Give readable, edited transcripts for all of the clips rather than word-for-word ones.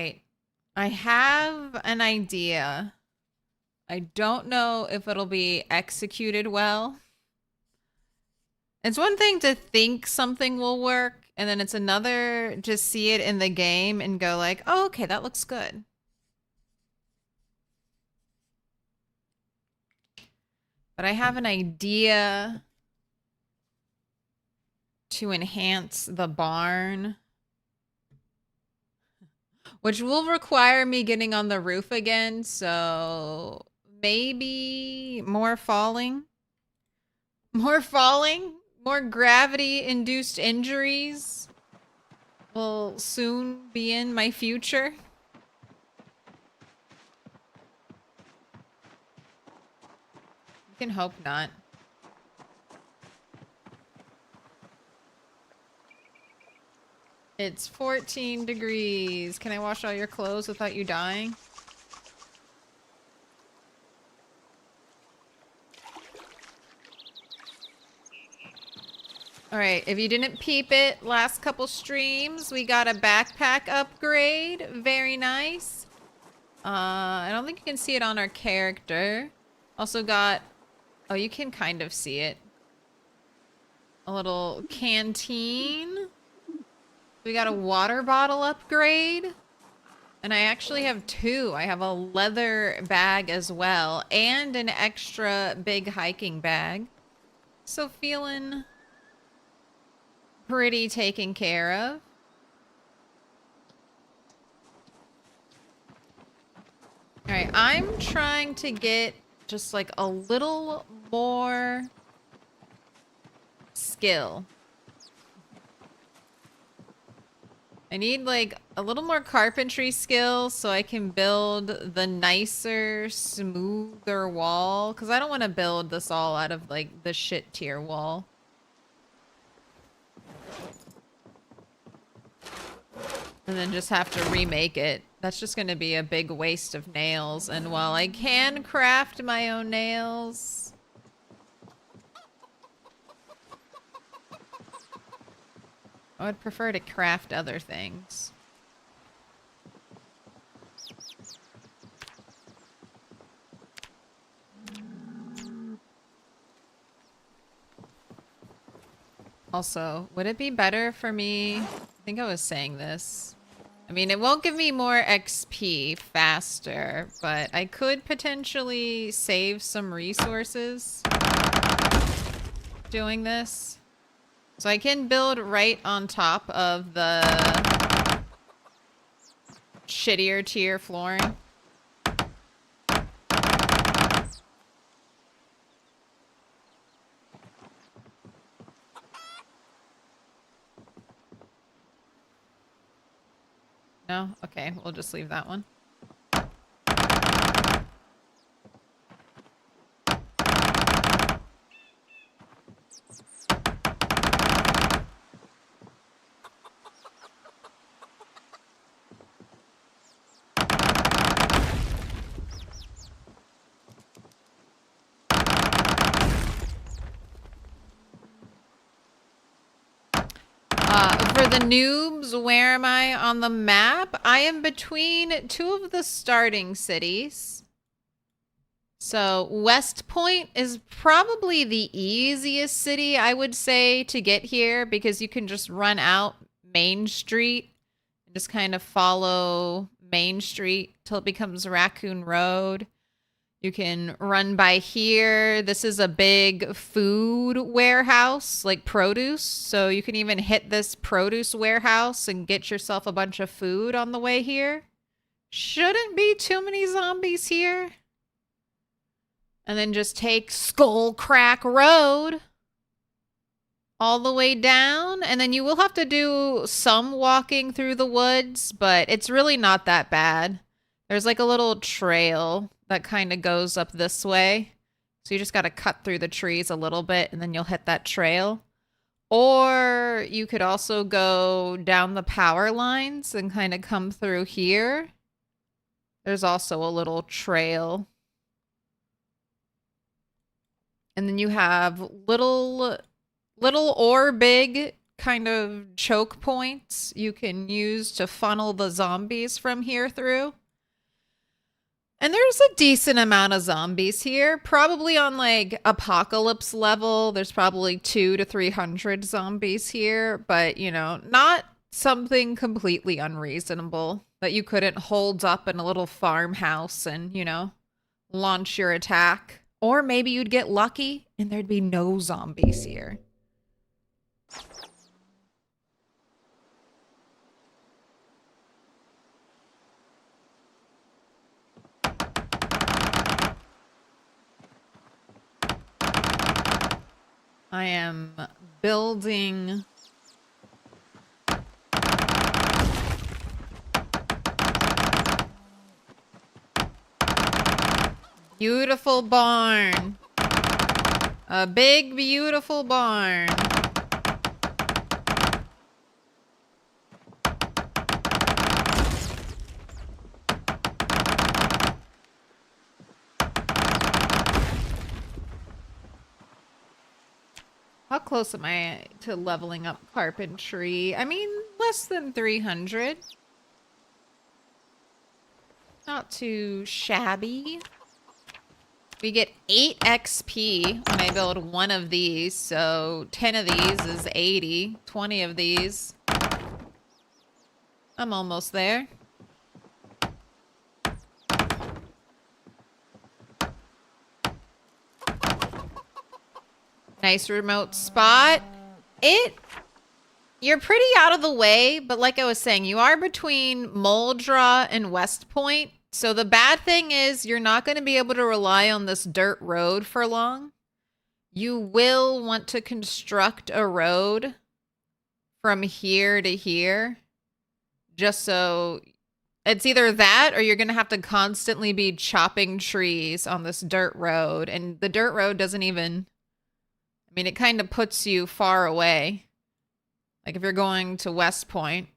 Right. I have an idea. I don't know if it'll be executed well. It's one thing to think something will work, and then it's another to see it in the game and go like, oh, okay, that looks good. But I have an idea to enhance the barn, which will require me getting on the roof again, so maybe more falling. More falling? More gravity-induced injuries will soon be in my future. You can hope not. It's 14 degrees. Can I wash all your clothes without you dying? Alright, if you didn't peep it, last couple streams, we got a backpack upgrade. Very nice. I don't think you can see it on our character. Also got... Oh, you can kind of see it. A little canteen. We got a water bottle upgrade. And I actually have two. I have a leather bag as well. And an extra big hiking bag. So feeling pretty taken care of. Alright, I'm trying to get just like a little more skill. I need like a little more carpentry skill so I can build the nicer, smoother wall. Because I don't want to build this all out of like the shit tier wall. And then just have to remake it. That's just going to be a big waste of nails. And while I can craft my own nails... I would prefer to craft other things. Also, would it be better for me... I think I was saying this. I mean, it won't give me more XP faster, but I could potentially save some resources doing this. So I can build right on top of the shittier tier flooring. No? Okay, we'll just leave that one. For the noobs, where am I on the map? I am between two of the starting cities. So West Point is probably the easiest city, I would say, to get here because you can just run out Main Street and just kind of follow Main Street till it becomes Raccoon Road. You can run by here. This is a big food warehouse, like produce. So you can even hit this produce warehouse and get yourself a bunch of food on the way here. Shouldn't be too many zombies here. And then just take Skull Crack Road all the way down. And then you will have to do some walking through the woods, but it's really not that bad. There's like a little trail that kind of goes up this way. So you just got to cut through the trees a little bit and then you'll hit that trail. Or you could also go down the power lines and kind of come through here. There's also a little trail. And then you have little or big kind of choke points you can use to funnel the zombies from here through. And there's a decent amount of zombies here. Probably on like apocalypse level, there's probably 200 to 300 zombies here. But, you know, not something completely unreasonable that you couldn't hold up in a little farmhouse and, you know, launch your attack. Or maybe you'd get lucky and there'd be no zombies here. I am building beautiful barn. A big, beautiful barn. How close am I to leveling up carpentry? I mean, less than 300. Not too shabby. We get 8 XP when I build one of these, so 10 of these is 80. 20 of these. I'm almost there. Nice remote spot. You're pretty out of the way, but like I was saying, you are between Moldra and West Point. So the bad thing is you're not going to be able to rely on this dirt road for long. You will want to construct a road from here to here. Just so it's either that or you're going to have to constantly be chopping trees on this dirt road. And the dirt road doesn't even... I mean, it kind of puts you far away. Like if you're going to West Point,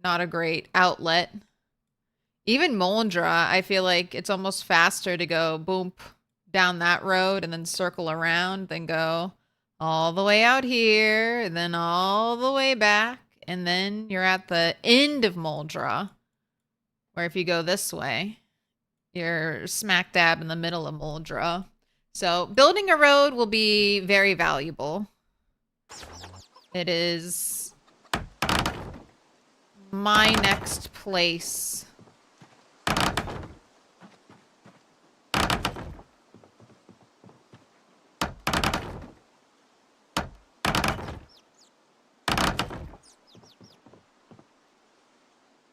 not a great outlet. Even Moldra, I feel like it's almost faster to go boom down that road and then circle around than go all the way out here and then all the way back. And then you're at the end of Moldra, where if you go this way, you're smack dab in the middle of Moldra. So building a road will be very valuable. It is my next place.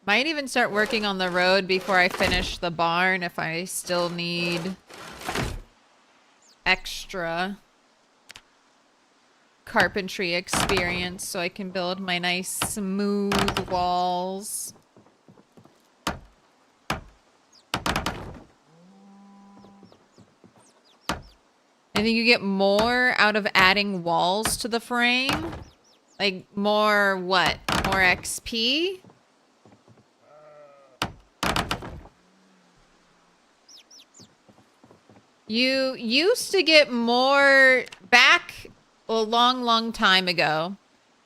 Might even start working on the road before I finish the barn if I still need extra carpentry experience so I can build my nice smooth walls. I think you get more out of adding walls to the frame. Like more what? More XP? You used to get more back a long time ago.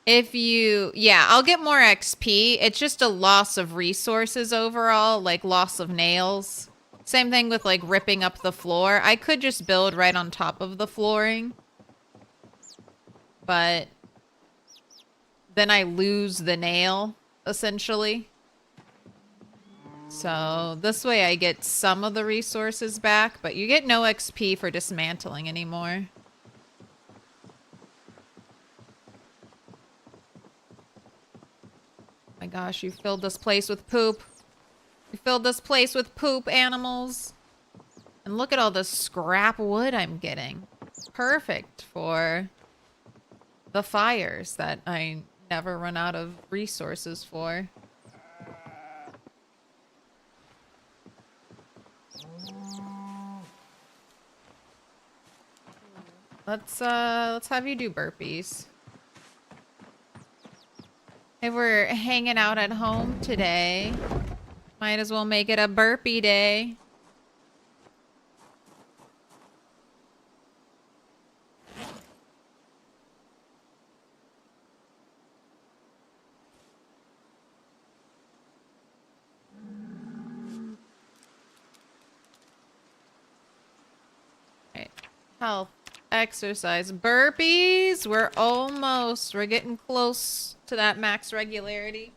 If you, yeah, I'll get more XP. It's just a loss of resources overall, like loss of nails. Same thing with like ripping up the floor. I could just build right on top of the flooring. But then I lose the nail, essentially. So this way I get some of the resources back, but you get no XP for dismantling anymore. Oh my gosh, you filled this place with poop. You filled this place with poop, animals. And look at all this scrap wood I'm getting. Perfect for the fires that I never run out of resources for. Let's have you do burpees. If we're hanging out at home today, might as well make it a burpee day. Health. Exercise. Burpees. We're getting close to that max regularity.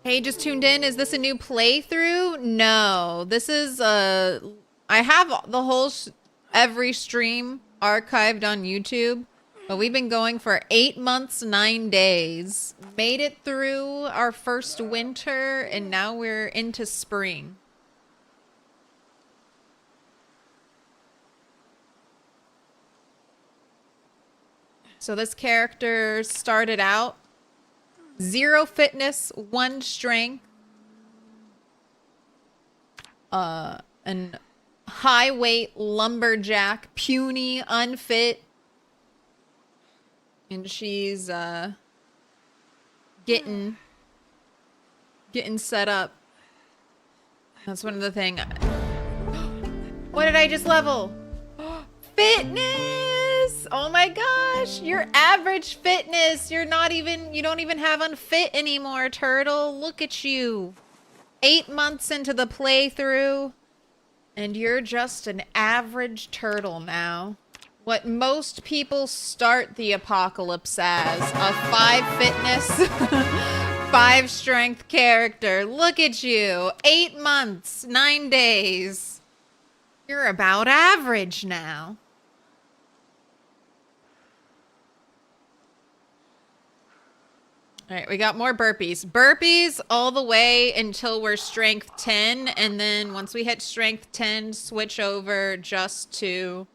Hey, just tuned in. Is this a new playthrough? No, this is I have the whole every stream archived on YouTube, but we've been going for 8 months, 9 days. Made it through our first winter, and now we're into spring. So this character started out 0 fitness, 1 strength, an high weight lumberjack, puny, unfit, and she's getting set up. That's one of the things. What did I just level? Fitness! Oh my gosh, your average fitness. You don't even have unfit anymore, turtle. Look at you. 8 months into the playthrough, and you're just an average turtle now. What most people start the apocalypse as, a 5 fitness, 5 strength character. Look at you. 8 months, 9 days. You're about average now. All right, we got more burpees. Burpees all the way until we're strength 10, and then once we hit strength 10, switch over just to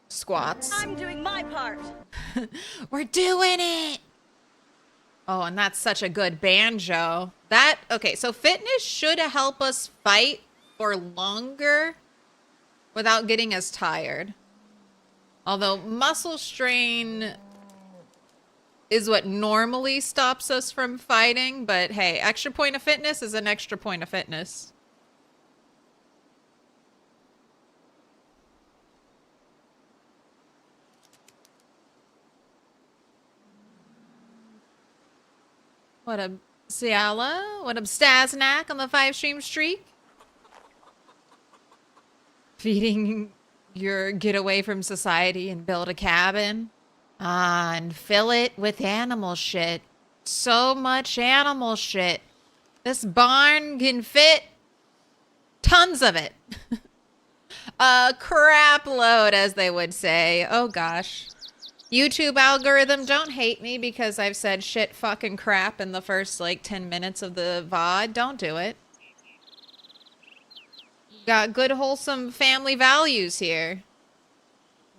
squats. I'm doing my part. We're doing it. Oh, and that's such a good banjo. Okay, so fitness should help us fight for longer without getting us tired. Although muscle strain is what normally stops us from fighting, but hey, extra point of fitness is an extra point of fitness. What up, Ciala? What up, Stasnak on the 5-stream streak? Feeding your get away from society and build a cabin. Ah, and fill it with animal shit. So much animal shit. This barn can fit tons of it. A crap load, as they would say. Oh gosh. YouTube algorithm, don't hate me because I've said shit fucking crap in the first like 10 minutes of the VOD. Don't do it. Got good wholesome family values here.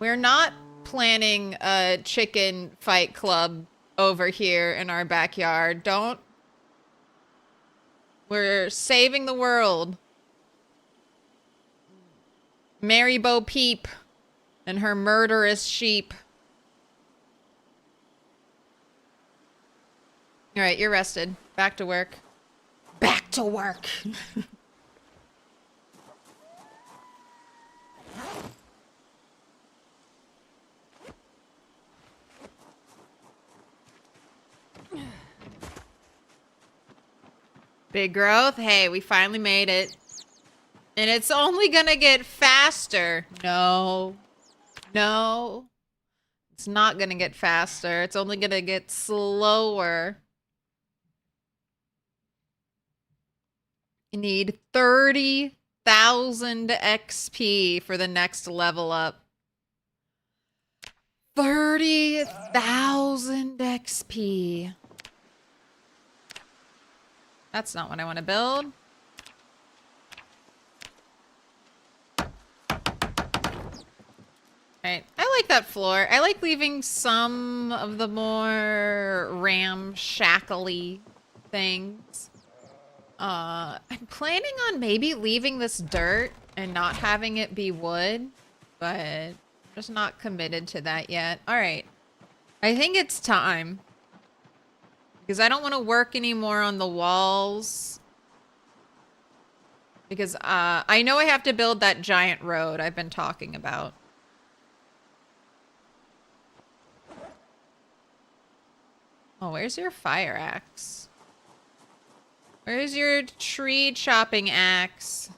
We're not planning a chicken fight club over here in our backyard. We're saving the world. Mary Bo Peep and her murderous sheep. All right, you're rested. Back to work. Back to work. Big growth. Hey, we finally made it. And it's only gonna get faster. No. No. It's not gonna get faster. It's only gonna get slower. You need 30,000 XP for the next level up. 30,000 XP. That's not what I want to build. Alright, I like that floor. I like leaving some of the more ramshackly things. I'm planning on maybe leaving this dirt and not having it be wood, but I'm just not committed to that yet. Alright, I think it's time. Because I don't want to work anymore on the walls. Because I know I have to build that giant road I've been talking about. Oh, where's your fire axe? Where's your tree chopping axe?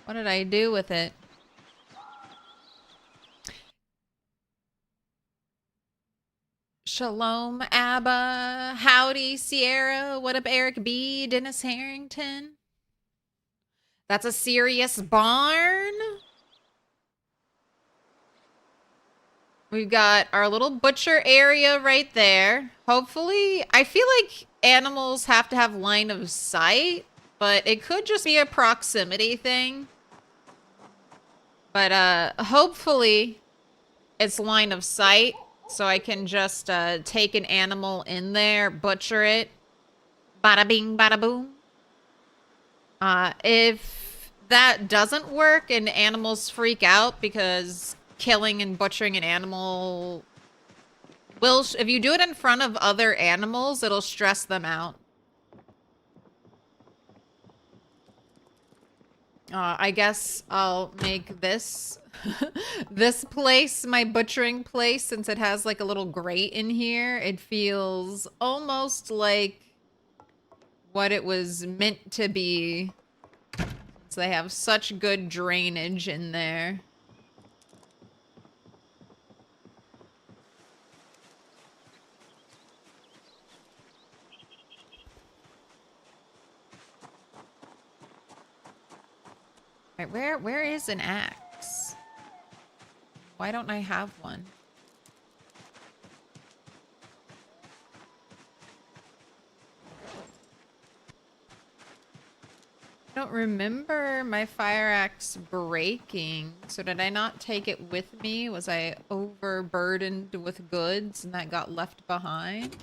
What did I do with it? Shalom, Abba. Howdy, Sierra. What up, Eric B? Dennis Harrington. That's a serious barn. We've got our little butcher area right there. Hopefully, I feel like animals have to have line of sight, but it could just be a proximity thing. But hopefully it's line of sight, so I can just take an animal in there, butcher it. Bada bing, bada boom. If that doesn't work and animals freak out because killing and butchering an animal will, if you do it in front of other animals, it'll stress them out. I guess I'll make this this place my butchering place since it has like a little grate in here. It feels almost like what it was meant to be. So they have such good drainage in there. All right, where is an axe? Why don't I have one? I don't remember my fire axe breaking. So did I not take it with me? Was I overburdened with goods and that got left behind?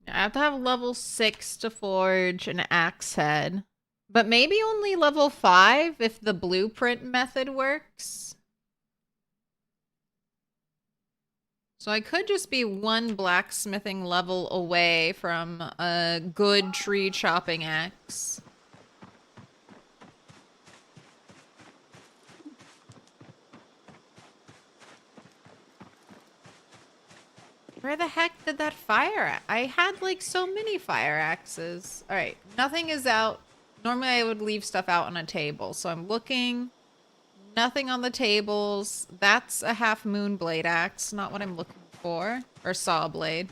I have to have level 6 to forge an axe head. But maybe only level 5 if the blueprint method works. So I could just be one blacksmithing level away from a good tree chopping axe. Where the heck did that fire? I had like so many fire axes. All right, nothing is out. Normally I would leave stuff out on a table. So I'm looking. Nothing on the tables. That's a half moon blade axe. Not what I'm looking for. Or saw blade.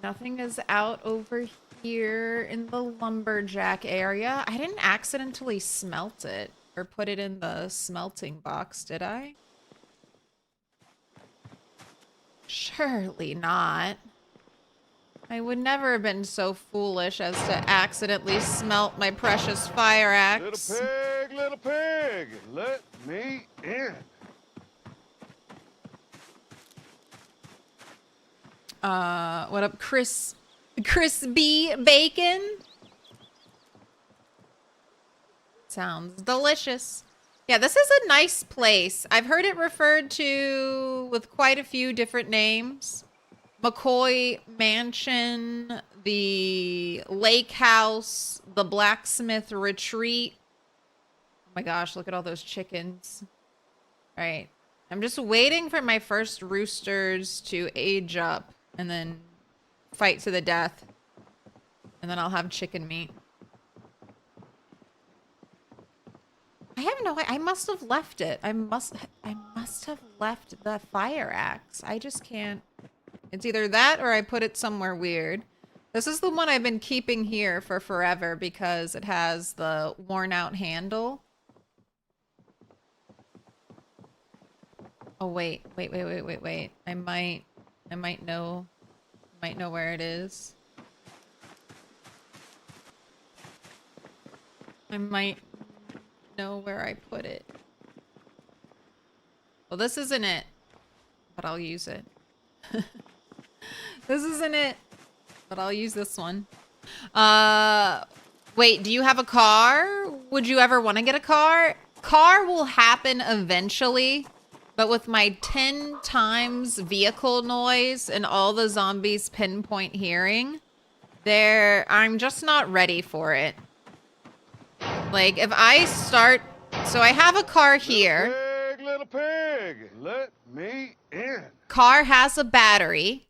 Nothing is out over here in the lumberjack area. I didn't accidentally smelt it or put it in the smelting box, did I? Surely not. I would never have been so foolish as to accidentally smelt my precious fire axe. Little pig, let me in. What up, Chris B. Bacon? Sounds delicious. Yeah, this is a nice place. I've heard it referred to with quite a few different names. McCoy Mansion, the Lake House, the Blacksmith Retreat. Oh my gosh, look at all those chickens. All right. I'm just waiting for my first roosters to age up and then fight to the death. And then I'll have chicken meat. I have no idea. I must have left it. I must have left the fire axe. I just can't. It's either that or I put it somewhere weird. This is the one I've been keeping here for forever because it has the worn out handle. Oh wait. I might know where it is. I might know where I put it. Well, this isn't it, but I'll use it. This isn't it, but I'll use this one. Wait, do you have a car? Would you ever want to get a car? Car will happen eventually, but with my 10 times vehicle noise and all the zombies pinpoint hearing, I'm just not ready for it. Like, if I start... So I have a car here. Little pig, let me in. Car has a battery.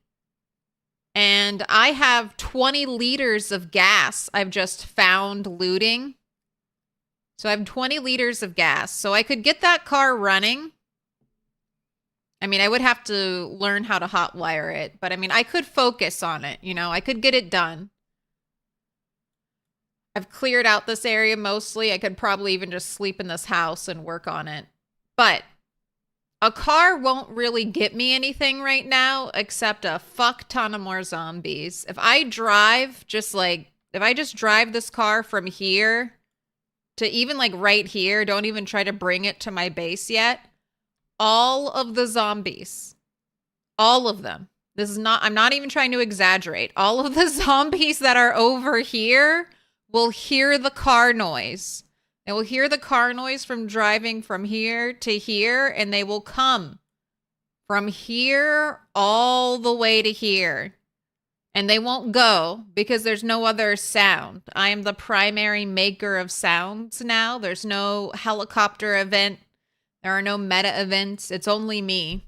And I have 20 liters of gas I've just found looting. So I have 20 liters of gas. So I could get that car running. I mean, I would have to learn how to hotwire it. But I mean, I could focus on it. You know, I could get it done. I've cleared out this area mostly. I could probably even just sleep in this house and work on it. But a car won't really get me anything right now except a fuck ton of more zombies. If I drive if I just drive this car from here to even like right here, don't even try to bring it to my base yet, all of the zombies, all of them. I'm not even trying to exaggerate. All of the zombies that are over here will hear the car noise. They will hear the car noise from driving from here to here, and they will come from here all the way to here. And they won't go because there's no other sound. I am the primary maker of sounds now. There's no helicopter event. There are no meta events. It's only me.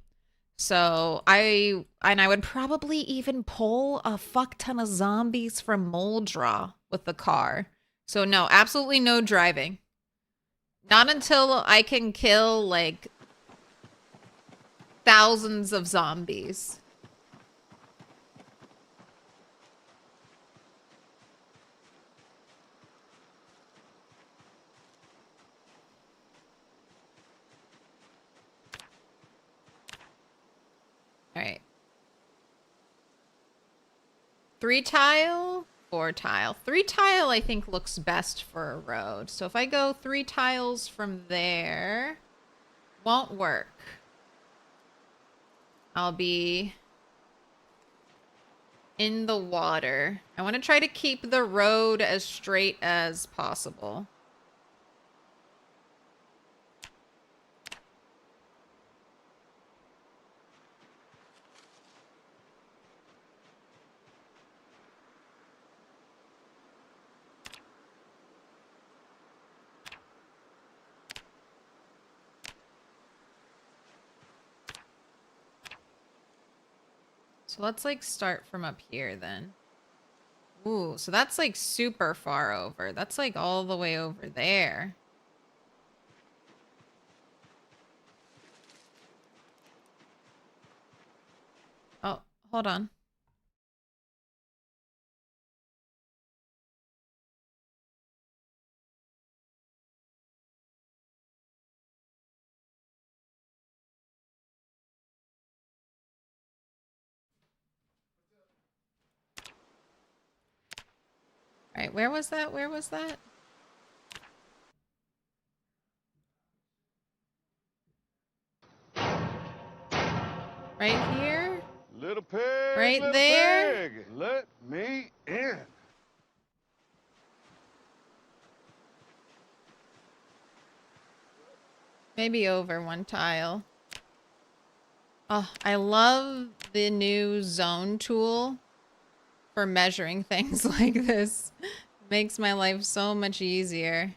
So I would probably even pull a fuck ton of zombies from Moldra with the car. So no, absolutely no driving. Not until I can kill, like, thousands of zombies. All right. 3 tile, 4 tile. 3 tile, I think, looks best for a road. So if I go 3 tiles from there, won't work. I'll be in the water. I want to try to keep the road as straight as possible. So let's like start from up here then. Ooh, so that's like super far over. That's like all the way over there. Oh, hold on. All right, where was that? Where was that? Right here? Little pig, Right little there? pig, let me in. Maybe over 1 tile. Oh, I love the new zone tool for measuring things like this. Makes my life so much easier.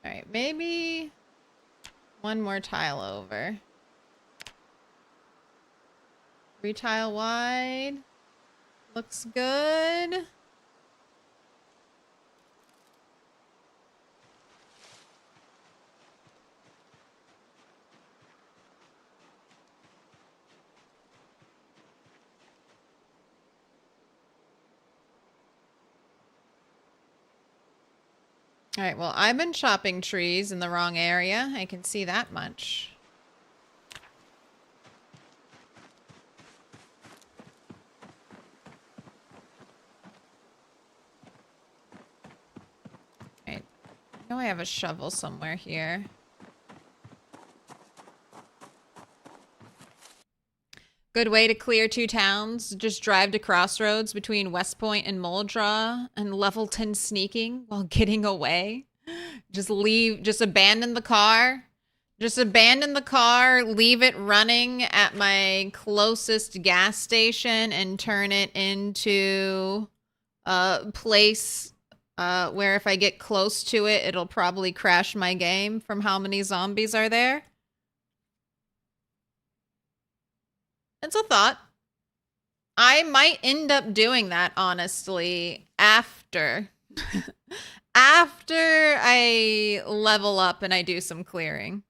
All right, maybe 1 more tile over. 3 tile wide. Looks good. All right, well, I've been chopping trees in the wrong area. I can see that much. All right, know I have a shovel somewhere here. Good way to clear 2 towns. Just drive to crossroads between West Point and Muldra and level 10 sneaking while getting away. Just leave, just abandon the car. Just abandon the car, leave it running at my closest gas station and turn it into a place where if I get close to it, it'll probably crash my game from how many zombies are there. It's a thought. I might end up doing that, honestly, after. After I level up and I do some clearing.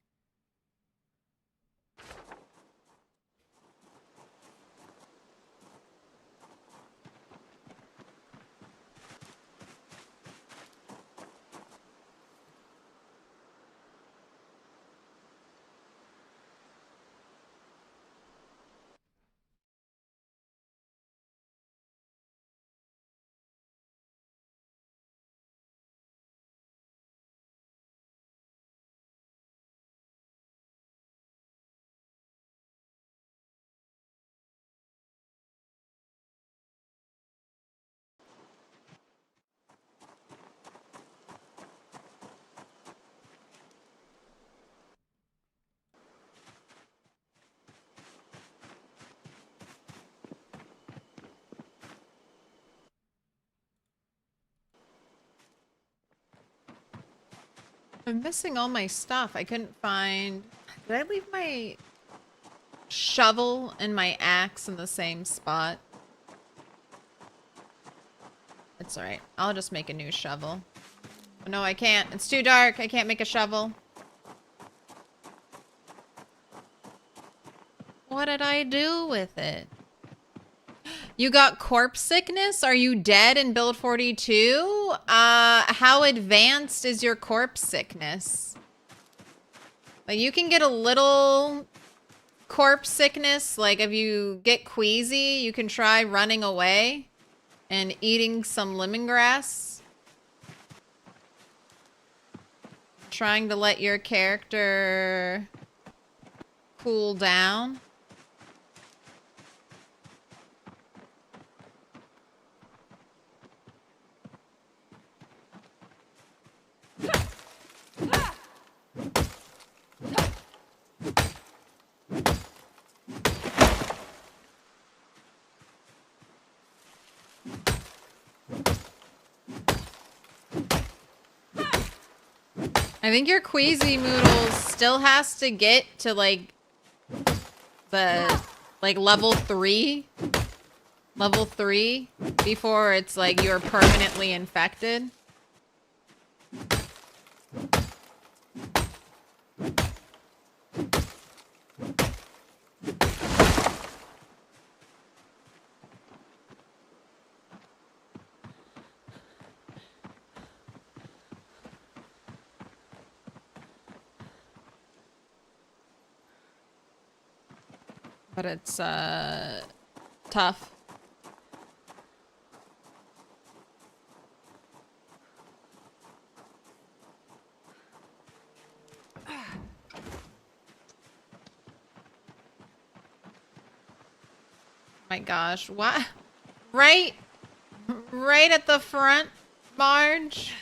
I'm missing all my stuff. I couldn't find... Did I leave my shovel and my axe in the same spot? It's alright. I'll just make a new shovel. Oh, no, I can't. It's too dark. I can't make a shovel. What did I do with it? You got corpse sickness? Are you dead in build 42? How advanced is your corpse sickness? Like, you can get a little corpse sickness. Like, if you get queasy, you can try running away and eating some lemongrass. Trying to let your character cool down. I think your Queasy Moodles still has to get to, like, the, like, level 3. Level 3 before it's, like, you're permanently infected. But it's, tough. My gosh, what? Right at the front, Marge?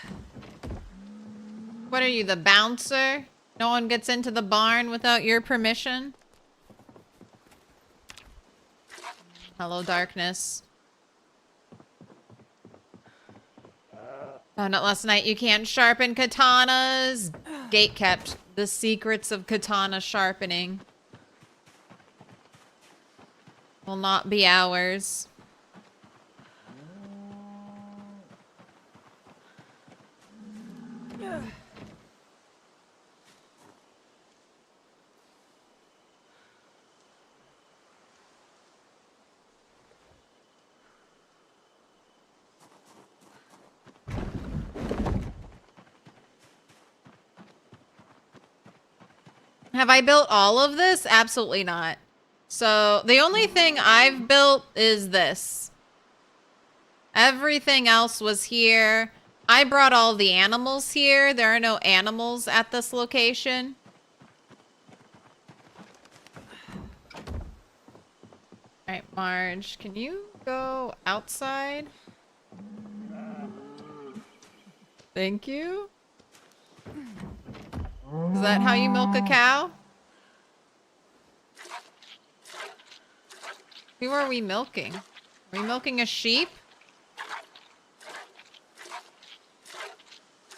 What are you, the bouncer? No one gets into the barn without your permission? Hello, darkness. Found out last night you can't sharpen katanas. Gate kept. The secrets of katana sharpening will not be ours. Have I built all of this? Absolutely not. So the only thing I've built is this. Everything else was here. I brought all the animals here. There are no animals at this location. All right, Marge, can you go outside? Thank you. Is that how you milk a cow? Who are we milking? Are we milking a sheep?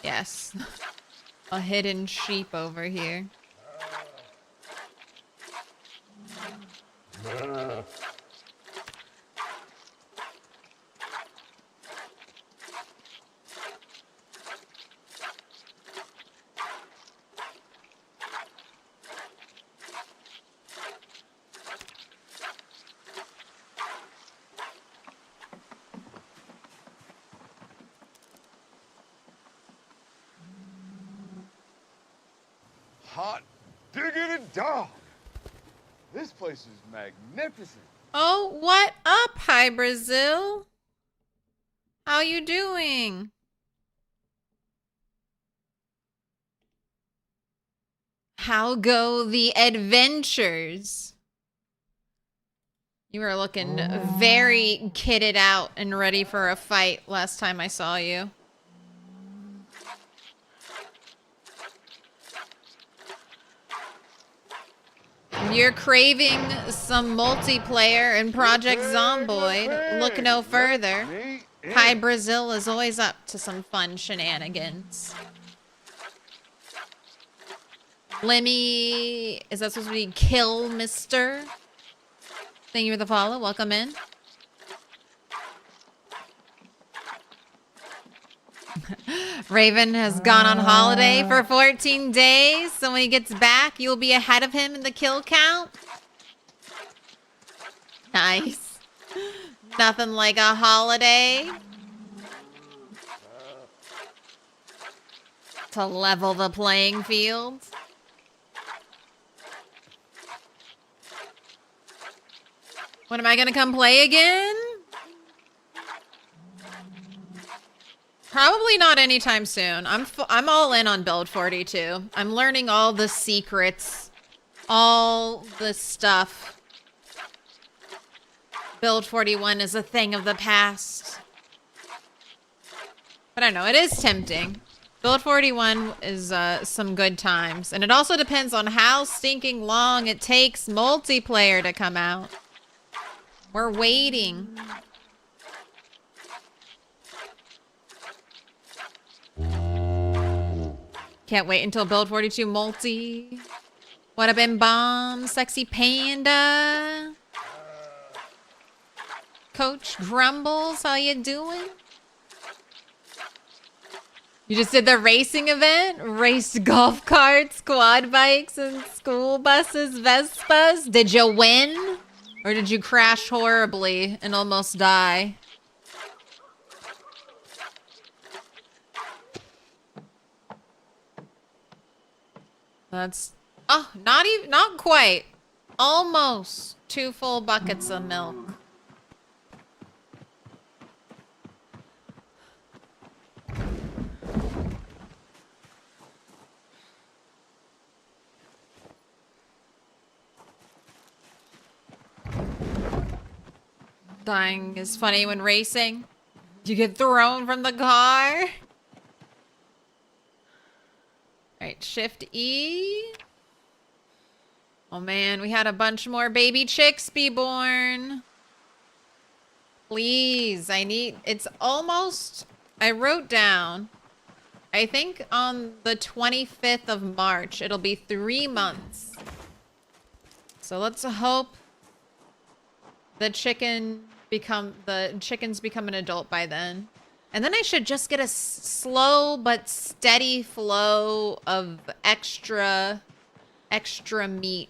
Yes. A hidden sheep over here. Hot diggity dog. This place is magnificent. Oh, what up, Hi Brazil? How you doing? How go the adventures? You were looking very kitted out and ready for a fight last time I saw you. You're craving some multiplayer in Project Zomboid. Look no further. Hi Brazil is always up to some fun shenanigans. Lemmy, is that supposed to be kill mister? Thank you for the follow. Welcome in. Raven has gone on holiday for 14 days, so when he gets back, you'll be ahead of him in the kill count. Nice. Nothing like a holiday to level the playing field. When am I gonna come play again? Probably not anytime soon. I'm all in on Build 42. I'm learning all the secrets, all the stuff. Build 41 is a thing of the past. But I know, it is tempting. Build 41 is some good times. And it also depends on how stinking long it takes multiplayer to come out. We're waiting. Can't wait until Build 42 multi. What up, been bomb? Sexy panda. Coach Grumbles, how you doing? You just did the racing event? Raced golf carts, quad bikes, and school buses, Vespas? Did you win? Or did you crash horribly and almost die? That's... Oh, not quite. Almost 2 full buckets of milk. Dying is funny when racing. You get thrown from the car. Alright, Shift E. Oh man, we had a bunch more baby chicks be born. Please, it's almost, I wrote down, I think on the 25th of March, it'll be 3 months. So let's hope the chickens become an adult by then. And then I should just get a slow but steady flow of extra meat.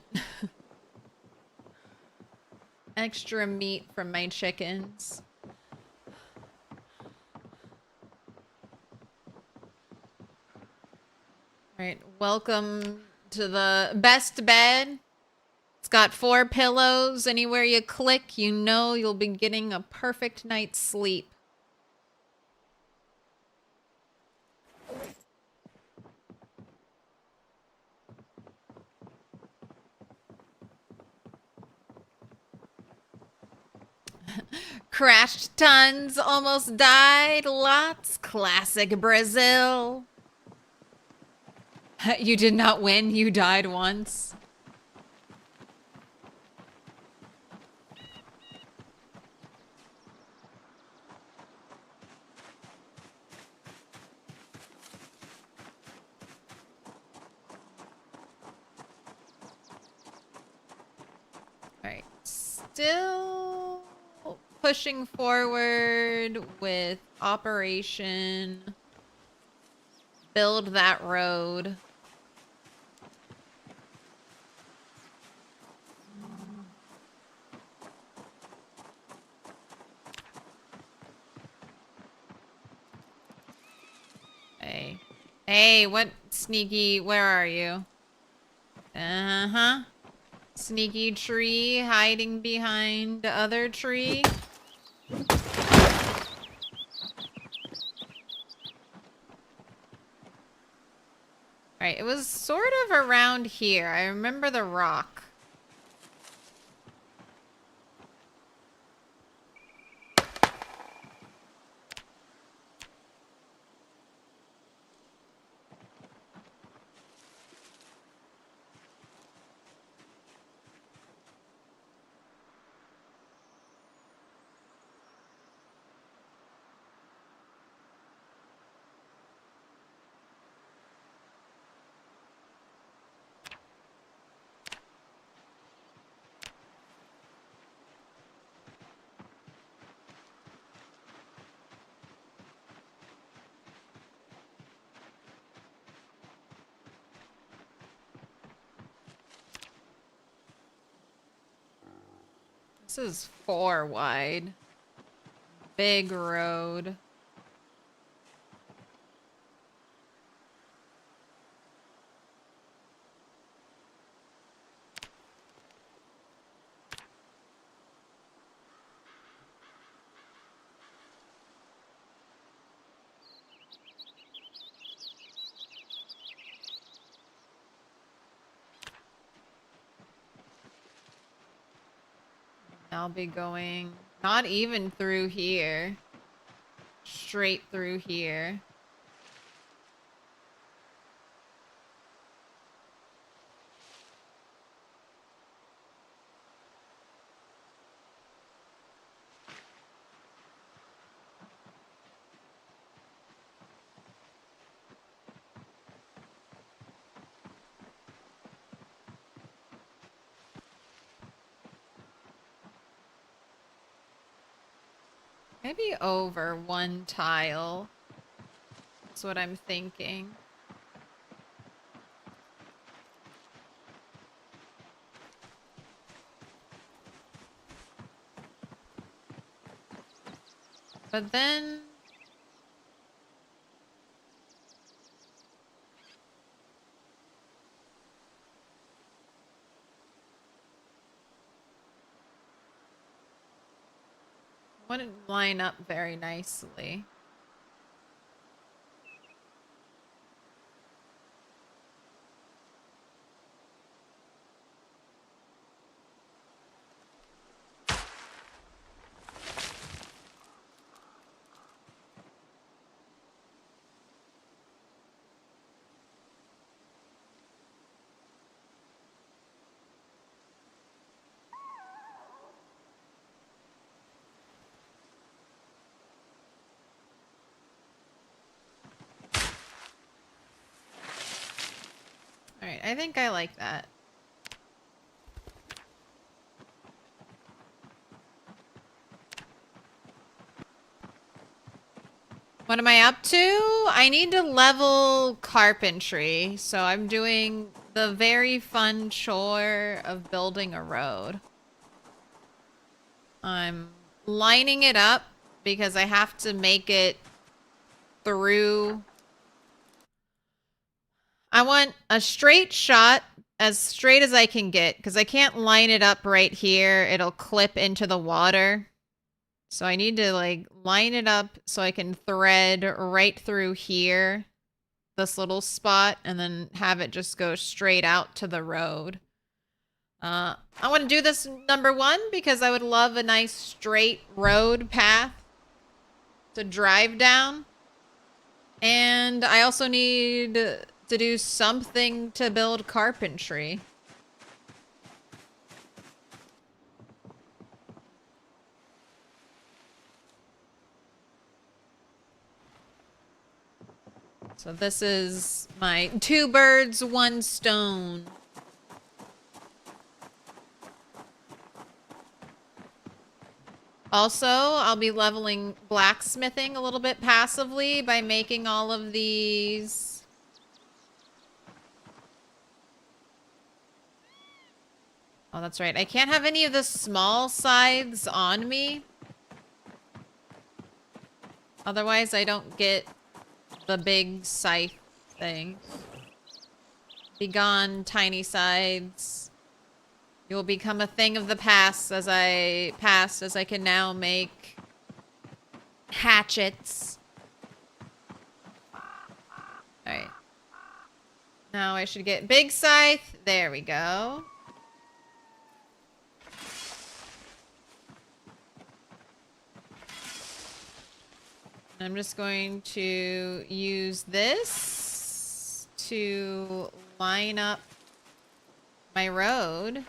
Extra meat from my chickens. All right, welcome to the best bed. It's got 4 pillows. Anywhere you click, you know you'll be getting a perfect night's sleep. Crashed tons, almost died lots. Classic Brazil. You did not win, you died once. Alright, still pushing forward with Operation Build That Road. Hey. Hey, what sneaky, where are you? Uh-huh. Sneaky tree hiding behind the other tree. Alright, it was sort of around here. I remember the rock. This is 4 wide. Big road. I'll be going not even through here. Straight through here. Maybe over 1 tile. That's what I'm thinking. But then... wouldn't line up very nicely. Alright, I think I like that. What am I up to? I need to level carpentry, so I'm doing the very fun chore of building a road. I'm lining it up because I have to make it through. I want a straight shot, as straight as I can get, because I can't line it up right here. It'll clip into the water. So I need to like line it up so I can thread right through here, this little spot, and then have it just go straight out to the road. I want to do this number 1 because I would love a nice straight road path to drive down. And I also need to do something to build carpentry. So this is my 2 birds, 1 stone. Also, I'll be leveling blacksmithing a little bit passively by making all of these. Oh, that's right. I can't have any of the small scythes on me. Otherwise, I don't get the big scythe thing. Be gone, tiny scythes. You will become a thing of the past as I can now make hatchets. Alright. Now I should get big scythe. There we go. I'm just going to use this to line up my road.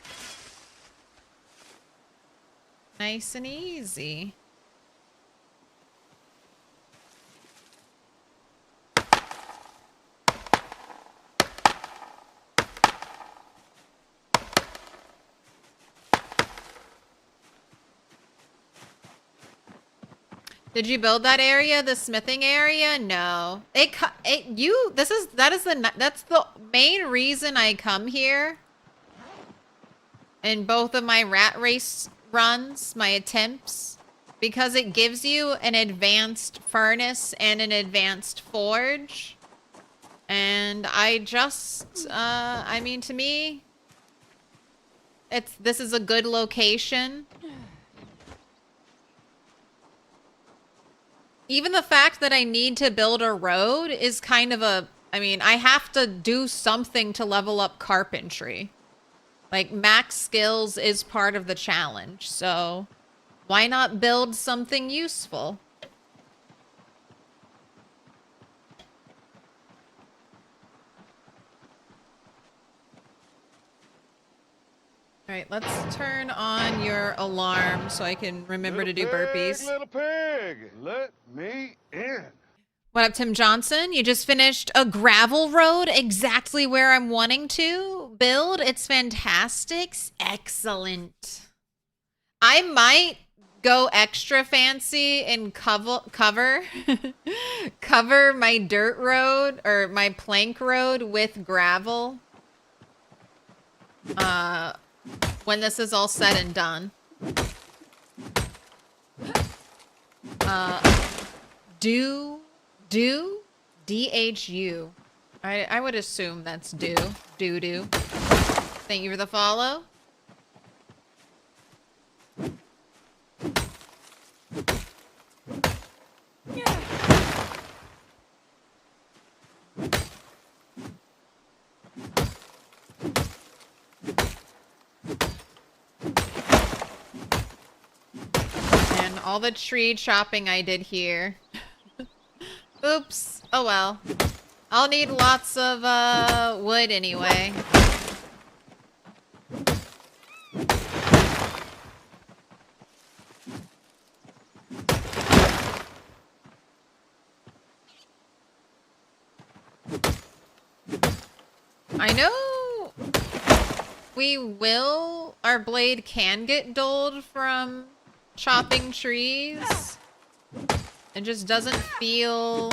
Nice and easy. Did you build that area, the smithing area? No. That's the main reason I come here. In both of my rat race runs, my attempts, because it gives you an advanced furnace and an advanced forge. And I just, I mean, to me, this is a good location. Even the fact that I need to build a road is kind of I mean, I have to do something to level up carpentry. Like, max skills is part of the challenge, so why not build something useful? Alright, let's turn on your alarm so I can remember to do burpees. Little pig, let me in. What up, Tim Johnson? You just finished a gravel road exactly where I'm wanting to build. It's fantastic. Excellent. I might go extra fancy and cover my dirt road or my plank road with gravel. When this is all said and done. D-H-U. I would assume that's do. Do. Thank you for the follow. And all the tree chopping I did here. Oops. Oh well. I'll need lots of wood anyway. I know our blade can get dulled from chopping trees. It just doesn't feel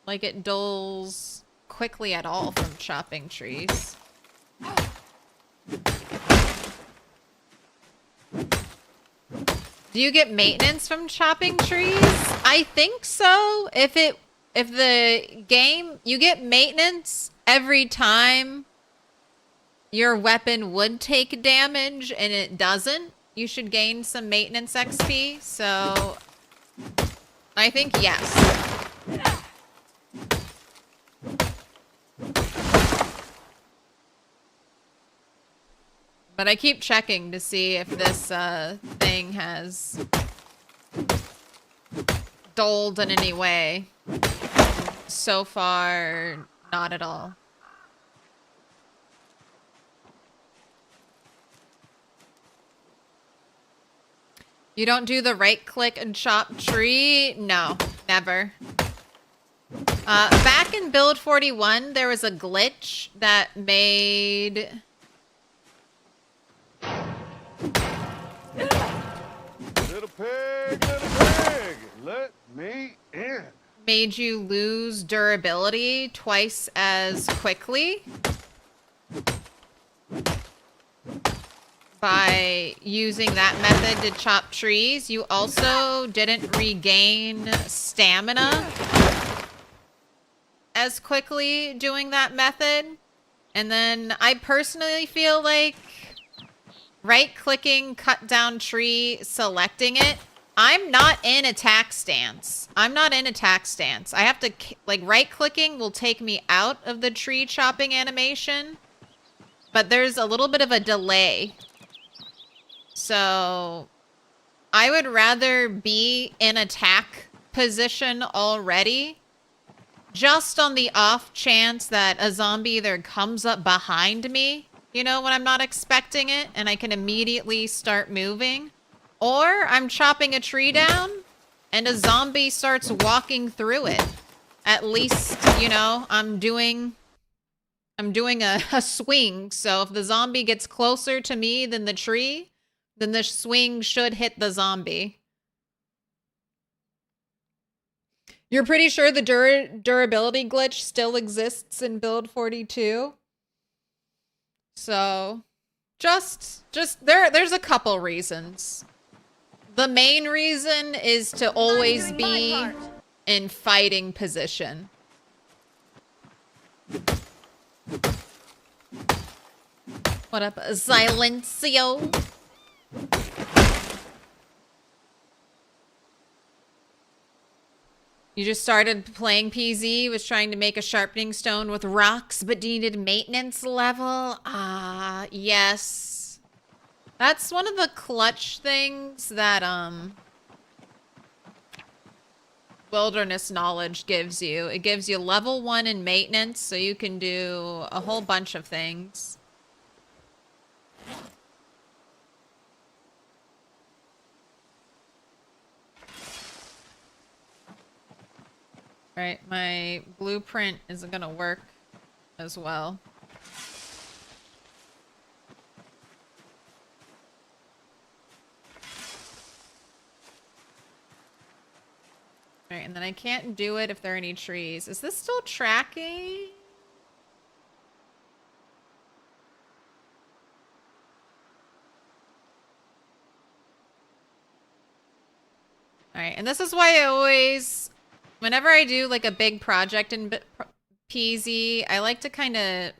like it dulls quickly at all from chopping trees. Do you get maintenance from chopping trees? I think so. If the game, you get maintenance every time your weapon would take damage and it doesn't, you should gain some maintenance XP. So I think yes. But I keep checking to see if this thing has dulled in any way. So far, not at all. You don't do the right click and chop tree? No, never. Back in build 41, there was a glitch that made... Little pig, let me in. Made you lose durability twice as quickly by using that method to chop trees. You also didn't regain stamina as quickly doing that method. And then I personally feel like right-clicking, cut down tree, selecting it. I'm not in attack stance. I have to, like, right-clicking will take me out of the tree chopping animation. But there's a little bit of a delay. So I would rather be in attack position already, just on the off chance that a zombie either comes up behind me, you know, when I'm not expecting it, and I can immediately start moving, or I'm chopping a tree down and a zombie starts walking through it. At least, you know, I'm doing a swing, so if the zombie gets closer to me than the tree, then the swing should hit the zombie. You're pretty sure the durability glitch still exists in build 42? So, just there's a couple reasons. The main reason is to always be in fighting position. What up, Silencio? You just started playing PZ, was trying to make a sharpening stone with rocks, but needed maintenance level? Ah, yes. That's one of the clutch things that, wilderness knowledge gives you. It gives you level 1 in maintenance, so you can do a whole bunch of things. Right, my blueprint isn't gonna work as well. Alright, and then I can't do it if there are any trees. Is this still tracking? Alright, and this is why I always... Whenever I do like a big project in PZ, I like to kind of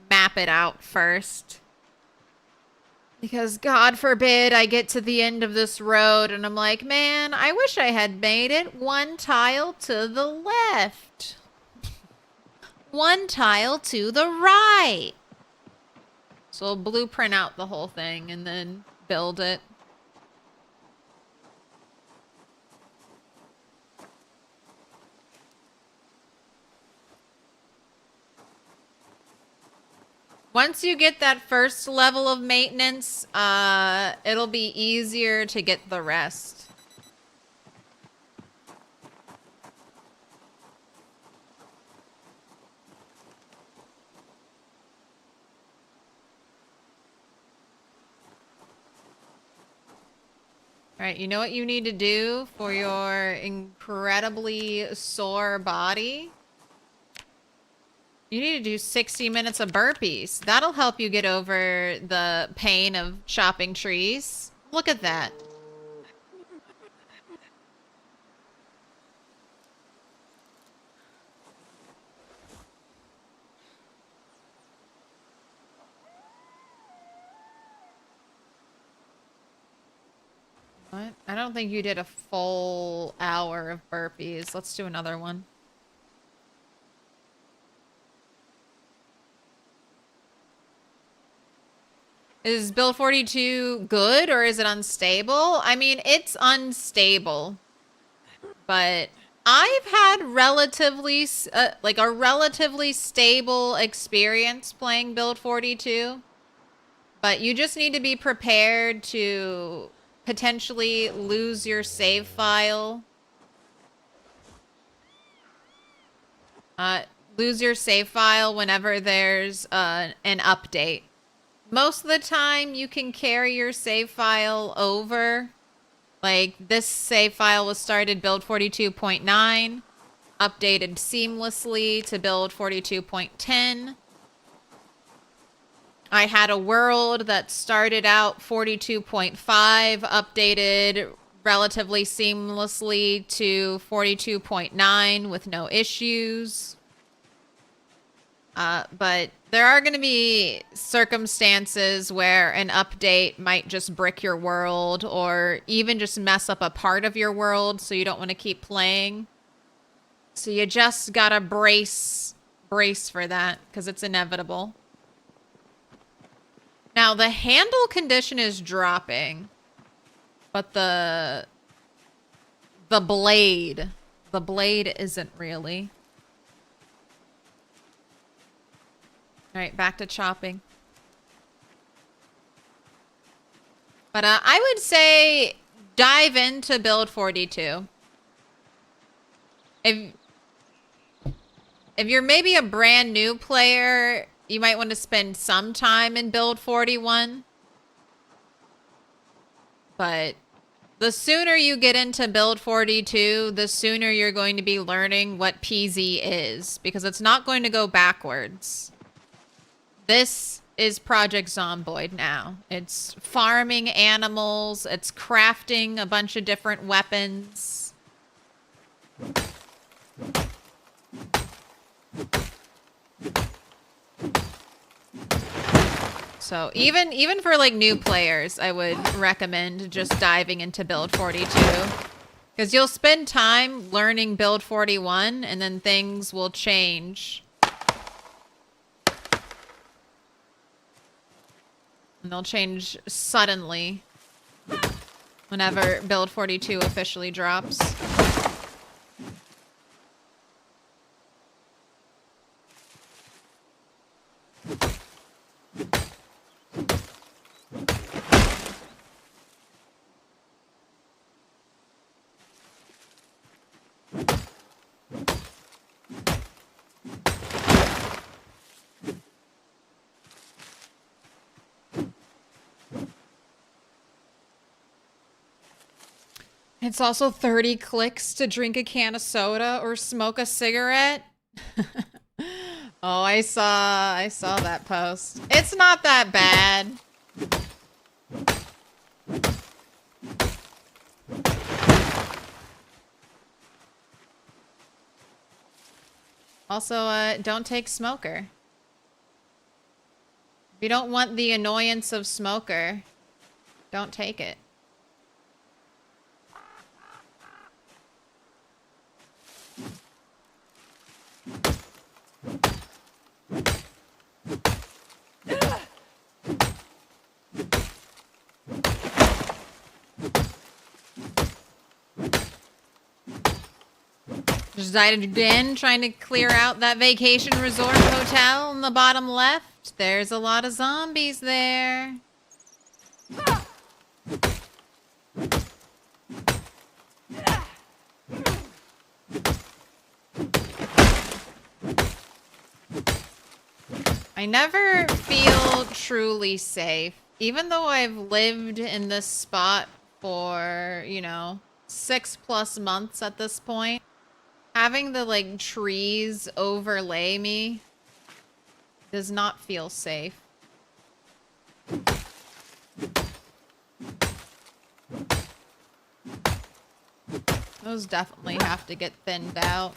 map it out first. Because God forbid I get to the end of this road and I'm like, man, I wish I had made it one tile to the left. One tile to the right. So I'll blueprint out the whole thing and then build it. Once you get that first level of maintenance, it'll be easier to get the rest. All right, you know what you need to do for your incredibly sore body? You need to do 60 minutes of burpees. That'll help you get over the pain of chopping trees. Look at that. What? I don't think you did a full hour of burpees. Let's do another one. Is build 42 good or is it unstable? I mean, it's unstable, but I've had relatively, like a relatively stable experience playing build 42, but you just need to be prepared to potentially lose your save file. Lose your save file whenever there's an update. Most of the time, you can carry your save file over. Like, this save file was started build 42.9, updated seamlessly to build 42.10. I had a world that started out 42.5, updated relatively seamlessly to 42.9 with no issues. But there are going to be circumstances where an update might just brick your world or even just mess up a part of your world, so you don't want to keep playing. So you just gotta brace for that because it's inevitable. Now the handle condition is dropping, but the blade isn't really. All right, back to chopping. But I would say dive into build 42. If you're maybe a brand new player, you might want to spend some time in build 41. But the sooner you get into build 42, the sooner you're going to be learning what PZ is, because it's not going to go backwards. This is Project Zomboid now. It's farming animals. It's crafting a bunch of different weapons. So even for like new players, I would recommend just diving into build 42. Because you'll spend time learning build 41 and then things will change. And they'll change suddenly whenever build 42 officially drops. It's also 30 clicks to drink a can of soda or smoke a cigarette. Oh, I saw that post. It's not that bad. Also, don't take smoker. If you don't want the annoyance of smoker, don't take it. Just died again, trying to clear out that vacation resort hotel in the bottom left. There's a lot of zombies there. I never feel truly safe. Even though I've lived in this spot for, you know, 6+ months at this point, having the, like, trees overlay me does not feel safe. Those definitely have to get thinned out.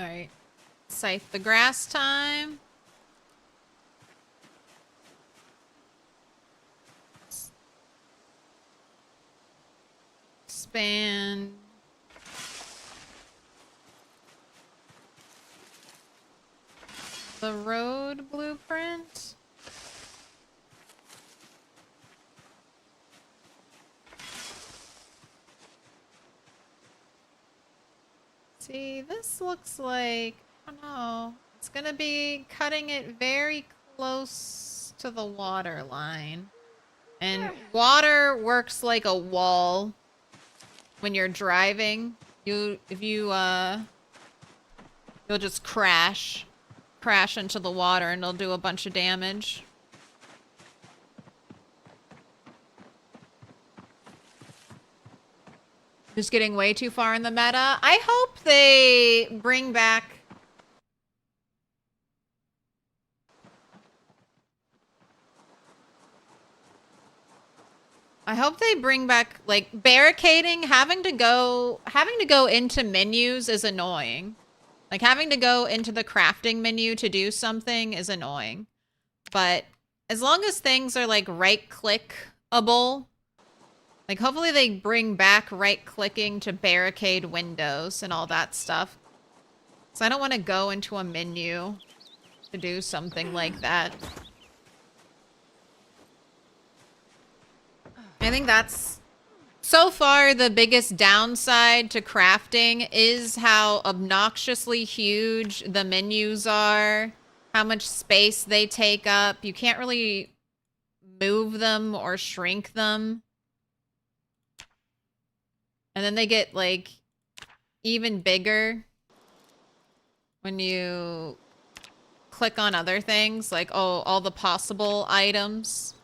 Alright. Scythe the grass time. Expand. The road blueprint. See, this looks like, I don't know, it's gonna be cutting it very close to the water line. And water works like a wall when you're driving. You'll just crash into the water and it'll do a bunch of damage. Just getting way too far in the meta. I hope they bring back... I hope they bring back, like, barricading. Having to go into menus is annoying. Like, having to go into the crafting menu to do something is annoying. But as long as things are, like, right-clickable, like, hopefully they bring back right-clicking to barricade windows and all that stuff. So I don't want to go into a menu to do something like that. I think that's... So far, the biggest downside to crafting is how obnoxiously huge the menus are, how much space they take up. You can't really move them or shrink them. And then they get, like, even bigger when you click on other things, like, oh, all the possible items.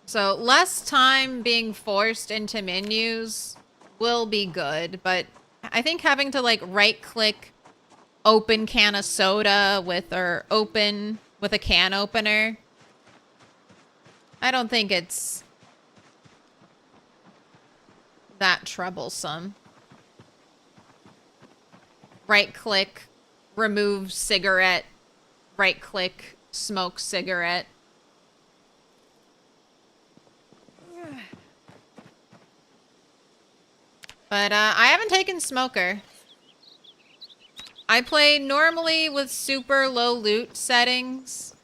So less time being forced into menus will be good, but I think having to, like, right-click open can of soda with, or open with a can opener, I don't think it's that troublesome. Right-click, remove cigarette, right-click, smoke cigarette. But I haven't taken Smoker. I play normally with super low loot settings.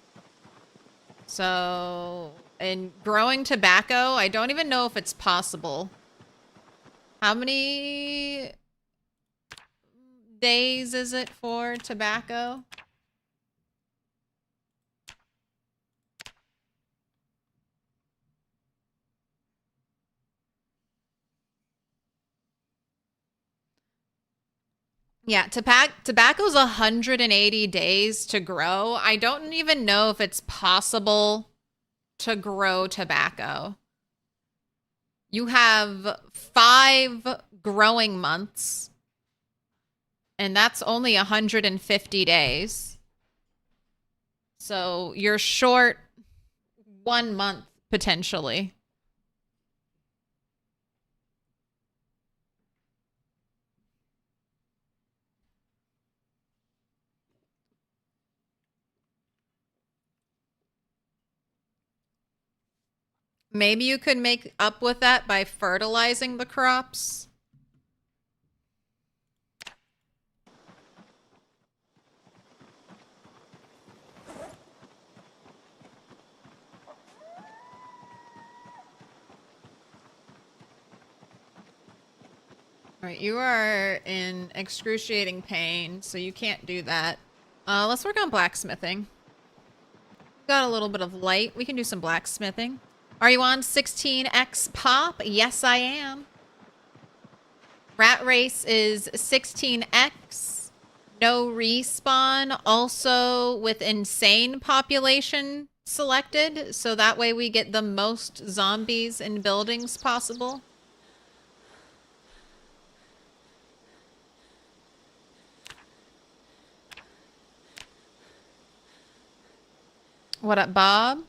So, in growing tobacco, I don't even know if it's possible. How many days is it for tobacco? Yeah, tobacco's 180 days to grow. I don't even know if it's possible to grow tobacco. You have 5 growing months, and that's only 150 days. So you're short 1 month, potentially. Maybe you could make up with that by fertilizing the crops. All right, you are in excruciating pain, so you can't do that. Let's work on blacksmithing. Got a little bit of light. We can do some blacksmithing. Are you on 16x pop? Yes, I am. Rat race is 16x. No respawn. Also with insane population selected. So that way we get the most zombies in buildings possible. What up, Bob?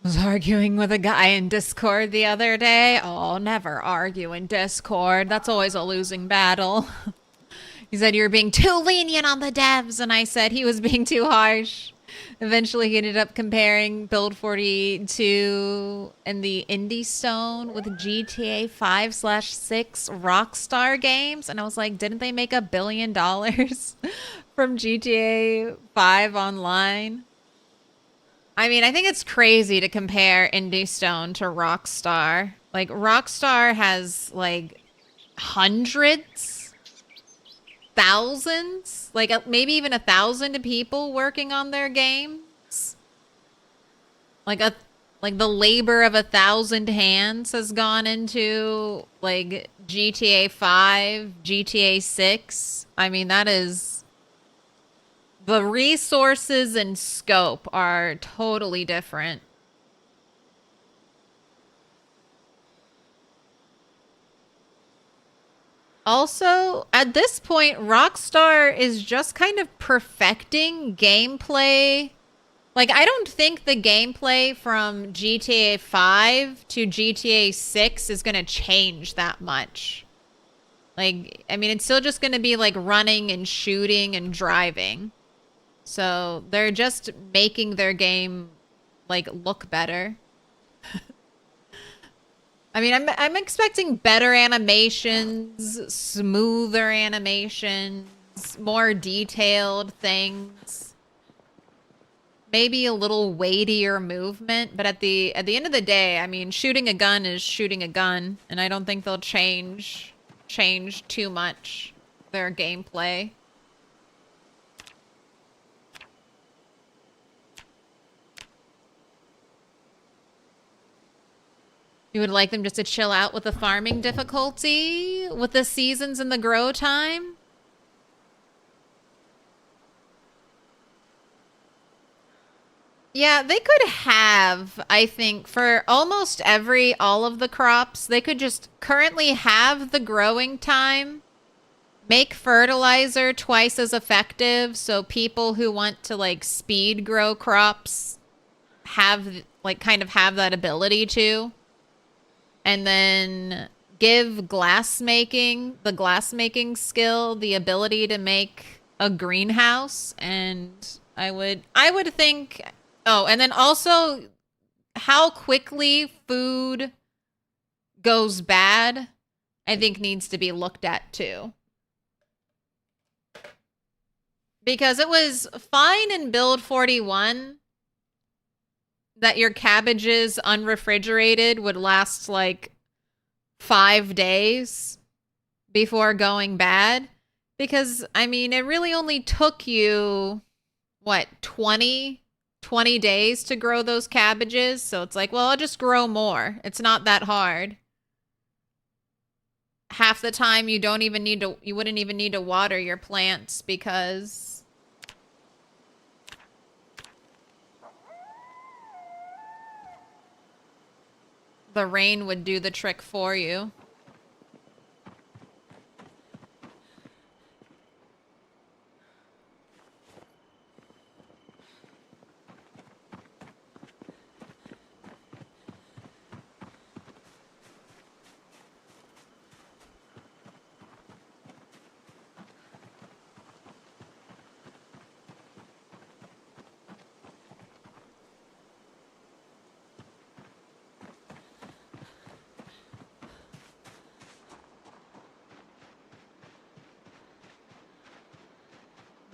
Was arguing with a guy in Discord the other day. Oh, never argue in Discord. That's always a losing battle. He said you were being too lenient on the devs, and I said he was being too harsh. Eventually, he ended up comparing Build 42 and the Indie Stone with GTA 5/6 Rockstar games. And I was like, didn't they make $1 billion from GTA 5 Online? I mean, I think it's crazy to compare Indie Stone to Rockstar. Like, Rockstar has, like, hundreds, thousands, like maybe even 1,000 people working on their games. Like the labor of 1,000 hands has gone into like GTA 5, GTA 6. I mean, that is, the resources and scope are totally different. Also, at this point, Rockstar is just kind of perfecting gameplay. Like, I don't think the gameplay from GTA 5 to GTA 6 is going to change that much. Like, I mean, it's still just going to be like running and shooting and driving. So they're just making their game like look better. I mean, I'm expecting better animations, smoother animations, more detailed things. Maybe a little weightier movement, but at the end of the day, I mean, shooting a gun is shooting a gun, and I don't think they'll change too much their gameplay. You would like them just to chill out with the farming difficulty, with the seasons and the grow time? Yeah, they could have, I think, for almost all of the crops, they could just currently have the growing time, make fertilizer twice as effective, so people who want to, like, speed grow crops have, like, kind of have that ability to. And then give the glassmaking skill, the ability to make a greenhouse. And I would think, oh, and then also how quickly food goes bad, I think needs to be looked at too. Because it was fine in Build 41 that your cabbages unrefrigerated would last like 5 days before going bad. Because, I mean, it really only took you, what, 20 days to grow those cabbages? So it's like, well, I'll just grow more. It's not that hard. Half the time you wouldn't even need to water your plants because the rain would do the trick for you.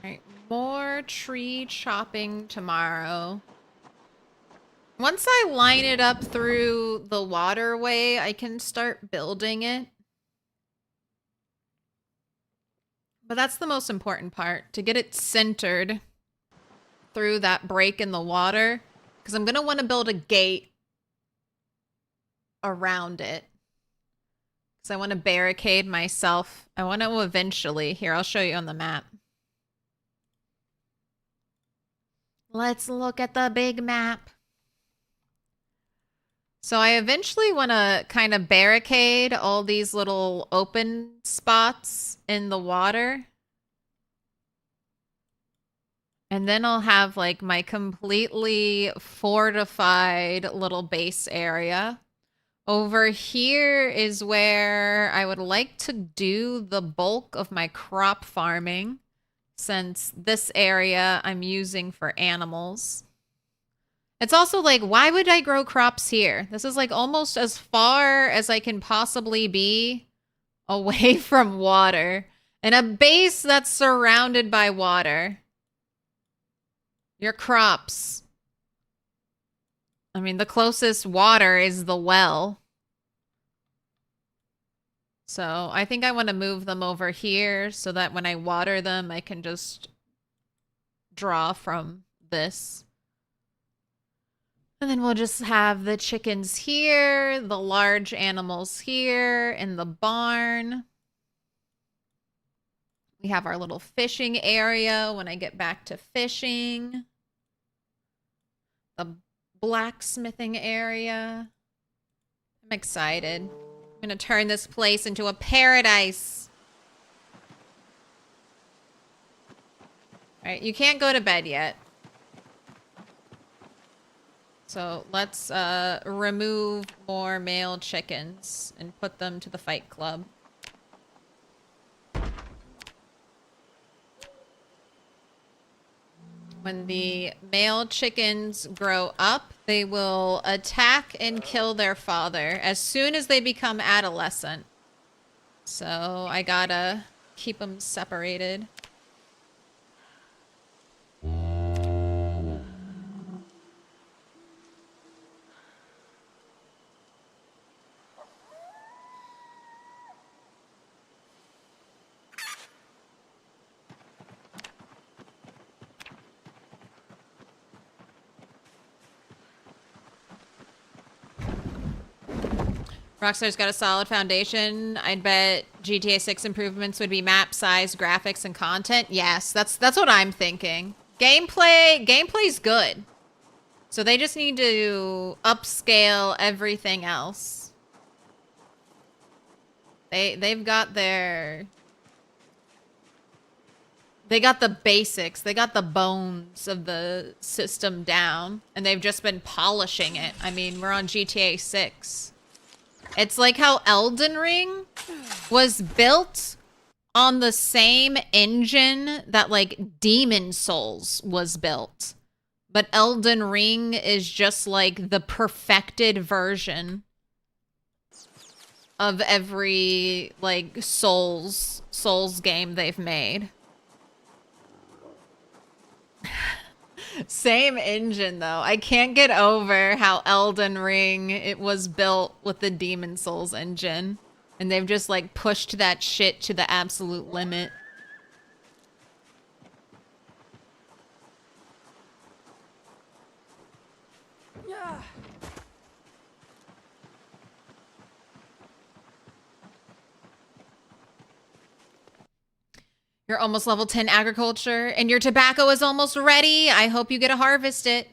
Alright, more tree chopping tomorrow. Once I line it up through the waterway, I can start building it. But that's the most important part, to get it centered through that break in the water. Because I'm going to want to build a gate around it. Because I want to barricade myself. I want to eventually, here, I'll show you on the map. Let's look at the big map. So I eventually want to kind of barricade all these little open spots in the water. And then I'll have like my completely fortified little base area. Over here is where I would like to do the bulk of my crop farming, since this area I'm using for animals. It's also like, why would I grow crops here? This is like almost as far as I can possibly be away from water. And a base that's surrounded by water. Your crops. I mean, the closest water is the well. So I think I want to move them over here so that when I water them, I can just draw from this. And then we'll just have the chickens here, the large animals here in the barn. We have our little fishing area when I get back to fishing. The blacksmithing area. I'm excited. I'm going to turn this place into a paradise. All right, you can't go to bed yet. So let's remove more male chickens and put them to the fight club. When the male chickens grow up, they will attack and kill their father as soon as they become adolescent. So I gotta keep them separated. Rockstar's got a solid foundation. I'd bet GTA 6 improvements would be map size, graphics, and content. Yes, that's what I'm thinking. Gameplay's good. So they just need to upscale everything else. They've got their... They got the basics. They got the bones of the system down. And they've just been polishing it. I mean, we're on GTA 6. It's like how Elden Ring was built on the same engine that, like, Demon Souls was built. But Elden Ring is just, like, the perfected version of every, like, Souls game they've made. Same engine, though. I can't get over how Elden Ring, it was built with the Demon Souls engine. And they've just, like, pushed that shit to the absolute limit. You're almost level 10 agriculture, and your tobacco is almost ready. I hope you get to harvest it.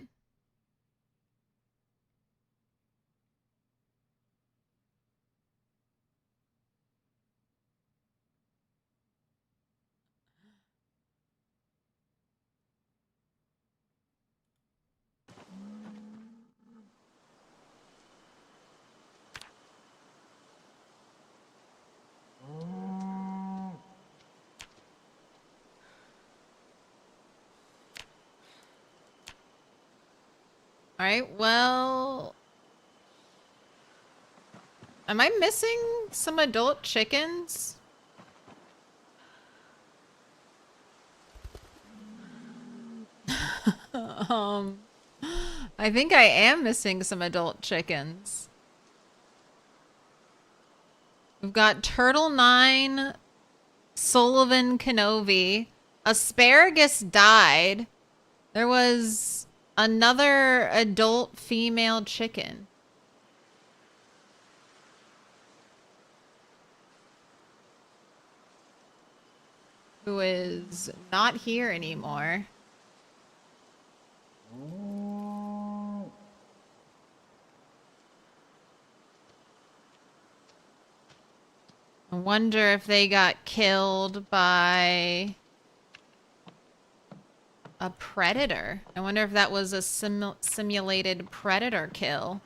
All right, well... Am I missing some adult chickens? I think I am missing some adult chickens. We've got Turtle 9, Sullivan Kenobi. Asparagus died. There was another adult female chicken. Who is not here anymore. I wonder if they got killed by A predator. I wonder if that was a simulated predator kill.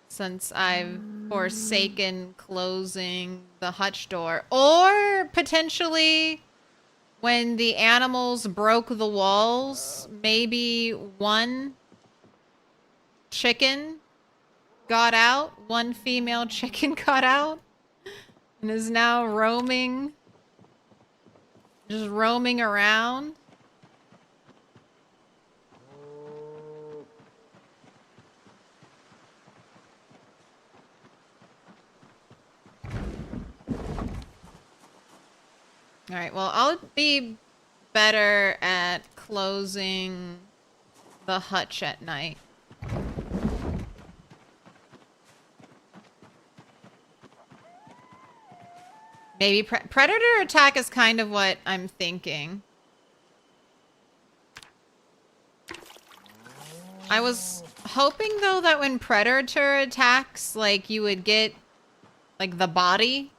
Since I've forsaken closing the hutch door. Or potentially when the animals broke the walls, maybe one chicken got out. One female chicken got out. And is now roaming. Just roaming around. Alright, well, I'll be better at closing the hutch at night. Maybe predator attack is kind of what I'm thinking. I was hoping, though, that when predator attacks, like, you would get, like, the body.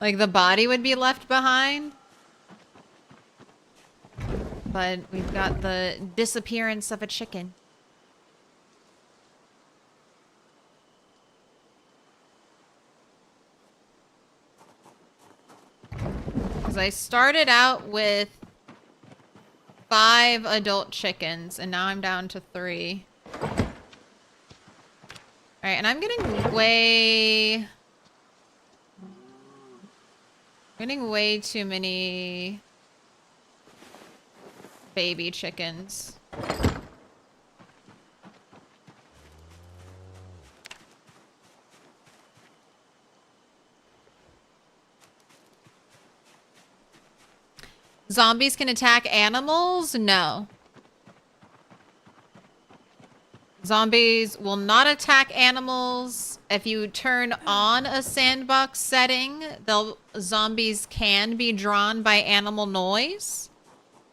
Like, the body would be left behind. But we've got the disappearance of a chicken. Because I started out with 5 adult chickens, and now I'm down to 3. Alright, and I'm getting way too many baby chickens. Zombies can attack animals? No. Zombies will not attack animals. If you turn on a sandbox setting, zombies can be drawn by animal noise.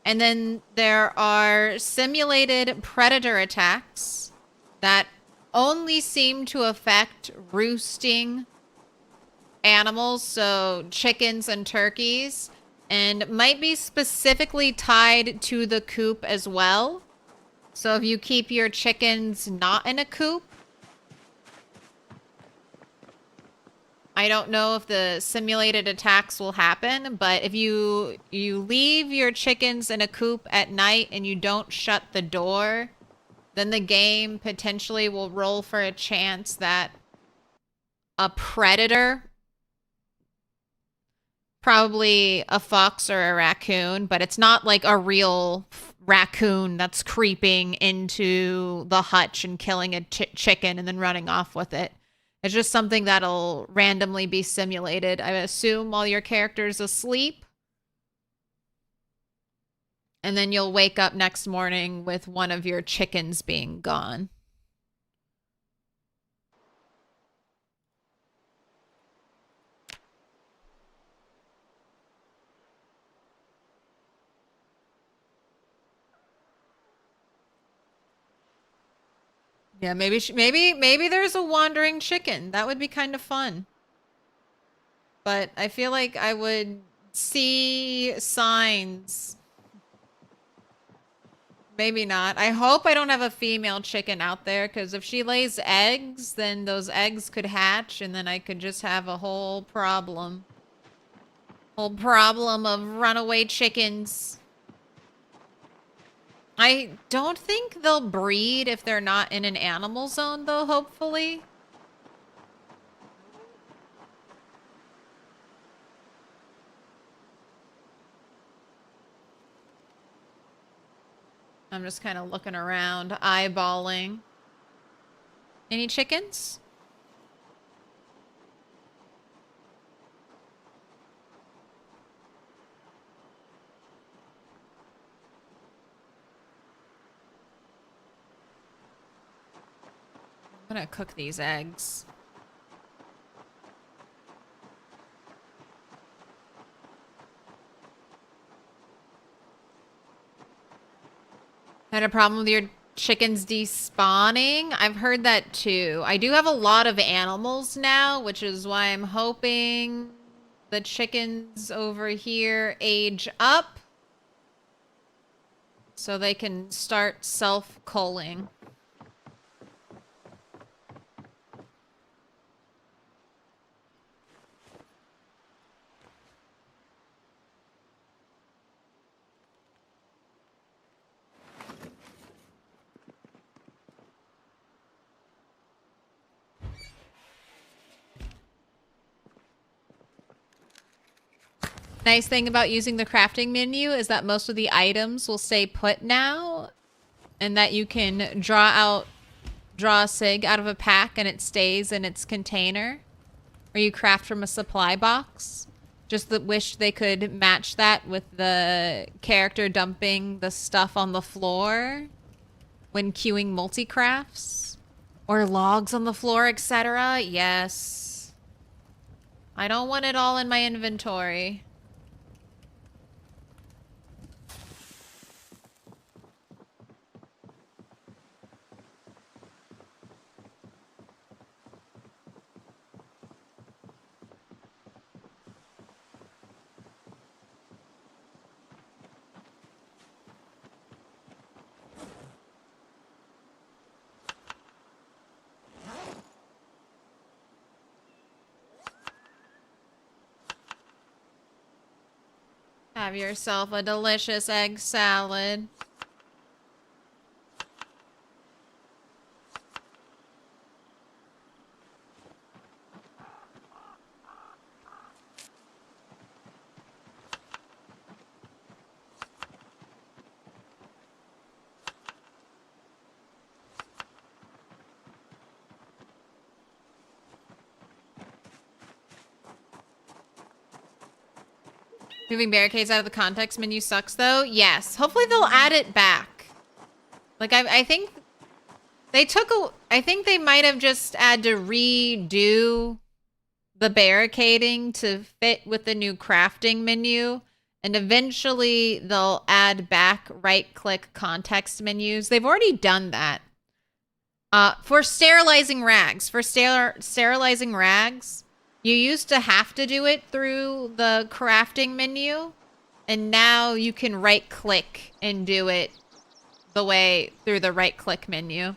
And then there are simulated predator attacks that only seem to affect roosting animals, so chickens and turkeys, and might be specifically tied to the coop as well. So if you keep your chickens not in a coop, I don't know if the simulated attacks will happen, but if you leave your chickens in a coop at night and you don't shut the door, then the game potentially will roll for a chance that a predator, probably a fox or a raccoon, but it's not like a real raccoon that's creeping into the hutch and killing a chicken and then running off with it. It's just something that'll randomly be simulated, I assume, while your character's asleep. And then you'll wake up next morning with one of your chickens being gone. Yeah, maybe there's a wandering chicken. That would be kind of fun. But I feel like I would see signs. Maybe not. I hope I don't have a female chicken out there, because if she lays eggs, then those eggs could hatch, and then I could just have a whole problem. Whole problem of runaway chickens. I don't think they'll breed if they're not in an animal zone, though, hopefully. I'm just kind of looking around, eyeballing. Any chickens? I'm gonna cook these eggs. Had a problem with your chickens despawning? I've heard that too. I do have a lot of animals now, which is why I'm hoping the chickens over here age up so they can start self-culling. Nice thing about using the crafting menu is that most of the items will stay put now, and that you can draw a sig out of a pack and it stays in its container, or you craft from a supply box. Just wish they could match that with the character dumping the stuff on the floor when queuing multi-crafts, or logs on the floor, etc. Yes. I don't want it all in my inventory. Have yourself a delicious egg salad. Moving barricades out of the context menu sucks, though. Yes. Hopefully they'll add it back. Like, I think they took a... I think they might have just had to redo the barricading to fit with the new crafting menu. And eventually they'll add back right-click context menus. They've already done that. For sterilizing rags. For sterilizing rags... You used to have to do it through the crafting menu, and now you can right-click and do it the way through the right-click menu.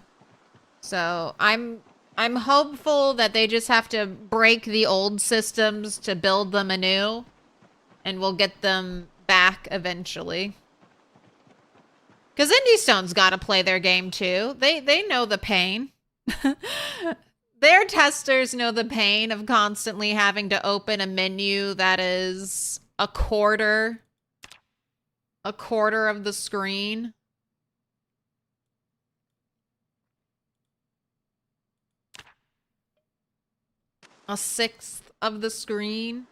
So I'm hopeful that they just have to break the old systems to build them anew, and we'll get them back eventually. Because Indie Stone's got to play their game too. They know the pain. Their testers know the pain of constantly having to open a menu that is a quarter of the screen. A sixth of the screen.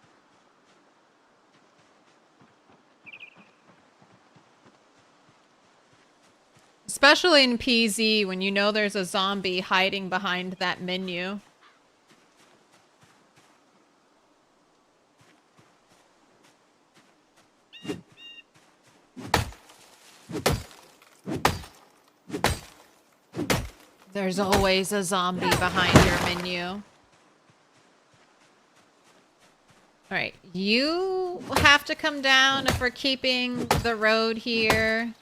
Especially in PZ, when you know there's a zombie hiding behind that menu. There's always a zombie behind your menu. Alright, you have to come down if we're keeping the road here.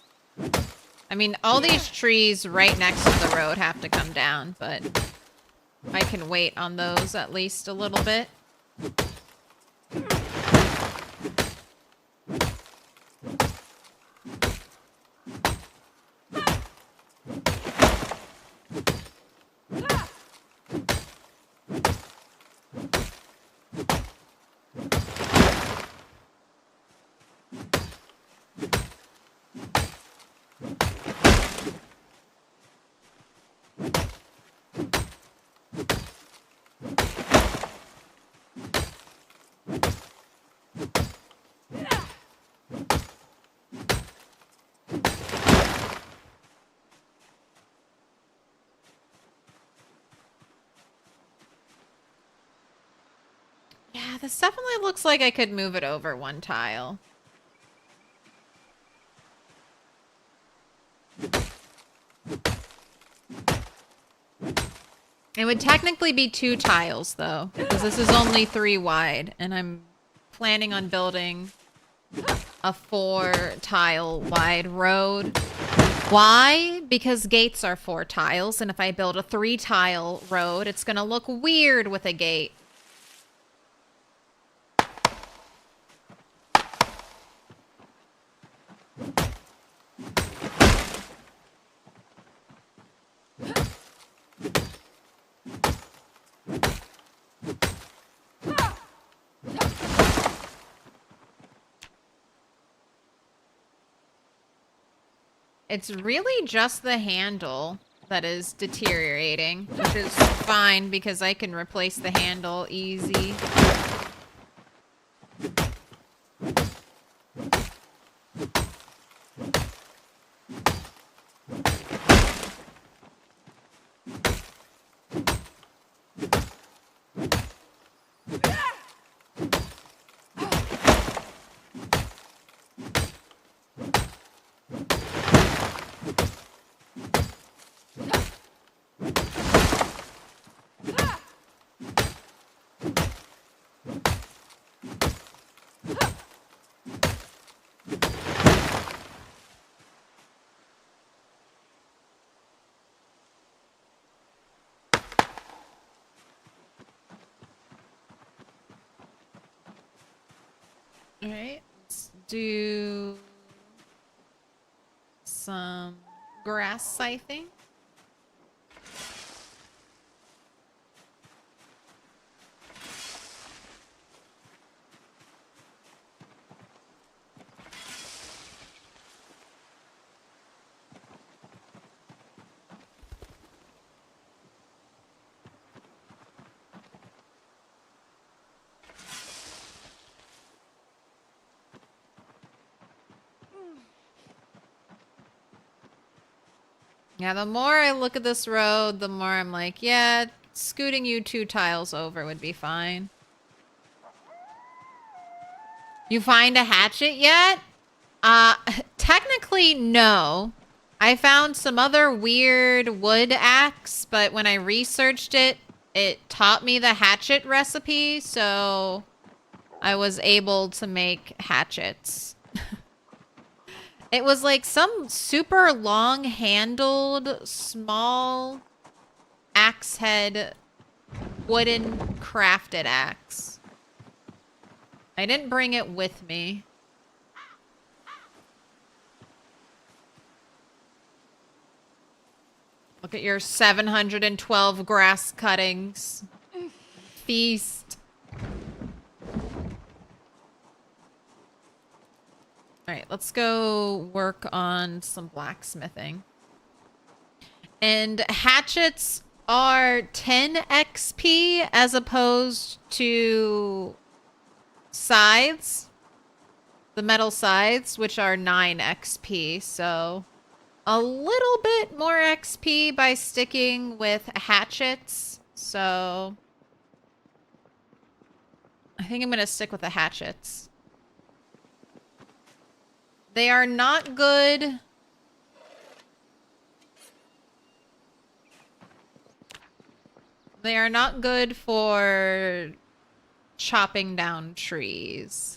I mean, all these trees right next to the road have to come down, but I can wait on those at least a little bit. Yeah, this definitely looks like I could move it over one tile. It would technically be 2 tiles, though, because this is only 3 wide, and I'm planning on building a 4-tile wide road. Why? Because gates are 4 tiles, and if I build a 3-tile road, it's gonna look weird with a gate. It's really just the handle that is deteriorating, which is fine because I can replace the handle easy. All right, let's do some grass scything. Yeah, the more I look at this road, the more I'm like, yeah, scooting you 2 tiles over would be fine. You find a hatchet yet? Technically, no. I found some other weird wood axe, but when I researched it, it taught me the hatchet recipe, so I was able to make hatchets. It was like some super long-handled, small axe head wooden crafted axe. I didn't bring it with me. Look at your 712 grass cuttings. Feast. Alright, let's go work on some blacksmithing. And hatchets are 10 XP as opposed to scythes. The metal scythes, which are 9 XP, so a little bit more XP by sticking with hatchets. So I think I'm going to stick with the hatchets. They are not good. They are not good for chopping down trees.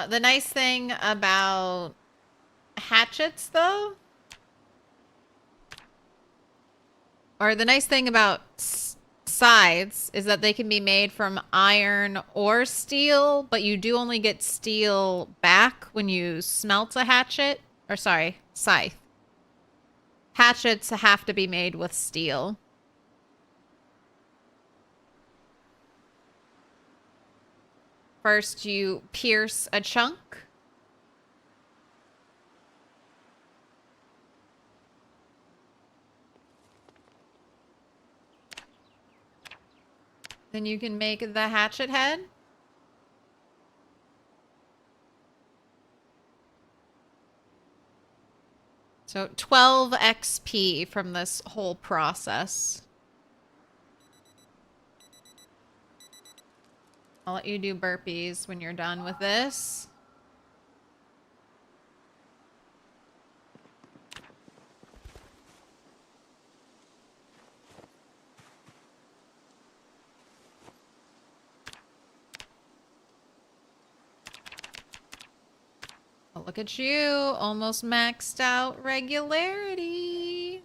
The nice thing about hatchets, though, or the nice thing about scythes is that they can be made from iron or steel, but you do only get steel back when you smelt a hatchet. Or sorry, scythe. Hatchets have to be made with steel. First, you pierce a chunk. Then you can make the hatchet head. So 12 XP from this whole process. I'll let you do burpees when you're done with this. Oh, look at you, almost maxed out regularity.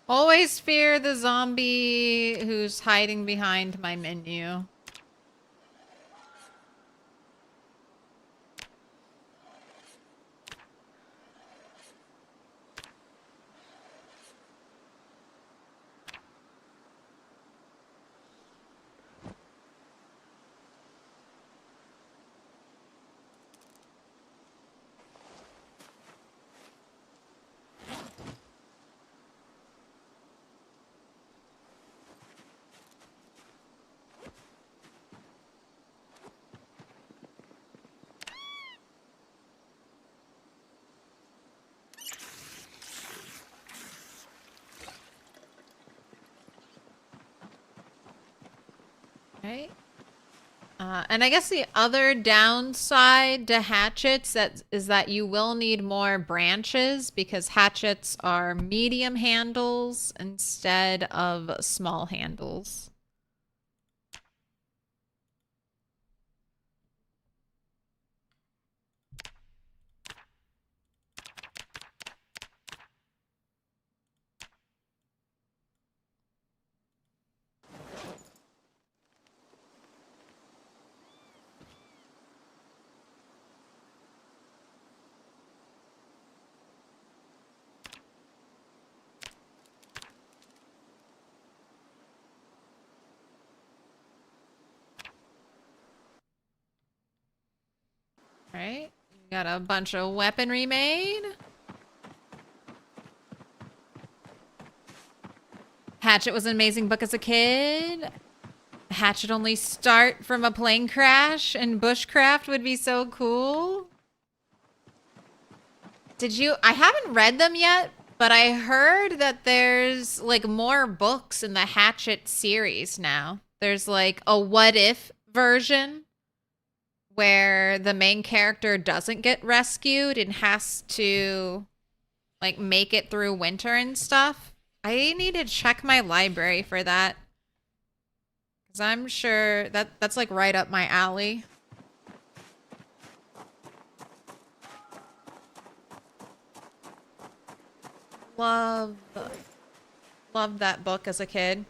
Always fear the zombie who's hiding behind my menu. Right. And I guess the other downside to hatchets is that you will need more branches because hatchets are medium handles instead of small handles. Right? You got a bunch of weaponry made. Hatchet was an amazing book as a kid. Hatchet only start from a plane crash and bushcraft would be so cool. I haven't read them yet, but I heard that there's like more books in the Hatchet series now. There's like a what if version where the main character doesn't get rescued and has to like make it through winter and stuff. I need to check my library for that. Cause I'm sure that's like right up my alley. Loved that book as a kid.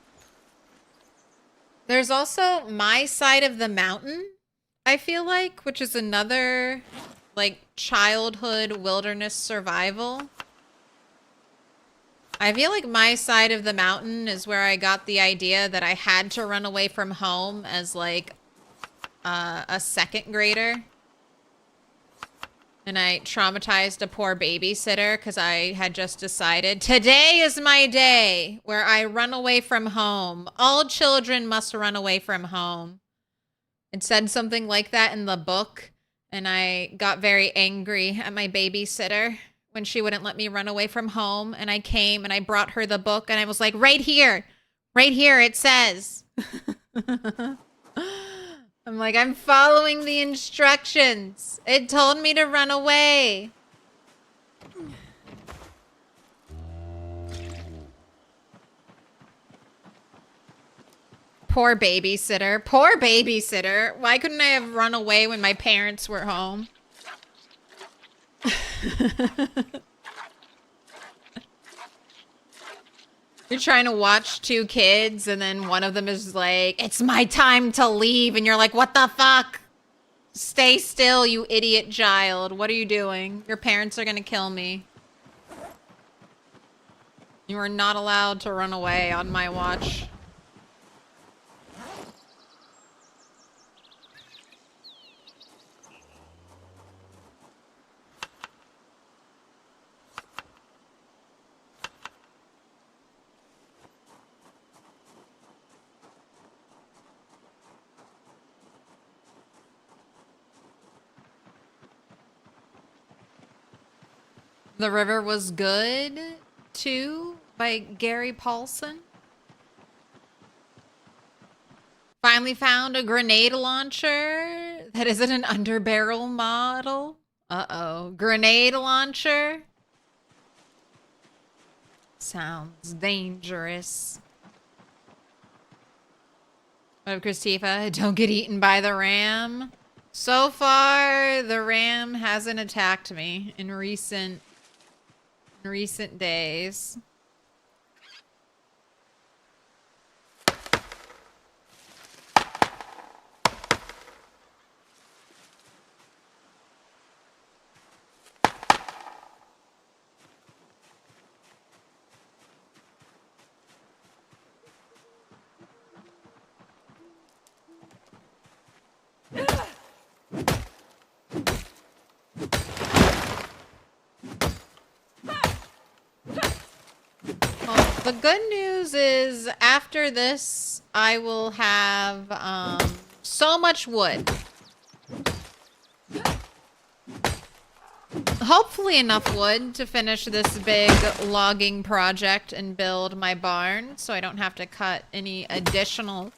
There's also My Side of the Mountain, I feel like, which is another like childhood wilderness survival. I feel like My Side of the Mountain is where I got the idea that I had to run away from home as like a second grader. And I traumatized a poor babysitter because I had just decided today is my day where I run away from home. All children must run away from home. It said something like that in the book. And I got very angry at my babysitter when she wouldn't let me run away from home. And I came and I brought her the book and I was like, right here it says. I'm like, I'm following the instructions. It told me to run away. Poor babysitter. Poor babysitter. Why couldn't I have run away when my parents were home? You're trying to watch two kids and then one of them is like, it's my time to leave. And you're like, what the fuck? Stay still, you idiot child. What are you doing? Your parents are gonna kill me. You are not allowed to run away on my watch. The River Was Good, too, by Gary Paulson. Finally found a grenade launcher that isn't an underbarrel model. Uh-oh. Grenade launcher. Sounds dangerous. What up, Christifa? Don't get eaten by the ram. So far, the ram hasn't attacked me in recent days. The good news is after this, I will have so much wood. Hopefully enough wood to finish this big logging project and build my barn so I don't have to cut any additional.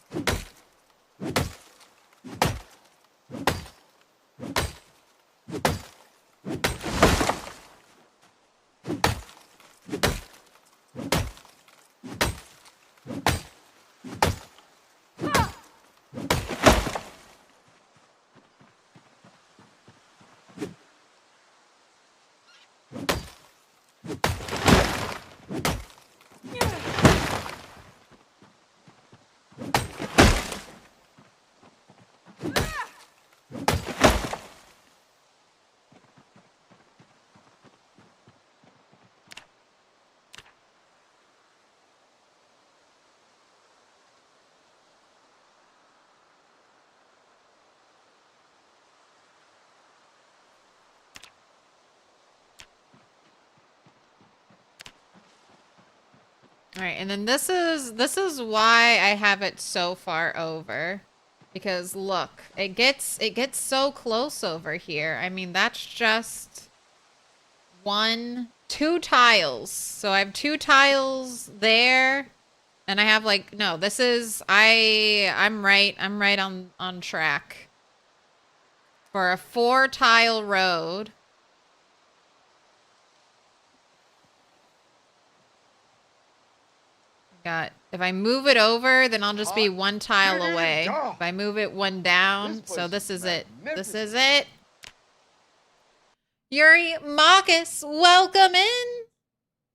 All right, and then this is why I have it so far over, because look, it gets so close over here. I mean, that's just two tiles. So I have two tiles there, and I have like no. This is I'm right on track for a 4-tile road. If I move it over, then I'll just be 1 tile away. If I move it 1 down, so this is it. This is it. Yuri Marcus, welcome in.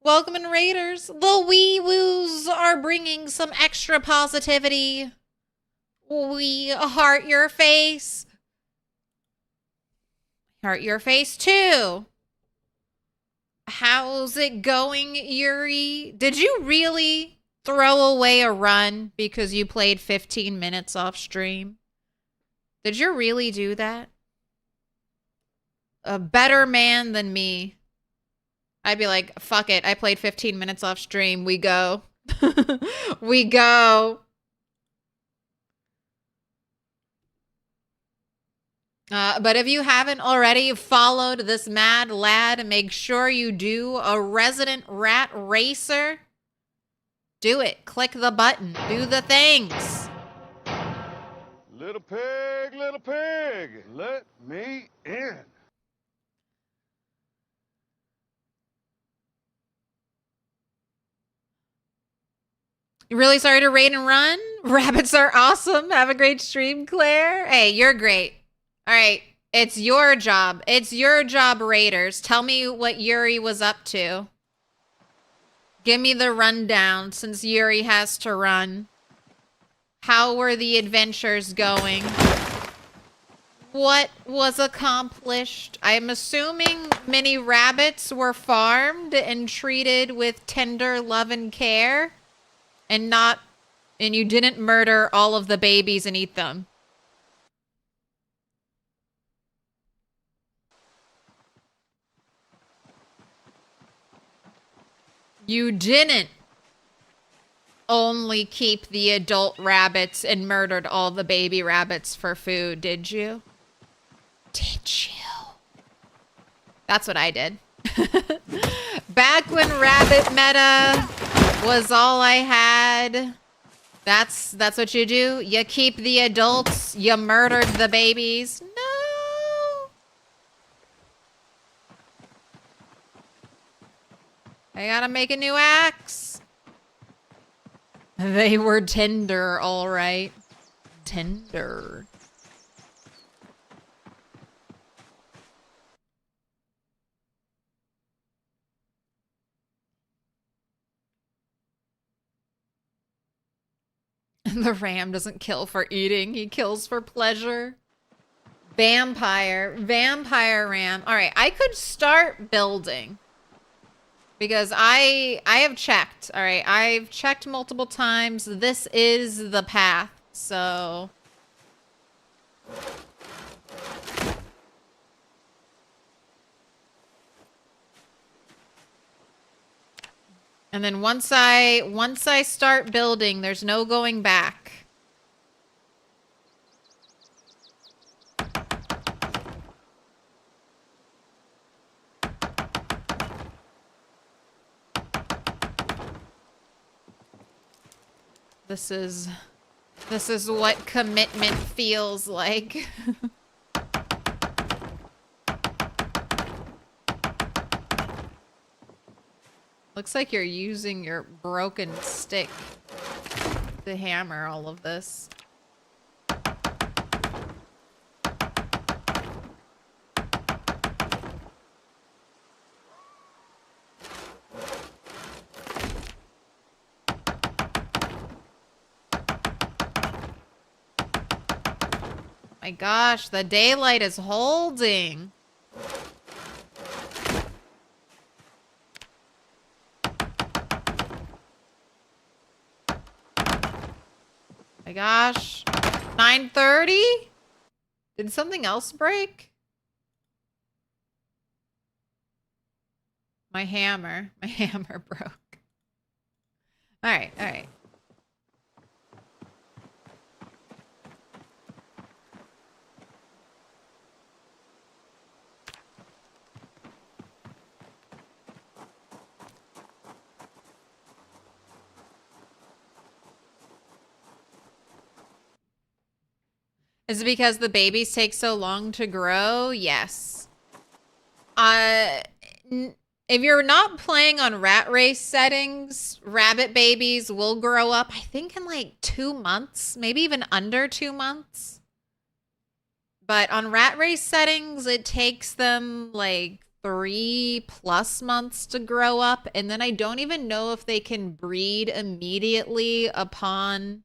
Welcome in, Raiders. The wee woos are bringing some extra positivity. We heart your face. Heart your face too. How's it going, Yuri? Did you really throw away a run because you played 15 minutes off stream? Did you really do that? A better man than me. I'd be like, fuck it. I played 15 minutes off stream. We go. We go. But if you haven't already followed this mad lad, make sure you do. A resident rat racer. Do it. Click the button. Do the things. Little pig, let me in. Really sorry to raid and run. Rabbits are awesome. Have a great stream, Claire. Hey, you're great. All right. It's your job. It's your job, Raiders. Tell me what Yuri was up to. Give me the rundown since Yuri has to run. How were the adventures going? What was accomplished? I'm assuming many rabbits were farmed and treated with tender love and care. And you didn't murder all of the babies and eat them. You didn't only keep the adult rabbits and murdered all the baby rabbits for food, did you? Did you? That's what I did. Back when rabbit meta was all I had. That's what you do? You keep the adults, you murdered the babies. No! I gotta make a new axe. They were tender, all right. Tender. The ram doesn't kill for eating, he kills for pleasure. Vampire ram. All right, I could start building because I have checked. All right, I've checked multiple times. This is the path. So and then once I start building, there's no going back. This is what commitment feels like. Looks like you're using your broken stick to hammer all of this. My gosh, the daylight is holding. My gosh. 9:30? Did something else break? My hammer broke. All right, all right. Is it because the babies take so long to grow? Yes. If you're not playing on rat race settings, rabbit babies will grow up, I think, in like 2 months, maybe even under 2 months. But on rat race settings, it takes them like 3+ months to grow up. And then I don't even know if they can breed immediately upon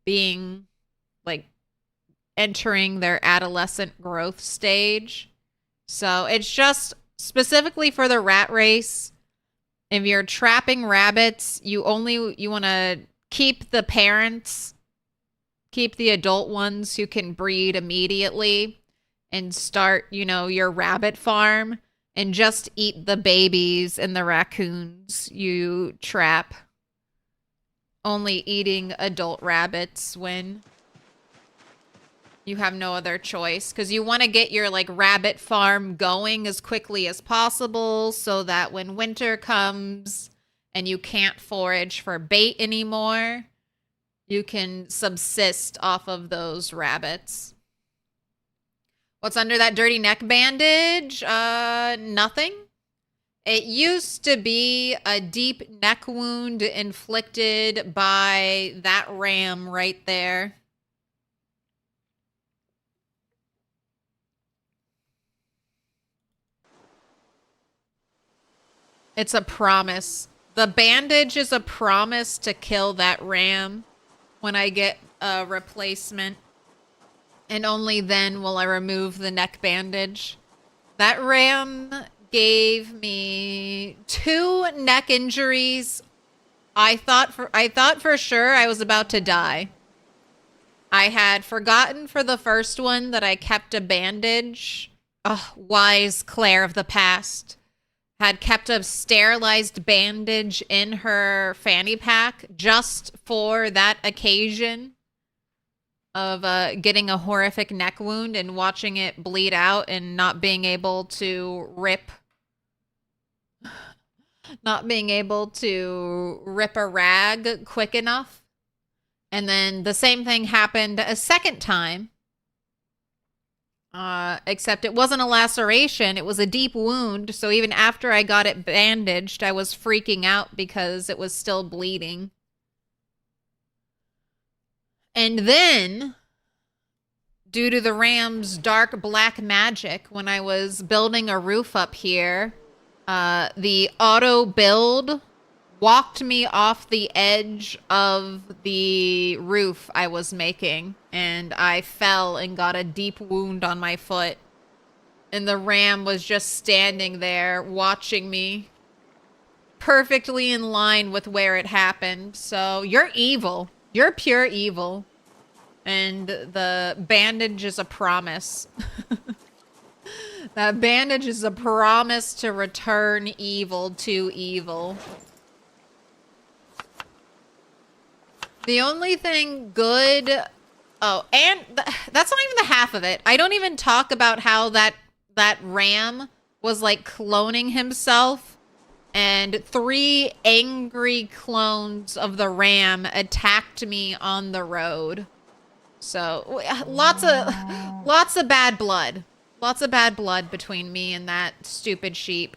being like entering their adolescent growth stage. So it's just specifically for the rat race. If you're trapping rabbits, you want to keep the parents, keep the adult ones who can breed immediately and start, your rabbit farm, and just eat the babies and the raccoons you trap. Only eating adult rabbits when you have no other choice, because you want to get your rabbit farm going as quickly as possible so that when winter comes and you can't forage for bait anymore, you can subsist off of those rabbits. What's under that dirty neck bandage? Nothing. It used to be a deep neck wound inflicted by that ram right there. It's a promise. The bandage is a promise to kill that ram when I get a replacement. And only then will I remove the neck bandage. That ram gave me 2 neck injuries. I thought for sure I was about to die. I had forgotten for the first one that I kept a bandage. Oh, wise Claire of the past. Had kept a sterilized bandage in her fanny pack just for that occasion. of getting a horrific neck wound and watching it bleed out and not being able to rip a rag quick enough. And then the same thing happened a second time. Except it wasn't a laceration, it was a deep wound. So even after I got it bandaged, I was freaking out because it was still bleeding. And then, due to the ram's dark black magic, when I was building a roof up here, the auto build walked me off the edge of the roof I was making, and I fell and got a deep wound on my foot. And the ram was just standing there watching me, perfectly in line with where it happened. So you're evil. You're pure evil. And the bandage is a promise. That bandage is a promise to return evil to evil. The only thing good... Oh, and that's not even the half of it. I don't even talk about how that ram was like cloning himself, and 3 angry clones of the ram attacked me on the road. So lots of bad blood. Lots of bad blood between me and that stupid sheep.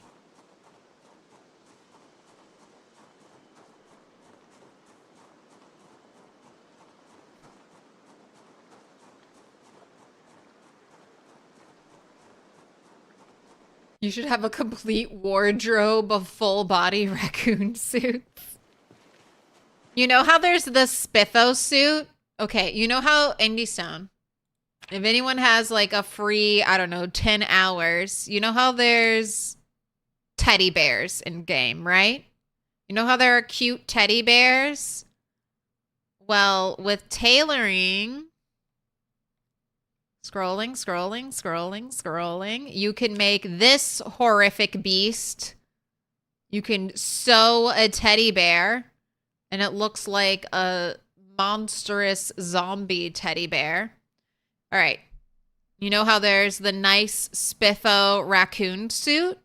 You should have a complete wardrobe of full body raccoon suits. You know how there's the Spiffo suit? Okay, you know how Indie Stone, if anyone has like a free, I don't know, 10 hours, you know how there's teddy bears in game, right? You know how there are cute teddy bears? Well, with tailoring, scrolling, you can make this horrific beast. You can sew a teddy bear, and it looks like a monstrous zombie teddy bear. All right. You know how there's the nice Spiffo raccoon suit?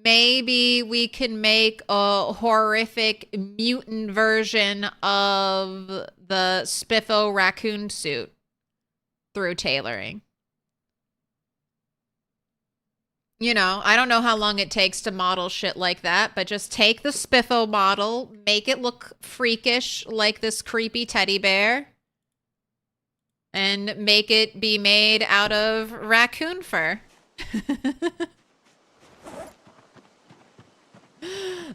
Maybe we can make a horrific mutant version of the Spiffo raccoon suit through tailoring. You know, I don't know how long it takes to model shit like that, but just take the Spiffo model, make it look freakish like this creepy teddy bear, and make it be made out of raccoon fur.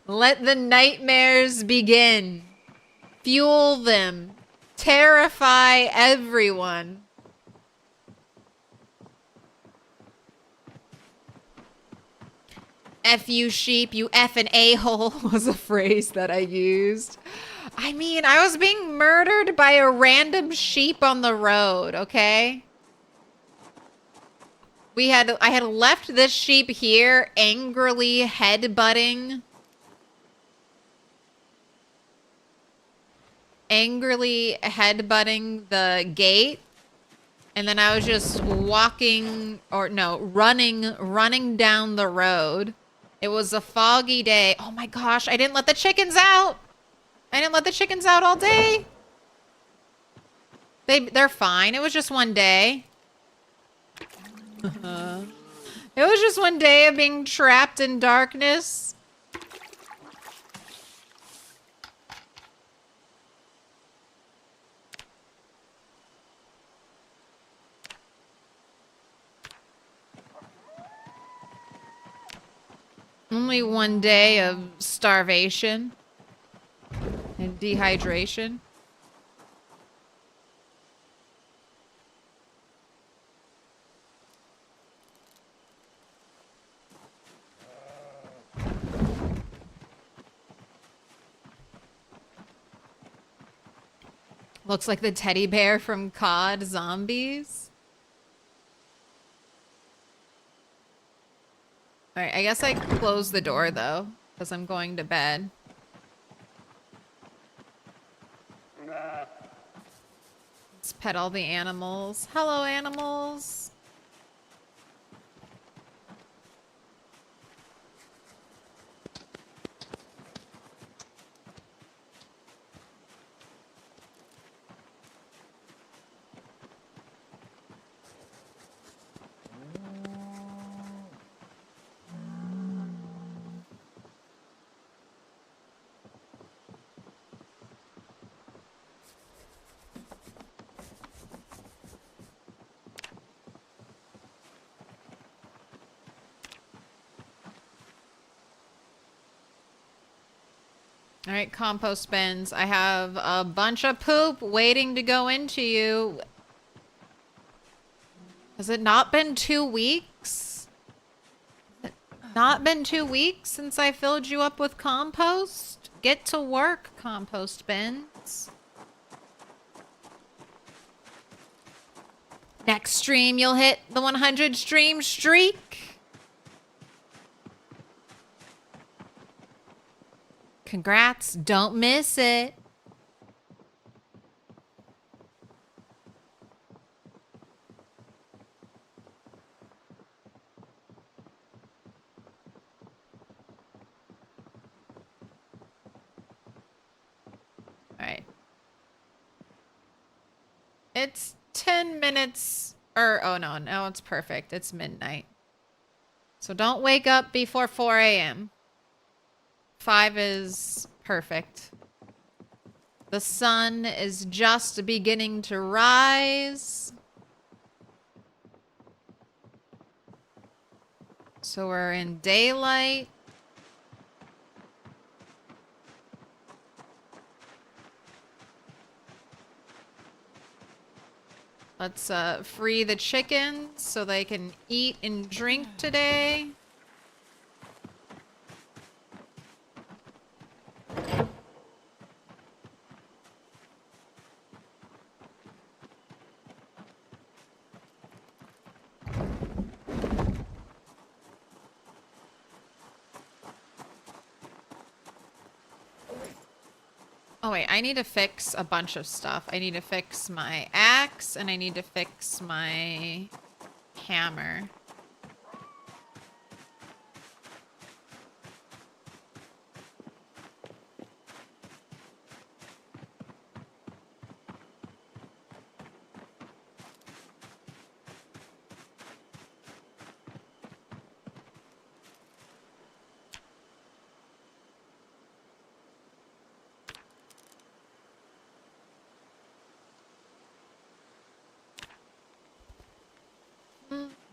Let the nightmares begin. Fuel them. Terrify everyone. F you sheep, you effing a-hole was a phrase that I used. I mean, I was being murdered by a random sheep on the road, okay? I had left this sheep here angrily headbutting the gate. And then I was just running down the road. It was a foggy day. Oh my gosh, I didn't let the chickens out. I didn't let the chickens out all day. They're fine. It was just one day. It was just one day of being trapped in darkness. Only one day of starvation and dehydration. Looks like the teddy bear from COD Zombies. Alright, I guess I close the door though, because I'm going to bed. Let's pet all the animals. Hello, animals. All right, compost bins. I have a bunch of poop waiting to go into you. Has it not been 2 weeks? Has it not been 2 weeks since I filled you up with compost? Get to work, compost bins. Next stream, you'll hit the 100 stream streak. Congrats. Don't miss it. All right. It's 10 minutes. Oh no, it's perfect. It's midnight. So don't wake up before 4 a.m. 5 is perfect. The sun is just beginning to rise. So we're in daylight. Let's free the chickens so they can eat and drink today. Oh wait, I need to fix a bunch of stuff. I need to fix my axe and I need to fix my hammer.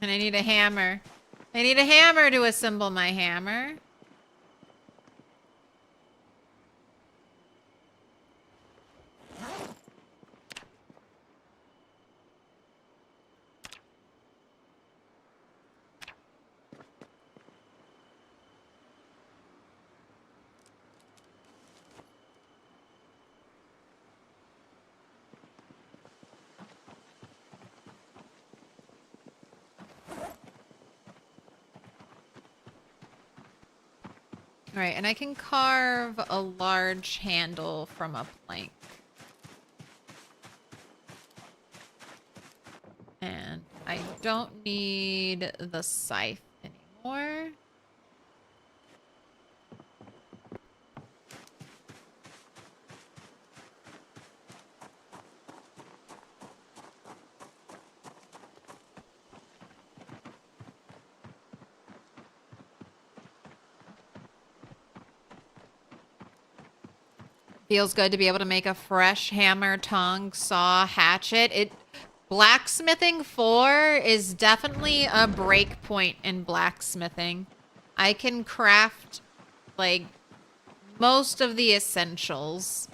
And I need a hammer. I need a hammer to assemble my hammer. All right, and I can carve a large handle from a plank. And I don't need the scythe anymore. Feels good to be able to make a fresh hammer, tongue, saw, hatchet. Blacksmithing 4 is definitely a break point in blacksmithing. I can craft like most of the essentials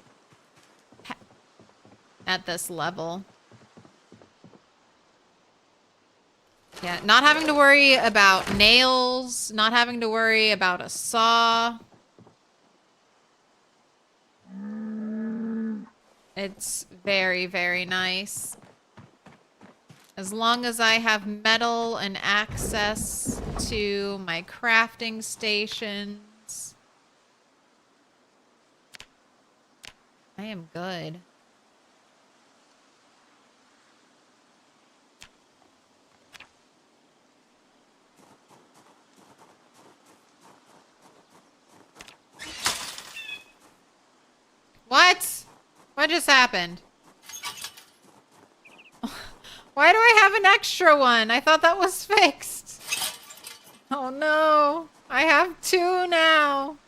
at this level. Yeah, not having to worry about nails, not having to worry about a saw. It's very, very nice. As long as I have metal and access to my crafting stations, I am good. What just happened? Why do I have an extra one? I thought that was fixed. Oh no. I have two now.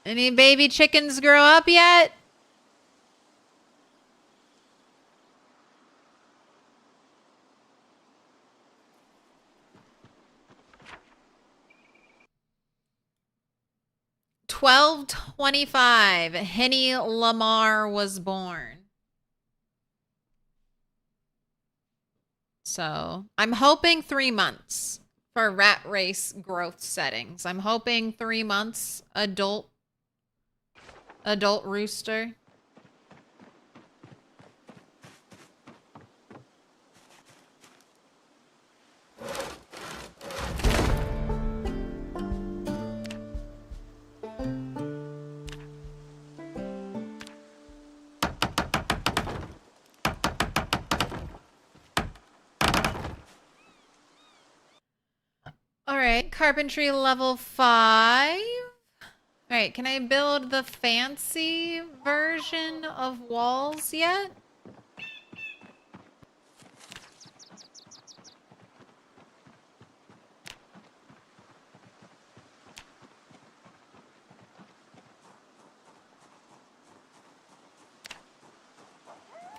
Any baby chickens grow up yet? $12.25. Henny Lamar was born. So I'm hoping 3 months for rat race growth settings. I'm hoping 3 months adult rooster. All right, carpentry level 5. All right, can I build the fancy version of walls yet?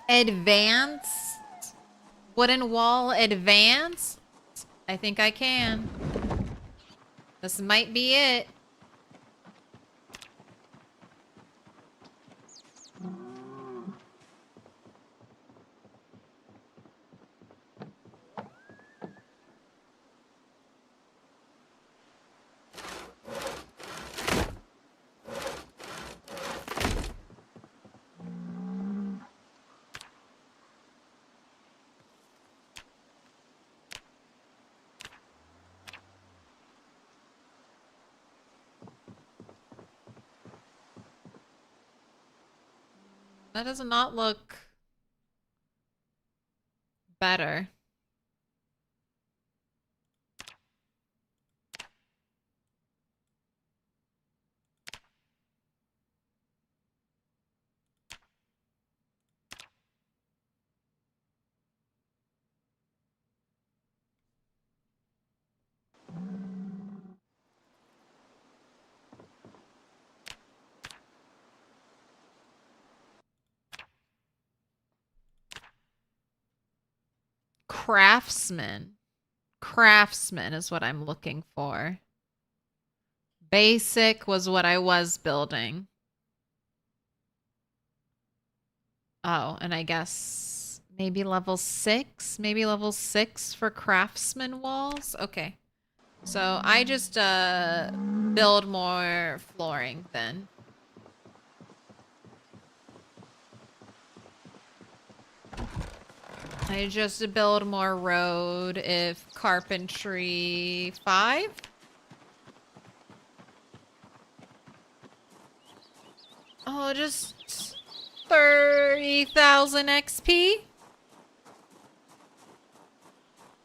Advanced? Wooden wall advanced? I think I can. This might be it. That does not look better. Craftsman. Craftsman is what I'm looking for. Basic was what I was building. Oh, and I guess maybe level 6? Maybe level 6 for craftsman walls? Okay. So I just build more flooring then. I just build more road if carpentry 5. Oh, just 30,000 XP.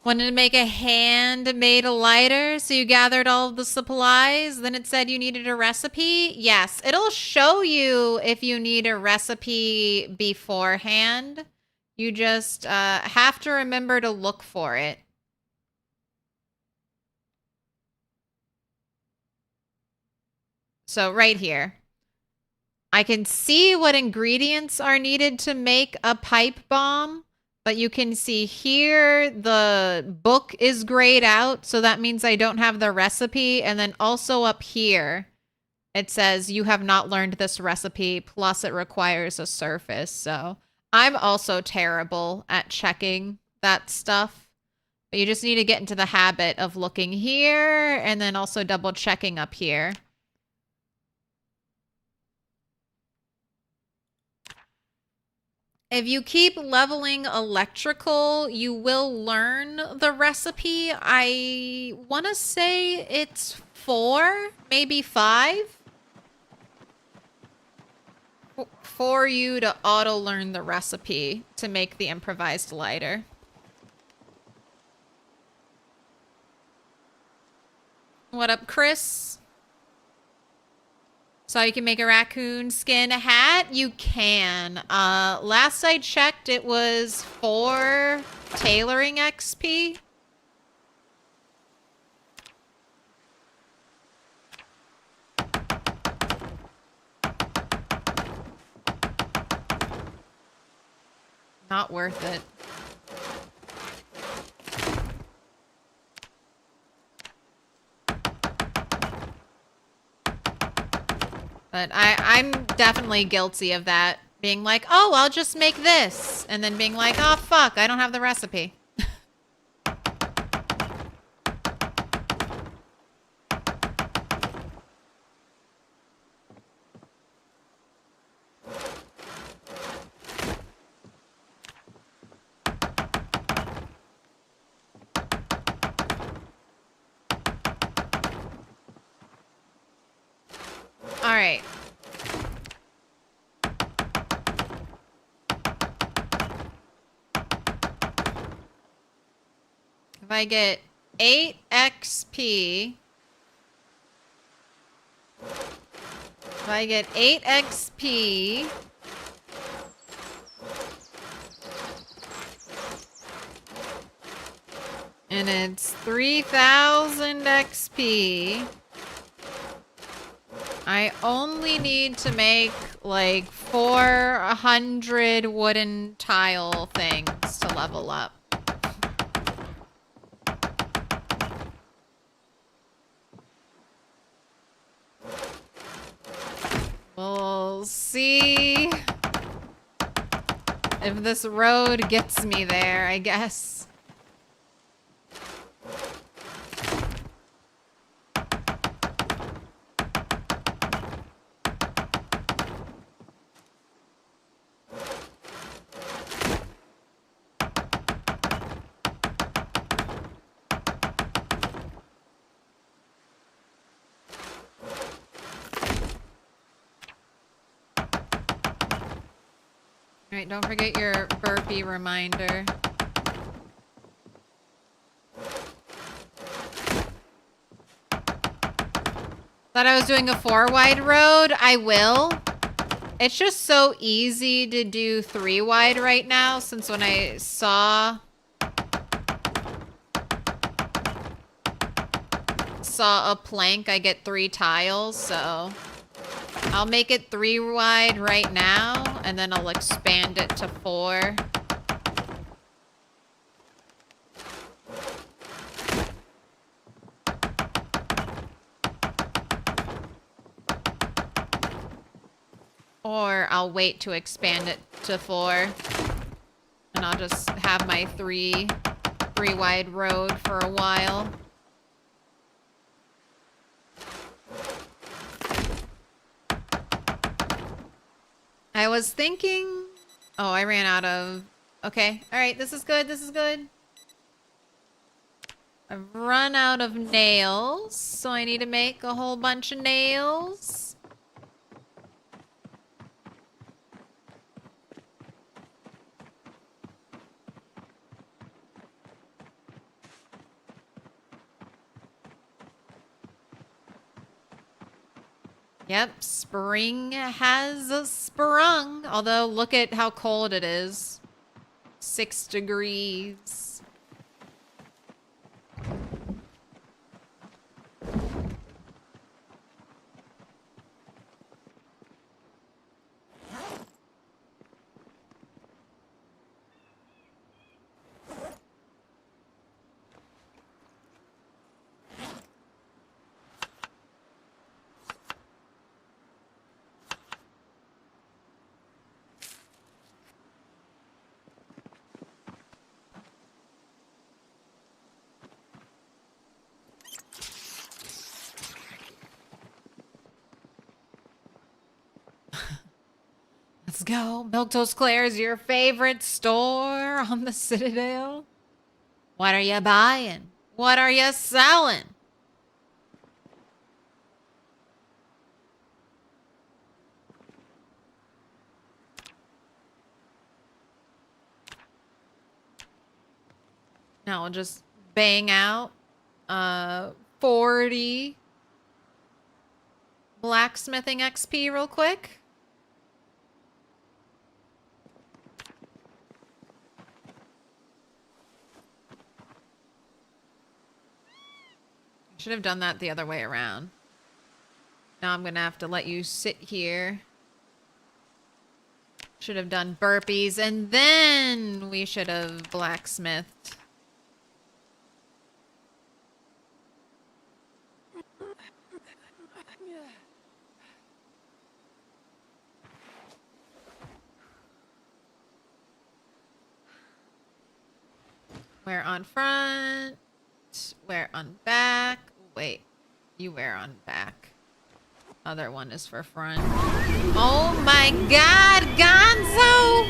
Wanted to make a handmade lighter, so you gathered all of the supplies. Then it said you needed a recipe. Yes, it'll show you if you need a recipe beforehand. You just have to remember to look for it. So right here. I can see what ingredients are needed to make a pipe bomb, but you can see here the book is grayed out, so that means I don't have the recipe. And then also up here, it says you have not learned this recipe, plus it requires a surface. So I'm also terrible at checking that stuff, but you just need to get into the habit of looking here and then also double checking up here. If you keep leveling electrical, you will learn the recipe. I want to say it's 4, maybe 5. For you to auto-learn the recipe to make the improvised lighter. What up, Chris? So you can make a raccoon skin hat? You can. Last I checked, it was 4 tailoring XP. Not worth it. But I'm definitely guilty of that. Being like, oh, I'll just make this. And then being like, oh, fuck, I don't have the recipe. All right. If I get 8 XP... If I get 8 XP... And it's 3,000 XP... I only need to make like 400 wooden tile things to level up. We'll see if this road gets me there, I guess. Alright, don't forget your burpee reminder. Thought I was doing a 4-wide road. I will. It's just so easy to do 3-wide right now, since when I saw a plank, I get 3 tiles, so I'll make it 3-wide right now, and then I'll expand it to 4. Or I'll wait to expand it to 4. And I'll just have my 3-wide road for a while. I was thinking... Oh, I ran out of... Okay, alright, this is good, this is good. I've run out of nails, so I need to make a whole bunch of nails. Yep, spring has sprung. Although, look at how cold it is. 6 degrees. Let's go. Milquetoast Claire's your favorite store on the Citadel. What are you buying? What are you selling? Now we'll just bang out 40 blacksmithing XP real quick. Should have done that the other way around. Now I'm gonna have to let you sit here. Should have done burpees and then we should have blacksmithed. Wear on front, wear on back. Wait, you wear on back. Other one is for front. Oh my God, Gonzo!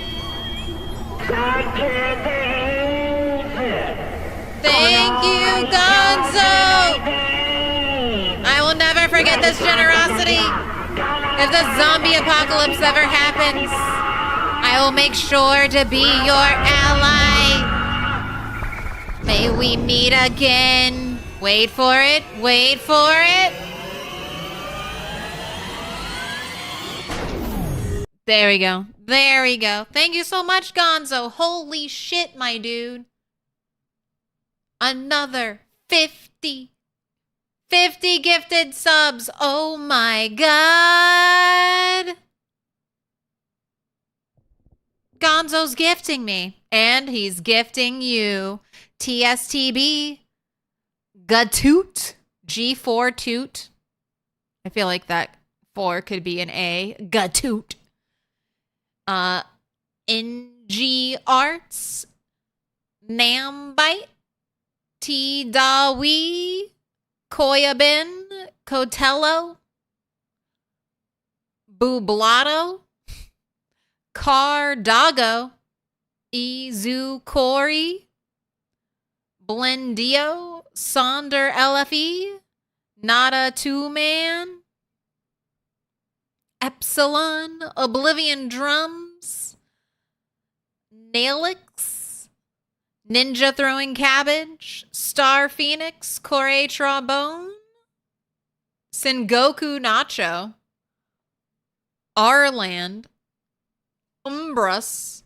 Thank you, Gonzo! I will never forget this generosity. If the zombie apocalypse ever happens, I will make sure to be your ally. May we meet again. Wait for it. Wait for it. There we go. There we go. Thank you so much, Gonzo. Holy shit, my dude. Another 50 gifted subs. Oh my God. Gonzo's gifting me. And he's gifting you. TSTB. Gatoot. G4 toot. I feel like that 4 could be an A. Gatoot. NG Arts. Nambite. T Dawi. Koyabin. Cotello. Bublato. Cardago. Izukori. Blendio. Sonder LFE. Nada 2-Man. Epsilon. Oblivion Drums. Nailix. Ninja Throwing Cabbage. Star Phoenix. Kore Trombone. Sengoku Nacho. Arland. Umbrus.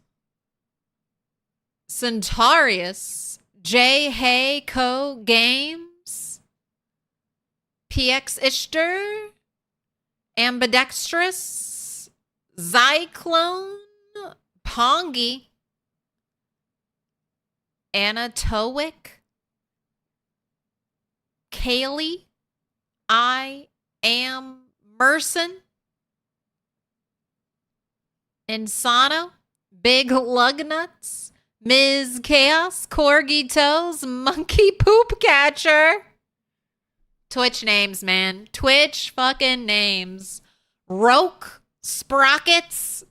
Centaurius. J. Hay Co. Games. PX Ishter. Ambidextrous. Zyclone. Pongy. Anatoic. Kaylee. I am Merson. Insano. Big Lugnuts. Ms. Chaos. Corgi Toes. Monkey Poop Catcher. Twitch names, man. Twitch fucking names. Roke. Sprockets.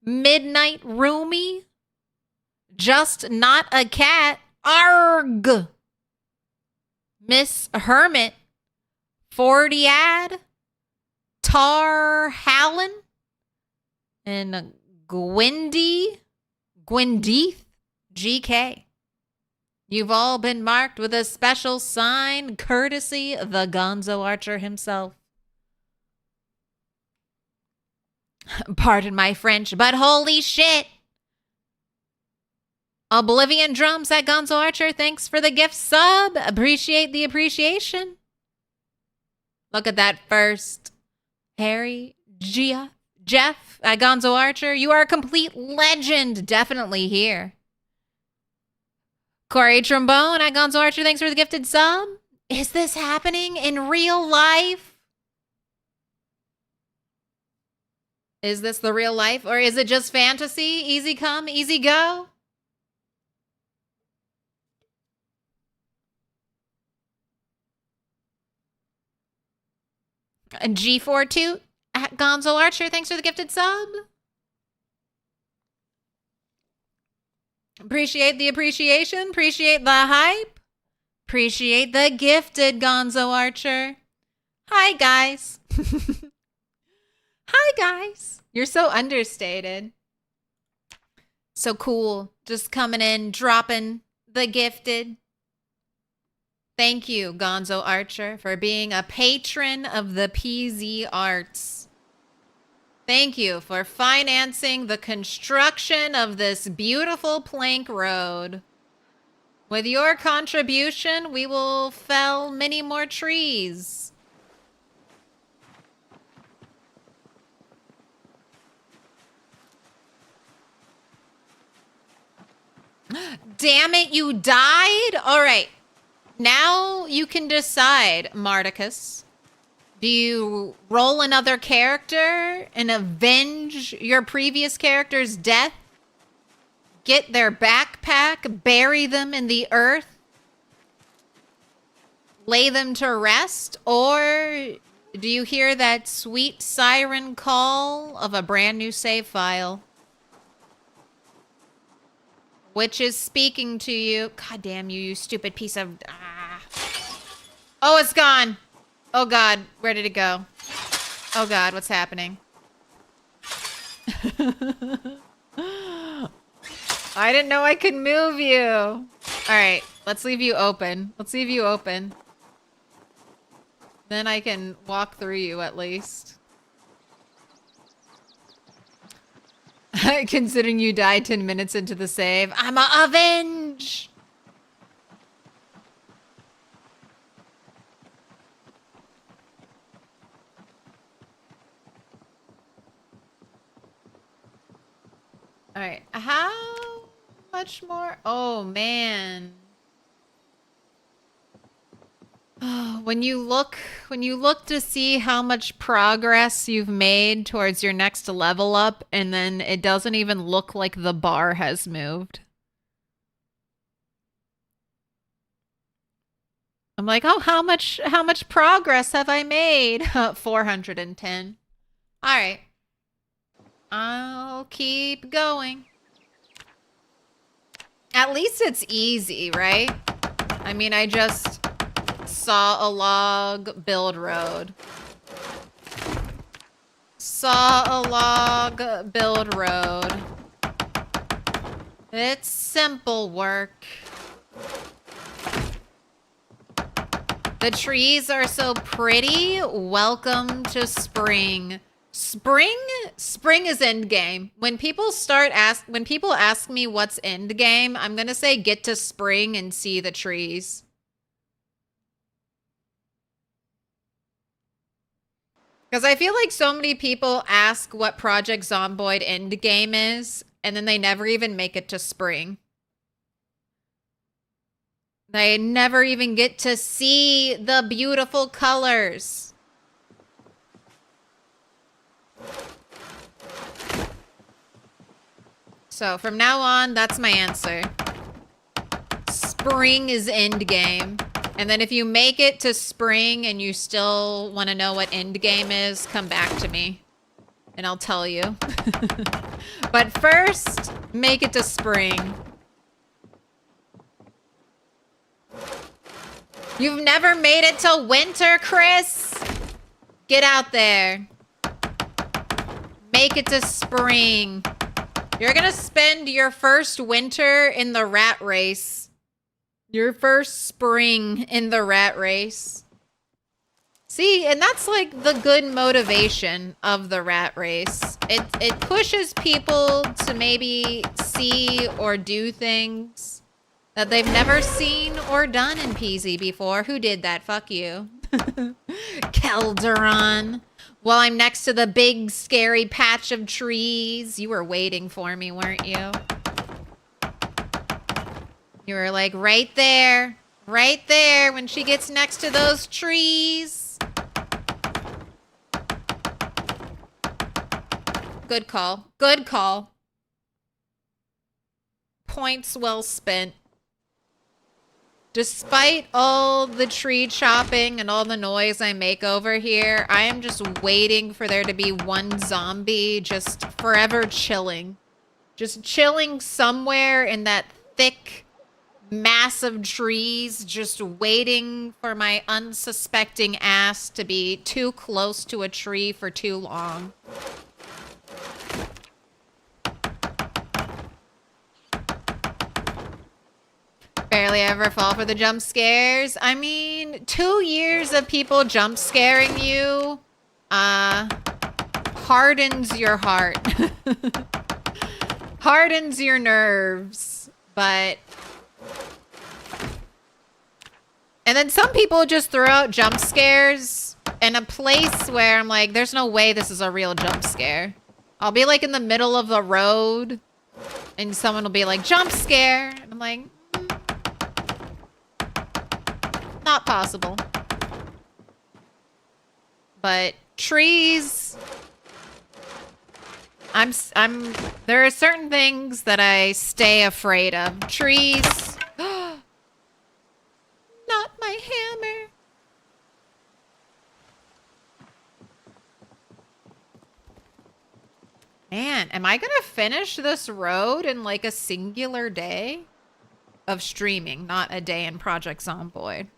Midnight Roomy. Just Not a Cat. Arg. Miss Hermit. 40 Ad. Tar Hallen. And Gwendeeth GK. You've all been marked with a special sign courtesy the Gonzo Archer himself. Pardon my French, but holy shit. Oblivion Drums at Gonzo Archer, thanks for the gift sub. Appreciate the appreciation. Look at that first. Harry, Jeff at Gonzo Archer, you are a complete legend. Definitely here. Corey Trombone at Gonzo Archer, thanks for the gifted sub. Is this happening in real life? Is this the real life or is it just fantasy? Easy come, easy go? And G42 at Gonzo Archer, thanks for the gifted sub. Appreciate the appreciation. Appreciate the hype. Appreciate the gifted Gonzo Archer. Hi, guys. Hi, guys. You're so understated. So cool. Just coming in, dropping the gifted. Thank you, Gonzo Archer, for being a patron of the PZ Arts. Thank you for financing the construction of this beautiful plank road. With your contribution, we will fell many more trees. Damn it, you died? All right. Now you can decide, Mardicus. Do you roll another character and avenge your previous character's death? Get their backpack, bury them in the earth, lay them to rest? Or do you hear that sweet siren call of a brand new save file? Which is speaking to you. God damn you, you stupid piece of... Ah. Oh, it's gone. Oh, God. Where did it go? Oh, God. What's happening? I didn't know I could move you. All right. Let's leave you open. Let's leave you open. Then I can walk through you at least. Considering you died 10 minutes into the save. I'm a avenge! Alright, how much more? Oh, man. When you look to see how much progress you've made towards your next level up, and then it doesn't even look like the bar has moved. I'm like, oh, how much progress have I made? 410. All right. I'll keep going. At least it's easy, right? I mean, I just saw a log, build road. Saw a log, build road. It's simple work. The trees are so pretty. Welcome to spring. Spring is end game. When people ask me what's end game, I'm gonna say get to spring and see the trees. Because I feel like so many people ask what Project Zomboid end game is, and then they never even make it to spring. They never even get to see the beautiful colors. So from now on, that's my answer. Spring is end game. And then if you make it to spring and you still want to know what end game is, come back to me and I'll tell you. But first, make it to spring. You've never made it to winter, Chris? Get out there. Make it to spring. You're gonna spend your first winter in the rat race. Your first spring in the rat race. See, and that's like the good motivation of the rat race. It pushes people to maybe see or do things that they've never seen or done in PZ before. Who did that? Fuck you. Calderon. While I'm next to the big, scary patch of trees. You were waiting for me, weren't you? You were like, right there. Right there when she gets next to those trees. Good call. Good call. Points well spent. Despite all the tree chopping and all the noise I make over here, I am just waiting for there to be one zombie just forever chilling. Just chilling somewhere in that thick, massive trees, just waiting for my unsuspecting ass to be too close to a tree for too long. Barely ever fall for the jump scares. I mean, 2 years of people jump scaring you, hardens your heart. Hardens your nerves, but... And then some people just throw out jump scares in a place where I'm like, there's no way this is a real jump scare. I'll be like in the middle of the road and someone will be like, jump scare. And I'm like, not possible. But trees, there are certain things that I stay afraid of. Trees. Not my hammer. Man, am I gonna finish this road in like a singular day of streaming, not a day in Project Zomboid?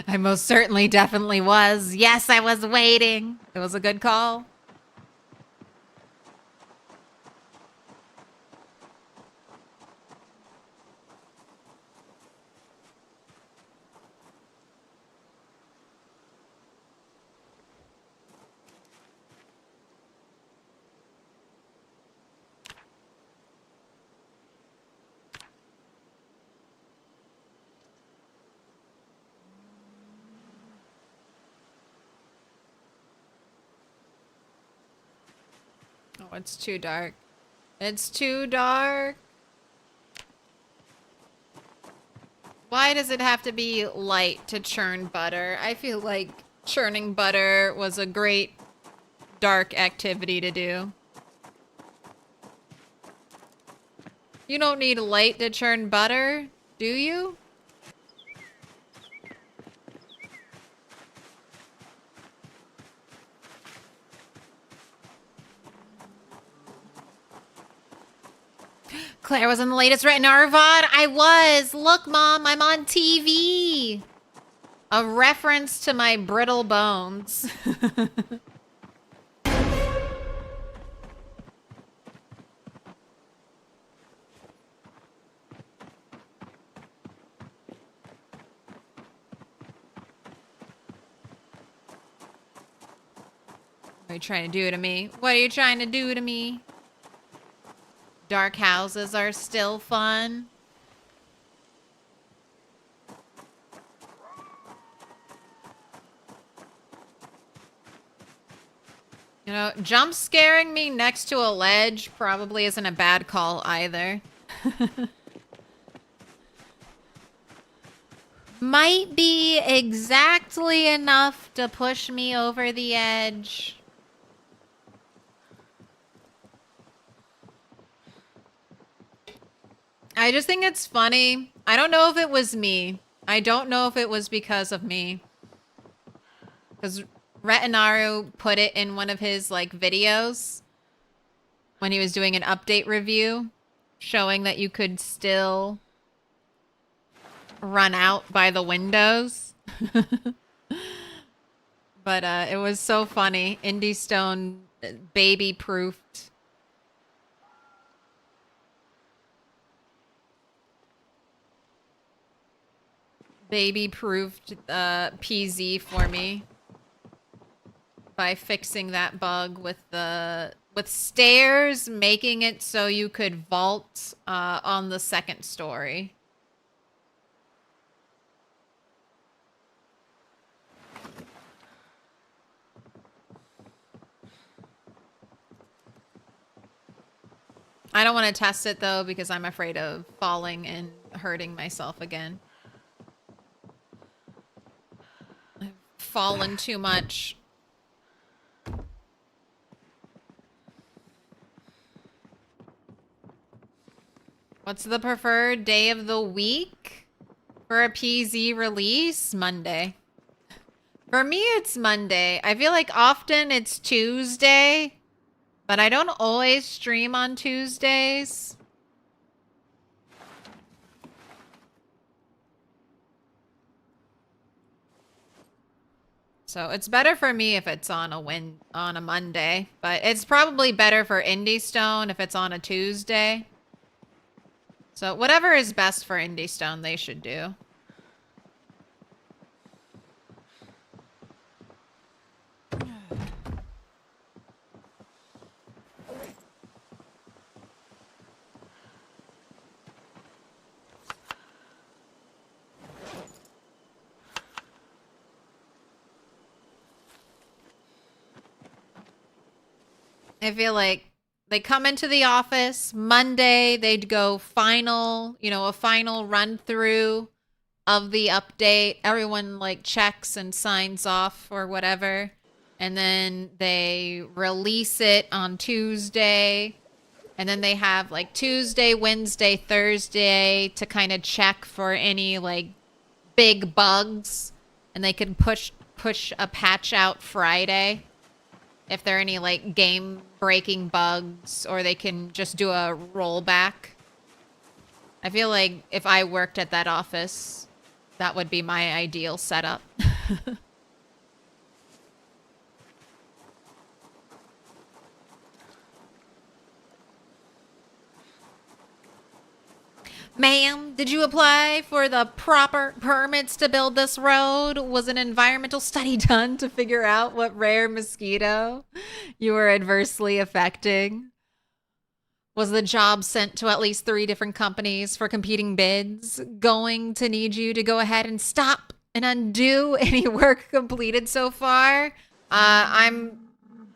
I most certainly definitely was. Yes, I was waiting. It was a good call. Oh, it's too dark. It's too dark. Why does it have to be light to churn butter? I feel like churning butter was a great dark activity to do. You don't need light to churn butter, do you? Claire was in the latest Ret and Arvod. I was. Look, Mom, I'm on TV. A reference to my brittle bones. What are you trying to do to me? What are you trying to do to me? Dark houses are still fun. You know, jump scaring me next to a ledge probably isn't a bad call either. Might be exactly enough to push me over the edge. I just think it's funny. I don't know if it was me. I don't know if it was because of me. Because Retinaru put it in one of his like videos when he was doing an update review showing that you could still run out by the windows. But it was so funny. Indie Stone baby proofed. Baby proofed PZ for me by fixing that bug with stairs, making it so you could vault on the second story. I don't want to test it though because I'm afraid of falling and hurting myself again. I've fallen too much. What's the preferred day of the week for a PZ release? Monday. For me, it's Monday. I feel like often it's Tuesday, but I don't always stream on Tuesdays. So it's better for me if it's on a Monday, but it's probably better for Indie Stone if it's on a Tuesday. So whatever is best for Indie Stone, they should do. I feel like they come into the office Monday, they'd go final, a final run through of the update. Everyone like checks and signs off or whatever. And then they release it on Tuesday. And then they have like Tuesday, Wednesday, Thursday to kind of check for any like big bugs. And they can push a patch out Friday if there are any like game breaking bugs, or they can just do a rollback. I feel like if I worked at that office, that would be my ideal setup. Ma'am, did you apply for the proper permits to build this road? Was an environmental study done to figure out what rare mosquito you were adversely affecting? Was the job sent to at least 3 different companies for competing bids? Going to need you to go ahead and stop and undo any work completed so far? I'm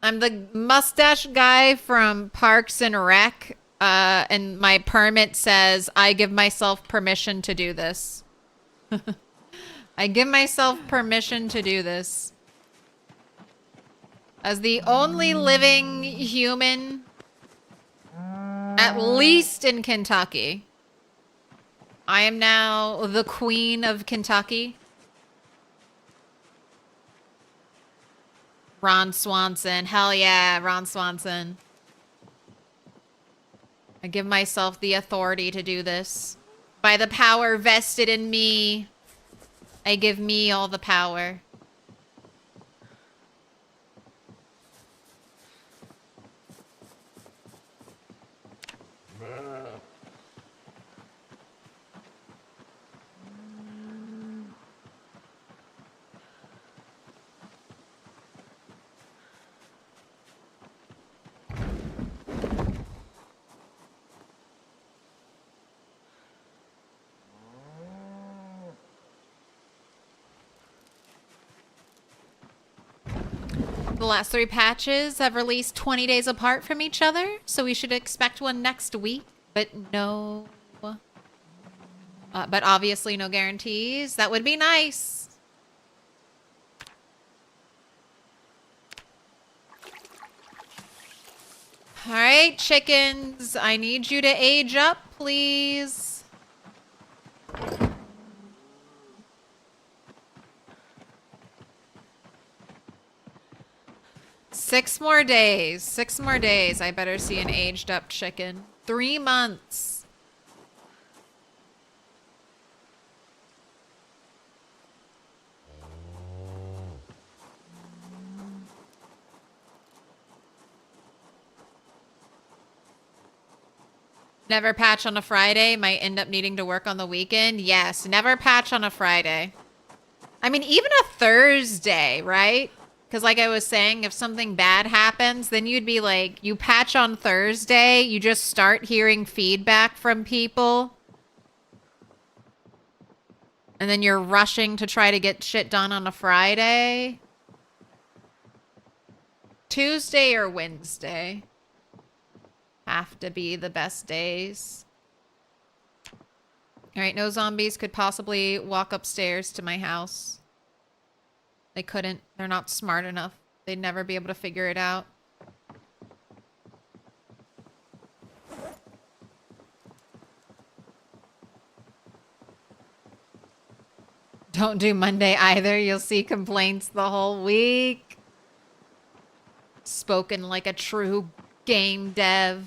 the mustache guy from Parks and Rec. And my permit says I give myself permission to do this. I give myself permission to do this. As the only living human, at least in Kentucky, I am now the queen of Kentucky. Ron Swanson. Hell yeah, Ron Swanson. I give myself the authority to do this. By the power vested in me, I give me all the power. The last 3 patches have released 20 days apart from each other, so we should expect one next week, but no... but obviously no guarantees. That would be nice. All right, chickens, I need you to age up, please. 6 more days. 6 more days. I better see an aged up chicken. 3 months. Never patch on a Friday. Might end up needing to work on the weekend. Yes, never patch on a Friday. I mean, even a Thursday, right? Because like I was saying, if something bad happens, then you'd be like, you patch on Thursday, you just start hearing feedback from people. And then you're rushing to try to get shit done on a Friday. Tuesday or Wednesday have to be the best days. All right, no zombies could possibly walk upstairs to my house. They couldn't. They're not smart enough. They'd never be able to figure it out. Don't do Monday either. You'll see complaints the whole week. Spoken like a true game dev.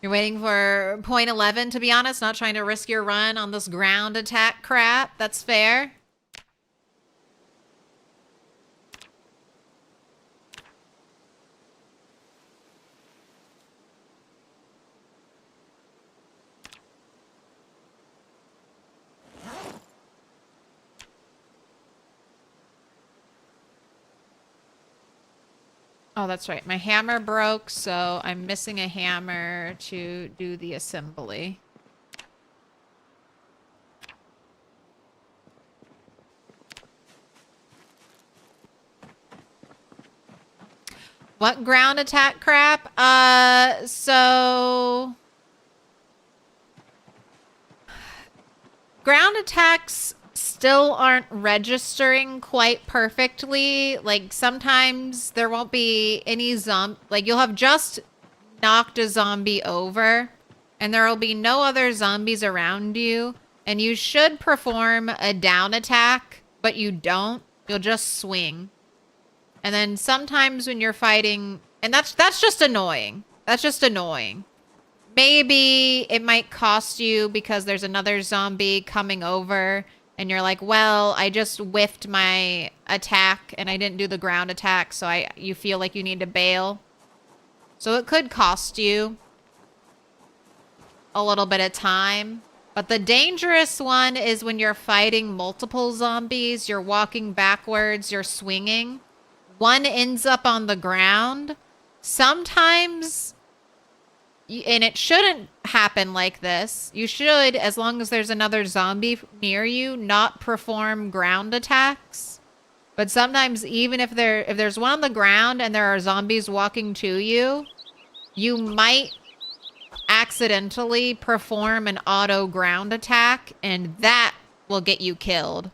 You're waiting for .11, to be honest, not trying to risk your run on this ground attack crap. That's fair. Oh, that's right. My hammer broke, so I'm missing a hammer to do the assembly. What ground attack crap? So ground attacks still aren't registering quite perfectly. Like sometimes there won't be any like you'll have just knocked a zombie over and there will be no other zombies around you and you should perform a down attack, but you don't. You'll just swing. And then sometimes when you're fighting, and that's just annoying. That's just annoying. Maybe it might cost you because there's another zombie coming over and you're like, well, I just whiffed my attack and I didn't do the ground attack, so you feel like you need to bail. So it could cost you a little bit of time. But the dangerous one is when you're fighting multiple zombies, you're walking backwards, you're swinging. One ends up on the ground. Sometimes, and it shouldn't happen like this, you should, as long as there's another zombie near you, not perform ground attacks. But sometimes even if there's one on the ground and there are zombies walking to you, you might accidentally perform an auto ground attack and that will get you killed.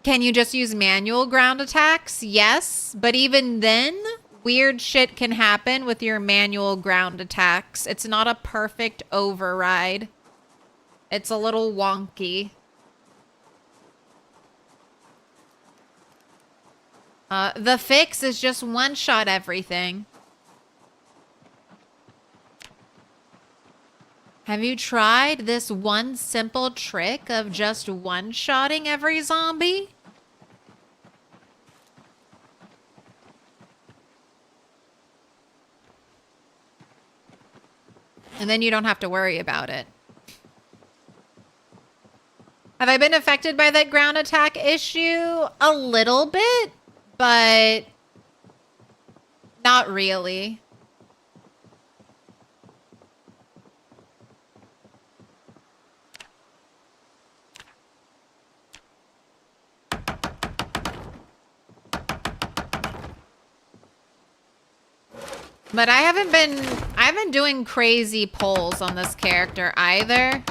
Can you just use manual ground attacks? Yes, but even then, weird shit can happen with your manual ground attacks. It's not a perfect override. It's a little wonky. The fix is just one-shot everything. Have you tried this one simple trick of just one-shotting every zombie? And then you don't have to worry about it. Have I been affected by that ground attack issue? A little bit, but not really. But I haven't been doing crazy pulls on this character either.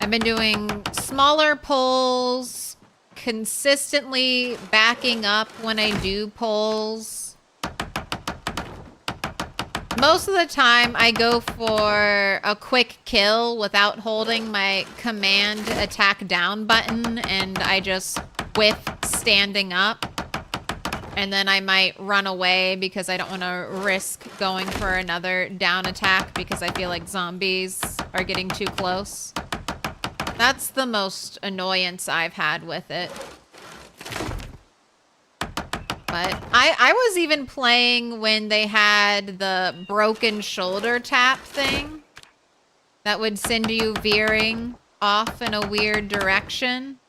I've been doing smaller pulls, consistently backing up when I do pulls. Most of the time I go for a quick kill without holding my command attack down button and I just whiff standing up. And then I might run away because I don't want to risk going for another down attack because I feel like zombies are getting too close. That's the most annoyance I've had with it. But I was even playing when they had the broken shoulder tap thing that would send you veering off in a weird direction.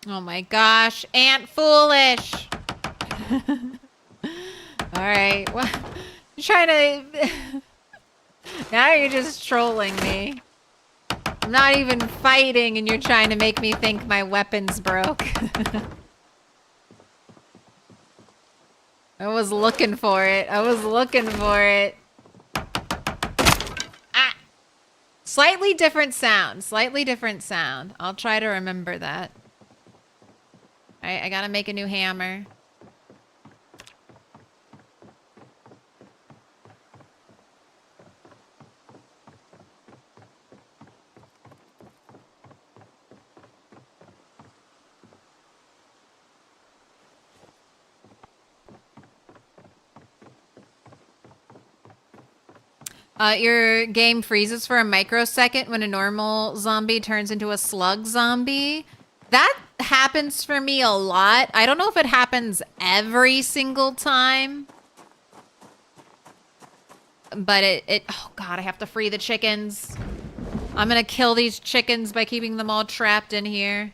Oh my gosh, Ant Foolish! Alright, well, you're trying to... Now you're just trolling me. I'm not even fighting and you're trying to make me think my weapons broke. I was looking for it. I was looking for it. Ah! Slightly different sound. Slightly different sound. I'll try to remember that. Alright, I gotta make a new hammer. Your game freezes for a microsecond when a normal zombie turns into a slug zombie. That happens for me a lot. I don't know if it happens every single time. But oh god, I have to free the chickens. I'm gonna kill these chickens by keeping them all trapped in here.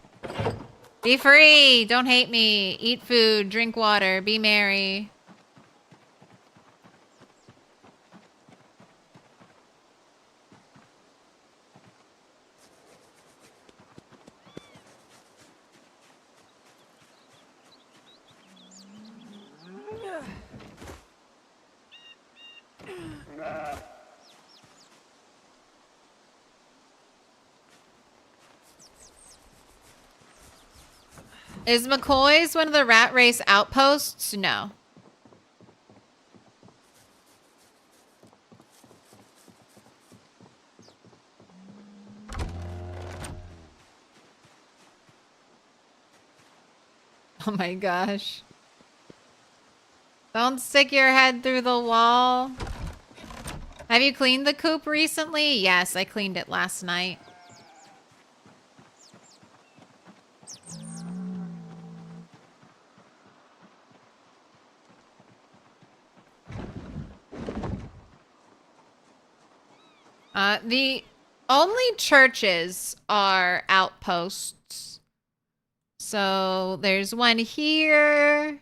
Be free! Don't hate me. Eat food, drink water, be merry. Is McCoy's one of the rat race outposts? No. Oh my gosh. Don't stick your head through the wall. Have you cleaned the coop recently? Yes, I cleaned it last night. The only churches are outposts. So there's one here.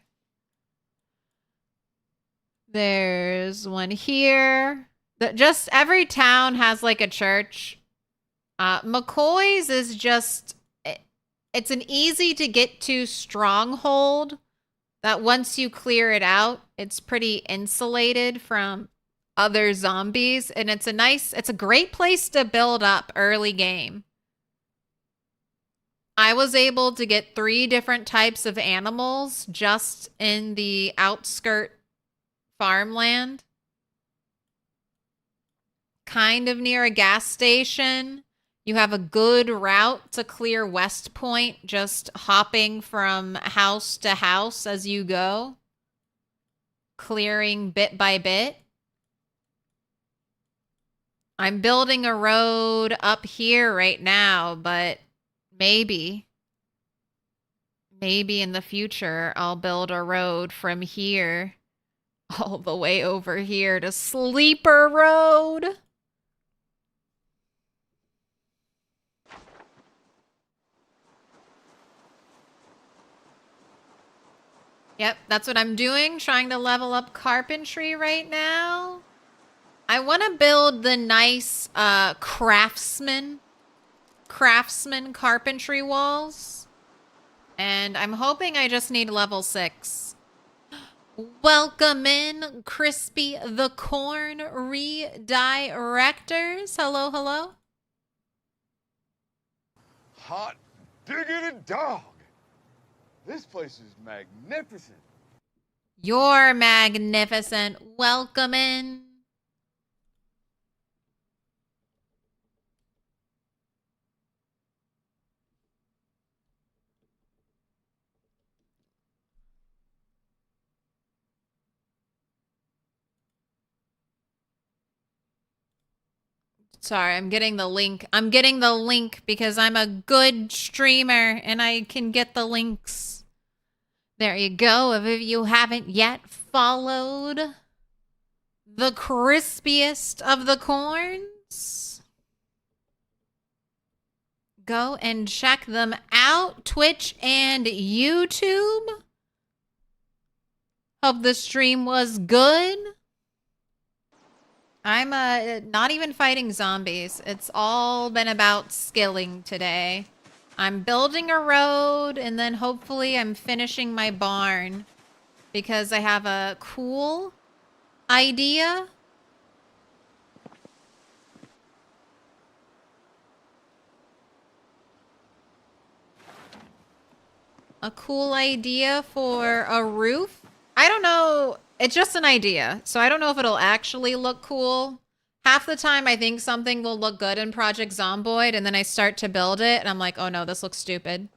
There's one here. Just every town has like a church. McCoy's is just, it's an easy to get to stronghold that once you clear it out, it's pretty insulated from other zombies. And it's a great place to build up early game. I was able to get 3 different types of animals just in the outskirt farmland. Kind of near a gas station. You have a good route to clear West Point, just hopping from house to house as you go. Clearing bit by bit. I'm building a road up here right now, but maybe in the future I'll build a road from here all the way over here to Sleeper Road. Yep, that's what I'm doing, trying to level up carpentry right now. I want to build the nice craftsman carpentry walls. And I'm hoping I just need level 6. Welcome in, Crispy the Corn Redirectors. Hello, hello. Hot diggity dog. This place is magnificent. You're magnificent. Welcome in. Sorry, I'm getting the link. I'm getting the link because I'm a good streamer and I can get the links. There you go. If you haven't yet followed the crispiest of the corns, go and check them out. Twitch and YouTube. Hope the stream was good. I'm not even fighting zombies. It's all been about skilling today. I'm building a road and then hopefully I'm finishing my barn because I have a cool idea. A cool idea for a roof. I don't know. It's just an idea. So I don't know if it'll actually look cool. Half the time I think something will look good in Project Zomboid and then I start to build it and I'm like, oh no, this looks stupid.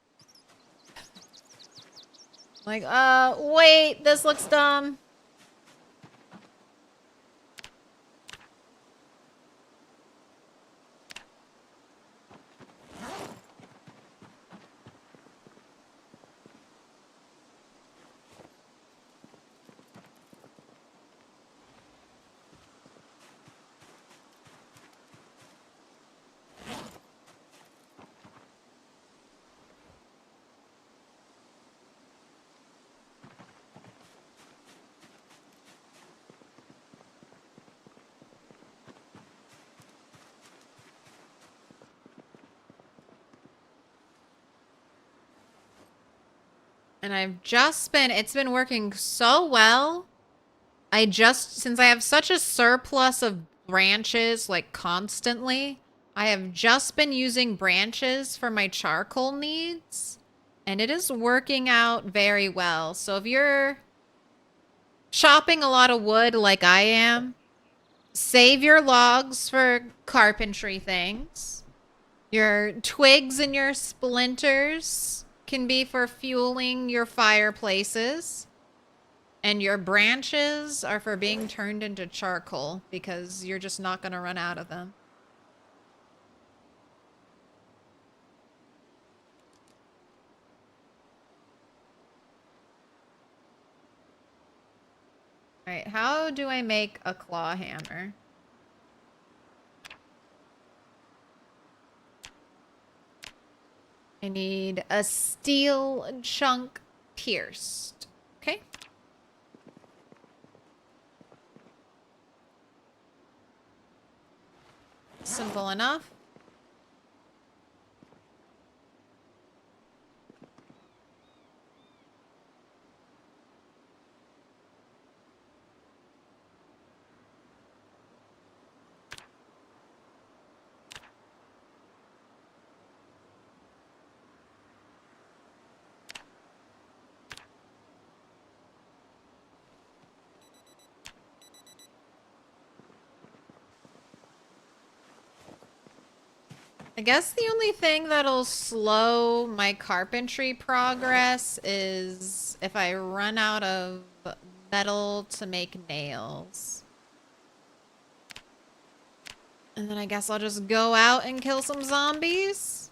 Like, wait, this looks dumb. And it's been working so well. Since I have such a surplus of branches, like constantly, I have just been using branches for my charcoal needs. And it is working out very well. So if you're chopping a lot of wood like I am, save your logs for carpentry things. Your twigs and your splinters can be for fueling your fireplaces. And your branches are for being turned into charcoal because you're just not going to run out of them. All right, how do I make a claw hammer? I need a steel chunk pierced. Okay. Simple enough. I guess the only thing that'll slow my carpentry progress is if I run out of metal to make nails. And then I guess I'll just go out and kill some zombies.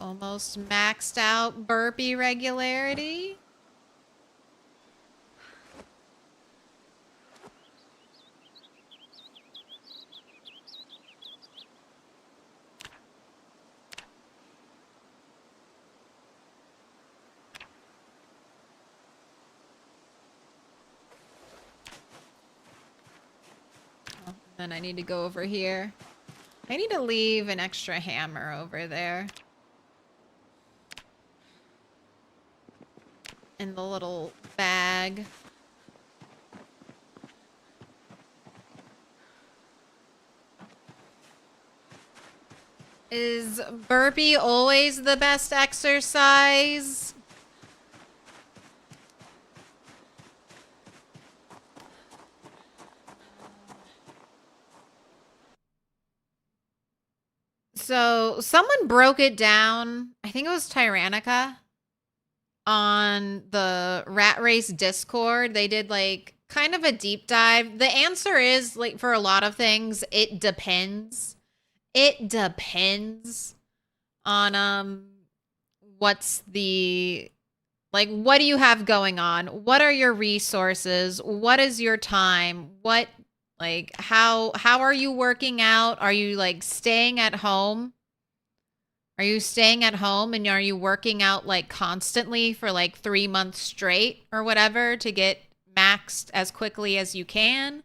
Almost maxed out burpee regularity. Oh, then I need to go over here. I need to leave an extra hammer over there. In the little bag. Is burpee always the best exercise? So someone broke it down. I think it was Tyrannica on the Rat Race Discord. They did like kind of a deep dive. The answer is like for a lot of things, it depends. It depends on what's the like what do you have going on? What are your resources? What is your time? What Like how are you working out? Are you like staying at home? Are you staying at home and are you working out like constantly for like 3 months straight or whatever to get maxed as quickly as you can?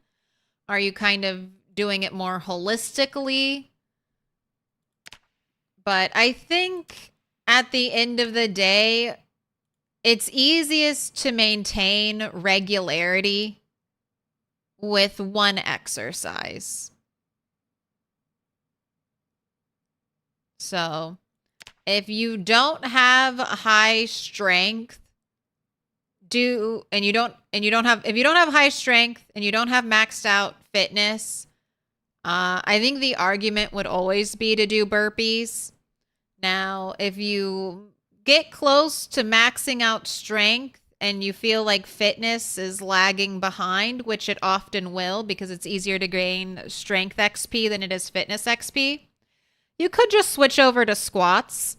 Are you kind of doing it more holistically? But I think at the end of the day, it's easiest to maintain regularity with one exercise. So, if you don't have high strength, if you don't have high strength and you don't have maxed out fitness, I think the argument would always be to do burpees. Now, if you get close to maxing out strength and you feel like fitness is lagging behind, which it often will because it's easier to gain strength XP than it is fitness XP, you could just switch over to squats.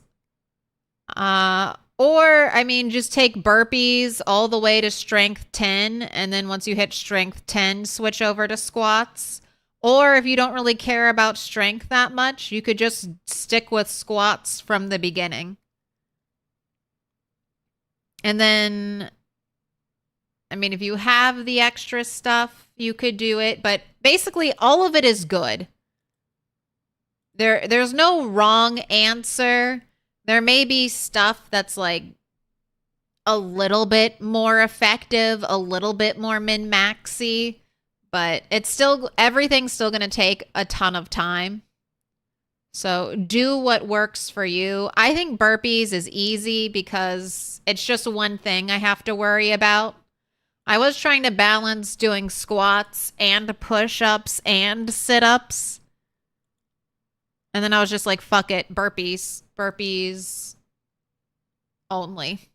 Or, I mean, just take burpees all the way to strength 10, and then once you hit strength 10, switch over to squats. Or if you don't really care about strength that much, you could just stick with squats from the beginning. And then, I mean, if you have the extra stuff, you could do it. But basically, all of it is good. There's no wrong answer. There may be stuff that's like a little bit more effective, a little bit more min-maxy, but everything's still going to take a ton of time. So do what works for you. I think burpees is easy because it's just one thing I have to worry about. I was trying to balance doing squats and push-ups and sit-ups. And then I was just like, fuck it, burpees. Burpees only.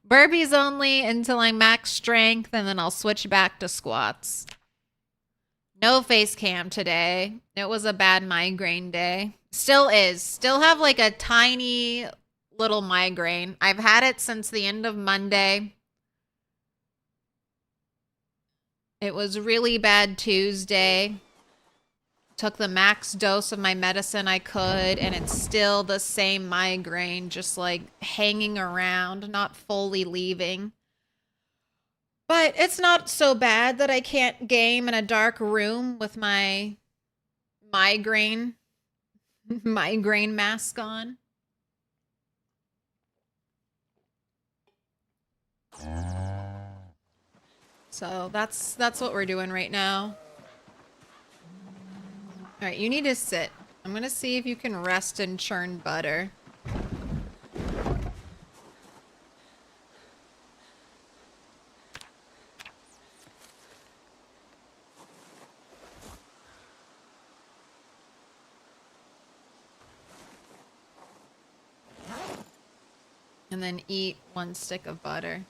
Burpees only until I max strength, and then I'll switch back to squats. No face cam today. It was a bad migraine day. Still is. Still have like a tiny little migraine. I've had it since the end of Monday. It was really bad Tuesday. Took the max dose of my medicine I could, and it's still the same migraine, just like hanging around, not fully leaving. But it's not so bad that I can't game in a dark room with my migraine mask on. So that's what we're doing right now. All right, you need to sit. I'm going to see if you can rest and churn butter. And then eat 1 stick of butter.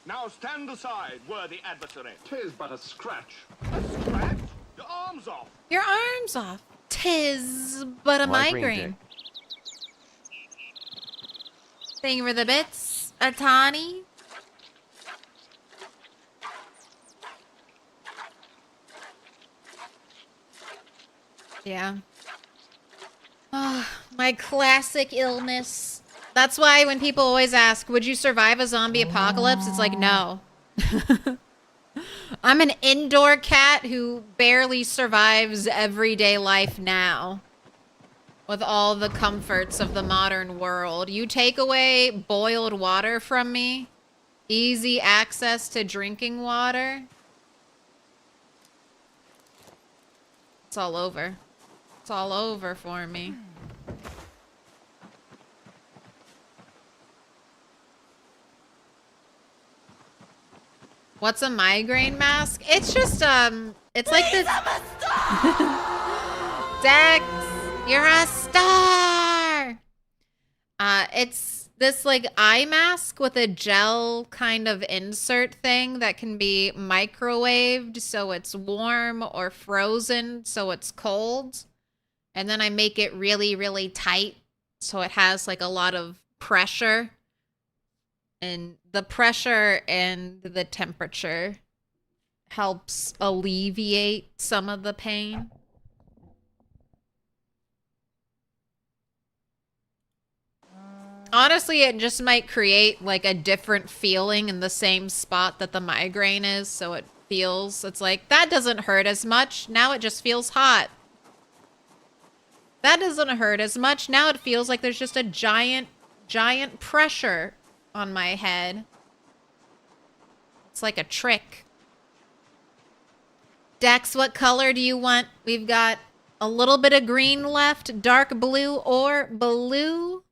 Now stand aside, worthy adversary. 'Tis but a scratch. A scratch? Your arm's off. Your arm's off. 'Tis but a migraine. Thank you for the bits, Atani. Yeah. Oh, my classic illness. That's why when people always ask, would you survive a zombie apocalypse? It's like, no. I'm an indoor cat who barely survives everyday life now. With all the comforts of the modern world. You take away boiled water from me, easy access to drinking water. It's all over. It's all over for me. What's a migraine mask? It's just, it's like this. Dex, you're a star! It's this, like, eye mask with a gel kind of insert thing that can be microwaved so it's warm or frozen so it's cold. And then I make it really, really tight so it has like a lot of pressure. And the pressure and the temperature helps alleviate some of the pain. Honestly, it just might create like a different feeling in the same spot that the migraine is, so it feels, it's like, that doesn't hurt as much. Now it just feels hot. That doesn't hurt as much. Now it feels like there's just a giant, giant pressure on my head. It's like a trick. Dex, what color do you want? We've got a little bit of green left, dark blue or blue.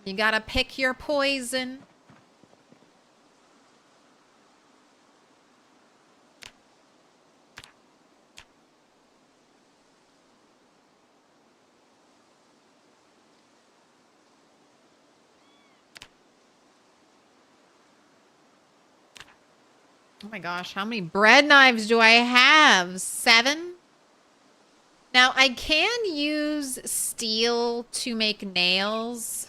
You gotta pick your poison. Oh my gosh, how many bread knives do I have? 7? Now, I can use steel to make nails.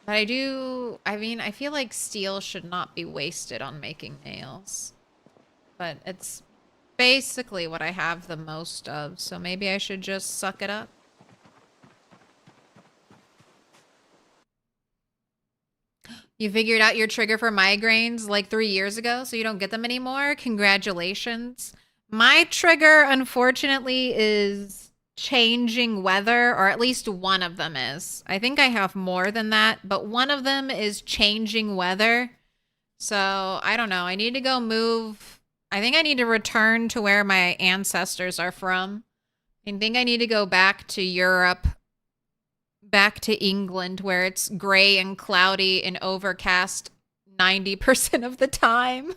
But I mean, I feel like steel should not be wasted on making nails. But it's basically what I have the most of, so maybe I should just suck it up. You figured out your trigger for migraines like 3 years ago, so you don't get them anymore? Congratulations. My trigger, unfortunately, is changing weather, or at least one of them is. I think I have more than that, but one of them is changing weather. So, I don't know. I need to go move. I think I need to return to where my ancestors are from. I think I need to go back to Europe, back to England, where it's gray and cloudy and overcast 90% of the time.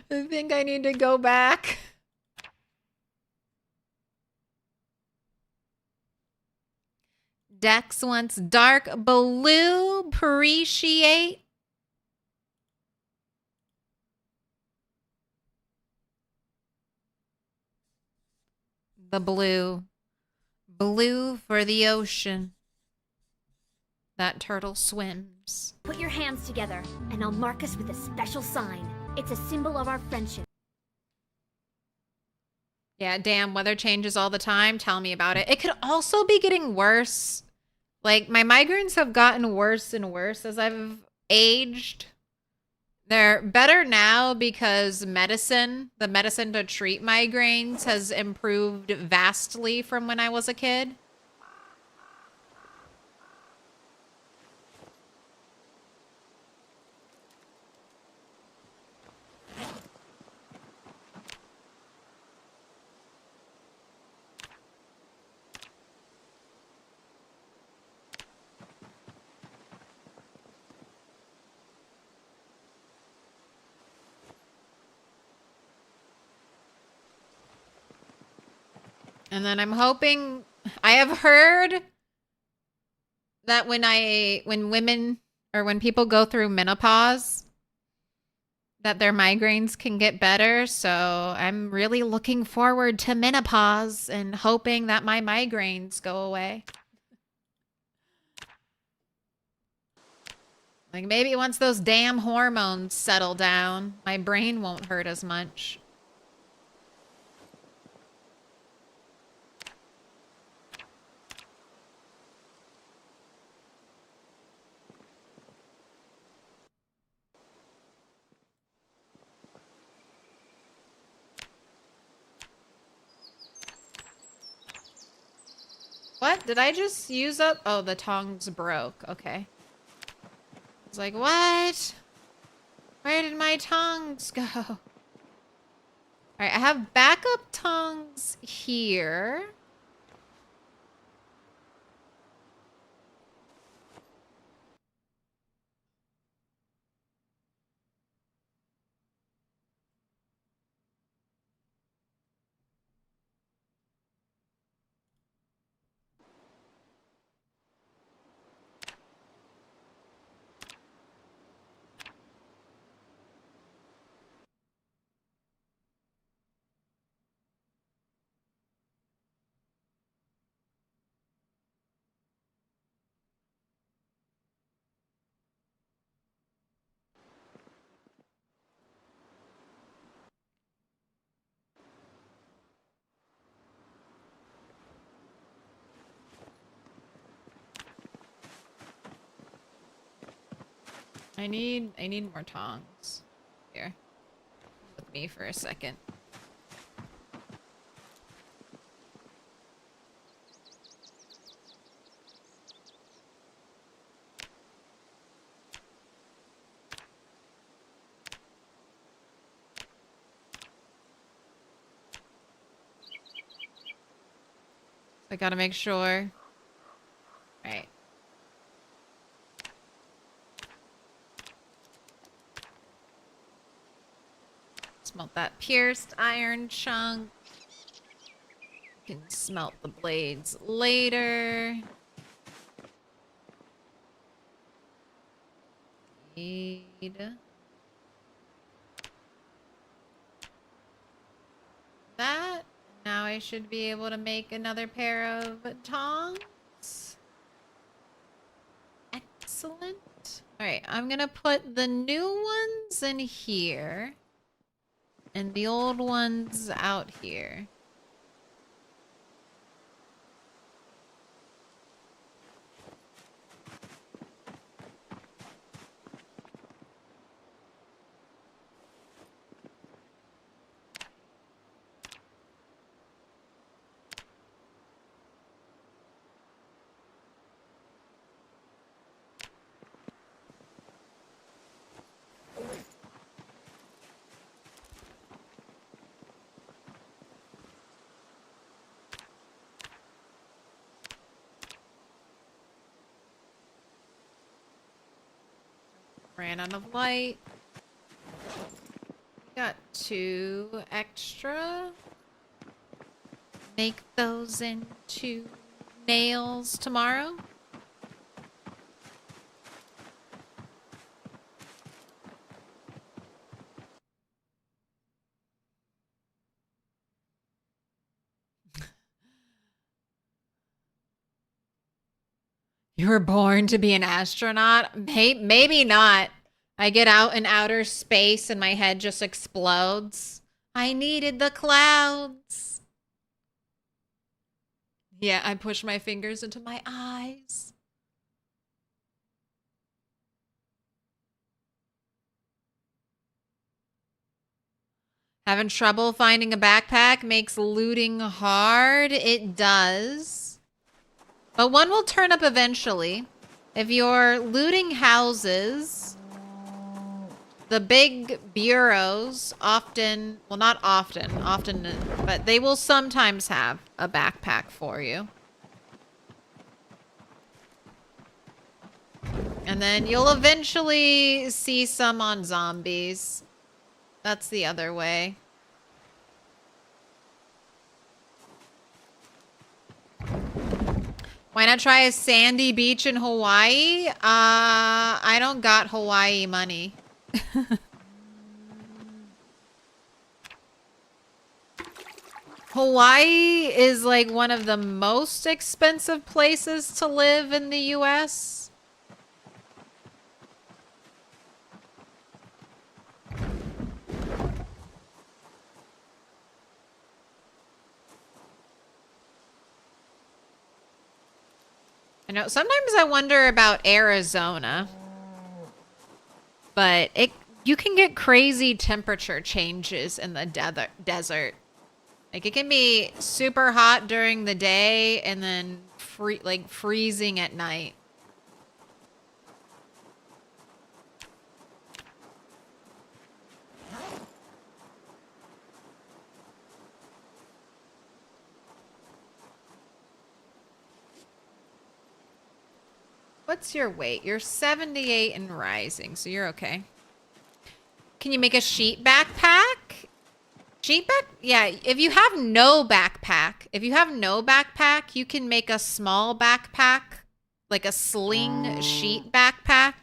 I think I need to go back. Dex wants dark blue. Appreciate. The blue. Blue for the ocean. That turtle swims. Put your hands together, and I'll mark us with a special sign. It's a symbol of our friendship. Yeah, damn, weather changes all the time. Tell me about it. It could also be getting worse. Like, my migraines have gotten worse and worse as I've aged. They're better now because the medicine to treat migraines has improved vastly from when I was a kid. And then I'm hoping, I have heard that when women or when people go through menopause, that their migraines can get better. So I'm really looking forward to menopause and hoping that my migraines go away. Like maybe once those damn hormones settle down, my brain won't hurt as much. What? Did I just use up? Oh, the tongs broke. Okay. I was like, what? Where did my tongs go? All right, I have backup tongs here. I need more tongs. Here. With me for a second. I gotta make sure. Right. Smelt that pierced iron chunk. You can smelt the blades later. Need that. Now I should be able to make another pair of tongs. Excellent. Alright, I'm gonna put the new ones in here. And the old ones out here. Ran out of light. Got 2 extra. Make those into nails tomorrow. You were born to be an astronaut? Maybe not. I get out in outer space and my head just explodes. I needed the clouds. Yeah, I push my fingers into my eyes. Having trouble finding a backpack makes looting hard? It does. But one will turn up eventually. If you're looting houses, the big bureaus often, well, not often, but they will sometimes have a backpack for you. And then you'll eventually see some on zombies. That's the other way. Why not try a sandy beach in Hawaii? I don't got Hawaii money. Hawaii is like one of the most expensive places to live in the US. I know sometimes I wonder about Arizona, but you can get crazy temperature changes in the desert. Like it can be super hot during the day and then freezing at night. What's your weight? You're 78 and rising, so you're okay. Can you make a sheet backpack? Sheet back? Yeah, if you have no backpack, you can make a small backpack, like a sling sheet backpack.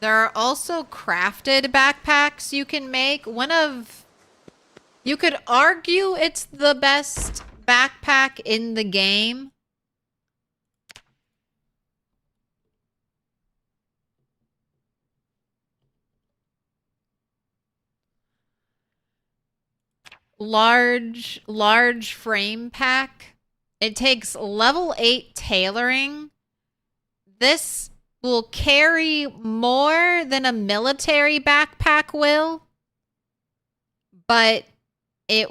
There are also crafted backpacks you can make. You could argue it's the best backpack in the game. Large frame pack It takes level 8 tailoring. This will carry more than a military backpack will, but it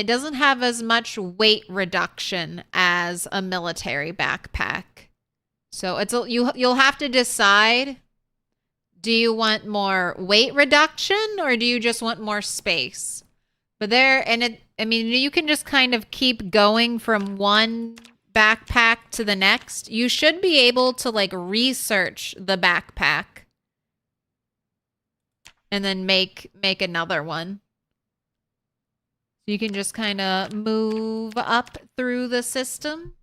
doesn't have as much weight reduction as a military backpack. So you'll have to decide, do you want more weight reduction or do you just want more space? But you can just kind of keep going from one backpack to the next. You should be able to like research the backpack and then make another one. You can just kind of move up through the system.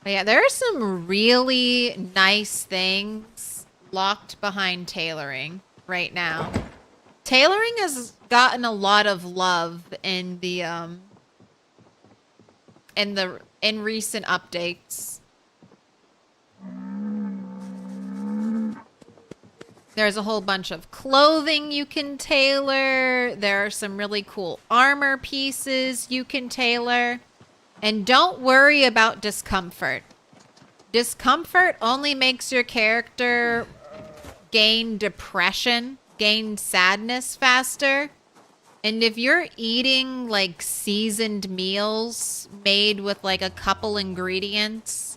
But yeah, there are some really nice things locked behind tailoring right now. Tailoring has gotten a lot of love in the in recent updates. There's a whole bunch of clothing you can tailor. There are some really cool armor pieces you can tailor. And don't worry about discomfort. Discomfort only makes your character gain depression, gain sadness faster. And if you're eating like seasoned meals made with like a couple ingredients,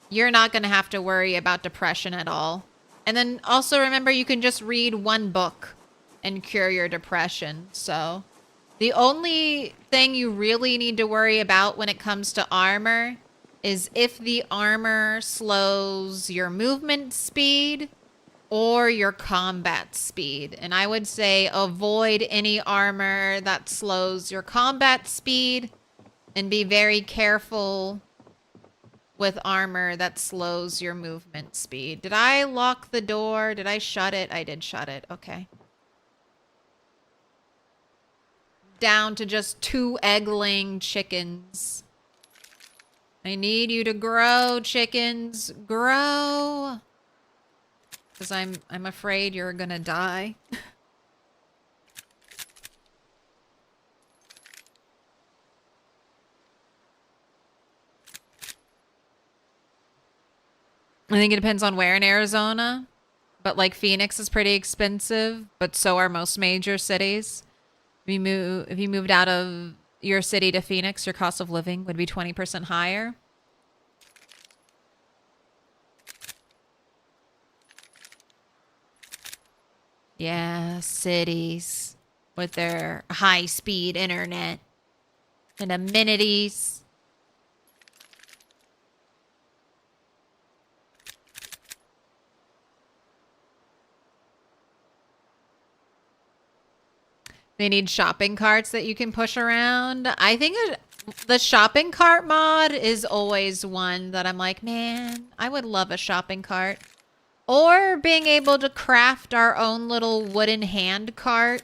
you're not going to have to worry about depression at all. And then also remember, you can just read one book and cure your depression. So the only thing you really need to worry about when it comes to armor is if the armor slows your movement speed or your combat speed. And I would say avoid any armor that slows your combat speed and be very careful with armor that slows your movement speed. Did I lock the door? Did I shut it? I did shut it. Okay. Down to just 2 egg-laying chickens. I need you to grow, chickens. Grow. Because I'm afraid you're gonna die. I think it depends on where in Arizona. But like Phoenix is pretty expensive, but so are most major cities. If you moved out of your city to Phoenix, your cost of living would be 20% higher. Yeah, cities with their high-speed internet and amenities. They need shopping carts that you can push around. I think the shopping cart mod is always one that I'm like, man, I would love a shopping cart. Or being able to craft our own little wooden hand cart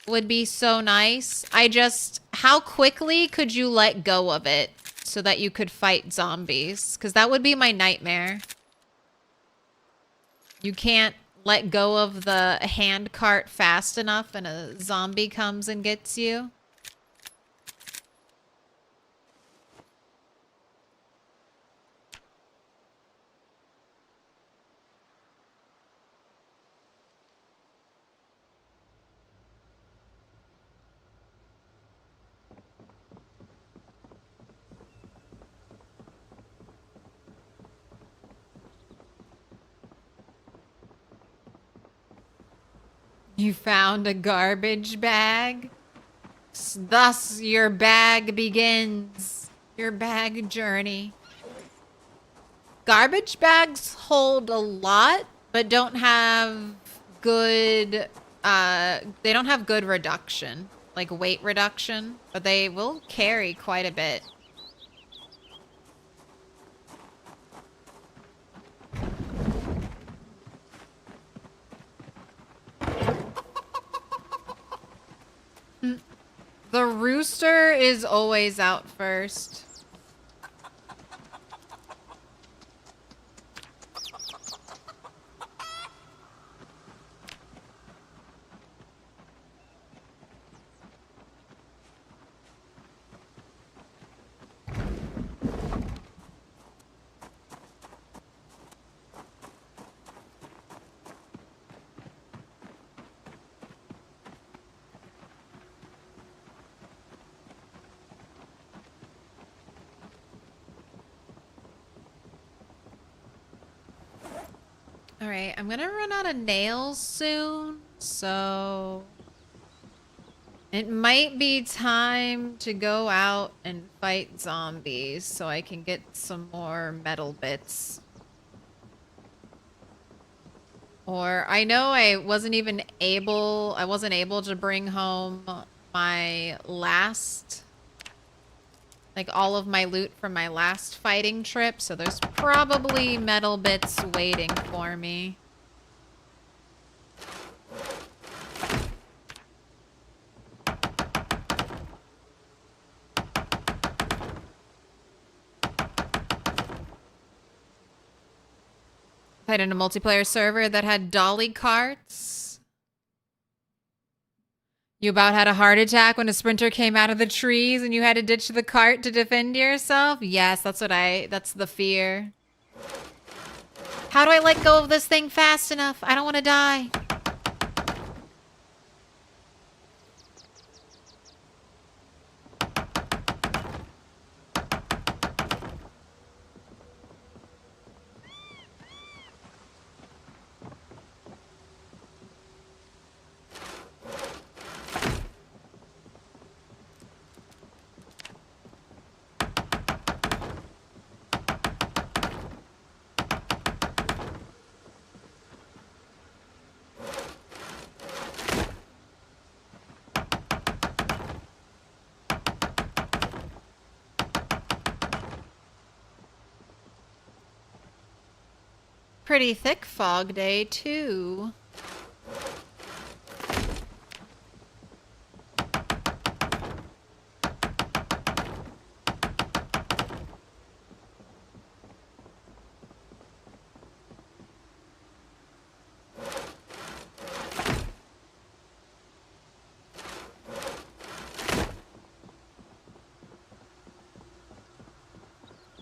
would be so nice. How quickly could you let go of it so that you could fight zombies? Because that would be my nightmare. You can't let go of the hand cart fast enough and a zombie comes and gets you. You found a garbage bag? Thus your bag begins. Your bag journey. Garbage bags hold a lot, but don't have good, they don't have good reduction, like weight reduction, but they will carry quite a bit. The rooster is always out first. Alright, I'm gonna run out of nails soon, so it might be time to go out and fight zombies so I can get some more metal bits. Or I know I wasn't able to bring home my last, like all of my loot from my last fighting trip, so there's probably metal bits waiting for me. Played in a multiplayer server that had dolly carts. You about had a heart attack when a sprinter came out of the trees and you had to ditch the cart to defend yourself? Yes, that's the fear. How do I let go of this thing fast enough? I don't want to die. Pretty thick fog day, too.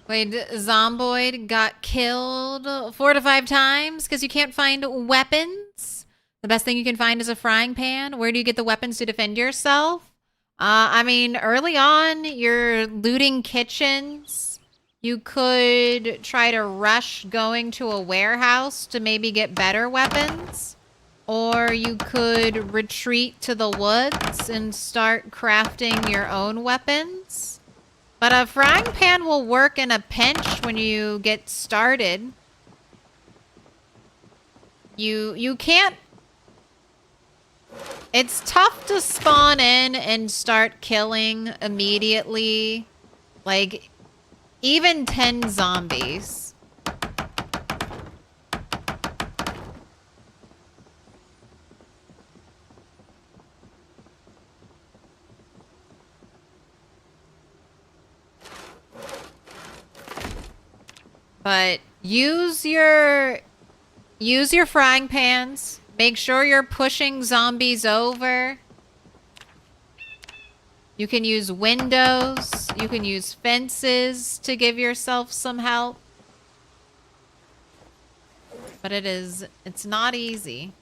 Wait, Zomboid got killed 4 to 5 times because you can't find weapons? The best thing you can find is a frying pan? Where do you get the weapons to defend yourself? I mean, early on, you're looting kitchens. You could try to rush going to a warehouse to maybe get better weapons. Or you could retreat to the woods and start crafting your own weapons. But a frying pan will work in a pinch when you get started. You can't... It's tough to spawn in and start killing immediately. Like, even 10 zombies. But use your frying pans. Make sure you're pushing zombies over. You can use windows. You can use fences to give yourself some help. But it's not easy.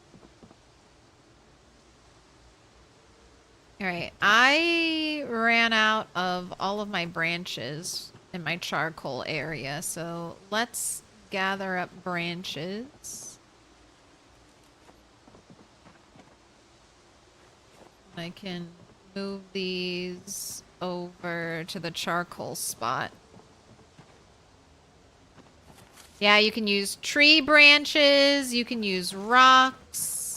Alright, I ran out of all of my branches in my charcoal area, so let's gather up branches. I can move these over to the charcoal spot. Yeah, you can use tree branches, you can use rocks.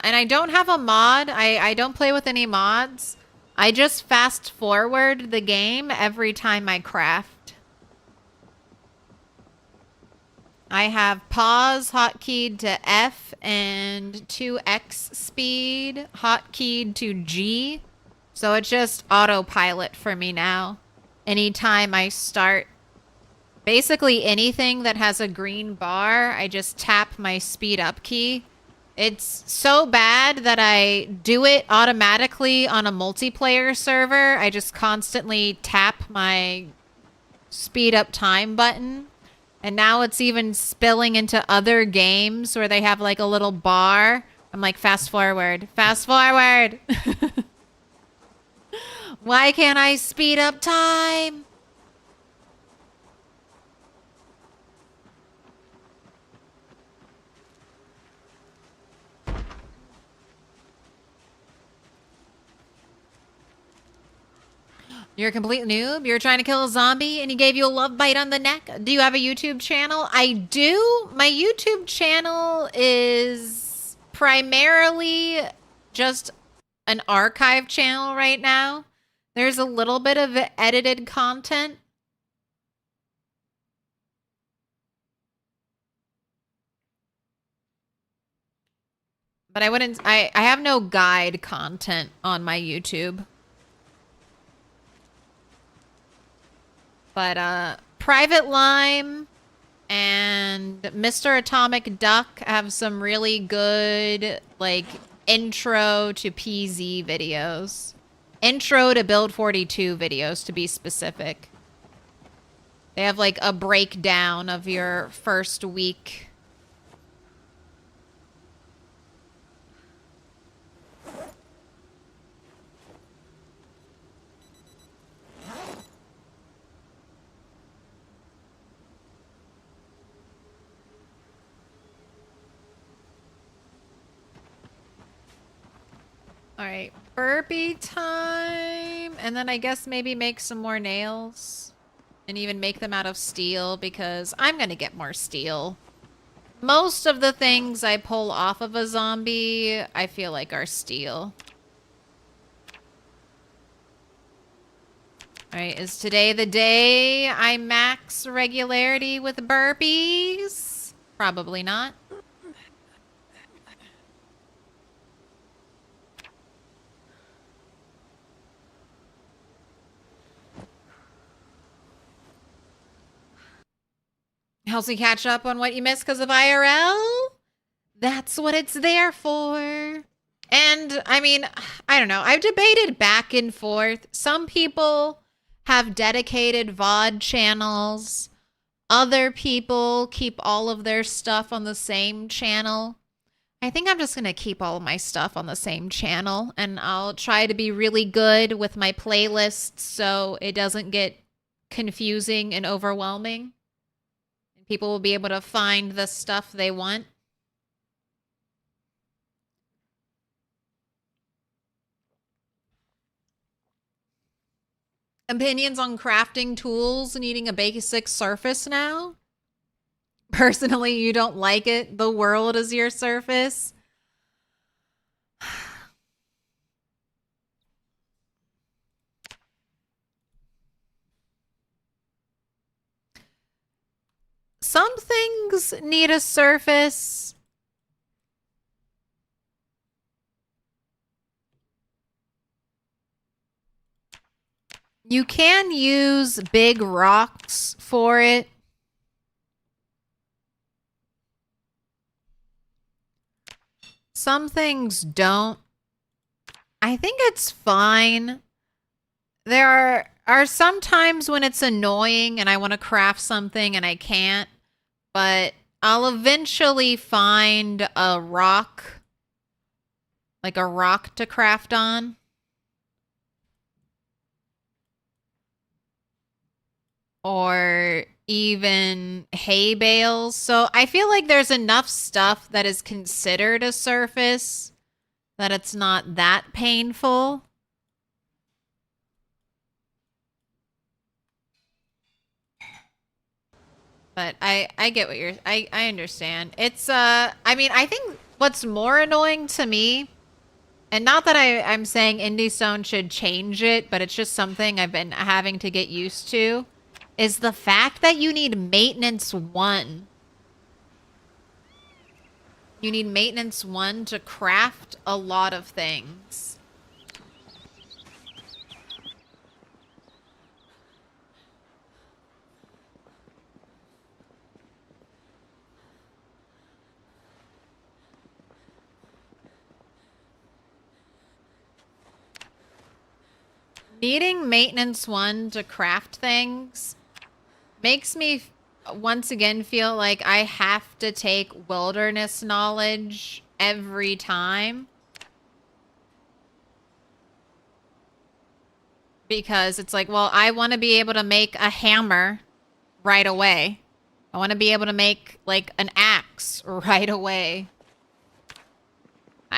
And I don't have a mod. I don't play with any mods. I just fast forward the game every time I craft. I have pause hotkeyed to F and 2x speed hotkeyed to G. So it's just autopilot for me now. Anytime I start basically anything that has a green bar, I just tap my speed up key. It's so bad that I do it automatically on a multiplayer server. I just constantly tap my speed up time button. And now it's even spilling into other games where they have like a little bar I'm like, fast forward. Fast forward! Why can't I speed up time? You're a complete noob. You're trying to kill a zombie and he gave you a love bite on the neck. Do you have a YouTube channel? I do. My YouTube channel is primarily just an archive channel right now. There's a little bit of edited content. But I have no guide content on my YouTube. But Private Lime and Mr. Atomic Duck have some really good, like, intro to PZ videos. Intro to Build 42 videos, to be specific. They have, like, a breakdown of your first week. Alright, burpee time. And then I guess maybe make some more nails. And even make them out of steel, because I'm gonna get more steel. Most of the things I pull off of a zombie, I feel like are steel. Alright, is today the day I max regularity with burpees? Probably not. Helps you catch up on what you missed because of IRL? That's what it's there for. And, I mean, I don't know. I've debated back and forth. Some people have dedicated VOD channels. Other people keep all of their stuff on the same channel. I think I'm just going to keep all of my stuff on the same channel. And I'll try to be really good with my playlists so it doesn't get confusing and overwhelming. People will be able to find the stuff they want. Opinions on crafting tools needing a basic surface now? Personally, you don't like it. The world is your surface. Some things need a surface. You can use big rocks for it. Some things don't. I think it's fine. There are some times when it's annoying and I want to craft something and I can't. But I'll eventually find a rock. Like a rock to craft on. Or even hay bales. So I feel like there's enough stuff that is considered a surface that it's not that painful. But I get what you're, I understand. It's, I mean, I think what's more annoying to me, and not that I'm saying Indie Stone should change it, but it's just something I've been having to get used to, is the fact that you need maintenance 1. You need maintenance 1 to craft a lot of things. Needing maintenance 1 to craft things makes me once again feel like I have to take wilderness knowledge every time. Because it's like, well, I want to be able to make a hammer right away. I want to be able to make, like, an axe right away.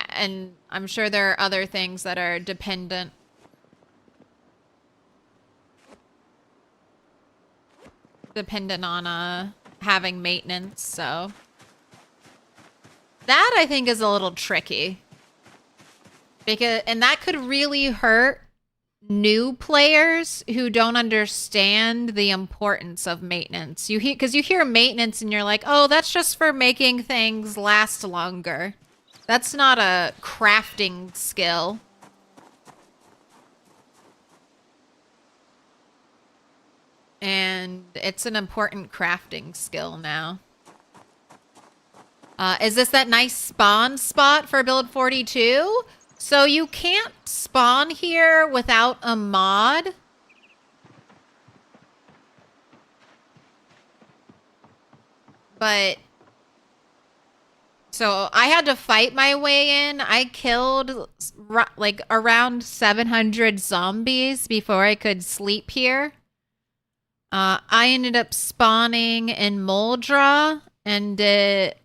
And I'm sure there are other things that are dependent. Dependent on, having maintenance, so. That, I think, is a little tricky. And that could really hurt new players who don't understand the importance of maintenance. Because you hear maintenance and you're like, oh, that's just for making things last longer. That's not a crafting skill. And it's an important crafting skill now. Is this that nice spawn spot for build 42? So you can't spawn here without a mod. But so I had to fight my way in. I killed like around 700 zombies before I could sleep here. I ended up spawning in Moldra, and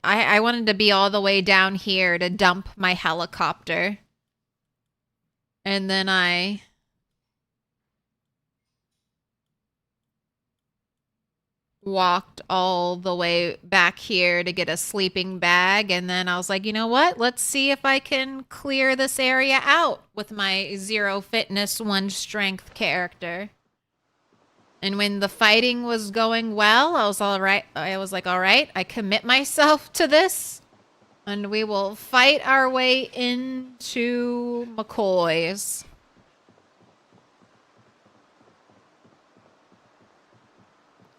I wanted to be all the way down here to dump my helicopter. And then I walked all the way back here to get a sleeping bag. And then I was like, you know what? Let's see if I can clear this area out with my 0 fitness, 1 strength character. And when the fighting was going well, I was all right. I was like, all right, I commit myself to this. And we will fight our way into McCoy's.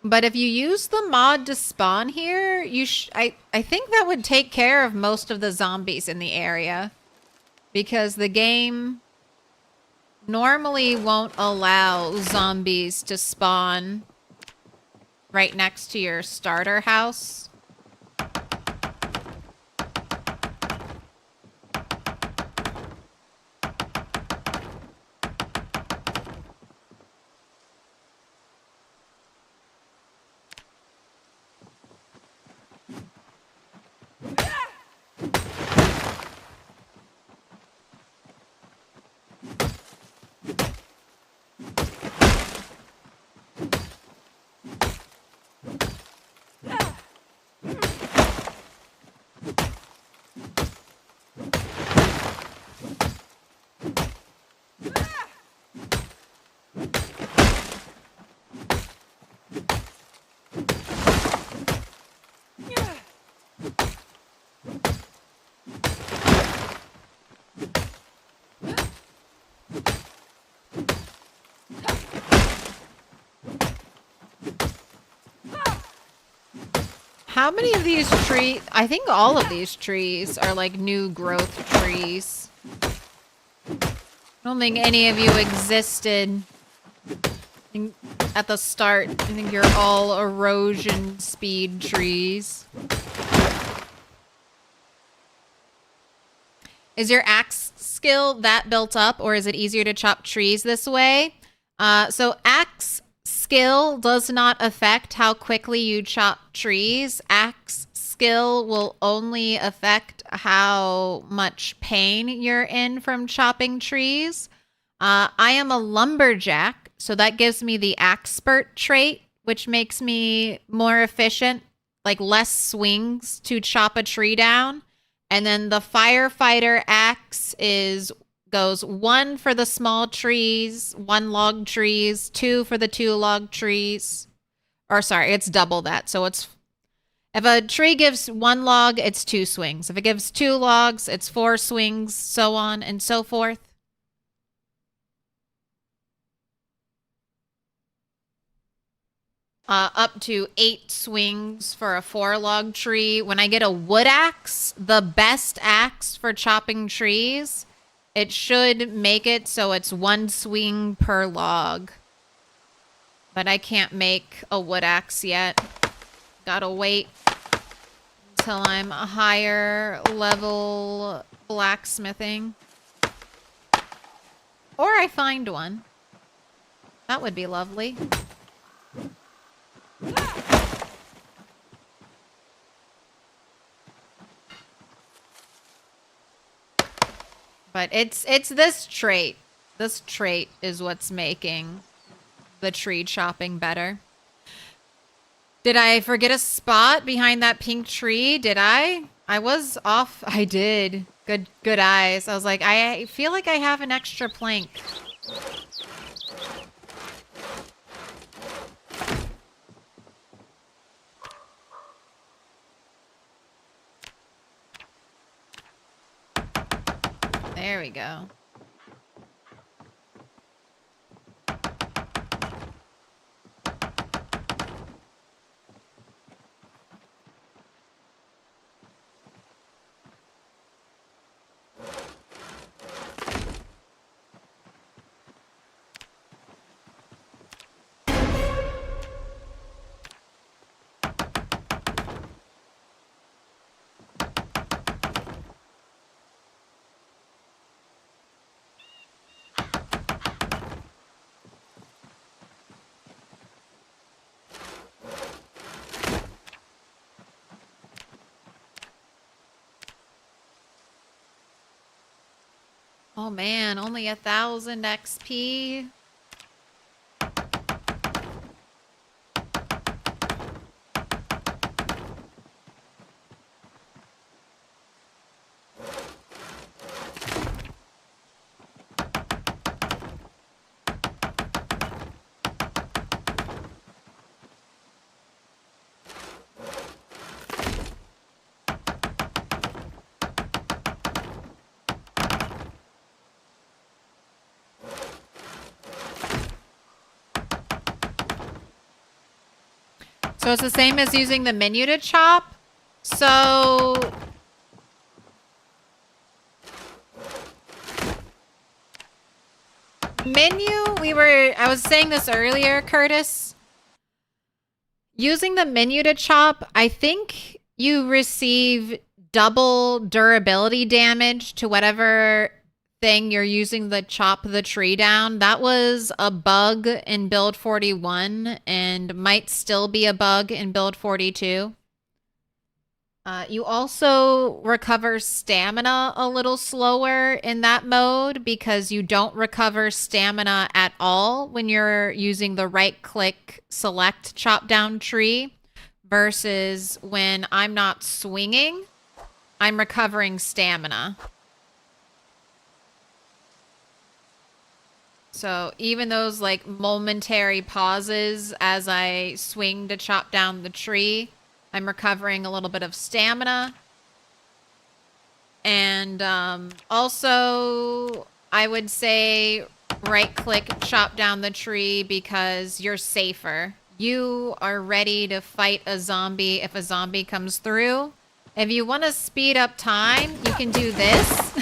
But if you use the mod to spawn here, I think that would take care of most of the zombies in the area. Because the game normally won't allow zombies to spawn right next to your starter house. How many of these trees? I think all of these trees are like new growth trees. I don't think any of you existed at the start. I think you're all erosion speed trees. Is your axe skill that built up, or is it easier to chop trees this way? So axe skill does not affect how quickly you chop trees. Axe skill will only affect how much pain you're in from chopping trees. I am a lumberjack, so that gives me the expert trait, which makes me more efficient, like less swings to chop a tree down. And then the firefighter axe goes 1 for the small trees, 1 log trees, 2 for the 2 log trees. Or sorry, it's double that. So it's, if a tree gives 1 log, it's 2 swings. If it gives 2 logs, it's 4 swings, so on and so forth. Up to 8 swings for a 4 log tree. When I get a wood axe, the best axe for chopping trees, it should make it so it's 1 swing per log. But I can't make a wood axe yet. Gotta wait till I'm a higher level blacksmithing. Or I find one. That would be lovely. But it's this trait. This trait is what's making the tree chopping better. Did I forget a spot behind that pink tree? Did I? I was off. I did. Good eyes. I was like, I feel like I have an extra plank. There we go. Oh man, only 1,000 XP. So it's the same as using the menu to chop. So menu, I was saying this earlier, Curtis. Using the menu to chop, I think you receive double durability damage to whatever thing you're using to chop the tree down. That was a bug in build 41 and might still be a bug in build 42. You also recover stamina a little slower in that mode because you don't recover stamina at all when you're using the right-click select chop down tree versus when I'm not swinging, I'm recovering stamina. So even those like momentary pauses as I swing to chop down the tree, I'm recovering a little bit of stamina. And also, I would say right-click chop down the tree because you're safer. You are ready to fight a zombie if a zombie comes through. If you want to speed up time, you can do this.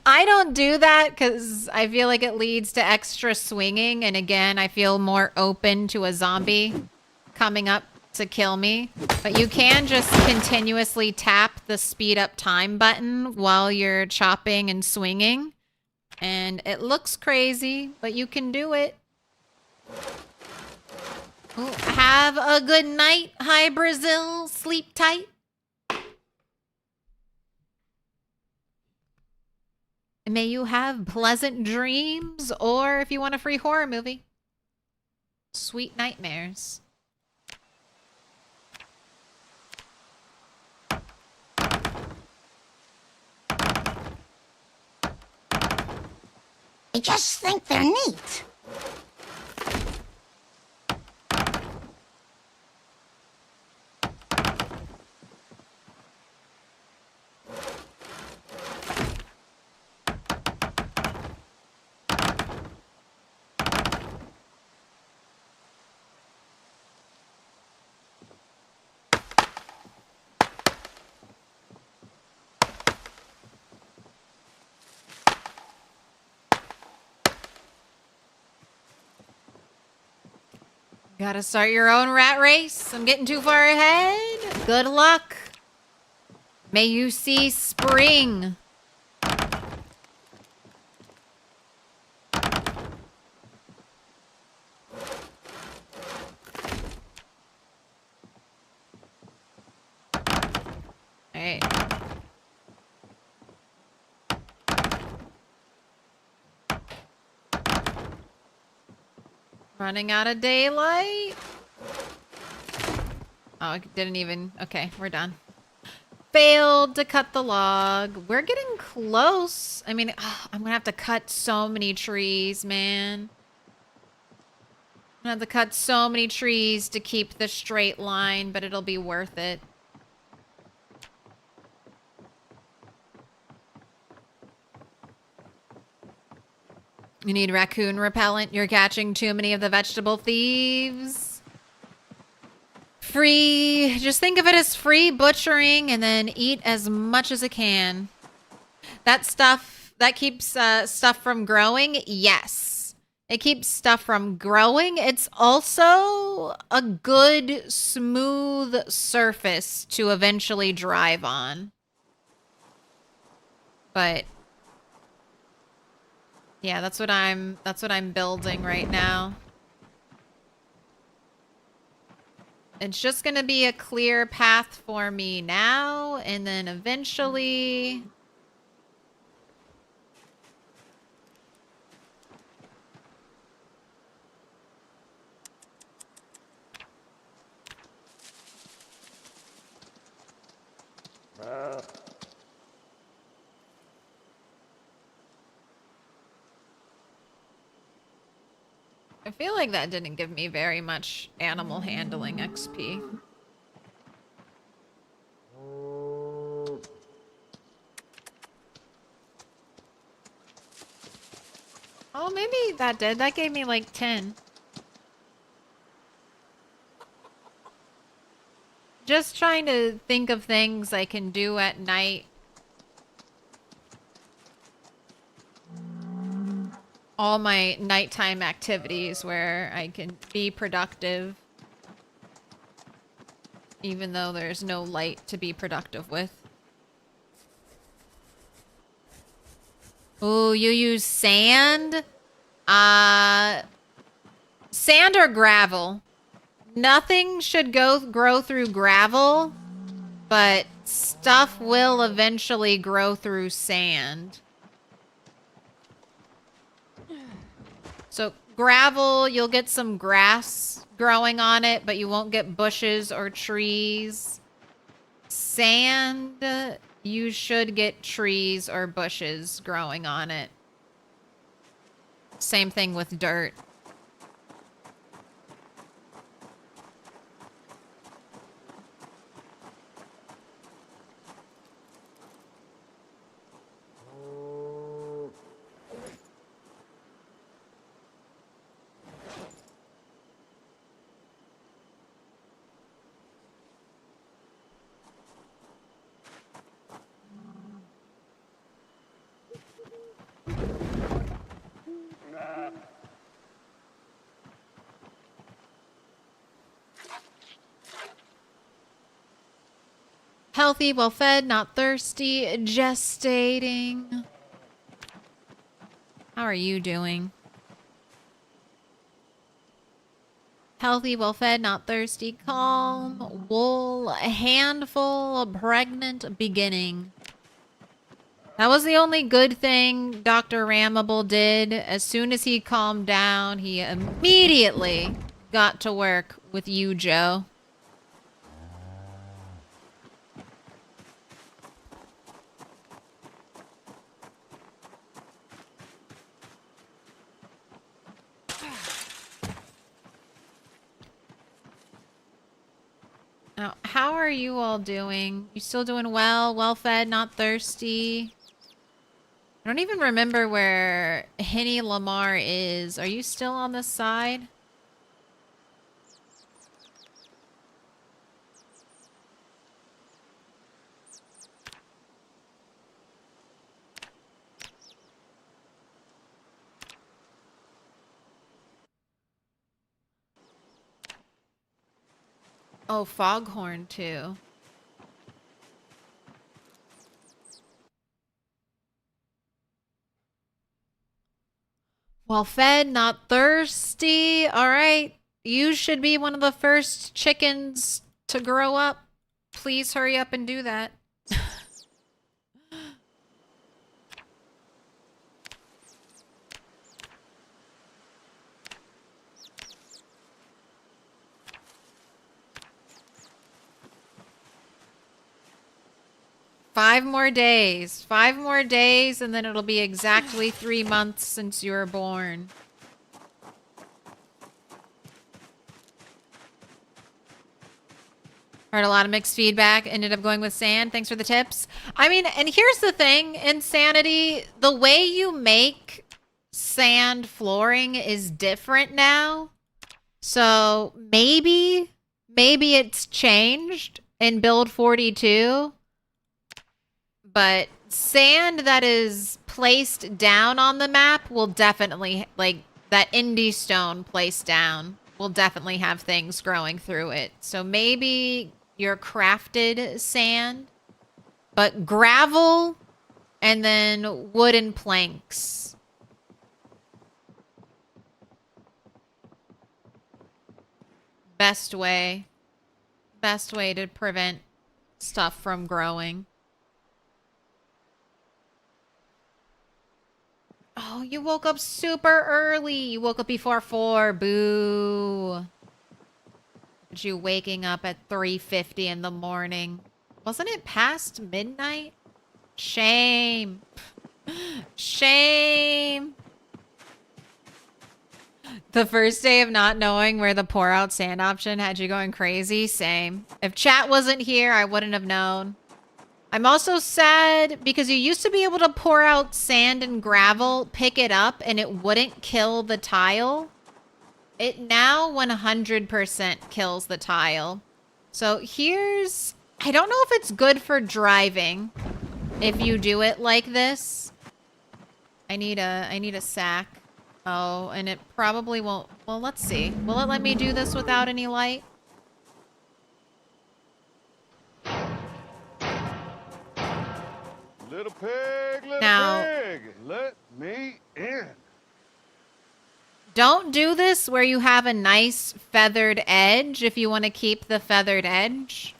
I don't do that because I feel like it leads to extra swinging. And again, I feel more open to a zombie coming up to kill me. But you can just continuously tap the speed up time button while you're chopping and swinging. And it looks crazy, but you can do it. Ooh, have a good night. Hi, Brazil. Sleep tight. May you have pleasant dreams, or if you want a free horror movie, sweet nightmares. I just think they're neat. Gotta start your own rat race. I'm getting too far ahead. Good luck. May you see spring. Alright. Running out of daylight. Oh, it didn't even... Okay, we're done. Failed to cut the log. We're getting close. I mean, I'm gonna have to cut so many trees, man. I'm gonna have to cut so many trees to keep the straight line, but it'll be worth it. You need raccoon repellent. You're catching too many of the vegetable thieves. Free. Just think of it as free butchering and then eat as much as it can. That stuff, that keeps stuff from growing? Yes. It keeps stuff from growing. It's also a good, smooth surface to eventually drive on. But... yeah, that's what I'm building right now. It's just gonna be a clear path for me now, and then eventually... I feel like that didn't give me very much animal handling XP. Oh, maybe that did. That gave me like 10. Just trying to think of things I can do at night. All my nighttime activities where I can be productive. Even though there's no light to be productive with. Ooh, you use sand? Sand or gravel? Nothing should grow through gravel, but stuff will eventually grow through sand. So gravel, you'll get some grass growing on it, but you won't get bushes or trees. Sand, you should get trees or bushes growing on it. Same thing with dirt. Healthy, well-fed, not thirsty, gestating. How are you doing? Healthy, well-fed, not thirsty, calm, wool, a handful, pregnant, beginning. That was the only good thing Dr. Ramable did. As soon as he calmed down, he immediately got to work with you, Joe. Now, how are you all doing? You still doing well? Well-fed, not thirsty? I don't even remember where Henny Lamar is. Are you still on this side? Oh, Foghorn too. Well fed, not thirsty. All right. You should be one of the first chickens to grow up. Please hurry up and do that. 5 more days. 5 more days, and then it'll be exactly 3 months since you were born. Heard a lot of mixed feedback. Ended up going with sand. Thanks for the tips. I mean, and here's the thing, Insanity. The way you make sand flooring is different now. So maybe it's changed in build 42. But sand that is placed down on the map will definitely, like, that indie stone placed down will definitely have things growing through it. So maybe your crafted sand, but gravel and then wooden planks. Best way to prevent stuff from growing. Oh, you woke up super early. You woke up before 4. Boo. But you waking up at 3:50 in the morning. Wasn't it past midnight? Shame. Shame. The first day of not knowing where the pour out sand option had you going crazy. Same. If chat wasn't here, I wouldn't have known. I'm also sad because you used to be able to pour out sand and gravel, pick it up, and it wouldn't kill the tile. It now 100% kills the tile. So here's... I don't know if it's good for driving if you do it like this. I need a sack. Oh, and it probably won't... Well, let's see. Will it let me do this without any light? Little pig, let me in. Don't do this where you have a nice feathered edge if you want to keep the feathered edge.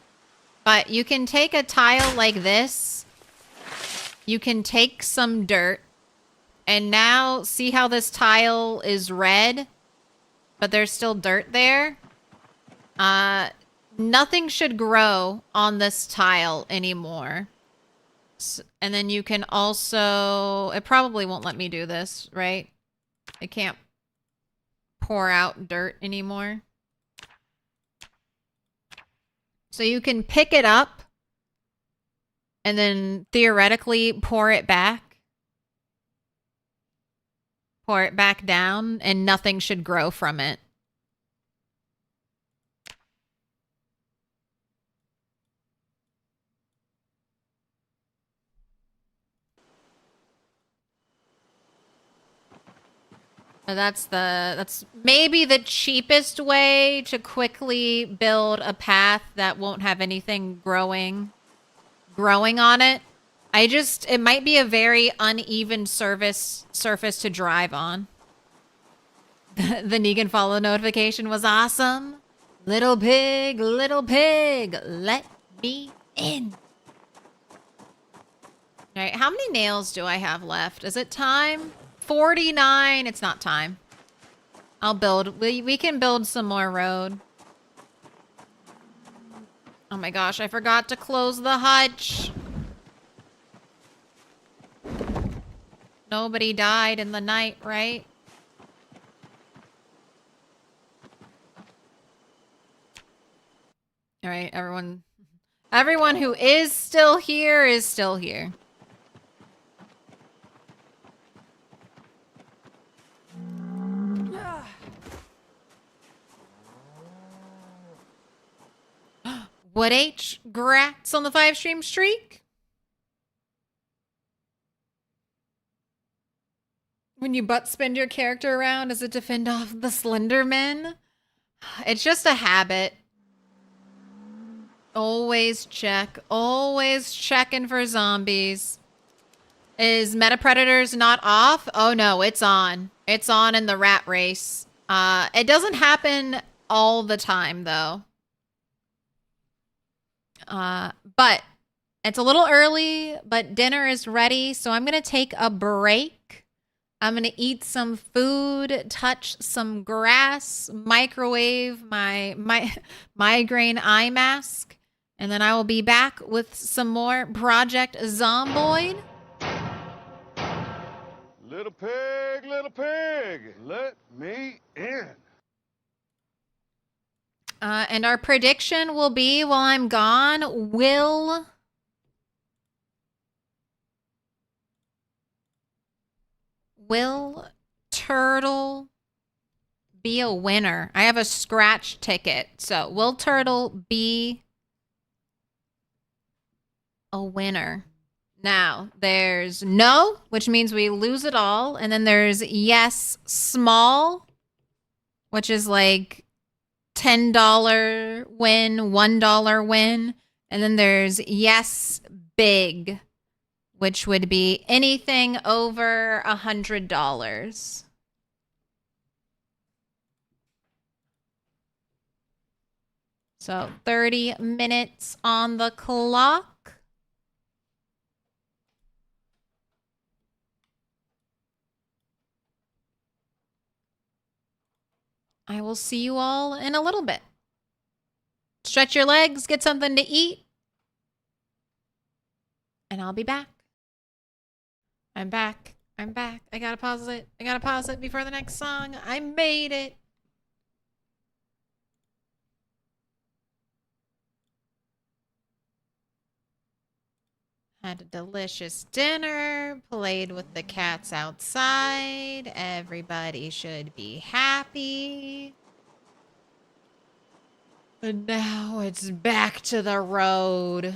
But you can take a tile like this. You can take some dirt. And now, see how this tile is red? But there's still dirt there? Nothing should grow on this tile anymore. And then you can also... It probably won't let me do this, right? It can't pour out dirt anymore. So you can pick it up and then theoretically pour it back. Pour it back down and nothing should grow from it. That's maybe the cheapest way to quickly build a path that won't have anything growing on it. It might be a very uneven surface to drive on. The Negan follow notification was awesome. Little pig, let me in. All right, how many nails do I have left? Is it time? 49. It's not time. I'll build. We can build some more road. Oh my gosh, I forgot to close the hutch. Nobody died in the night, right? All right, everyone who is still here is still here. What H? Grats on the 5-stream streak? When you butt spin your character around, does it to fend off the Slenderman? It's just a habit. Always check. Always checking for zombies. Is Meta Predators not off? Oh no, it's on. It's on in the rat race. It doesn't happen all the time, though. But it's a little early, but dinner is ready, so I'm going to take a break. I'm going to eat some food, touch some grass, microwave my migraine eye mask, and then I will be back with some more Project Zomboid. Little pig, let me in. And our prediction will be, while I'm gone, will Turtle be a winner? I have a scratch ticket. So, will Turtle be a winner? Now, there's no, which means we lose it all. And then there's yes, small, which is like $10 win, $1 win. And then there's yes, big, which would be anything over $100. So 30 minutes on the clock. I will see you all in a little bit. Stretch your legs, get something to eat, and I'll be back. I'm back. I'm back. I gotta pause it. I gotta pause it before the next song. I made it. Had a delicious dinner, played with the cats outside. Everybody should be happy. And now it's back to the road.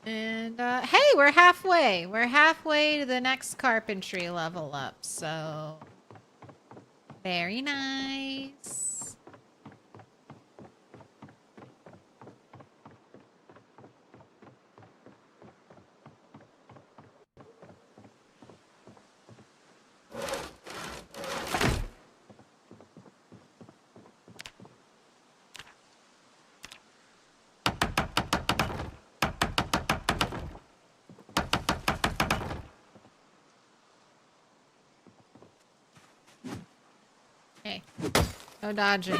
And, hey, we're halfway. We're halfway to the next carpentry level up, so very nice. Hey, no dodging.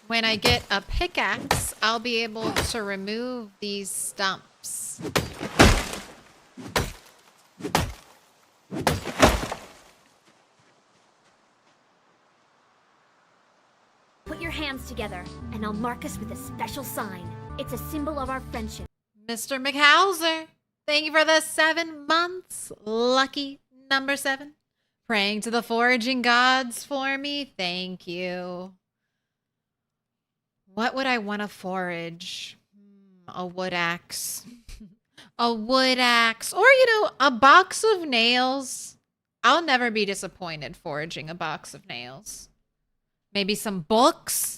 When I get a pickaxe, I'll be able to remove these stumps. Put your hands together, and I'll mark us with a special sign. It's a symbol of our friendship. Mr. McHauser, thank you for the 7 months. Lucky number 7. Praying to the foraging gods for me. Thank you. What would I want to forage? A wood axe. A wood axe. Or, a box of nails. I'll never be disappointed foraging a box of nails. Maybe some books.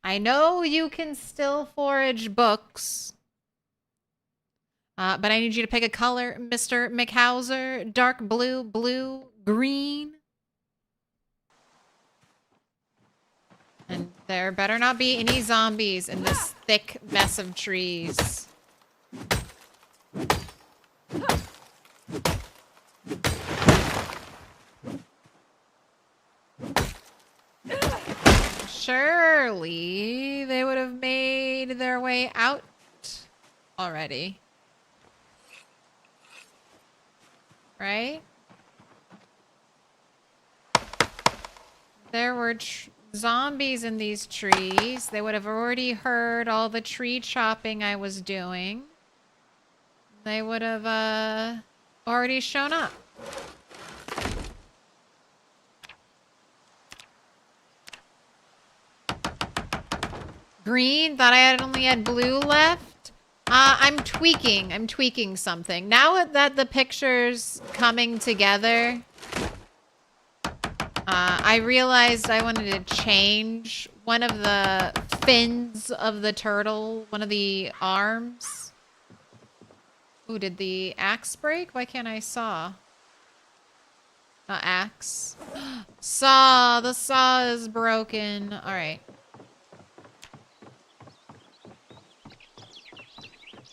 I know you can still forage books. But I need you to pick a color, Mr. McHauser. Dark blue, blue, green. And there better not be any zombies in this thick mess of trees. Surely they would have made their way out already. Right? There were zombies in these trees. They would have already heard all the tree chopping I was doing. They would have already shown up. Green? Thought I only had blue left? I'm tweaking something. Now that the picture's coming together, I realized I wanted to change one of the fins of the turtle, one of the arms. Ooh, did the axe break? Why can't I saw? Axe. Saw! The saw is broken. Alright.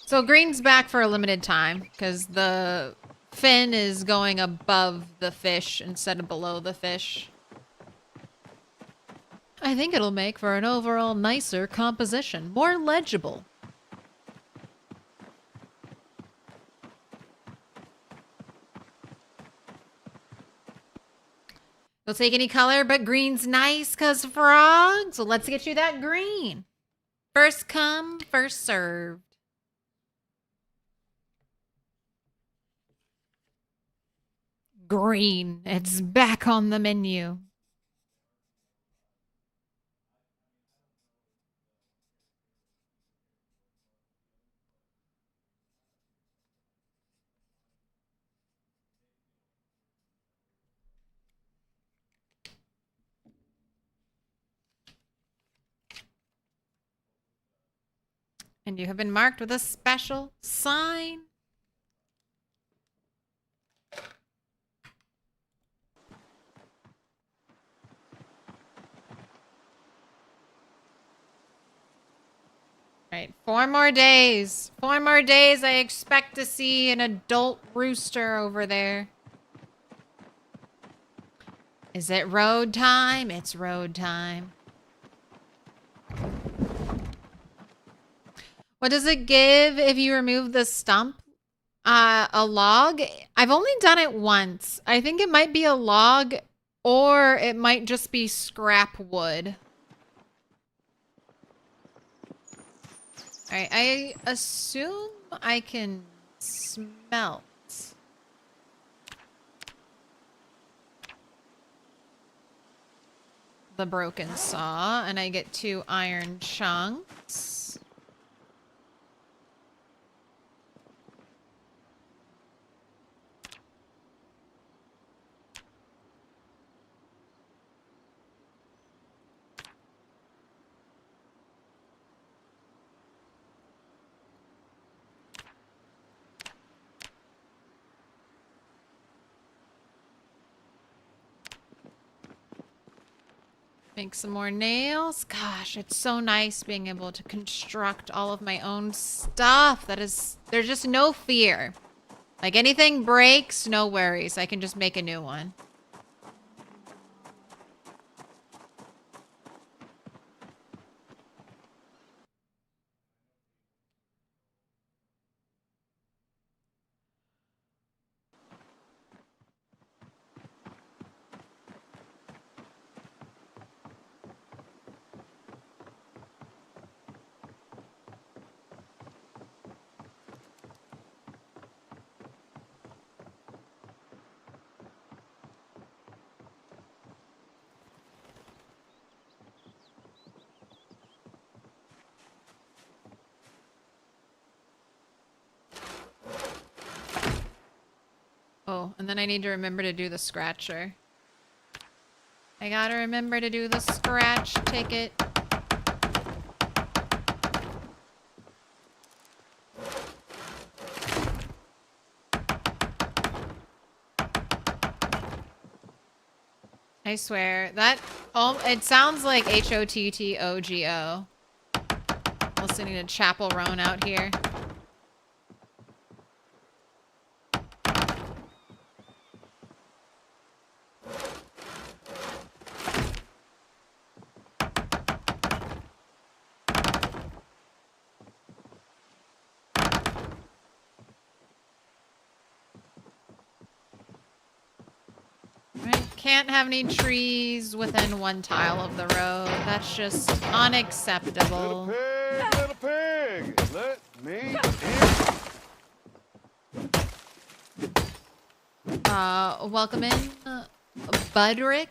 So green's back for a limited time, because the fin is going above the fish instead of below the fish. I think it'll make for an overall nicer composition, more legible. You'll take any color, but green's nice because frogs. So let's get you that green. First come, first served. Green. It's back on the menu. And you have been marked with a special sign. Right, 4 more days. 4 more days. I expect to see an adult rooster over there. Is it road time? It's road time. What does it give if you remove the stump? A log? I've only done it once. I think it might be a log or it might just be scrap wood. Alright, I assume I can smelt. The broken saw, and I get 2 iron chunks. Make some more nails. Gosh, it's so nice being able to construct all of my own stuff. There's just no fear. Like anything breaks, no worries. I can just make a new one. Oh, and then I need to remember to do the scratcher. I gotta remember to do the scratch ticket. I swear, that it sounds like HOTTOGO. Listening to Chapel Roan out here. Can't have any trees within 1 tile of the road. That's just unacceptable. Little pig, let me in. Welcome in, Budrick.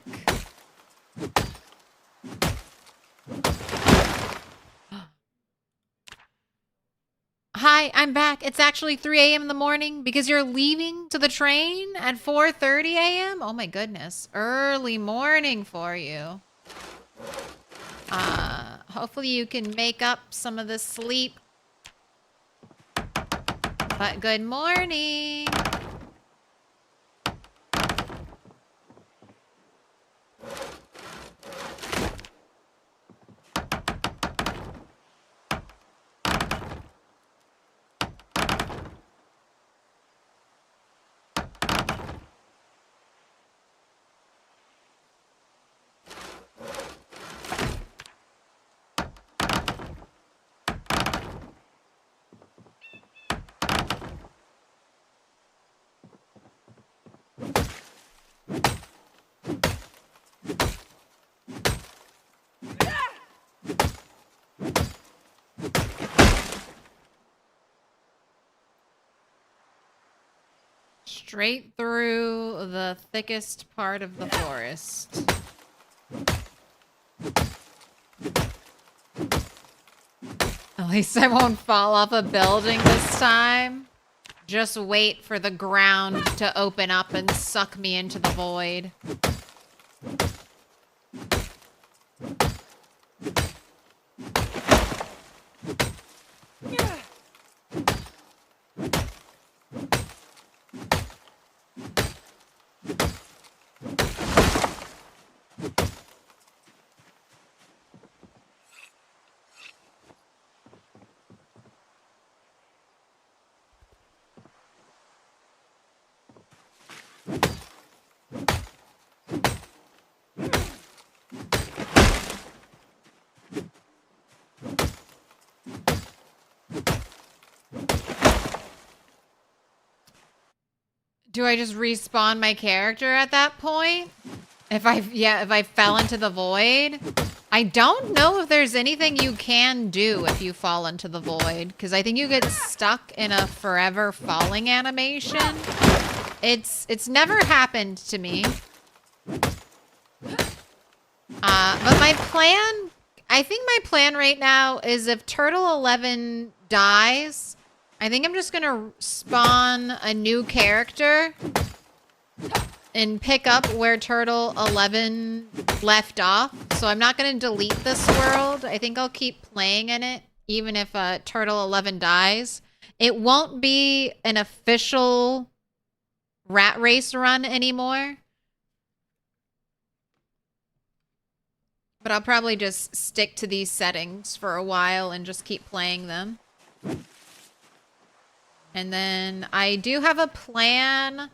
Hi, I'm back. It's actually 3 a.m. in the morning because you're leaving to the train at 4:30 a.m.? Oh my goodness. Early morning for you. Hopefully you can make up some of the sleep. But good morning. Straight through the thickest part of the forest. At least I won't fall off a building this time. Just wait for the ground to open up and suck me into the void. Do I just respawn my character at that point? If I fell into the void? I don't know if there's anything you can do if you fall into the void, because I think you get stuck in a forever falling animation. It's never happened to me. But my plan, I think my plan right now is if Turtle 11 dies, I think I'm just gonna spawn a new character and pick up where Turtle 11 left off. So I'm not gonna delete this world. I think I'll keep playing in it, even if Turtle 11 dies. It won't be an official rat race run anymore. But I'll probably just stick to these settings for a while and just keep playing them. And then I do have a plan.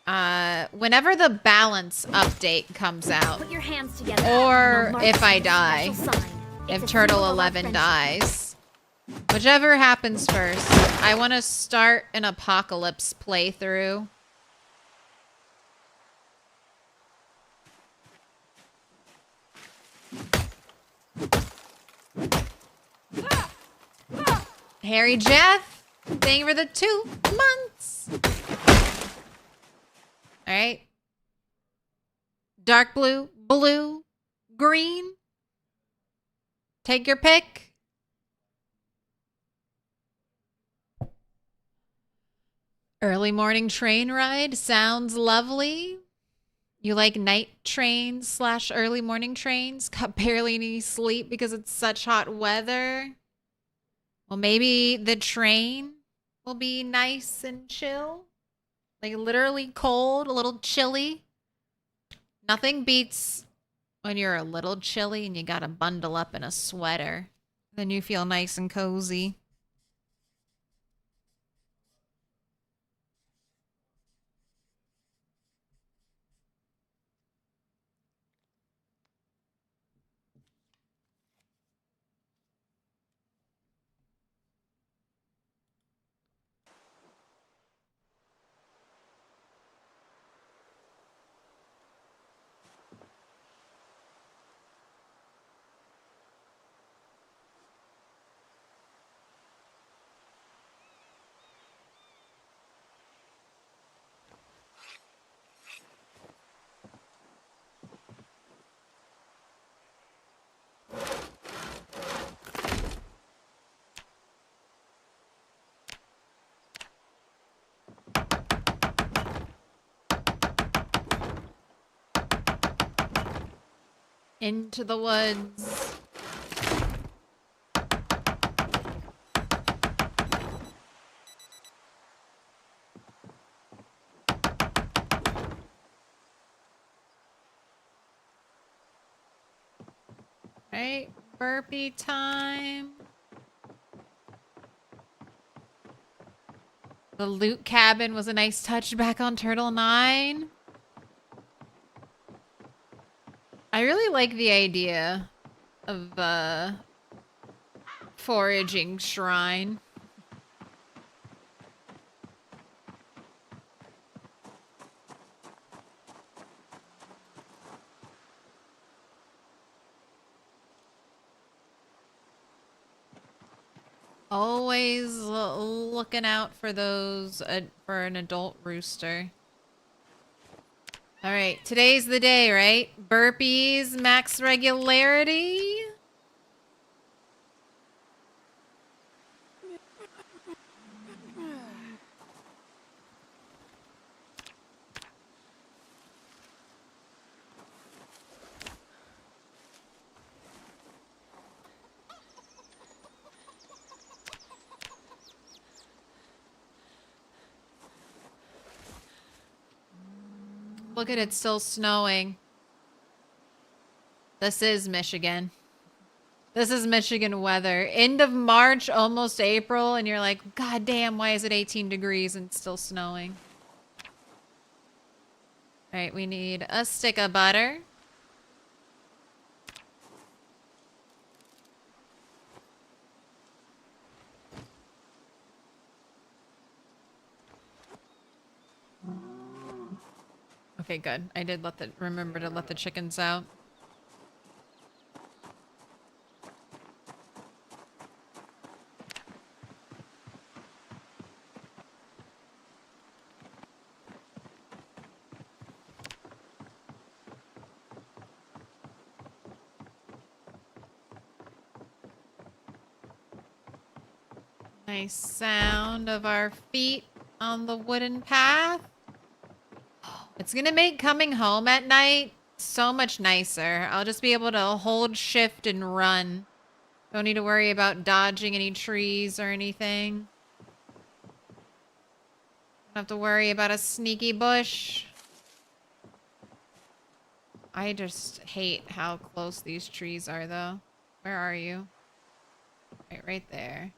Whenever the balance update comes out, Put your hands together. or and I'll mark if it I with a die, special sign. It's if a Turtle symbol of our 11 friendship. dies, whichever happens first, I want to start an apocalypse playthrough. Harry Jeff, thank you for the 2 months. All right. Dark blue, blue, green. Take your pick. Early morning train ride sounds lovely. You like night trains / early morning trains? Got barely any sleep because it's such hot weather. Well, maybe the train will be nice and chill. Like literally cold, a little chilly. Nothing beats when you're a little chilly and you gotta bundle up in a sweater. Then you feel nice and cozy. into the woods. Right, burpee time. The loot cabin was a nice touch back on Turtle 9. I really like the idea of foraging shrine. Always looking out for those, for an adult rooster. All right, today's the day, right? Burpees, max regularity. Look at it, still snowing. This is Michigan. This is Michigan weather. End of March, almost April, and you're like, God damn, why is it 18 degrees and still snowing? All right, we need a stick of butter. Okay, good. I did remember to let the chickens out. Nice sound of our feet on the wooden path. It's gonna make coming home at night so much nicer. I'll just be able to hold shift and run. Don't need to worry about dodging any trees or anything. Don't have to worry about a sneaky bush. I just hate how close these trees are, though. Where are you? Right there.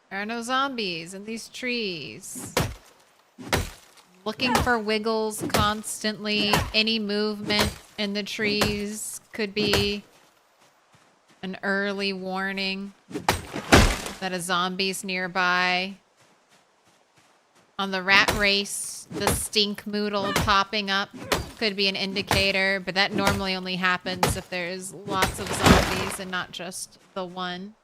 There are no zombies in these trees. Looking for wiggles constantly. Any movement in the trees could be an early warning that a zombie's nearby. On the rat race, the stink moodle popping up could be an indicator, but that normally only happens if there's lots of zombies and not just the one.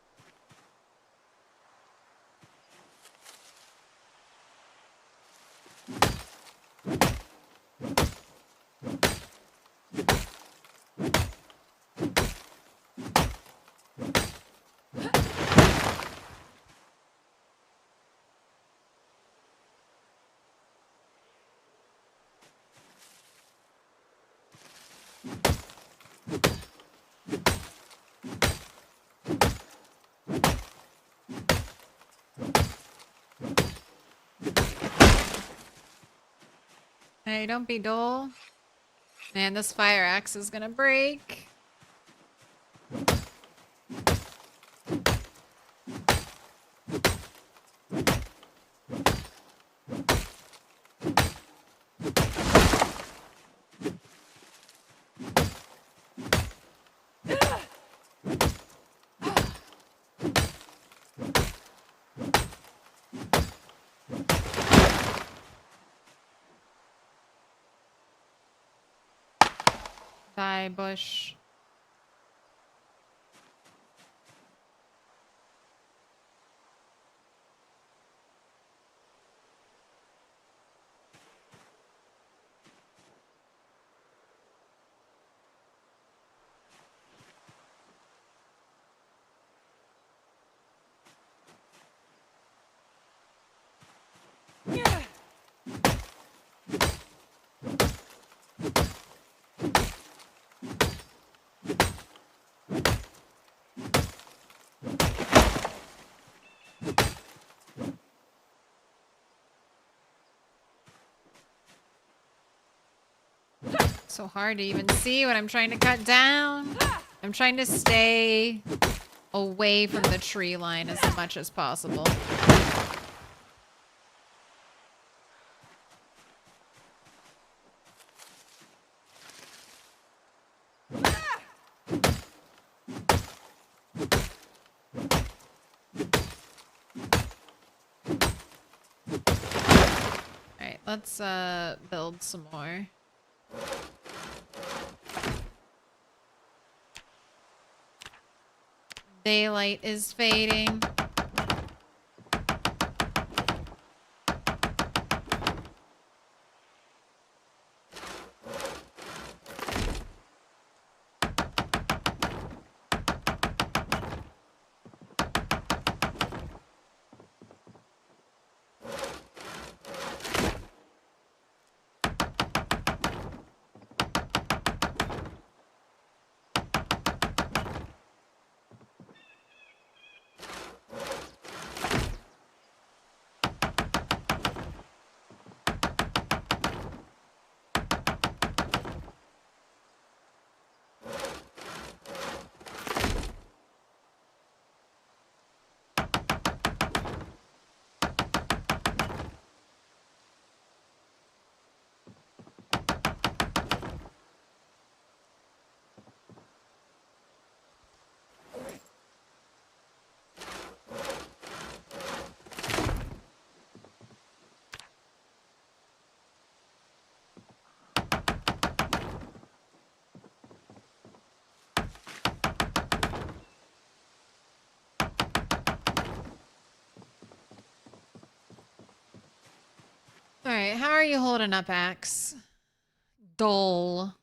Hey, don't be dull. Man, this fire axe is gonna break. bonsai bush. So hard to even see what I'm trying to cut down. I'm trying to stay away from the tree line as much as possible. Alright, let's build some more. Daylight is fading. Alright, how are you holding up, Axe? Dull.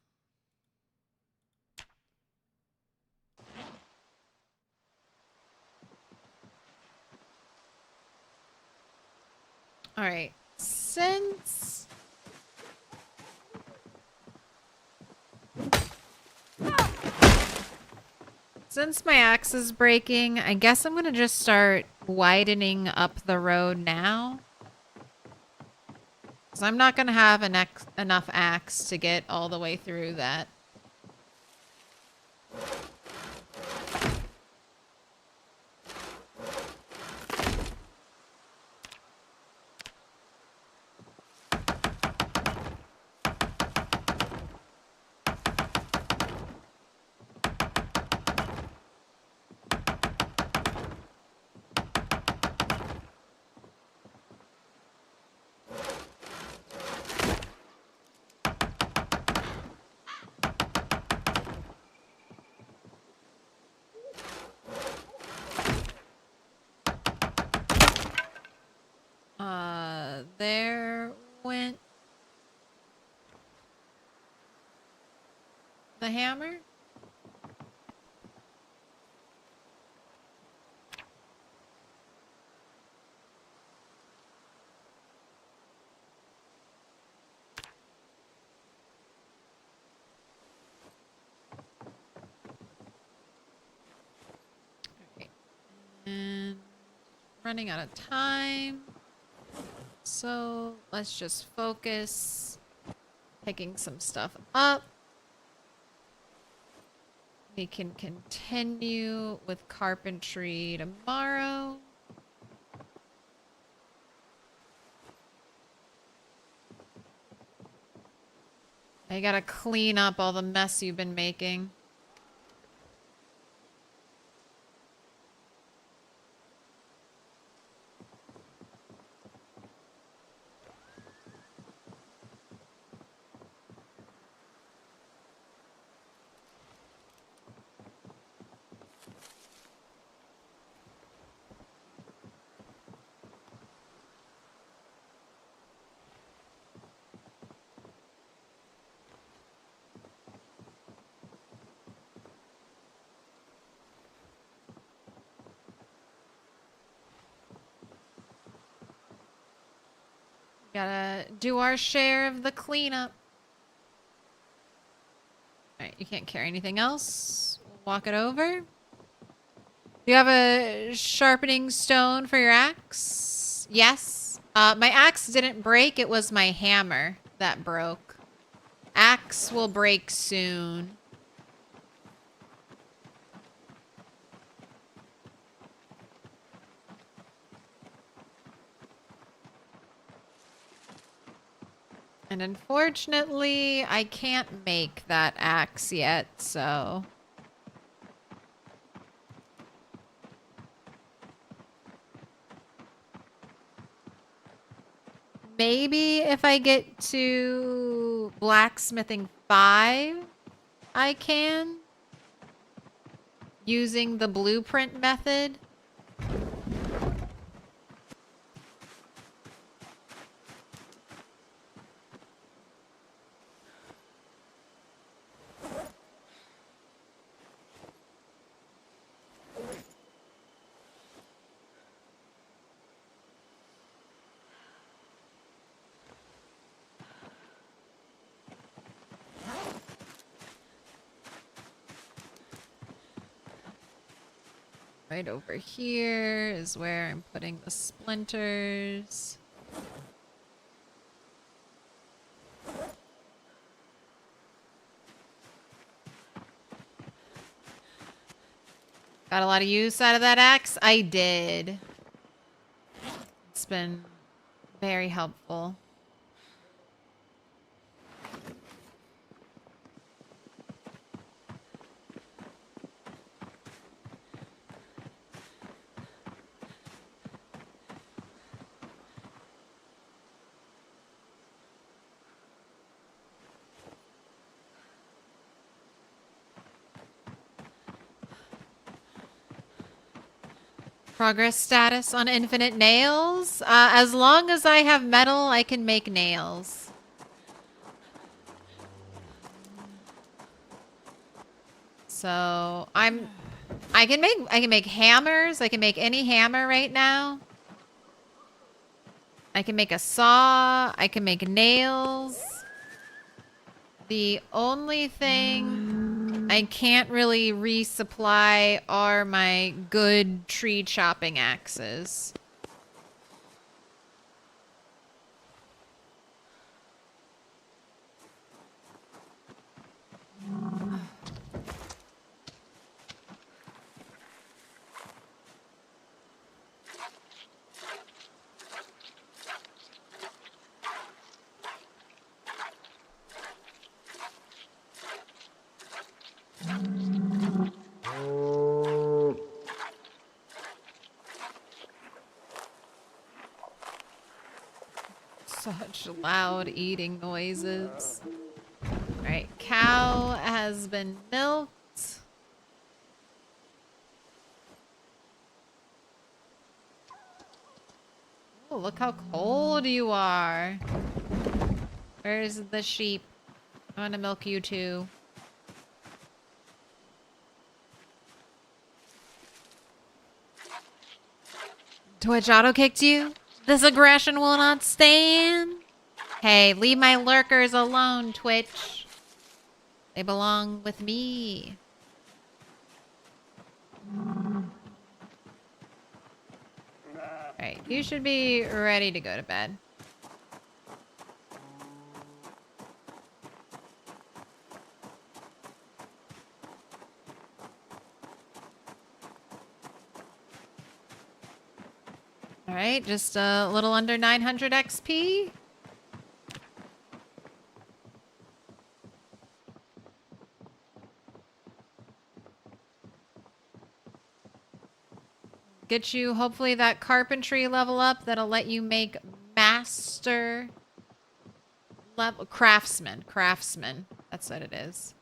Alright, since my axe is breaking, I guess I'm gonna just start widening up the road now. Because I'm not gonna have enough axe to get all the way through that. There went the hammer. Okay. And running out of time. So let's just focus. Picking some stuff up. We can continue with carpentry tomorrow. I gotta clean up all the mess you've been making. Gotta do our share of the cleanup. Alright, you can't carry anything else. We'll walk it over. Do you have a sharpening stone for your axe? Yes. My axe didn't break. It was my hammer that broke. Axe will break soon. And unfortunately, I can't make that axe yet, so... Maybe if I get to blacksmithing 5, I can. Using the blueprint method. Right over here is where I'm putting the splinters. Got a lot of use out of that axe? I did. It's been very helpful. Progress status on infinite nails? As long as I have metal, I can make nails. So I can make hammers. I can make any hammer right now. I can make a saw. I can make nails. The only thing I can't really resupply are my good tree chopping axes. Such loud eating noises. Alright, cow has been milked. Oh, look how cold you are. Where's the sheep? I want to milk you too. Twitch auto-kicked you? This aggression will not stand. Hey, leave my lurkers alone, Twitch. They belong with me. Alright, you should be ready to go to bed. Alright, just a little under 900 XP. Get you, hopefully, that carpentry level up that'll let you make master level craftsman. Craftsman. That's what it is.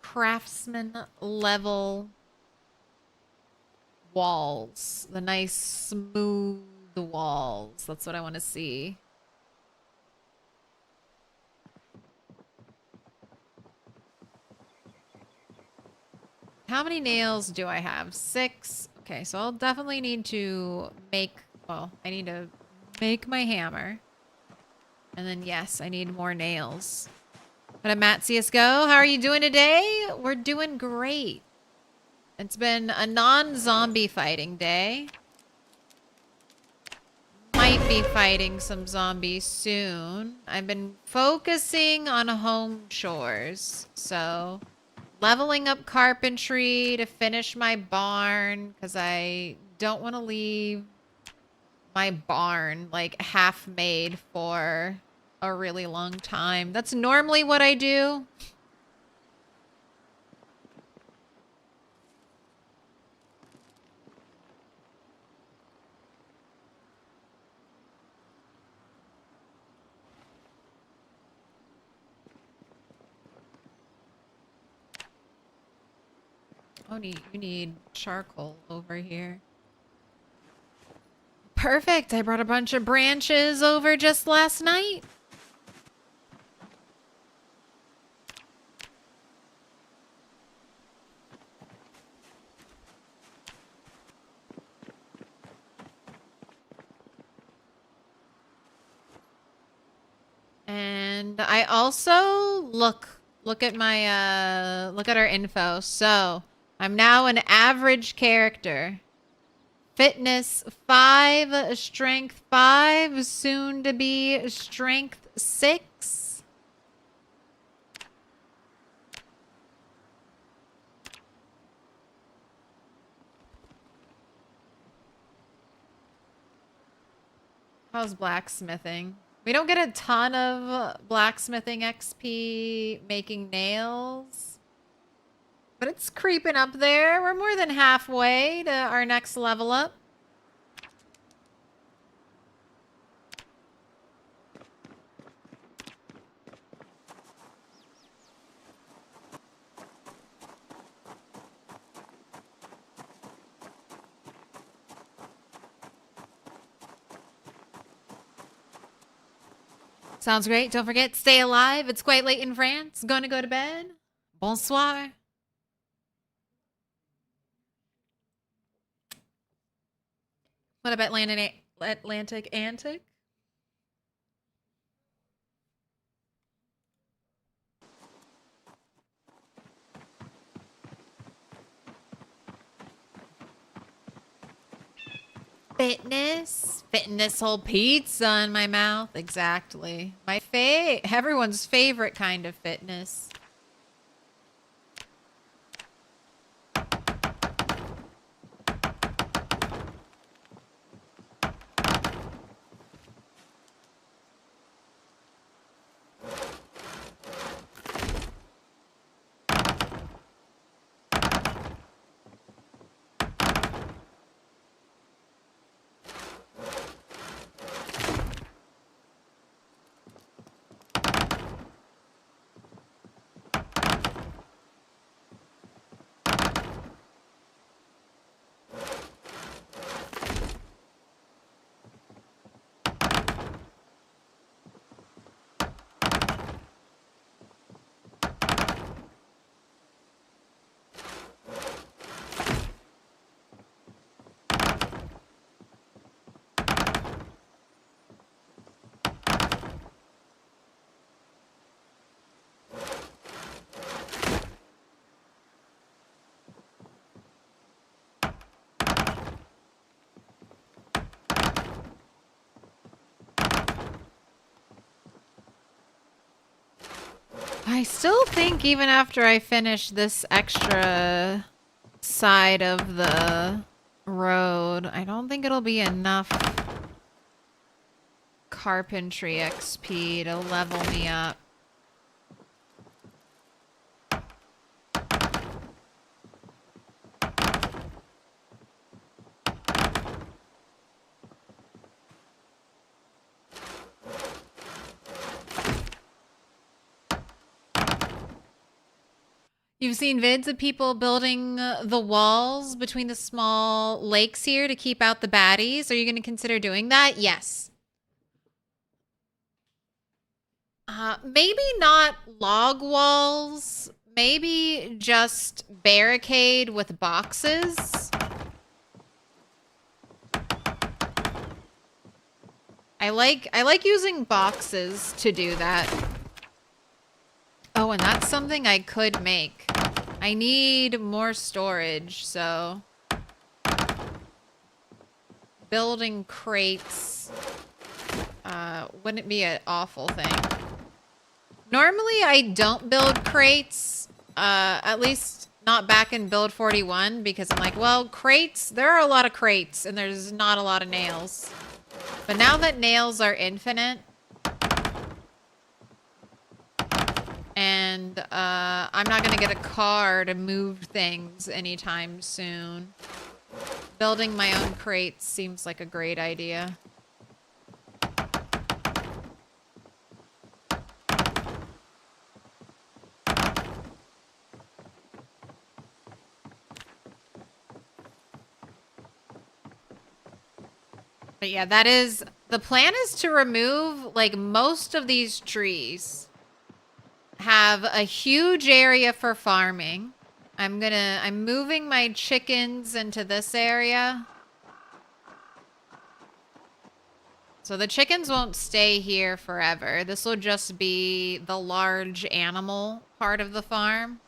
Craftsman level walls. The nice smooth walls. That's what I want to see. How many nails do I have? 6. Okay, so I'll definitely need to make... Well, I need to make my hammer. And then, yes, I need more nails. But I'm at CSGO. How are you doing today? We're doing great. It's been a non-zombie fighting day. Might be fighting some zombies soon. I've been focusing on home chores. So, leveling up carpentry to finish my barn because I don't want to leave my barn like half made for a really long time. That's normally what I do. Oh, you need charcoal over here. Perfect. I brought a bunch of branches over just last night. And I also look at my look at our info. So, I'm now an average character. Fitness 5, strength 5, soon to be strength 6. How's blacksmithing? We don't get a ton of blacksmithing XP making nails, but it's creeping up there. We're more than halfway to our next level up. Sounds great. Don't forget, stay alive. It's quite late in France. Gonna go to bed. Bonsoir. What about Atlantic Antic? Fitting this whole pizza in my mouth. Exactly. Everyone's favorite kind of fitness. I still think even after I finish this extra side of the road, I don't think it'll be enough carpentry XP to level me up. You've seen vids of people building the walls between the small lakes here to keep out the baddies. Are you going to consider doing that? Yes. Maybe not log walls. Maybe just barricade with boxes. I like using boxes to do that. Oh, and that's something I could make. I need more storage, so building crates wouldn't be an awful thing. Normally, I don't build crates, at least not back in build 41, because I'm like, well, crates, there are a lot of crates, and there's not a lot of nails. But now that nails are infinite, and I'm not going to get a car to move things anytime soon, building my own crates seems like a great idea. But yeah, that is, the plan is to remove, like, most of these trees. Have a huge area for farming. I'm moving my chickens into this area. So the chickens won't stay here forever. This will just be the large animal part of the farm.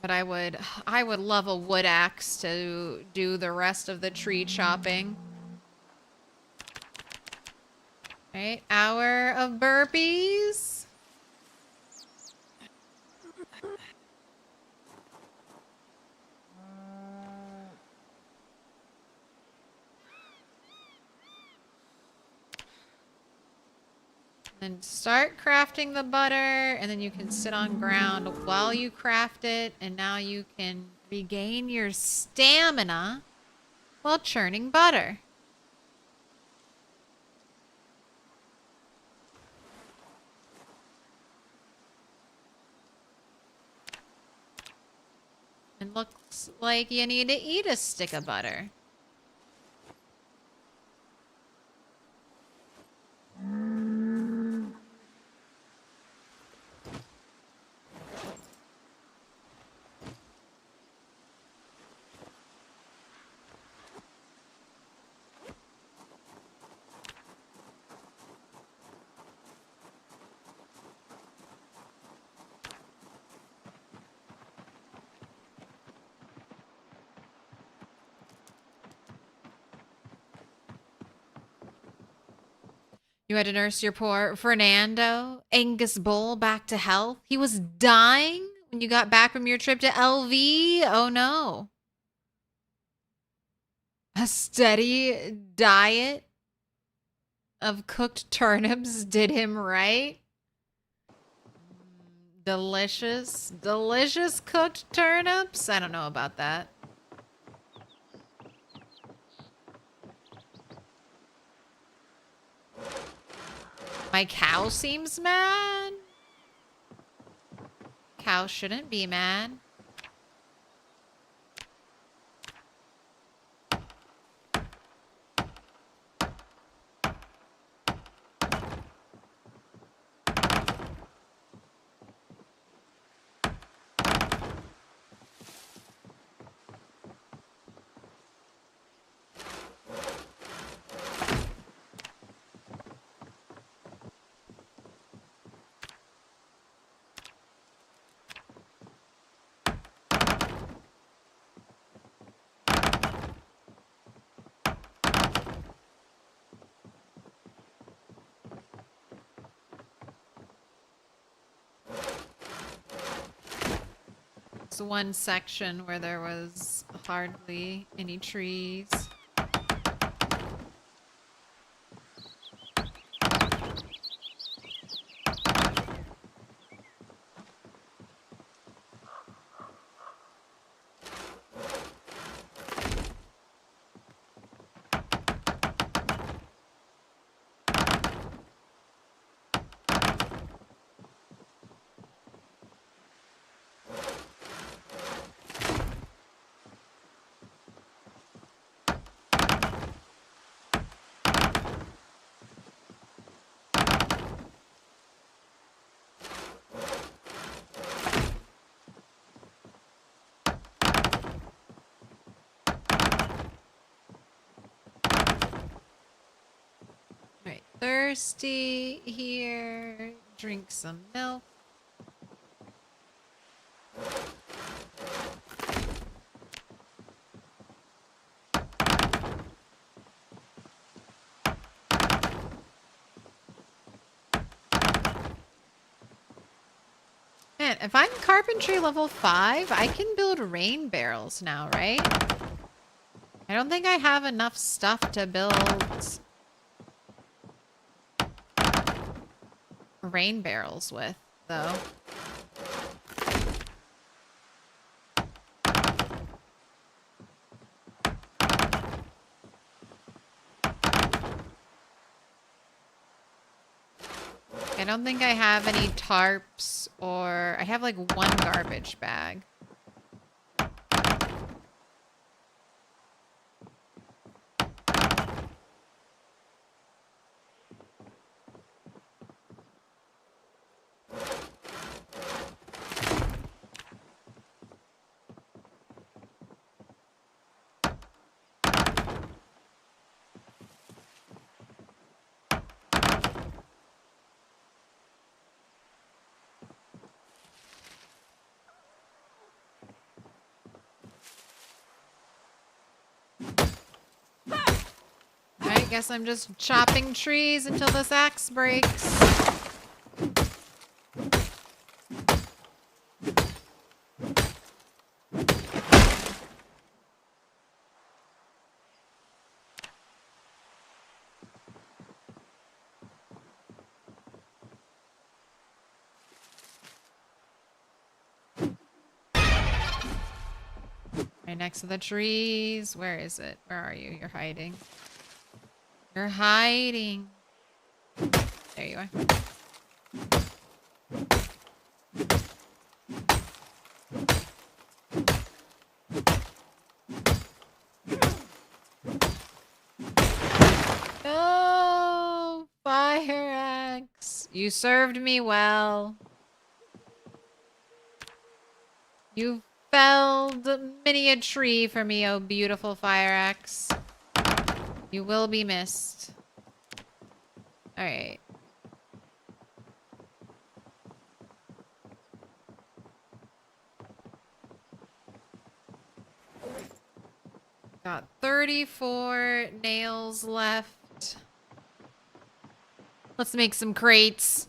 But I would love a wood axe to do the rest of the tree chopping. Right, hour of burpees. Then start crafting the butter, and then you can sit on ground while you craft it, and now you can regain your stamina while churning butter. It looks like you need to eat a stick of butter. You had to nurse your poor Fernando, Angus Bull, back to health. He was dying when you got back from your trip to LV. Oh no. A steady diet of cooked turnips did him right. Delicious, delicious cooked turnips. I don't know about that. My cow seems mad. Cow shouldn't be mad. It's one section where there was hardly any trees. thirsty here. Drink some milk. Man, if I'm carpentry level 5, I can build rain barrels now, right? I don't think I have enough stuff to build rain barrels with, though. I don't think I have any tarps, or I have like one garbage bag. Alright, guess I'm just chopping trees until this axe breaks. Right next to the trees. Where is it? Where are you? You're hiding. You're hiding. There you are. No! Fire axe. You served me well. You felled many a tree for me, oh beautiful fire axe. You will be missed. Alright. Got 34 nails left. Let's make some crates.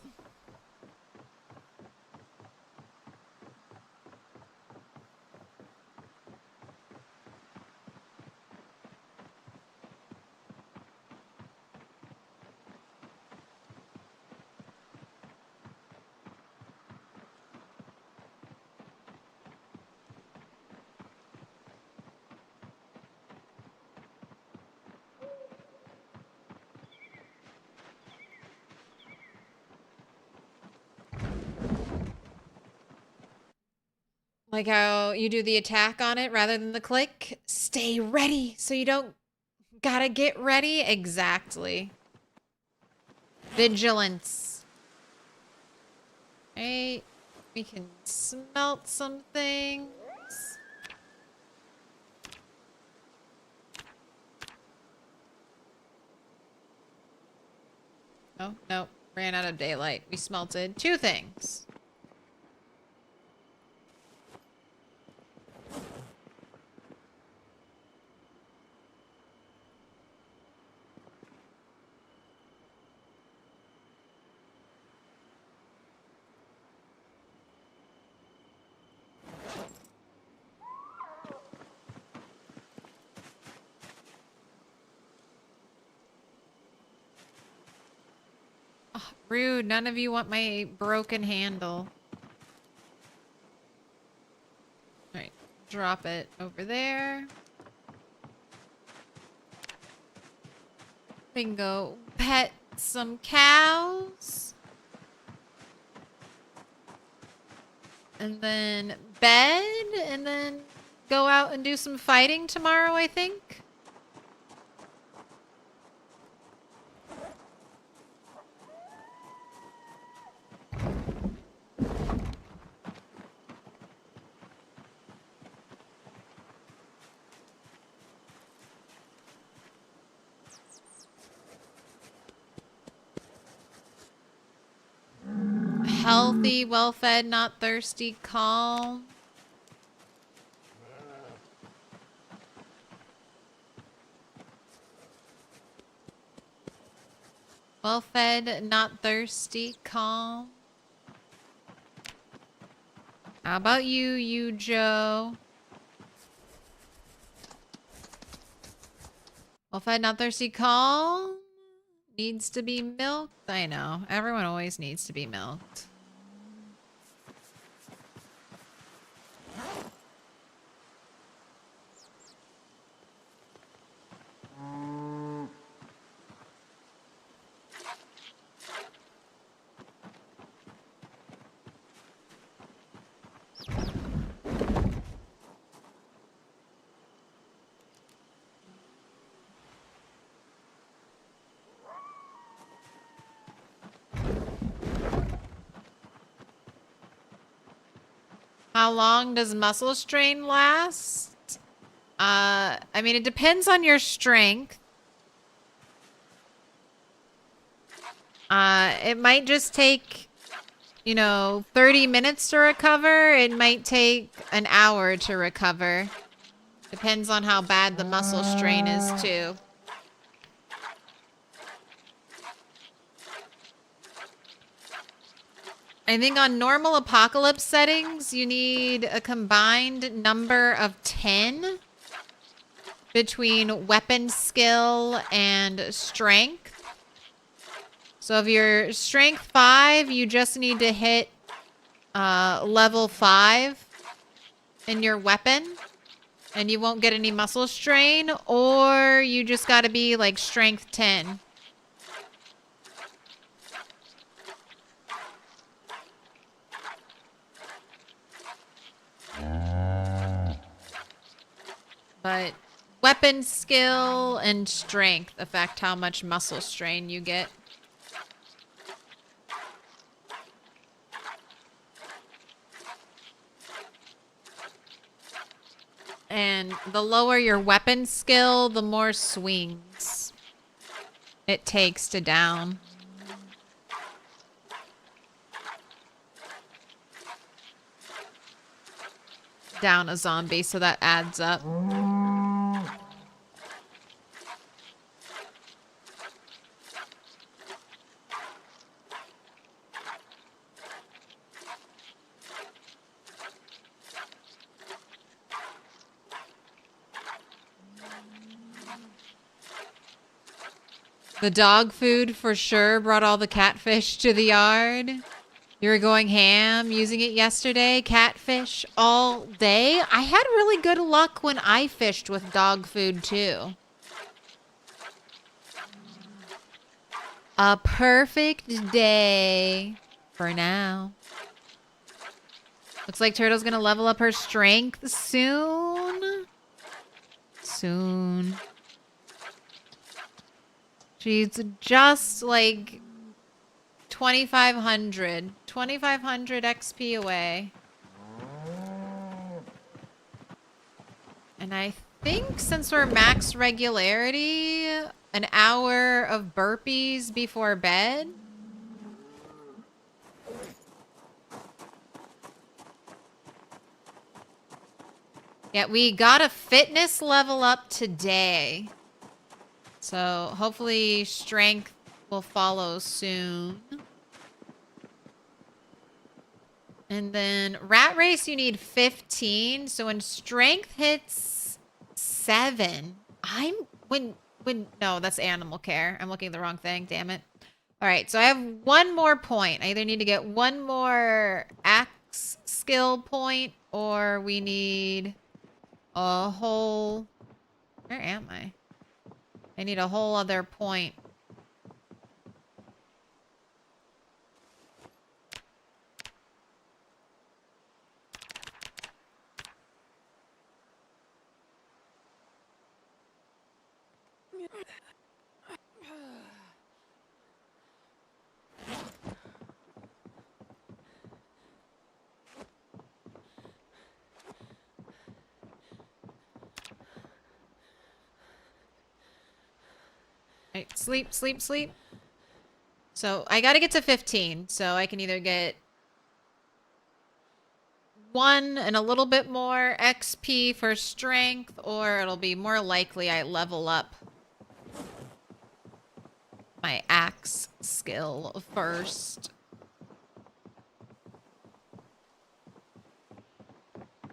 Like how you do the attack on it rather than the click. Stay ready so you don't gotta get ready. Exactly. Vigilance. Right. We can smelt some things. Oh, no. Ran out of daylight. We smelted 2 things. Oh, rude. None of you want my broken handle. Alright. Drop it over there. We can go pet some cows. And then bed. And then go out and do some fighting tomorrow, I think. Healthy, well-fed, not thirsty, calm. Well-fed, not thirsty, calm. How about you, Joe? Well-fed, not thirsty, calm. Needs to be milked. I know. Everyone always needs to be milked. How long does muscle strain last? I mean, it depends on your strength. It might just take, 30 minutes to recover. It might take an hour to recover. Depends on how bad the muscle strain is, too. I think on normal apocalypse settings, you need a combined number of 10 between weapon skill and strength. So if you're strength 5, you just need to hit level 5 in your weapon, and you won't get any muscle strain, or you just got to be like strength 10. But weapon skill and strength affect how much muscle strain you get. And the lower your weapon skill, the more swings it takes to down. Down a zombie, so that adds up. The dog food for sure brought all the catfish to the yard. You were going ham using it yesterday. Catfish all day. I had really good luck when I fished with dog food too. A perfect day for now. Looks like Turtle's gonna level up her strength soon. Soon. She's just like 2,500 XP away. And I think since we're max regularity, an hour of burpees before bed. Yeah, we got a fitness level up today. So hopefully strength will follow soon. And then rat race, you need 15. So when strength hits 7, no, that's animal care. I'm looking at the wrong thing. Damn it. All right. So I have one more point. I either need to get one more axe skill point, or we need a whole, where am I? I need a whole other point. Right, sleep. So I gotta get to 15. So I can either get 1 and a little bit more XP for strength, or it'll be more likely I level up my axe skill first.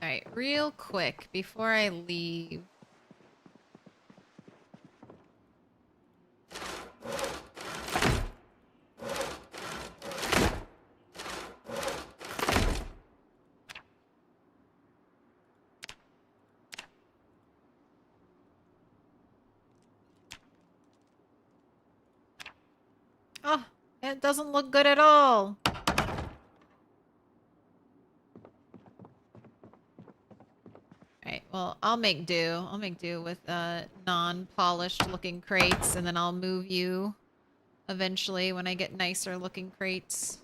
Alright, real quick, before I leave. Oh, it doesn't look good at all. Alright, well, I'll make do. I'll make do with non-polished looking crates, and then I'll move you eventually when I get nicer looking crates.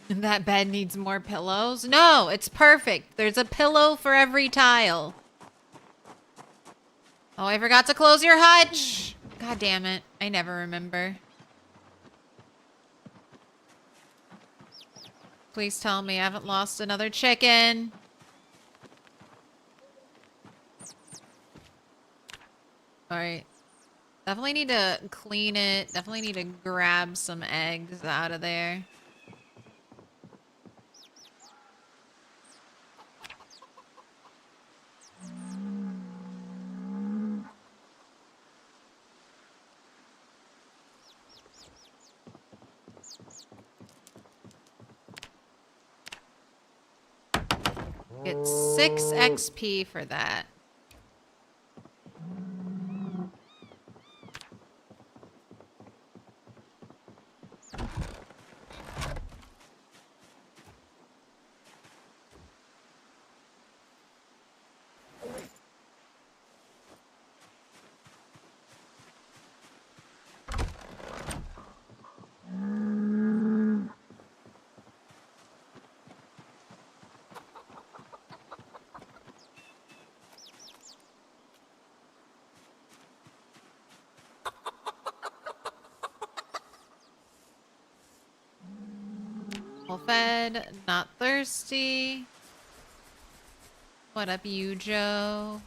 That bed needs more pillows? No, it's perfect. There's a pillow for every tile. Oh, I forgot to close your hutch. God damn it. I never remember. Please tell me I haven't lost another chicken. Alright. Definitely need to clean it. Definitely need to grab some eggs out of there. Get 6 XP for that. Well fed, not thirsty. What up, you, Joe?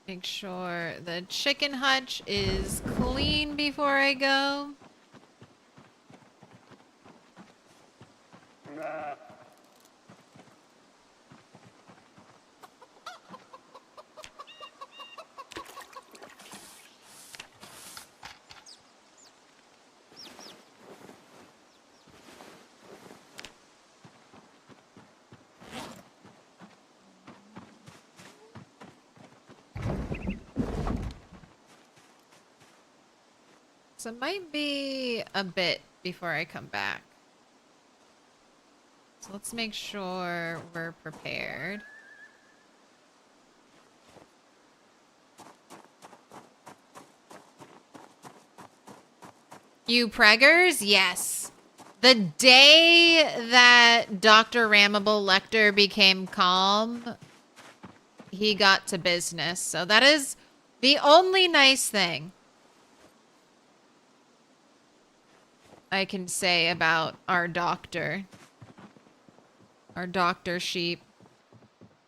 Make sure the chicken hutch is clean before I go. So it might be a bit before I come back. So let's make sure we're prepared. You preggers? Yes. The day that Dr. Ramable Lecter became calm, he got to business. So that is the only nice thing I can say about our doctor. Our doctor sheep.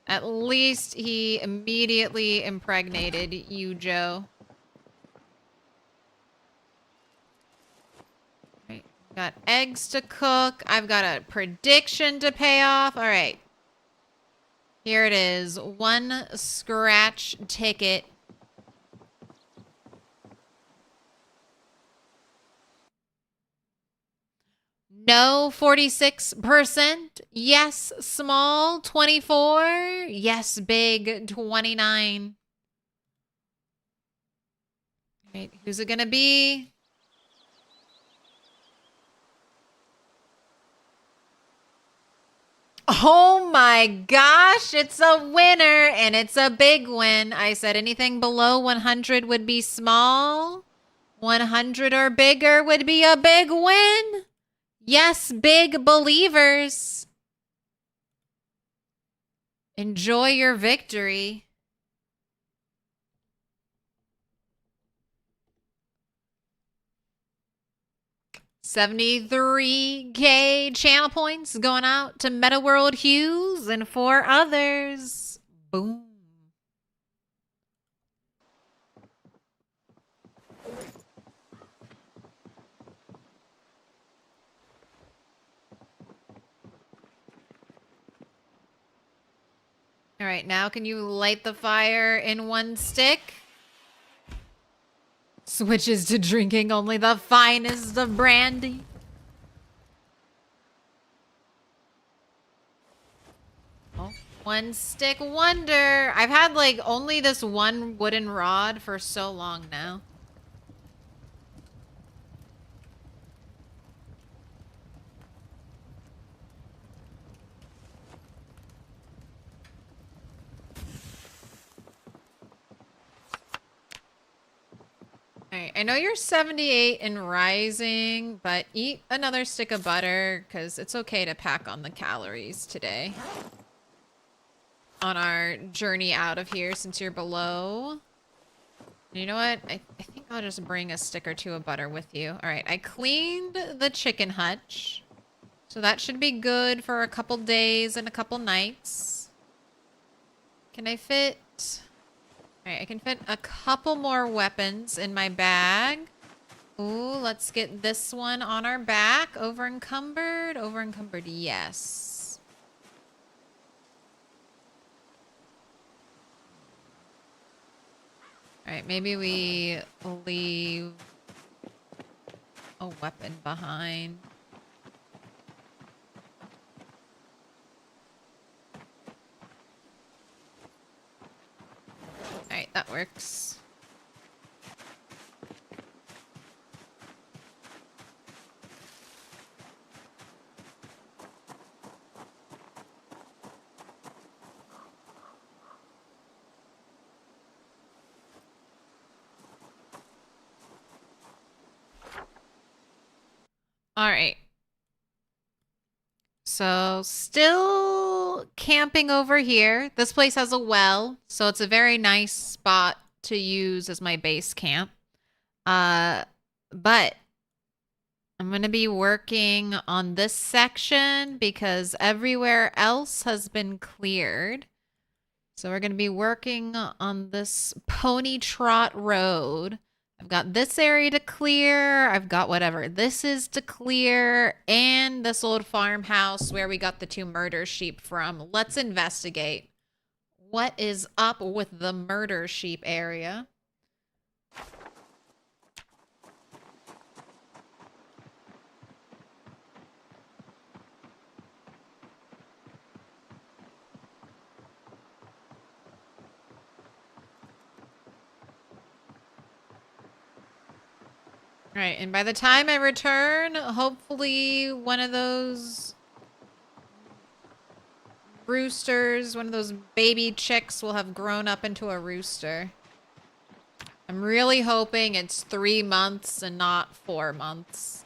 At least he immediately impregnated you, Joe. Right. Got eggs to cook. I've got a prediction to pay off. All right. Here it is. 1 scratch ticket. No, 46%. Yes, small, 24. Yes, big, 29. All right, who's it gonna be? Oh my gosh, it's a winner and it's a big win. I said anything below 100 would be small. 100 or bigger would be a big win. Yes, big believers. Enjoy your victory. $73K channel points going out to Meta World Hughes and 4 others. Boom. All right, now can you light the fire in one stick? Switches to drinking only the finest of brandy. Oh, one stick wonder. I've had like only this one wooden rod for so long now. Alright, I know you're 78 and rising, but eat another stick of butter because it's okay to pack on the calories today. On our journey out of here since you're below. You know what? I think I'll just bring a stick or two of butter with you. Alright, I cleaned the chicken hutch. So that should be good for a couple days and a couple nights. Can I fit... Alright, I can fit a couple more weapons in my bag. Ooh, let's get this one on our back. Over encumbered? Over encumbered, yes. Alright, maybe we leave a weapon behind. Alright, that works. Alright. So, still camping over here. This place has a well, so it's a very nice spot to use as my base camp. But I'm going to be working on this section because everywhere else has been cleared. So we're going to be working on this Pony Trot Road. I've got this area to clear. I've got whatever this is to clear. And this old farmhouse where we got the 2 murder sheep from. Let's investigate. What is up with the murder sheep area? Right, and by the time I return, hopefully one of those roosters, one of those baby chicks will have grown up into a rooster. I'm really hoping it's 3 months and not 4 months.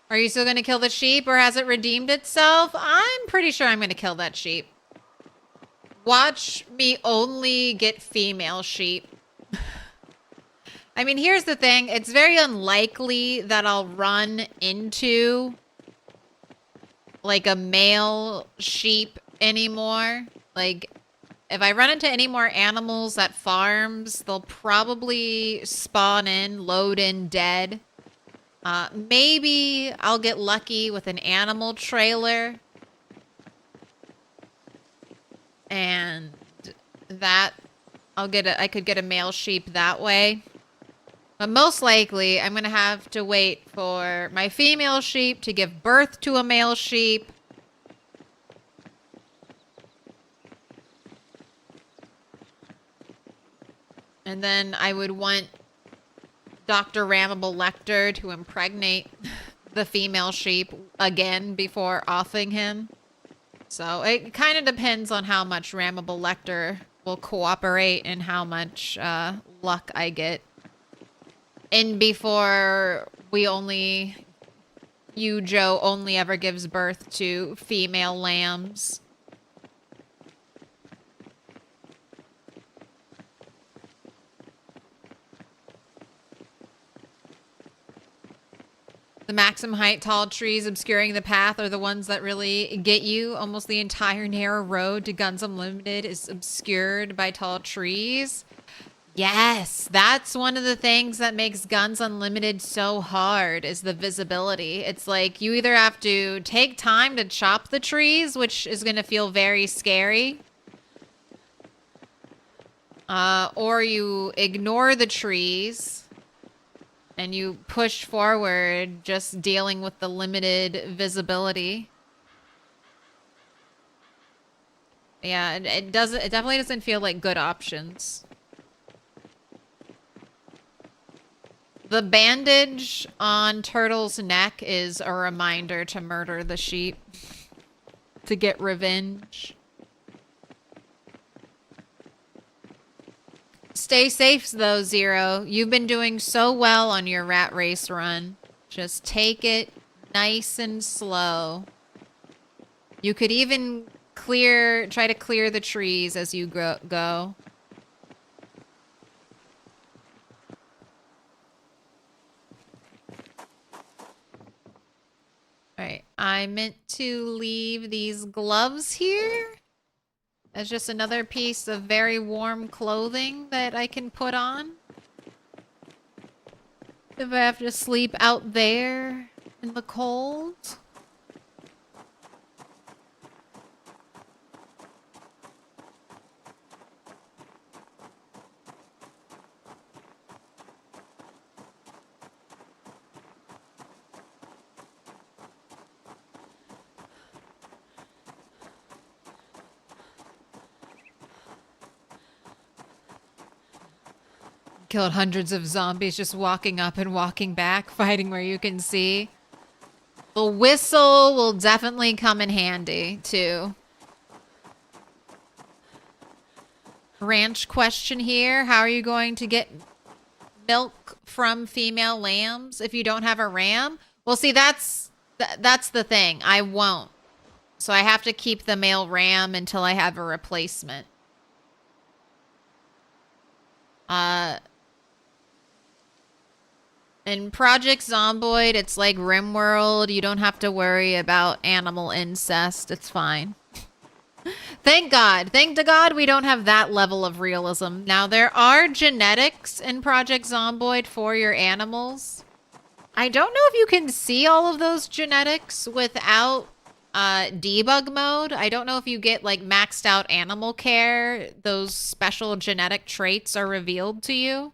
Are you still going to kill the sheep or has it redeemed itself? I'm pretty sure I'm going to kill that sheep. Watch me only get female sheep. I mean, here's the thing. It's very unlikely that I'll run into like a male sheep anymore. Like, if I run into any more animals at farms, they'll probably spawn in, load in dead. Maybe I'll get lucky with an animal trailer. And that I could get a male sheep that way. But most likely, I'm going to have to wait for my female sheep to give birth to a male sheep. And then I would want Dr. Ramable Lecter to impregnate the female sheep again before offing him. So it kind of depends on how much Ramable Lecter will cooperate and how much luck I get. And before you, Joe, only ever gives birth to female lambs. The maximum height tall trees obscuring the path are the ones that really get you. Almost the entire narrow road to Guns Unlimited is obscured by tall trees. Yes, that's one of the things that makes Guns Unlimited so hard is the visibility. It's like you either have to take time to chop the trees, which is going to feel very scary, or you ignore the trees and you push forward, just dealing with the limited visibility. Yeah, it definitely doesn't feel like good options. The bandage on Turtle's neck is a reminder to murder the sheep. To get revenge. Stay safe, though, Zero. You've been doing so well on your rat race run. Just take it nice and slow. You could even try to clear the trees as you go. Alright, I meant to leave these gloves here as just another piece of very warm clothing that I can put on. If I have to sleep out there in the cold. Killed hundreds of zombies just walking up and walking back, fighting where you can see. The whistle will definitely come in handy, too. Ranch question here. How are you going to get milk from female lambs if you don't have a ram? Well, see, that's the thing. I won't. So I have to keep the male ram until I have a replacement. In Project Zomboid, it's like RimWorld. You don't have to worry about animal incest. It's fine. Thank God. Thank to God we don't have that level of realism. Now, there are genetics in Project Zomboid for your animals. I don't know if you can see all of those genetics without debug mode. I don't know if you get like maxed out animal care. Those special genetic traits are revealed to you.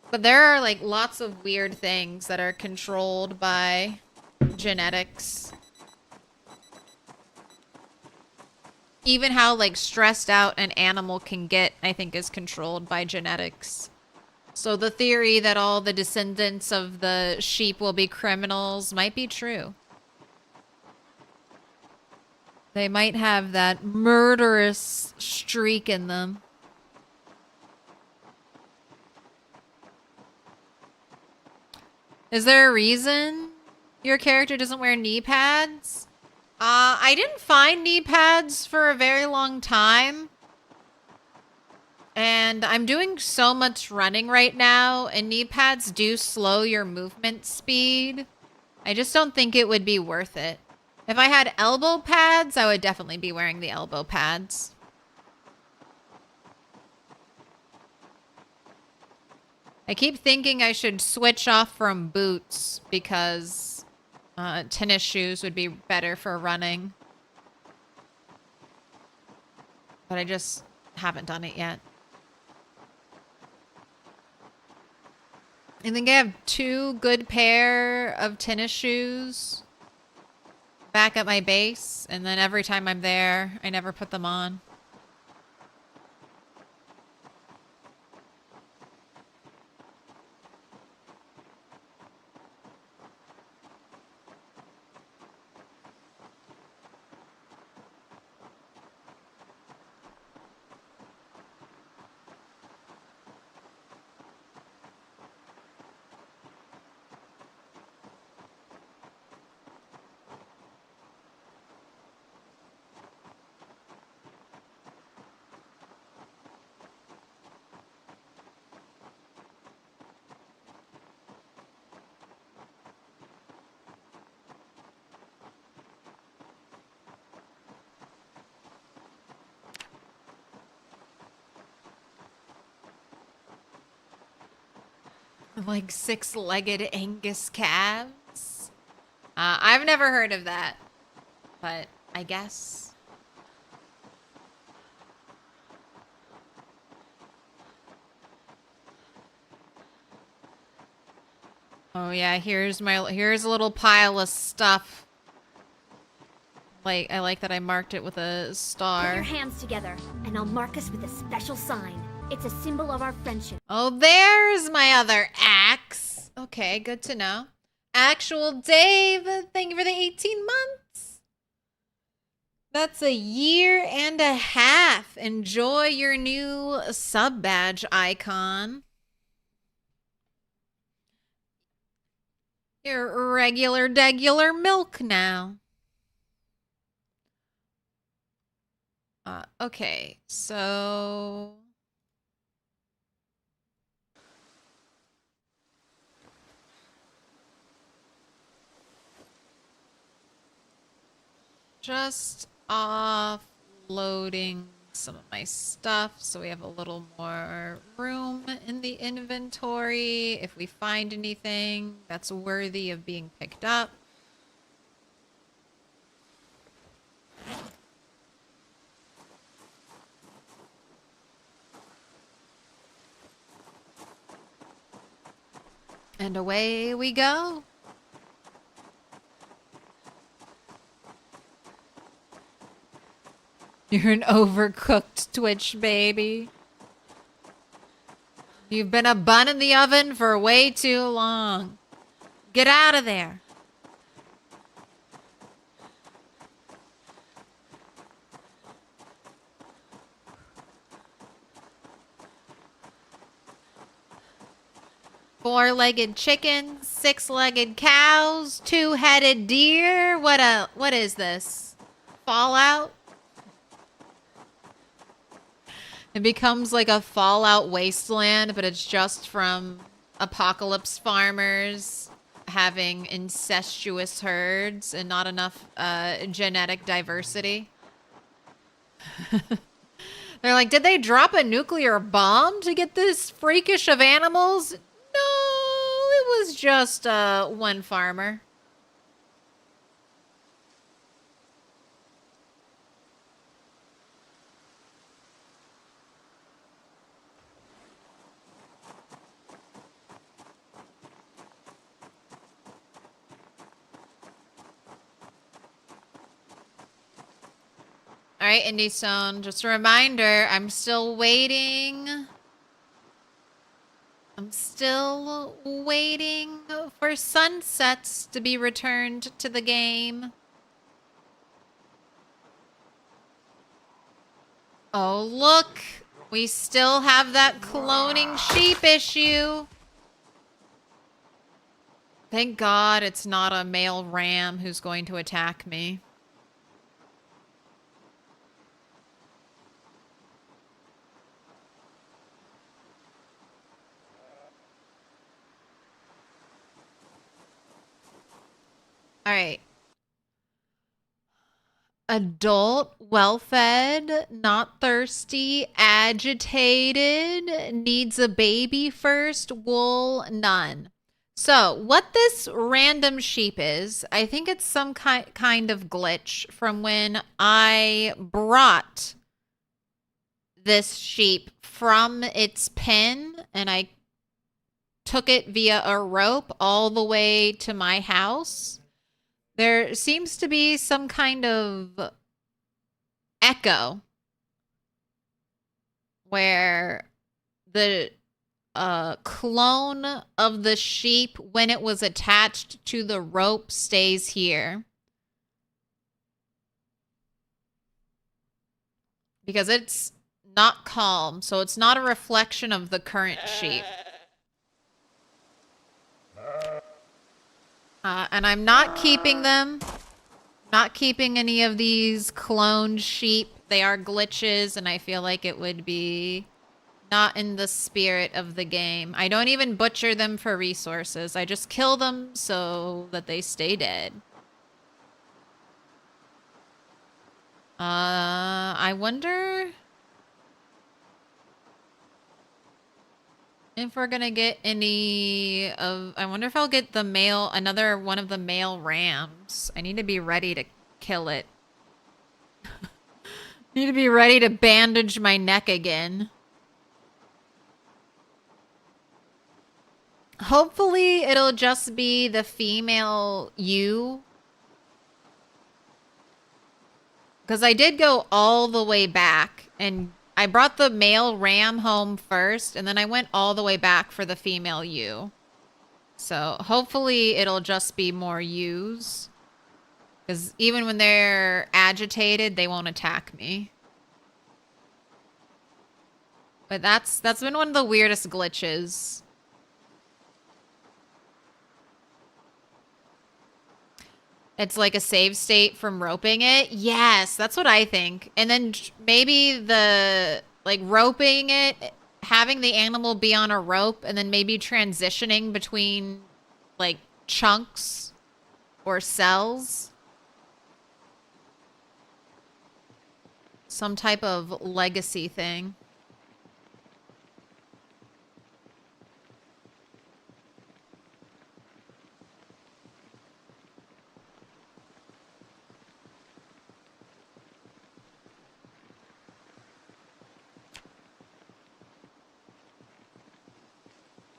But there are like lots of weird things that are controlled by genetics. Even how like stressed out an animal can get, I think, is controlled by genetics. So the theory that all the descendants of the sheep will be criminals might be true. They might have that murderous streak in them. Is there a reason your character doesn't wear knee pads? I didn't find knee pads for a very long time. And I'm doing so much running right now, and knee pads do slow your movement speed. I just don't think it would be worth it. If I had elbow pads, I would definitely be wearing the elbow pads. I keep thinking I should switch off from boots because tennis shoes would be better for running. but I just haven't done it yet. I think I have 2 good pair of tennis shoes back at my base, and then every time I'm there, I never put them on. Like 6-legged Angus calves? I've never heard of that, but I guess. Oh yeah, here's a little pile of stuff. Like, I like that I marked it with a Put your star. hands together, and I'll mark us with a special sign. It's a symbol of our friendship. Oh, there's my other axe. Okay, good to know. Actual Dave, thank you for the 18 months. That's a year and a half. Enjoy your new sub badge icon. You're regular degular milk now. Okay, so just offloading some of my stuff so we have a little more room in the inventory if we find anything that's worthy of being picked up. And away we go. You're an overcooked Twitch baby. You've been a bun in the oven for way too long. Get out of there. Four-legged chickens, 6-legged cows, 2-headed deer. What is this? Fallout? It becomes like a Fallout wasteland, but it's just from apocalypse farmers having incestuous herds and not enough genetic diversity. They're like, did they drop a nuclear bomb to get this freakish of animals? No, it was just one farmer. All right, Indie Stone, just a reminder, I'm still waiting. I'm still waiting for sunsets to be returned to the game. Oh, look. We still have that cloning sheep issue. Thank God it's not a male ram who's going to attack me. All right. Adult, well-fed, not thirsty, agitated, needs a baby first, wool, none. So what this random sheep is, I think it's some kind of glitch from when I brought this sheep from its pen and I took it via a rope all the way to my house, there seems to be some kind of echo where the clone of the sheep, when it was attached to the rope, stays here. Because it's not calm, so it's not a reflection of the current sheep. And I'm not keeping them. Not keeping any of these cloned sheep. They are glitches, and I feel like it would be not in the spirit of the game. I don't even butcher them for resources. I just kill them so that they stay dead. I wonder if we're gonna get any of... I wonder if I'll get the male... another one of the male rams. I need to be ready to kill it. Need to be ready to bandage my neck again. Hopefully it'll just be the female ewe. Because I did go all the way back and I brought the male ram home first and then I went all the way back for the female ewe. So hopefully it'll just be more ewes. Because even when they're agitated, they won't attack me. But that's been one of the weirdest glitches. It's like a save state from roping it. Yes, that's what I think. And then maybe the, like, roping it, having the animal be on a rope, and then maybe transitioning between, like, chunks or cells. Some type of legacy thing.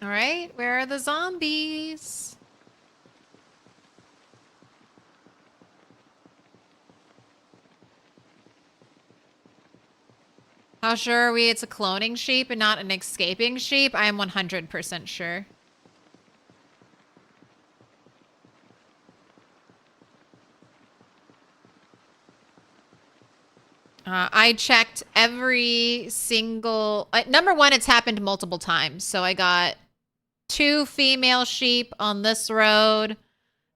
All right, where are the zombies? How sure are we it's a cloning sheep and not an escaping sheep? I am 100% sure. I checked every single... number one, it's happened multiple times. So I got 2 female sheep on this road,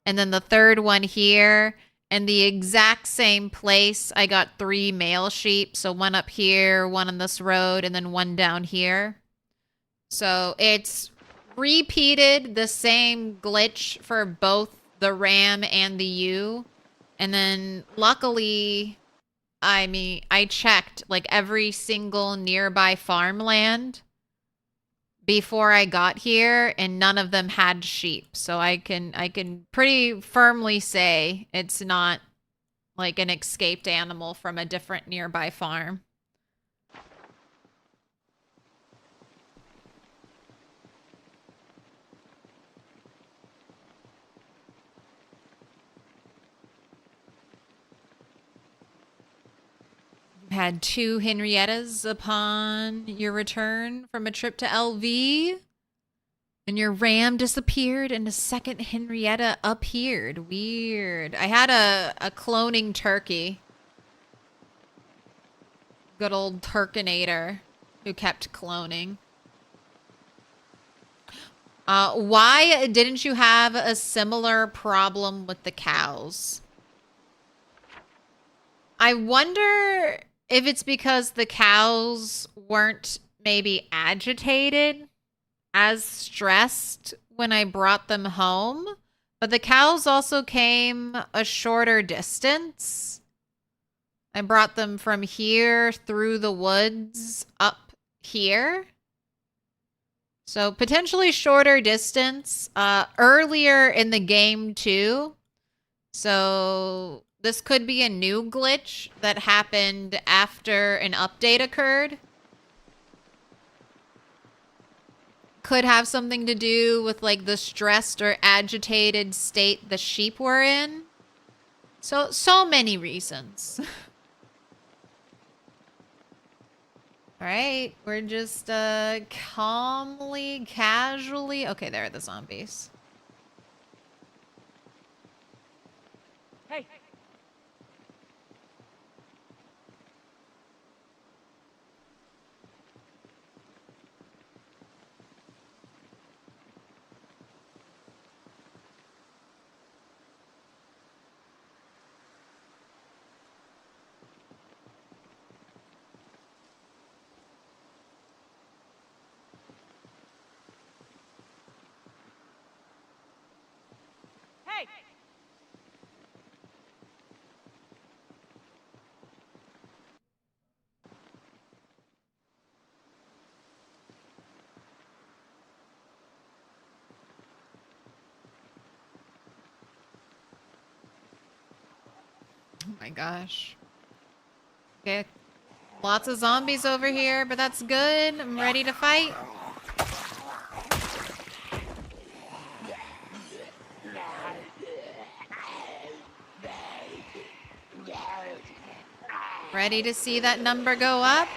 and then the third one here. And the exact same place, I got 3 male sheep. So one up here, one on this road, and then one down here. So it's repeated the same glitch for both the ram and the ewe. And then luckily, I mean, I checked like every single nearby farmland before I got here, and none of them had sheep. So I can pretty firmly say it's not like an escaped animal from a different nearby farm. Had 2 Henriettas upon your return from a trip to LV. And your ram disappeared and a second Henrietta appeared. Weird. I had a cloning turkey. Good old Turkinator who kept cloning. Why didn't you have a similar problem with the cows? I wonder if it's because the cows weren't maybe agitated, as stressed when I brought them home, but the cows also came a shorter distance. I brought them from here through the woods up here. So potentially shorter distance, earlier in the game too. So this could be a new glitch that happened after an update occurred. could have something to do with like the stressed or agitated state the sheep were in. So many reasons. All right, we're just calmly, casually. Okay, there are the zombies. Hey. Hey. Oh my gosh. Okay. Lots of zombies over here, but that's good. I'm ready to fight. Ready to see that number go up?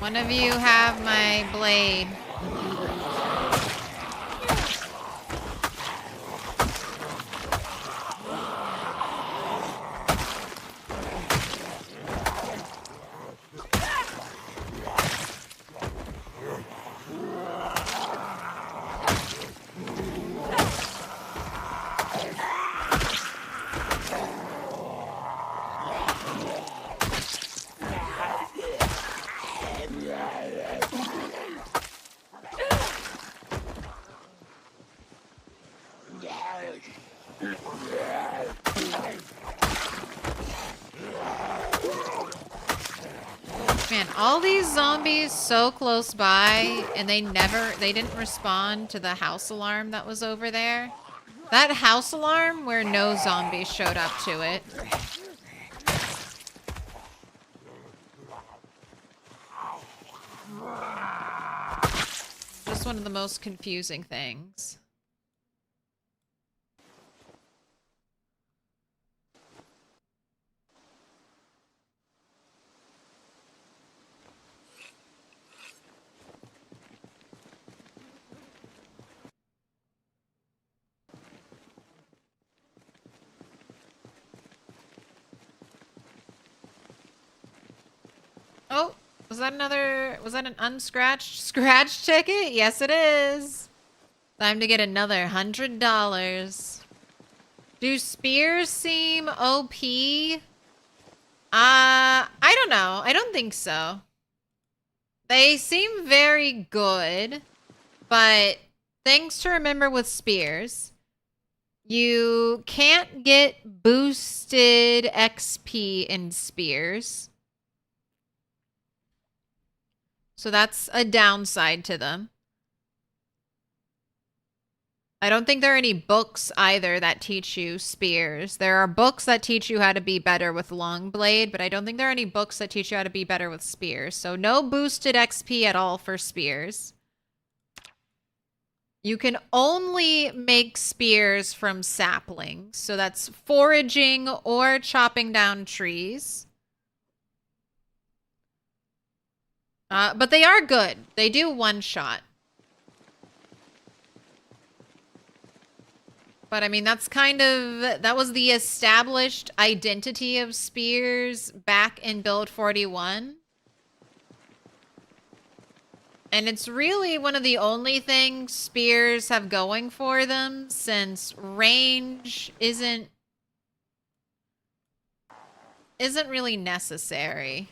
One of you have my blade. Man, all these zombies so close by, and they didn't respond to the house alarm that was over there. That house alarm where no zombies showed up to it. Just one of the most confusing things. Oh, was that an unscratched scratch ticket? Yes, it is. Time to get another $100. Do spears seem OP? I don't know. I don't think so. They seem very good, but things to remember with spears. You can't get boosted XP in spears. So that's a downside to them. I don't think there are any books either that teach you spears. There are books that teach you how to be better with long blade, but I don't think there are any books that teach you how to be better with spears. So no boosted XP at all for spears. You can only make spears from saplings. So that's foraging or chopping down trees. But they are good. They do one shot. But I mean, that was the established identity of spears back in Build 41. And it's really one of the only things spears have going for them, since range isn't really necessary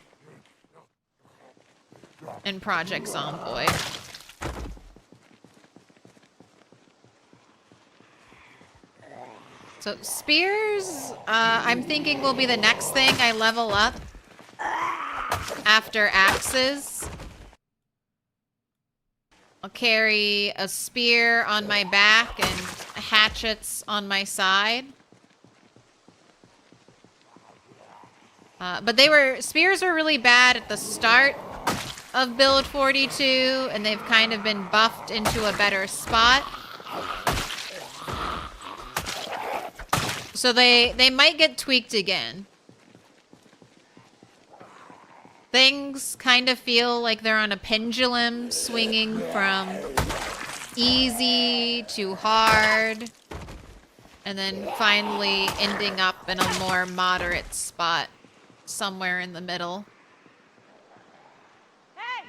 in Project Zomboid. So spears, I'm thinking will be the next thing I level up after axes. I'll carry a spear on my back and hatchets on my side. But spears were really bad at the start of build 42, and they've kind of been buffed into a better spot. So they might get tweaked again. Things kind of feel like they're on a pendulum, swinging from easy to hard, and then finally ending up in a more moderate spot somewhere in the middle. Hey!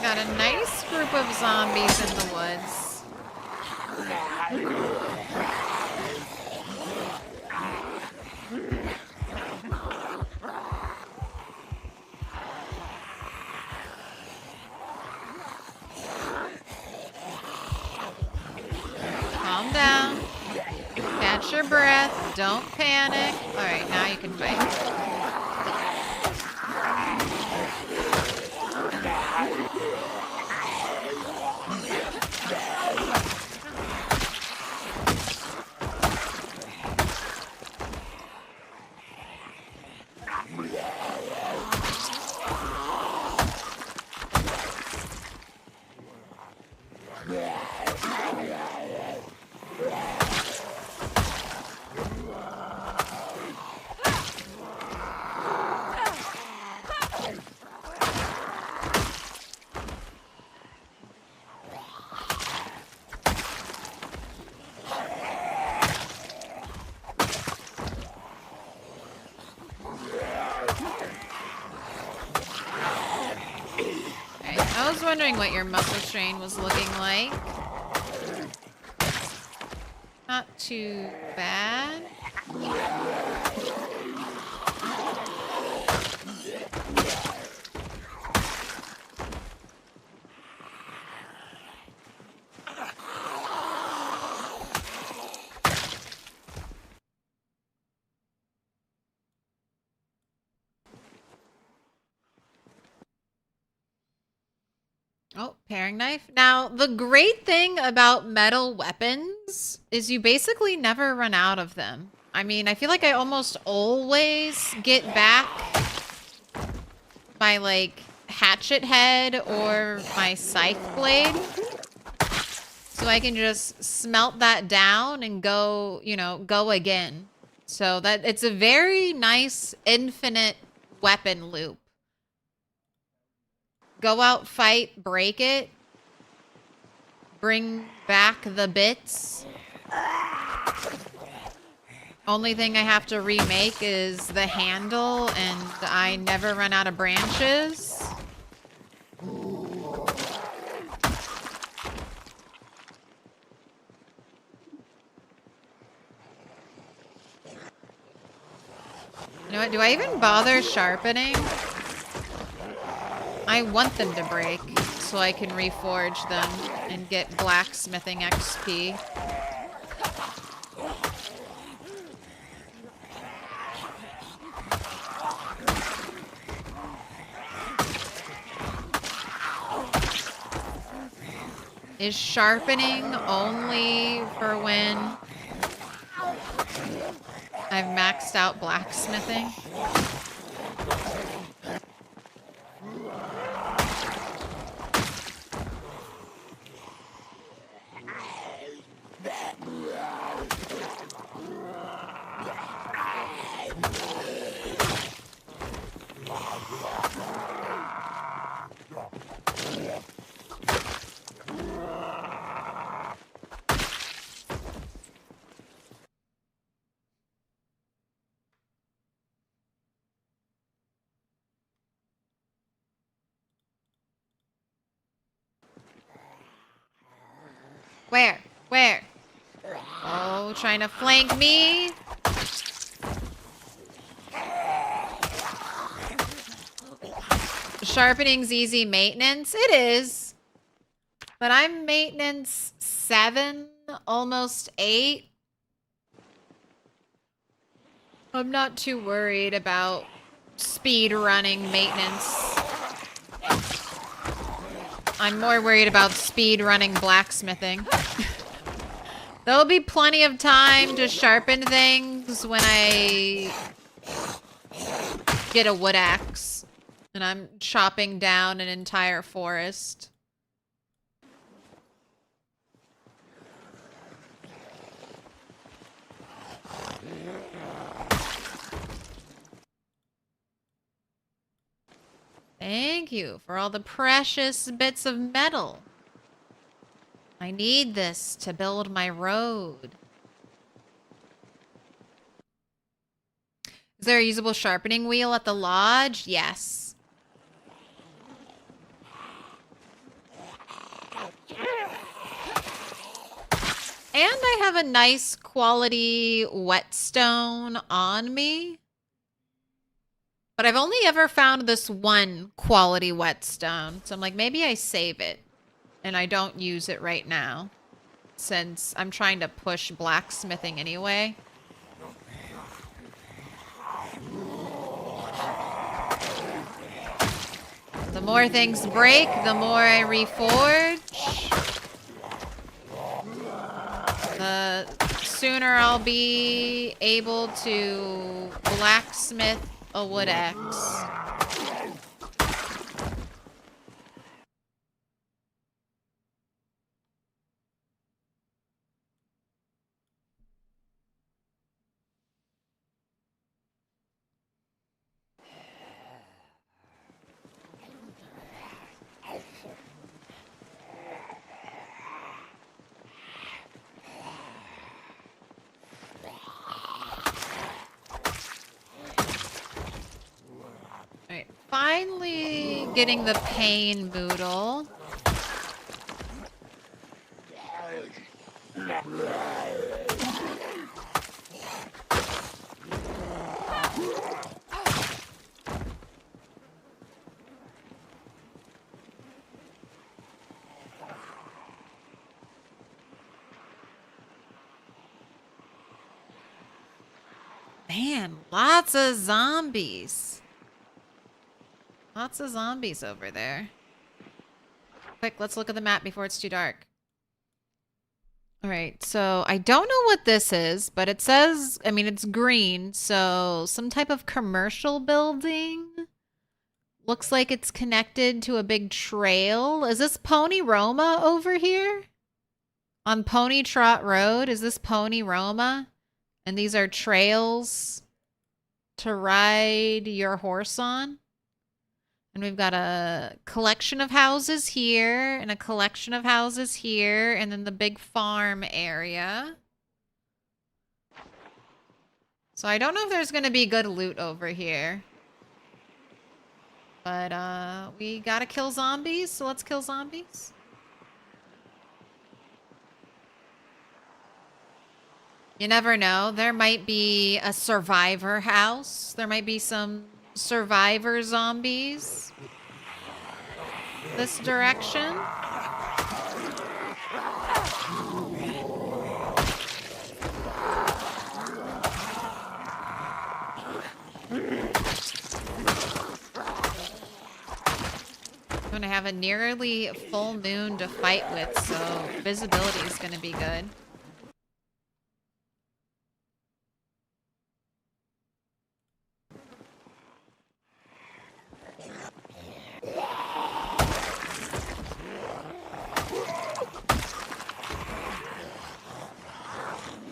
Got a nice group of zombies in the woods. Calm down. Catch your breath. Don't panic. Alright, now you can fight. I was wondering what your muscle strain was looking like. Not too bad. Oh, paring knife. Now, the great thing about metal weapons is you basically never run out of them. I mean, I feel like I almost always get back my, like, hatchet head or my scythe blade. So I can just smelt that down and go, you know, go again. So that it's a very nice infinite weapon loop. Go out, fight, break it. Bring back the bits. Only thing I have to remake is the handle, and I never run out of branches. You know what? Do I even bother sharpening? I want them to break so I can reforge them and get blacksmithing XP. Is sharpening only for when I've maxed out blacksmithing? Where? Where? Oh, trying to flank me. Sharpening's easy maintenance. It is. But I'm maintenance 7, almost 8. I'm not too worried about speed running maintenance. I'm more worried about speed running blacksmithing. There'll be plenty of time to sharpen things when I get a wood axe and I'm chopping down an entire forest. Thank you for all the precious bits of metal. I need this to build my road. Is there a usable sharpening wheel at the lodge? Yes. And I have a nice quality whetstone on me. But I've only ever found this one quality whetstone. So I'm like, maybe I save it. And I don't use it right now. Since I'm trying to push blacksmithing anyway. The more things break, the more I reforge. The sooner I'll be able to blacksmith a wood axe. Alright, finally getting the pain boodle. Man, lots of zombies. Lots of zombies over there. Quick, let's look at the map before it's too dark. Alright, so I don't know what this is, but it says, I mean, it's green, so some type of commercial building. Looks like it's connected to a big trail. Is this Pony Roma over here? On Pony Trot Road? Is this Pony Roma? And these are trails to ride your horse on? And we've got a collection of houses here and a collection of houses here and then the big farm area. So I don't know if there's going to be good loot over here. But we got to kill zombies, so let's kill zombies. You never know. There might be a survivor house. There might be some survivor zombies this direction. I'm gonna have a nearly full moon to fight with, so visibility is gonna be good.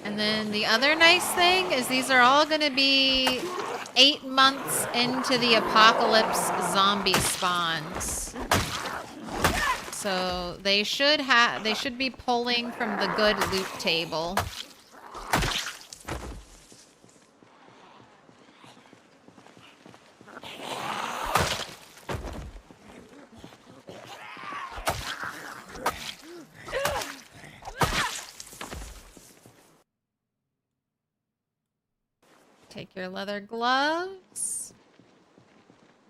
And then the other nice thing is these are all going to be 8 months into the apocalypse zombie spawns. So they should be pulling from the good loot table. Take your leather gloves.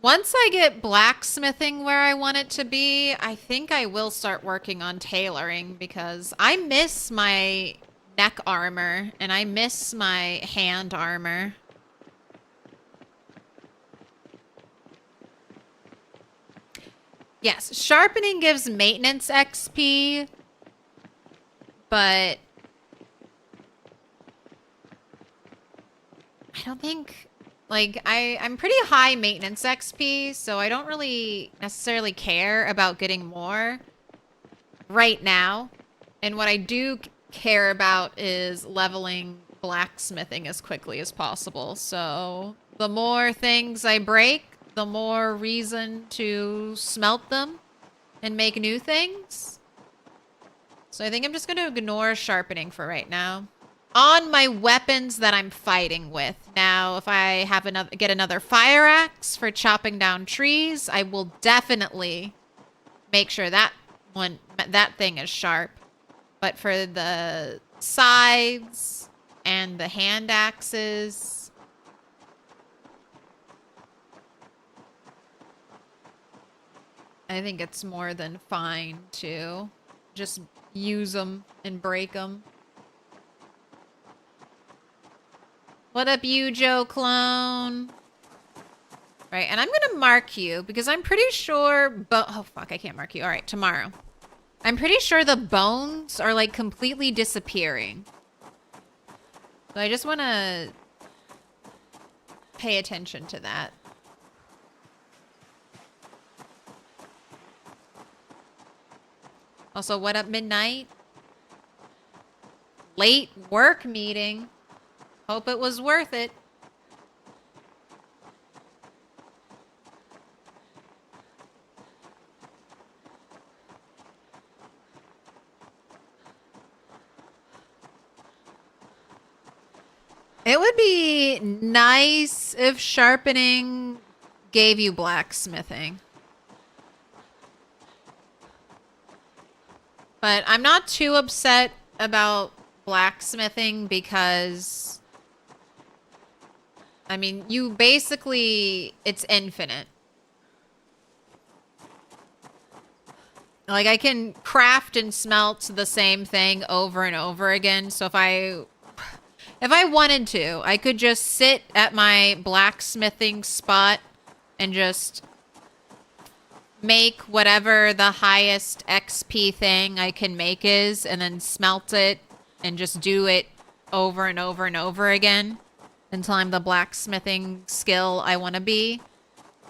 Once I get blacksmithing where I want it to be, I think I will start working on tailoring because I miss my neck armor and I miss my hand armor. Yes, sharpening gives maintenance XP, but I don't think, like, I'm pretty high maintenance XP, so I don't really necessarily care about getting more right now. And what I do care about is leveling blacksmithing as quickly as possible. So the more things I break, the more reason to smelt them and make new things. So I think I'm just going to ignore sharpening for right now. On my weapons that I'm fighting with. Now, if I have get another fire axe for chopping down trees, I will definitely make sure that thing is sharp. But for the scythes and the hand axes, I think it's more than fine to just use them and break them. What up, you, Joe Clone? Right, and I'm gonna mark you because I'm pretty sure. Oh fuck, I can't mark you. All right, tomorrow. I'm pretty sure the bones are like completely disappearing. So I just want to pay attention to that. Also, what up, Midnight? Late work meeting. Hope it was worth it. It would be nice if sharpening gave you blacksmithing. But I'm not too upset about blacksmithing because, I mean, you basically, it's infinite. Like, I can craft and smelt the same thing over and over again. So if I wanted to, I could just sit at my blacksmithing spot and just make whatever the highest XP thing I can make is, and then smelt it and just do it over and over and over again until I'm the blacksmithing skill I want to be.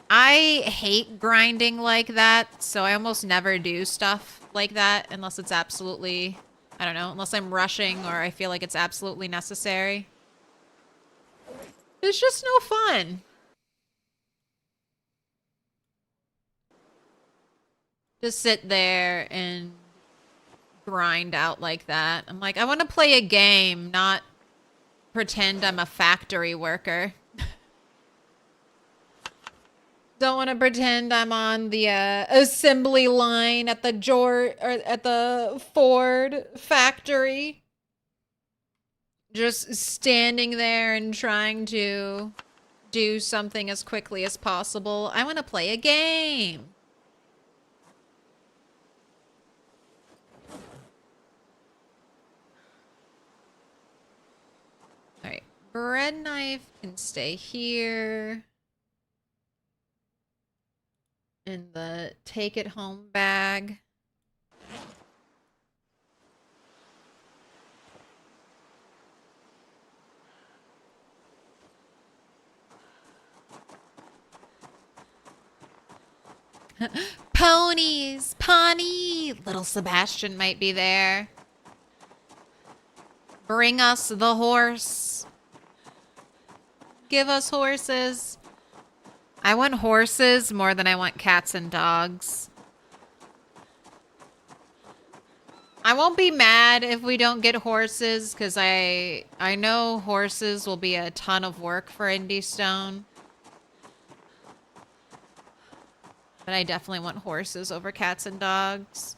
I hate grinding like that, so I almost never do stuff like that unless it's absolutely, I don't know, unless I'm rushing or I feel like it's absolutely necessary. It's just no fun. Just sit there and grind out like that. I'm like, I want to play a game, not pretend I'm a factory worker. Don't want to pretend I'm on the assembly line at the Ford factory. Just standing there and trying to do something as quickly as possible. I want to play a game. All right, bread knife can stay here. In the take it home bag. Ponies! Pawnee! Little Sebastian might be there. Bring us the horse. Give us horses. I want horses more than I want cats and dogs. I won't be mad if we don't get horses, because I know horses will be a ton of work for Indie Stone. But I definitely want horses over cats and dogs.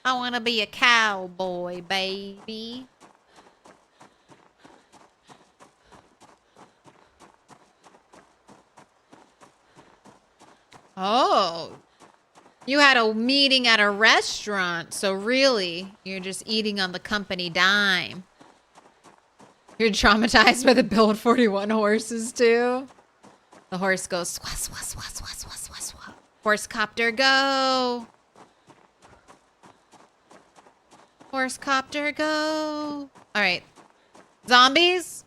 I want to be a cowboy, baby. Oh. You had a meeting at a restaurant, so really, you're just eating on the company dime. You're traumatized by the Build 41 horses, too? The horse goes, swah, swah, swah, swah, swah, swah, swah. Horse copter, go! Horse copter, go! Alright. Zombies?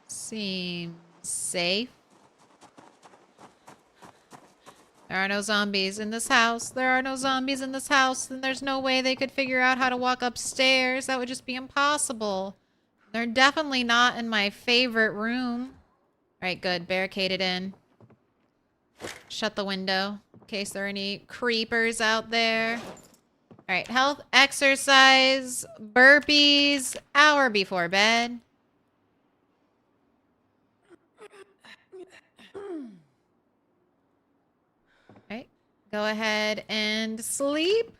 Seems safe. There are no zombies in this house. There are no zombies in this house. Then there's no way they could figure out how to walk upstairs. That would just be impossible. They're definitely not in my favorite room. Alright, good. Barricaded in. Shut the window in case there are any creepers out there. Alright, health, exercise, burpees, hour before bed. Alright, go ahead and sleep.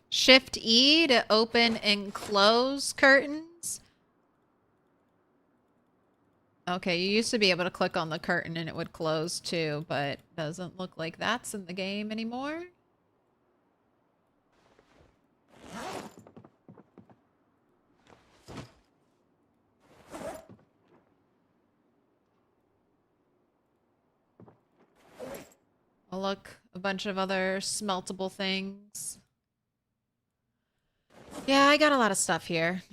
Shift E to open and close curtains. Okay, you used to be able to click on the curtain and it would close too, but doesn't look like that's in the game anymore. Oh, look, a bunch of other smeltable things. Yeah, I got a lot of stuff here.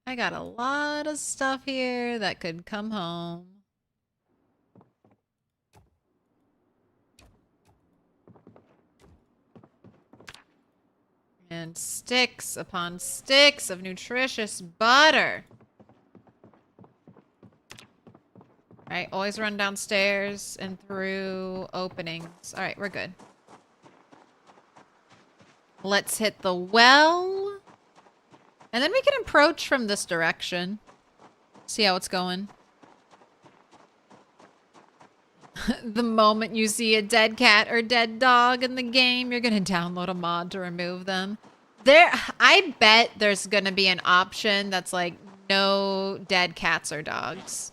I got a lot of stuff here that could come home. And sticks upon sticks of nutritious butter. Alright, always run downstairs and through openings. Alright, we're good. Let's hit the well. And then we can approach from this direction. See how it's going. The moment you see a dead cat or dead dog in the game, you're gonna download a mod to remove them. I bet there's gonna be an option that's like no dead cats or dogs.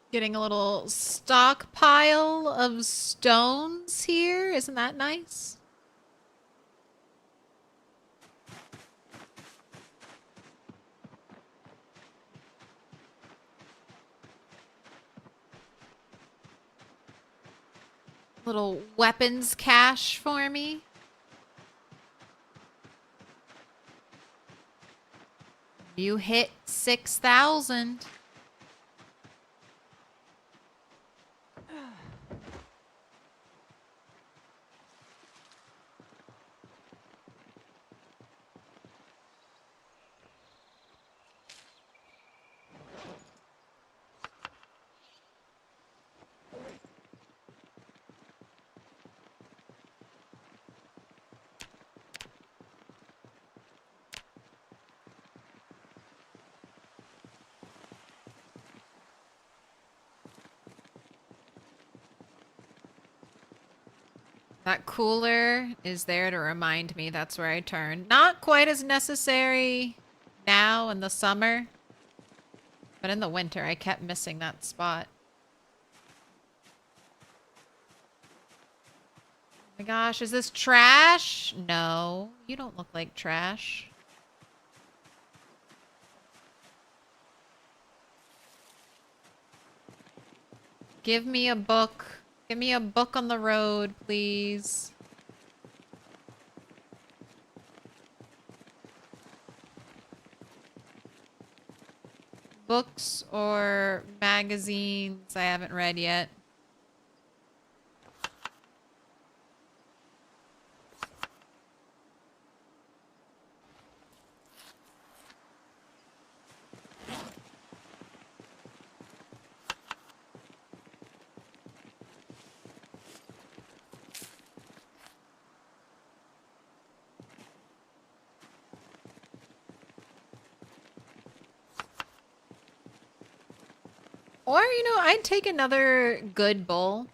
Getting a little stockpile of stones here. Isn't that nice? Little weapons cache for me. You hit 6,000. That cooler is there to remind me that's where I turned. Not quite as necessary now in the summer, but in the winter I kept missing that spot. Oh my gosh, is this trash? No, you don't look like trash. Give me a book. Give me a book on the road, please. books or magazines I haven't read yet. Or, you know, I'd take another good bowl.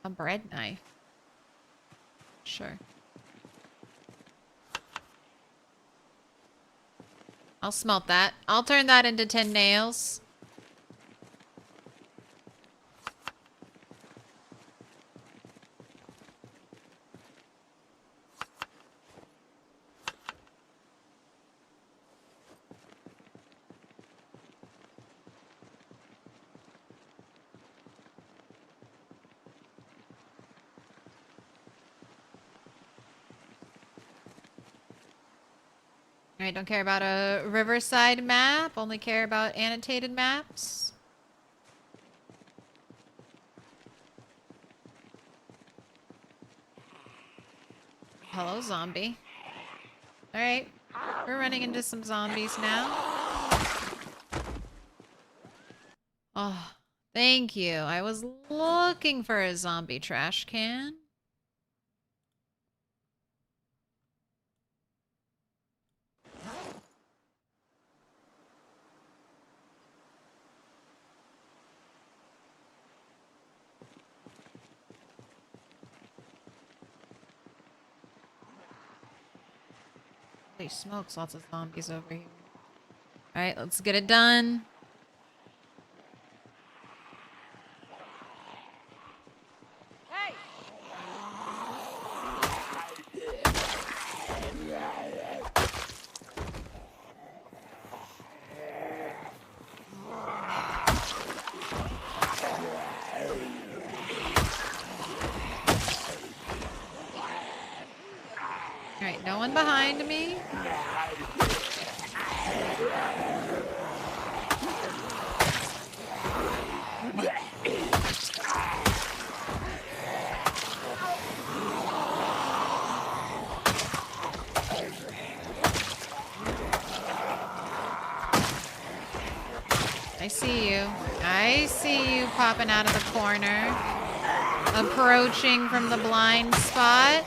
A bread knife. Sure. I'll smelt that. I'll turn that into 10 nails. Alright, don't care about a riverside map, only care about annotated maps. Hello, zombie. Alright, we're running into some zombies now. Oh, thank you. I was looking for a zombie trash can. Holy smokes, lots of zombies over here. Alright, let's get it done. Hey! Alright, no one behind me. I see you. I see you popping out of the corner. Approaching from the blind spot.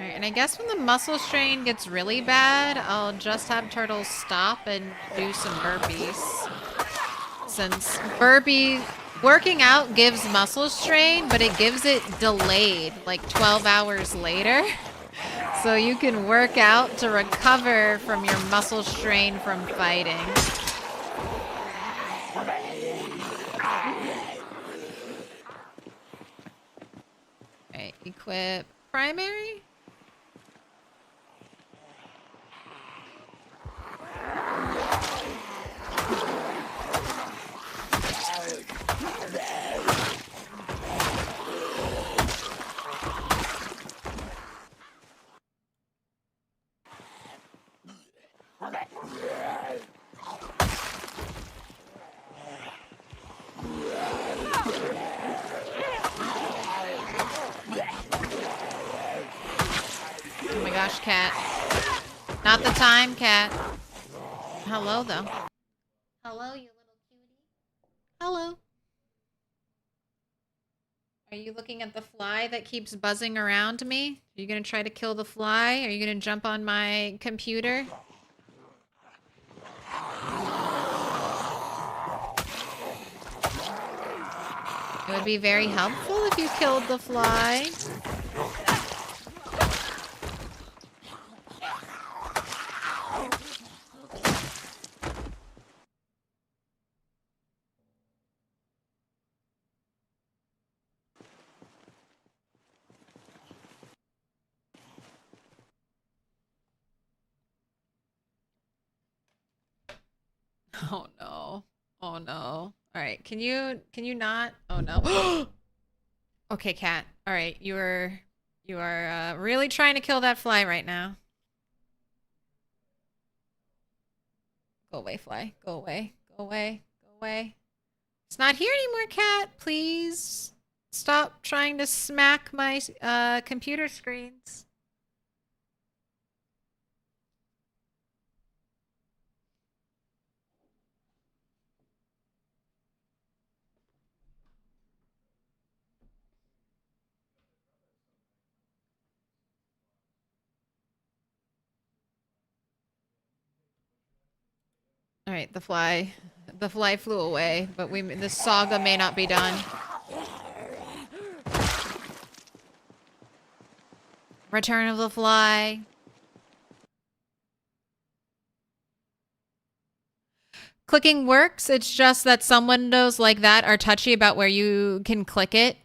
And I guess when the muscle strain gets really bad, I'll just have turtles stop and do some burpees. Since working out gives muscle strain, but it gives it delayed, like 12 hours later. So you can work out to recover from your muscle strain from fighting. Alright, equip primary. Oh my gosh, cat. Not the time, cat. Hello, though. Hello, you little cutie. Hello. Are you looking at the fly that keeps buzzing around me? Are you gonna try to kill the fly? Are you gonna jump on my computer? It would be very helpful if you killed the fly. Oh no. Oh no. All right. Can you not? Oh no. Okay, cat. All right. You are really trying to kill that fly right now. Go away, fly. Go away. Go away. Go away. It's not here anymore, cat. Please stop trying to smack my computer screens. All right, the fly flew away, but the saga may not be done. Return of the fly. Clicking works. It's just that some windows like that are touchy about where you can click it.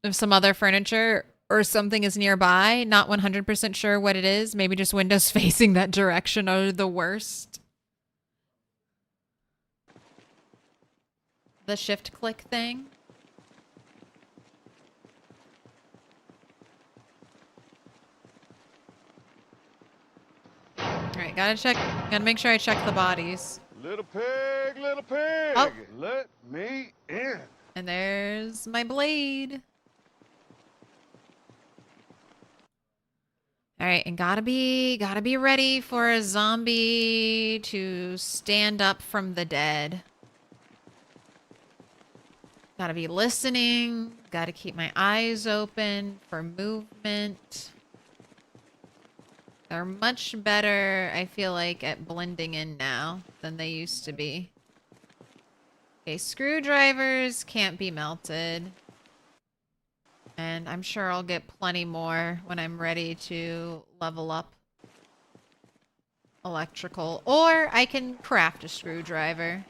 If some other furniture or something is nearby, not 100% sure what it is. Maybe just windows facing that direction are the worst. The shift click thing. Alright, gotta make sure I check the bodies. Little pig, Oh. let me in. And there's my blade. Alright, and gotta be ready for a zombie to stand up from the dead. Gotta be listening. Gotta keep my eyes open for movement. They're much better, I feel like, at blending in now than they used to be. Okay, screwdrivers can't be melted. And I'm sure I'll get plenty more when I'm ready to level up electrical. Or I can craft a screwdriver.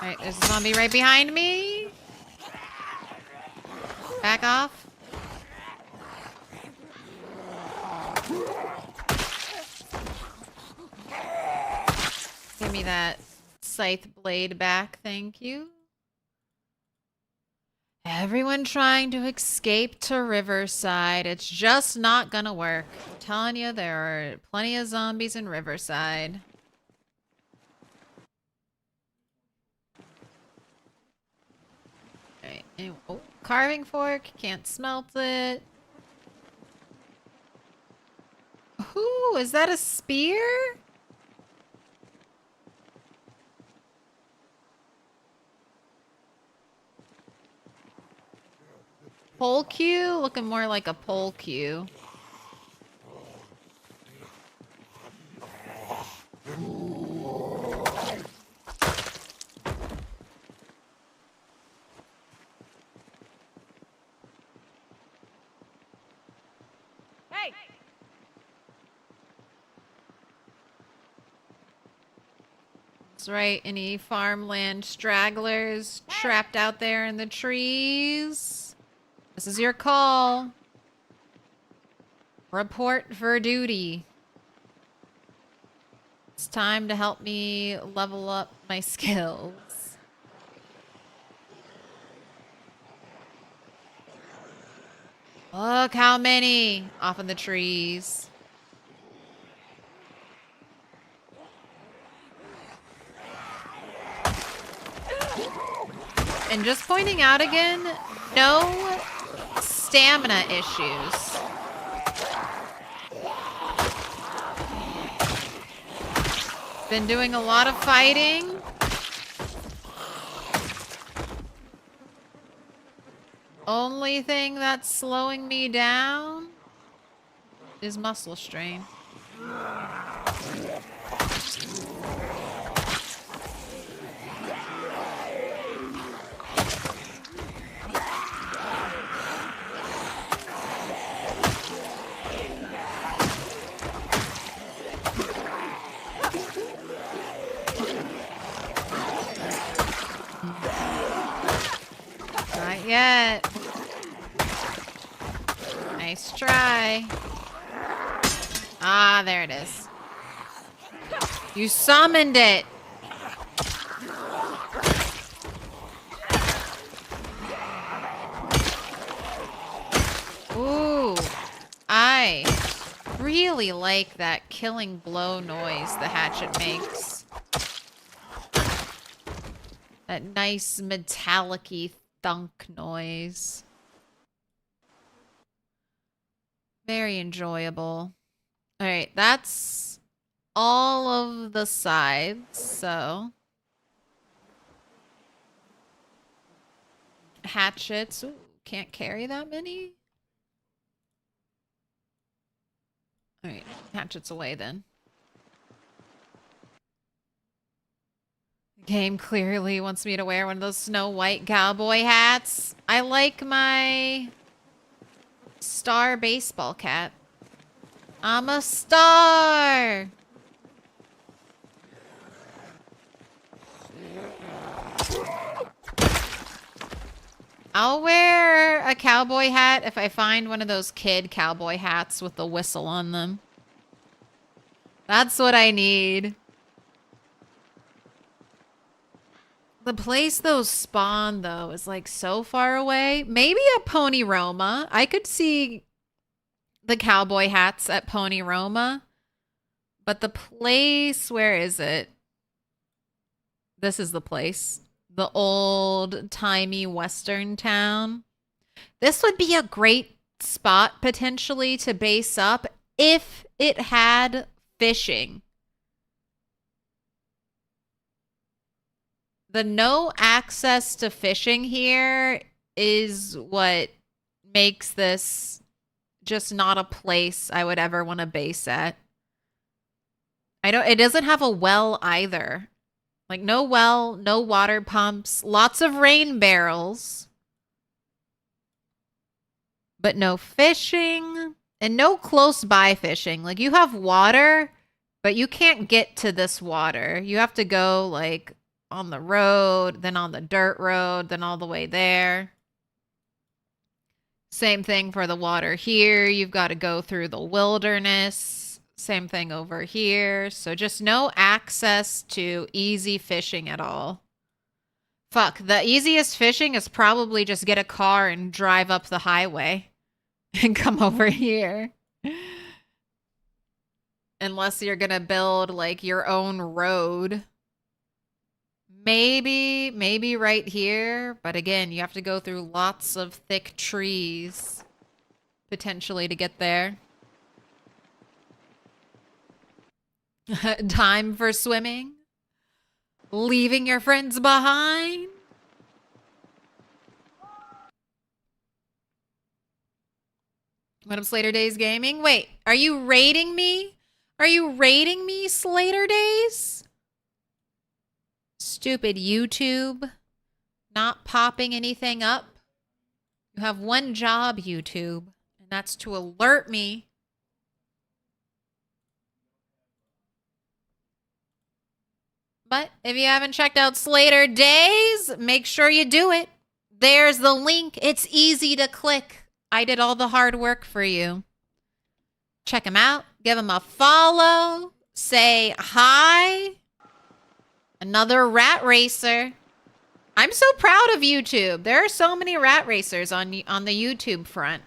Alright, there's a zombie right behind me. Back off. Give me that scythe blade back, thank you. Everyone trying to escape to Riverside. It's just not gonna work. I'm telling you, there are plenty of zombies in Riverside. Alright, oh, carving fork. Can't smelt it. Ooh, is that a spear? Pole cue? Looking more like a pole cue. Hey! That's right. Any farmland stragglers trapped out there in the trees? This is your call. Report for duty. It's time to help me level up my skills. Look how many off in the trees. And just pointing out again, no stamina issues. Been doing a lot of fighting. Only thing that's slowing me down is muscle strain. Not yet. Nice try. Ah, there it is. You summoned it. Ooh, I really like that killing blow noise the hatchet makes. That nice metallic-y thunk noise. Very enjoyable. All right, that's all of the sides, so. Hatchets. Ooh, can't carry that many? All right, hatchets away then. The game clearly wants me to wear one of those Snow White cowboy hats. I like my star baseball cap. I'm a star! I'll wear a cowboy hat if I find one of those kid cowboy hats with the whistle on them. That's what I need. The place those spawn, though, is like so far away. Maybe at Pony Roma. I could see the cowboy hats at Pony Roma. But the place, where is it? This is the place. The old-timey western town. This would be a great spot, potentially, to base up if it had fishing. The no access to fishing here is what makes this just not a place I would ever want to base at. It doesn't have a well either. Like, no well, no water pumps, lots of rain barrels, but no fishing and no close by fishing. Like, you have water, but you can't get to this water. You have to go, like, on the road, then on the dirt road, then all the way there. Same thing for the water here. You've got to go through the wilderness. Same thing over here. So just no access to easy fishing at all. Fuck, the easiest fishing is probably just get a car and drive up the highway and come over here. Unless you're gonna build like your own road. Maybe right here. But again, you have to go through lots of thick trees potentially to get there. Time for swimming? Leaving your friends behind? What up, Slater Days Gaming? Wait, are you rating me? Are you rating me, Slater Days? Stupid YouTube. Not popping anything up. You have one job, YouTube, and that's to alert me. But if you haven't checked out Slater Days, make sure you do it. There's the link. It's easy to click. I did all the hard work for you. Check him out. Give him a follow. Say hi. Another rat racer. I'm so proud of YouTube. There are so many rat racers on the YouTube front.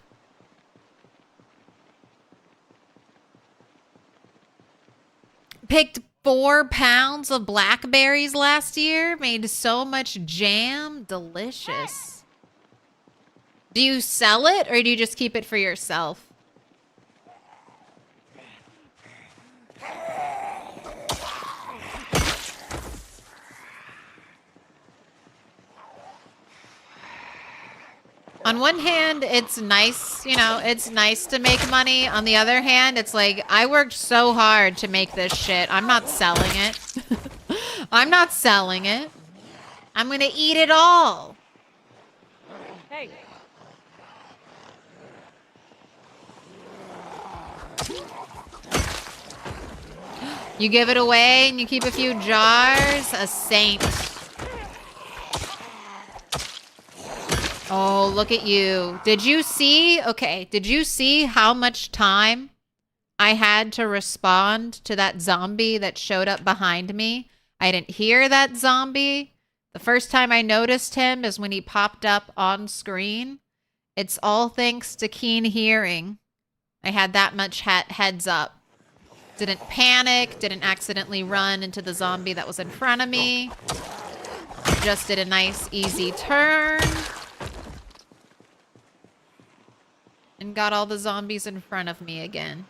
Picked 4 pounds of blackberries last year. Made so much jam. Delicious. Do you sell it or do you just keep it for yourself? On one hand, it's nice, you know, it's nice to make money. On the other hand, it's like, I worked so hard to make this shit. I'm not selling it. I'm not selling it. I'm gonna eat it all. Hey. You give it away and you keep a few jars. A saint. Oh, look at you. Did you see? Okay, did you see how much time I had to respond to that zombie that showed up behind me? I didn't hear that zombie. The first time I noticed him is when he popped up on screen. It's all thanks to keen hearing. I had that much heads up. Didn't panic, didn't accidentally run into the zombie that was in front of me. Just did a nice, easy turn. And got all the zombies in front of me again.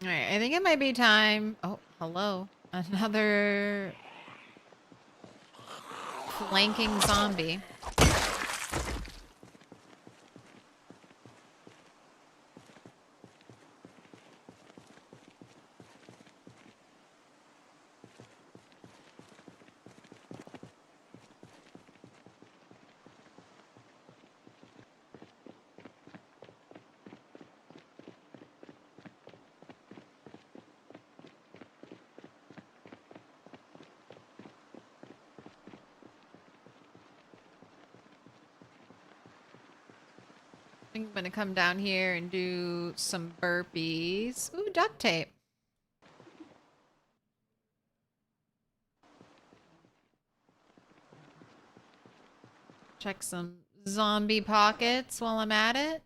Alright, I think it might be time. Oh, hello. Another flanking zombie. I'm gonna come down here and do some burpees. Ooh, duct tape. Check some zombie pockets while I'm at it.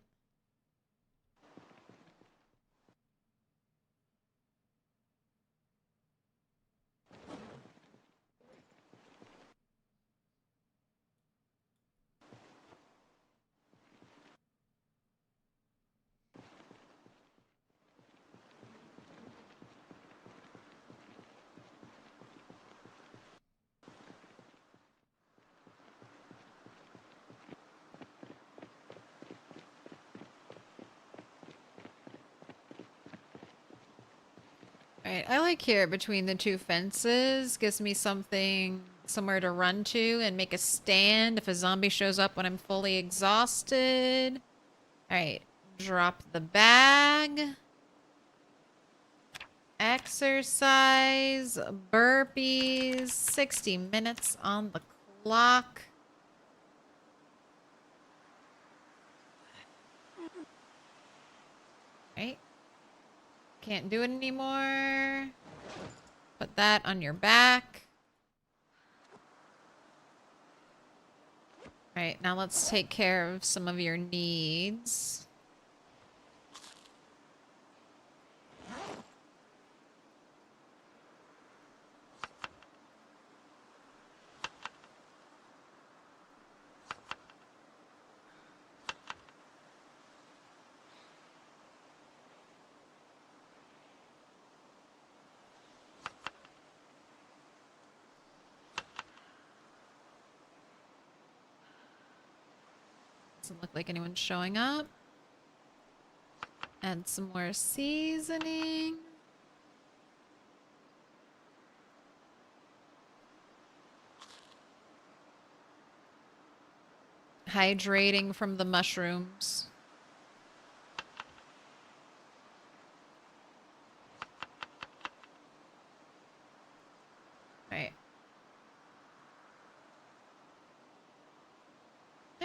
Alright, I like here between the two fences. Gives me somewhere to run to and make a stand if a zombie shows up when I'm fully exhausted. Alright, drop the bag. Exercise, burpees, 60 minutes on the clock. Right. Can't do it anymore. Put that on your back. Alright, now let's take care of some of your needs. Doesn't look like anyone's showing up. Add some more seasoning. Hydrating from the mushrooms.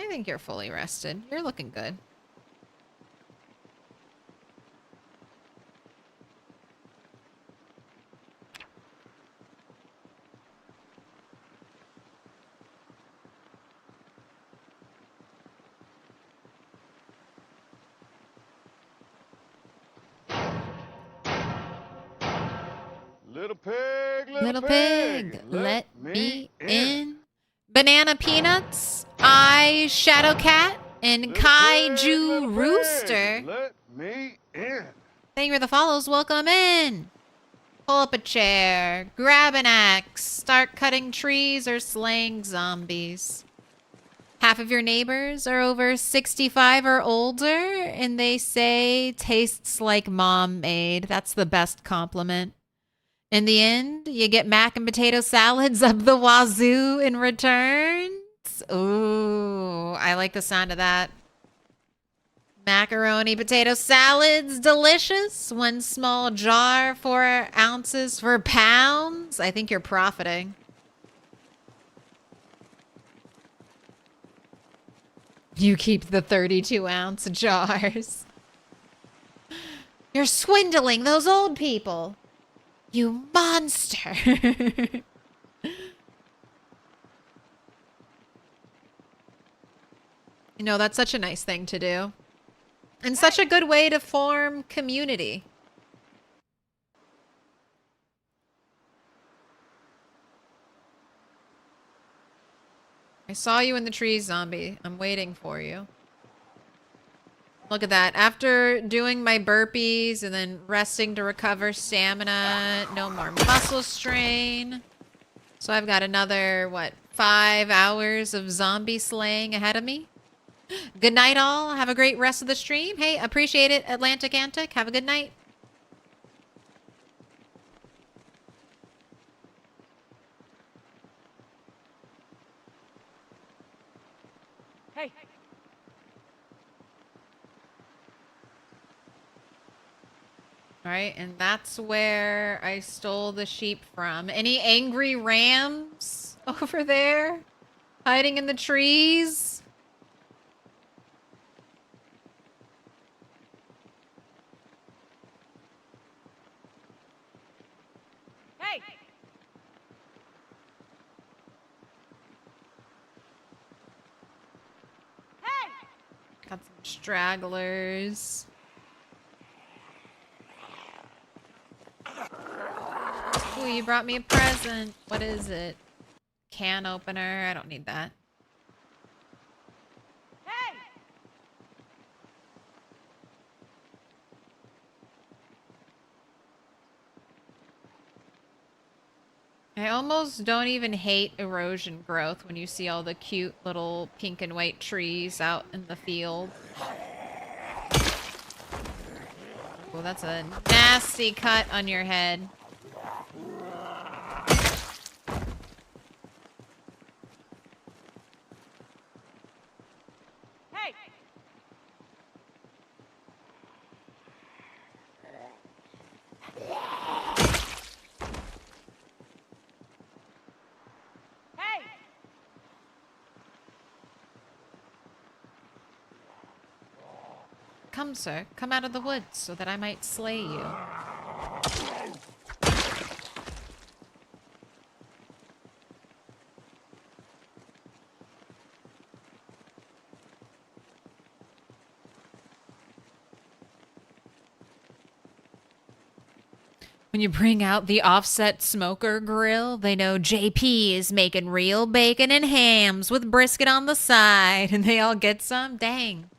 think you're fully rested. You're looking good. Little pig, Little pig, let me in. Banana peanuts, I Shadow Cat, and Little Kaiju pig, Rooster. let me in. Thank you for the follows. Welcome in. Pull up a chair, grab an axe, start cutting trees or slaying zombies. Half of your neighbors are over 65 or older, and they say tastes like mom made. That's the best compliment. In the end, you get mac and potato salads up the wazoo in returns. Ooh, I like the sound of that. Macaroni potato salads, delicious. 1 small jar, 4 ounces for pounds. I think you're profiting. You keep the 32-ounce jars. You're swindling those old people. You monster. You know, that's such a nice thing to do. And such a good way to form community. I saw you in the trees, zombie. I'm waiting for you. Look at that. After doing my burpees and then resting to recover stamina, no more muscle strain. So I've got another, what, 5 hours of zombie slaying ahead of me. Good night, all. Have a great rest of the stream. Hey, appreciate it, Atlantic Antic. Have a good night. Hey. All right, and that's where I stole the sheep from. Any angry rams over there? Hiding in the trees? Hey. Hey. Got some stragglers. Ooh, you brought me a present. What is it? Can opener. I don't need that. Hey. I almost don't even hate erosion growth when you see all the cute little pink and white trees out in the field. Oh, that's a nasty cut on your head. Hey. Hey. Come, sir. Come out of the woods so that I might slay you. When you bring out the offset smoker grill, they know JP is making real bacon and hams with brisket on the side, and they all get some? Dang.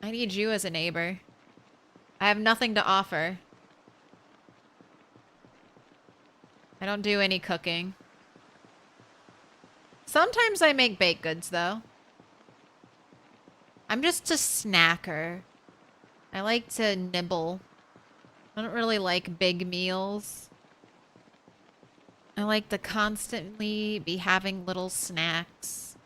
I need you as a neighbor. I have nothing to offer. I don't do any cooking. Sometimes I make baked goods, though. I'm just a snacker. I like to nibble. I don't really like big meals. I like to constantly be having little snacks.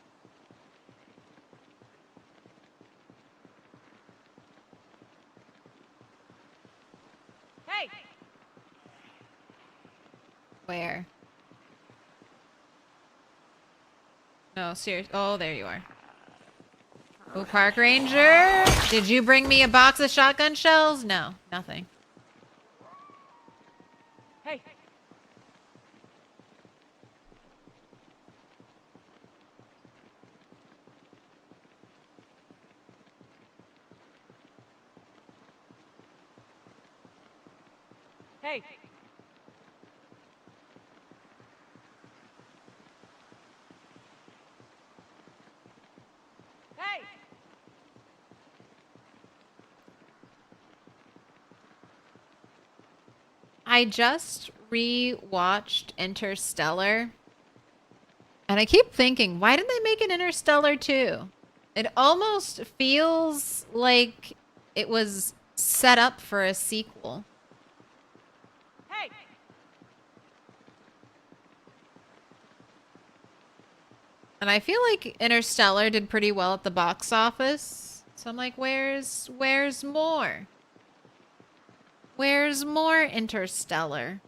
Hey. Where? No, serious. Oh, there you are. Oh, park ranger. Did you bring me a box of shotgun shells? No, nothing. Hey. Hey. Hey. I just re-watched Interstellar. And I keep thinking, why did they make an Interstellar 2? It almost feels like it was set up for a sequel. Hey. And I feel like Interstellar did pretty well at the box office. So I'm like, where's more? Where's more Interstellar?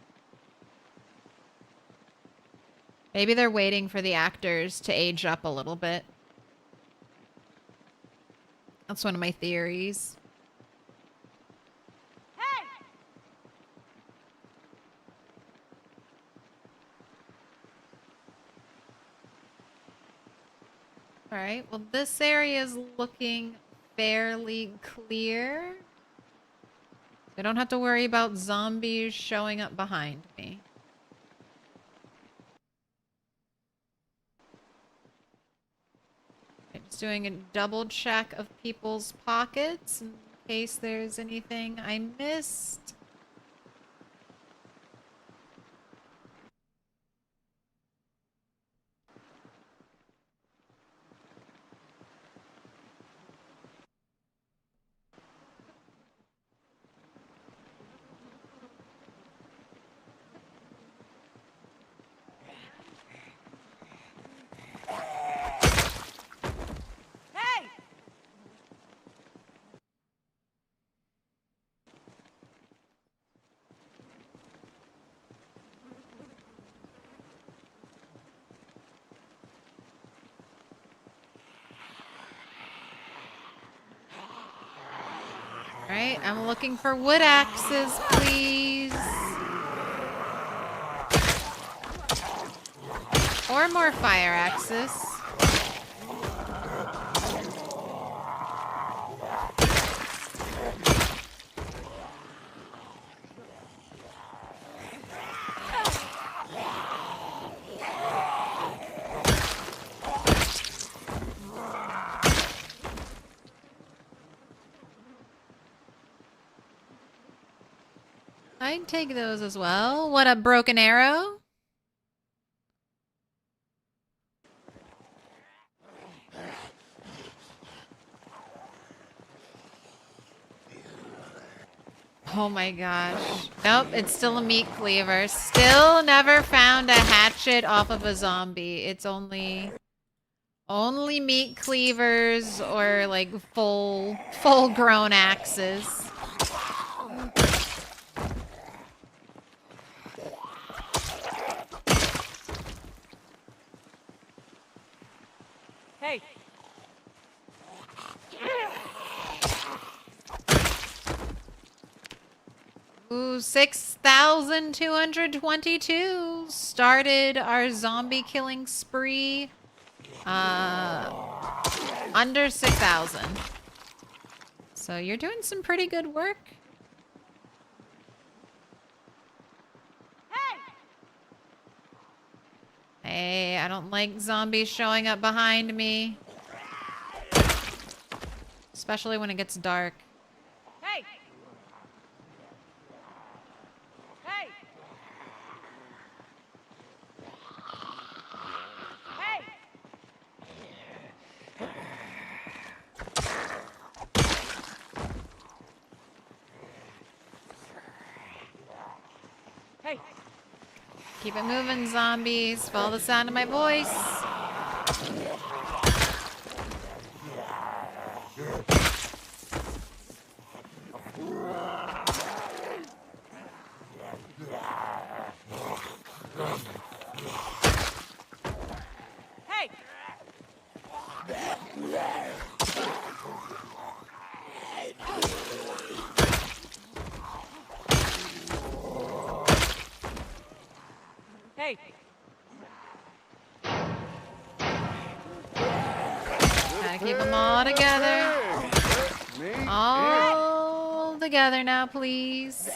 Maybe they're waiting for the actors to age up a little bit. That's one of my theories. Hey. All right, well, this area is looking fairly clear. I don't have to worry about zombies showing up behind me. I'm just doing a double check of people's pockets in case there's anything I missed. Hey. All right, I'm looking for wood axes, please. Or more fire axes. I'd take those as well. What, a broken arrow? Oh my gosh. Nope, it's still a meat cleaver. Still never found a hatchet off of a zombie. It's only meat cleavers or like full grown axes. Hey. Ooh, 6,222 started our zombie killing spree. Under 6,000. So you're doing some pretty good work. Hey. Hey, I don't like zombies showing up behind me. Especially when it gets dark. Hey. Hey. Hey. Hey. Keep it moving, zombies. Follow the sound of my voice. Hey. Hey! Gotta keep them all together. Let me in. All together now, please.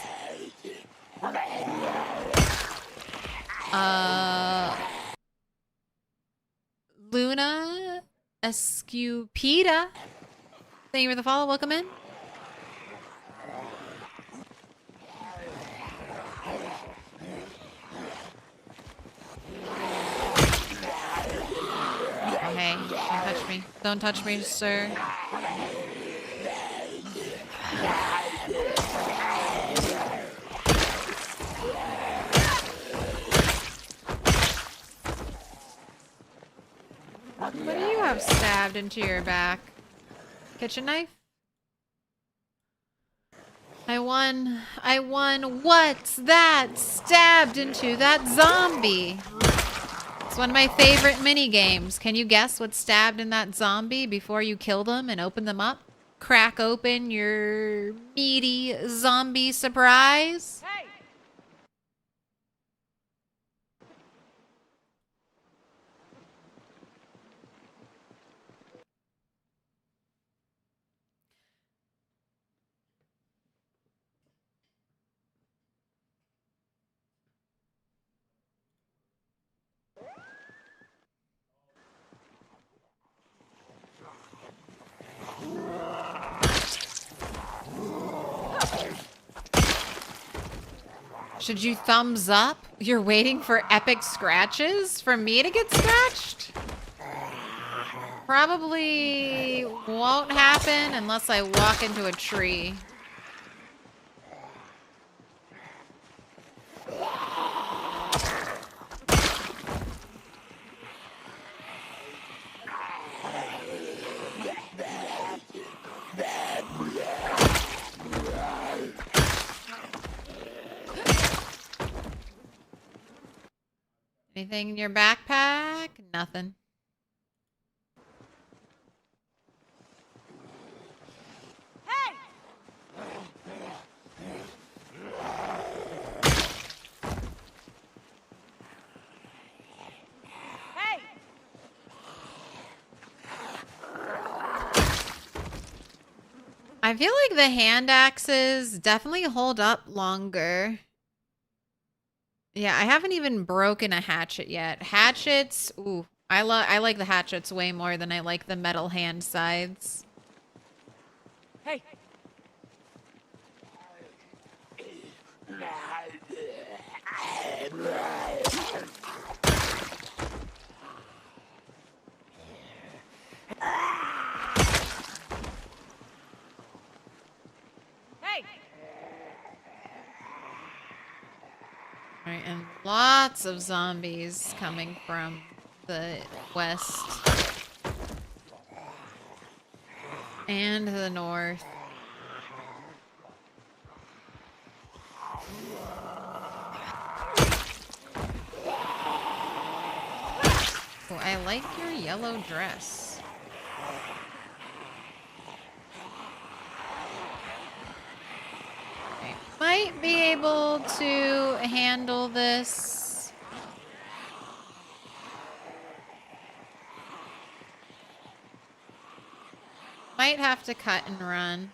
Luna Escupida. Thank you for the follow. Welcome in. Oh, hey, don't touch me. Don't touch me, sir. What do you have stabbed into your back? Kitchen knife? I won. I won. What's that? Stabbed into that zombie. It's one of my favorite mini games. Can you guess what's stabbed in that zombie before you kill them and open them up? Crack open your meaty zombie surprise. Hey! Should you thumbs up? You're waiting for epic scratches for me to get scratched? Probably won't happen unless I walk into a tree. Anything in your backpack? Nothing. Hey! Hey! I feel like the hand axes definitely hold up longer. Yeah, I haven't even broken a hatchet yet. Hatchets, ooh, I like the hatchets way more than I like the metal hand sides. Hey! Hey! All right, and lots of zombies coming from the west and the north. Oh, I like your yellow dress. Okay, might be able to handle this. Might have to cut and run.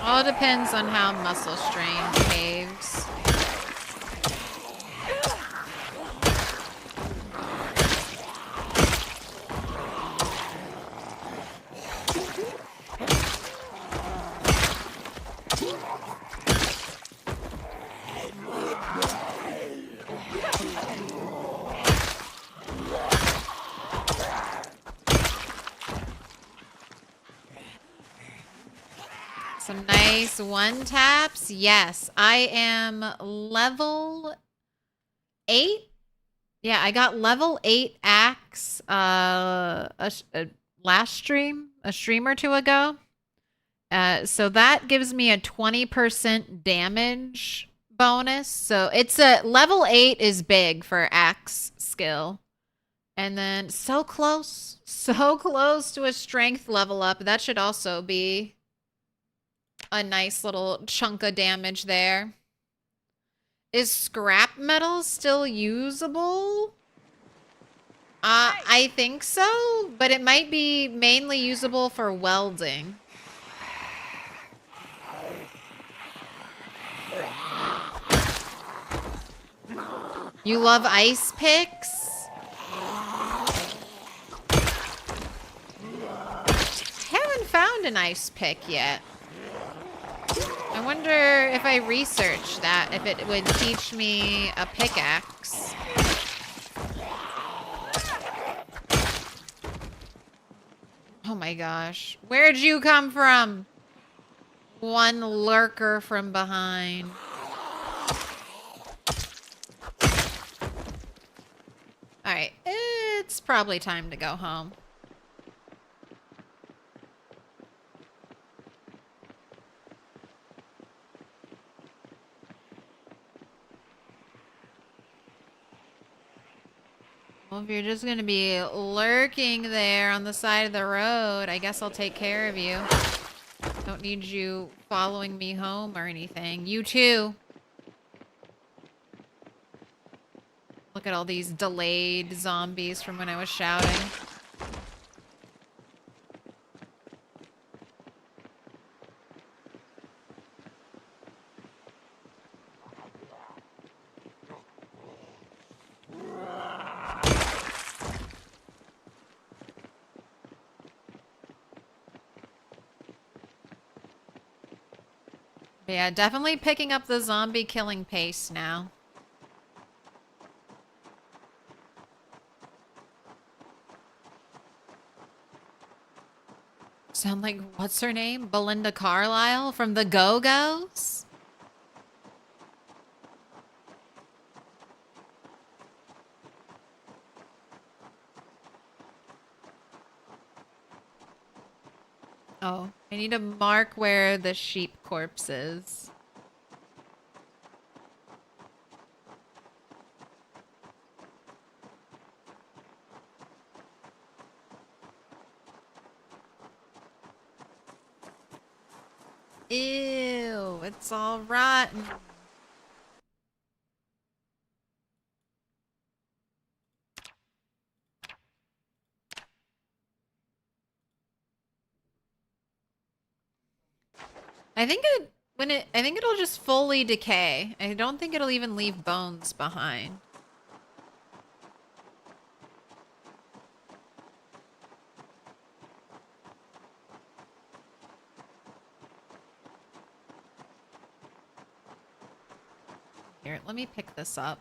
All depends on how muscle strain behaves. Some nice one taps. Yes, I am level 8. Yeah, I got level 8 axe last stream, a stream or two ago. So that gives me a 20% damage bonus. So it's a level 8 is big for axe skill. And then so close to a strength level up. That should also be a nice little chunk of damage there. Is scrap metal still usable? I think so, but it might be mainly usable for welding. You love ice picks? I haven't found an ice pick yet. I wonder if I research that, if it would teach me a pickaxe. Oh my gosh. Where'd you come from? One lurker from behind. Alright, it's probably time to go home. Well, if you're just gonna be lurking there on the side of the road, I guess I'll take care of you. Don't need you following me home or anything. You too. Look at all these delayed zombies from when I was shouting. Yeah, definitely picking up the zombie killing pace now. Sound like, what's her name? Belinda Carlisle from the Go-Go's? Oh, I need to mark where the sheep corpse is. Ew, it's all rotten. I think it'll just fully decay. I don't think it'll even leave bones behind. Here, let me pick this up.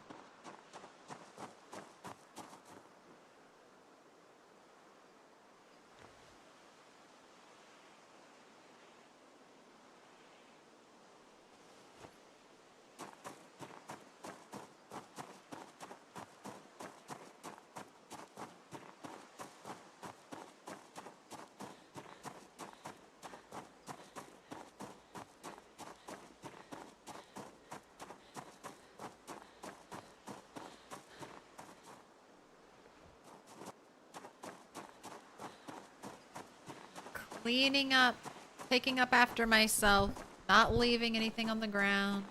Cleaning up, picking up after myself, not leaving anything on the ground.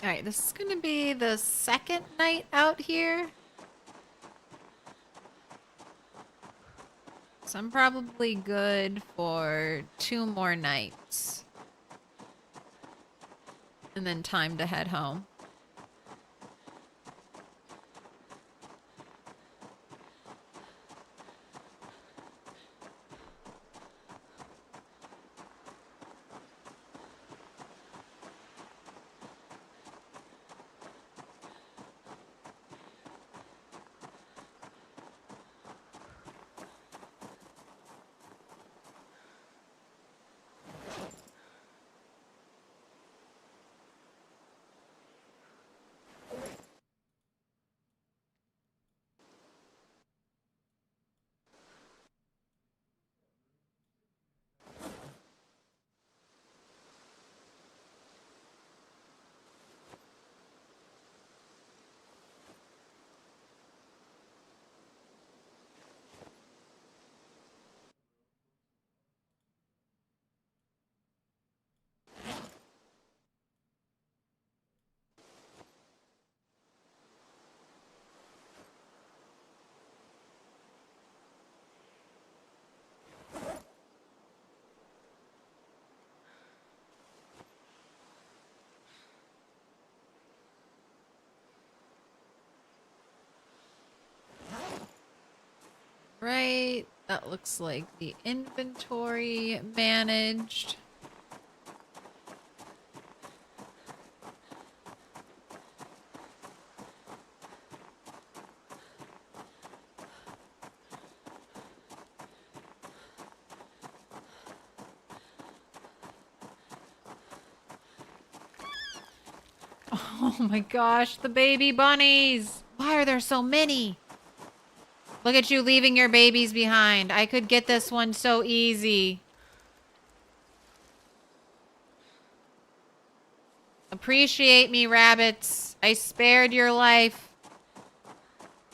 Alright, this is gonna be the second night out here. So I'm probably good for 2 more nights. And then time to head home. Right. That looks like the inventory managed. Oh my gosh, the baby bunnies! Why are there so many? Look at you leaving your babies behind. I could get this one so easy. Appreciate me, rabbits. I spared your life.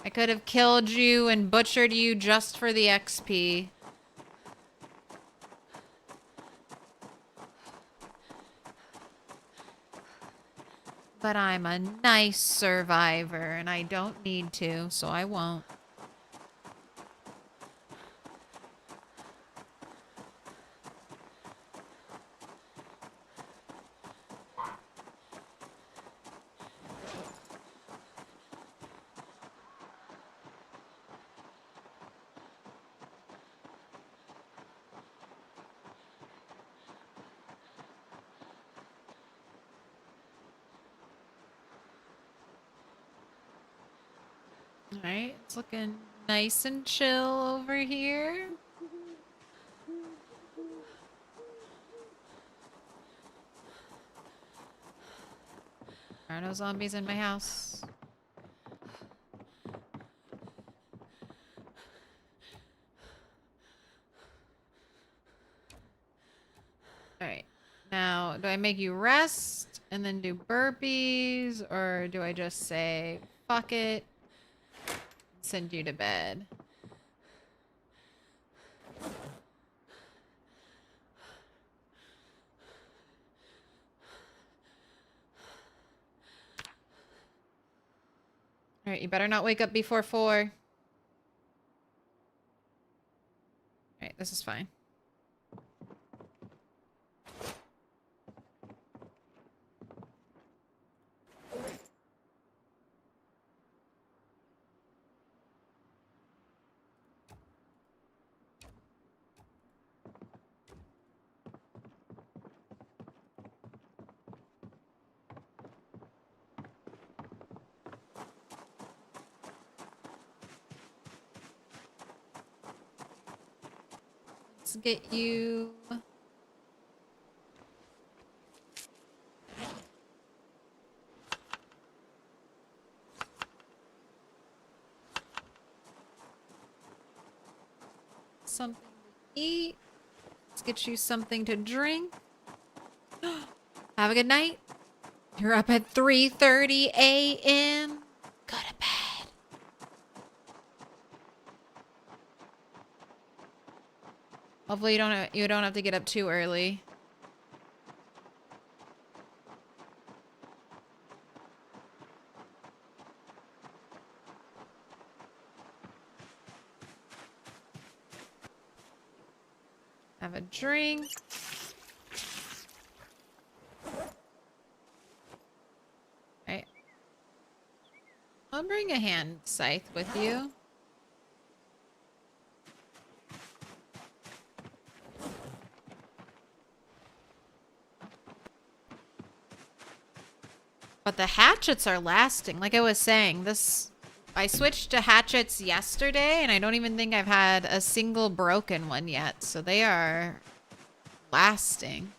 I could have killed you and butchered you just for the XP. But I'm a nice survivor, and I don't need to, so I won't. Alright, it's looking nice and chill over here. There are no zombies in my house. Alright. Now, do I make you rest and then do burpees? Or do I just say, fuck it, send you to bed? Alright, you better not wake up before 4. Alright, this is fine. Let's get you... something to eat. Let's get you something to drink. Have a good night. You're up at 3:30 a.m. Go to bed. Hopefully you don't have to get up too early. Have a drink. Right. I'll bring a hand scythe with you. But the hatchets are lasting. Like I was saying, I switched to hatchets yesterday, and I don't even think I've had a single broken one yet. So they are lasting.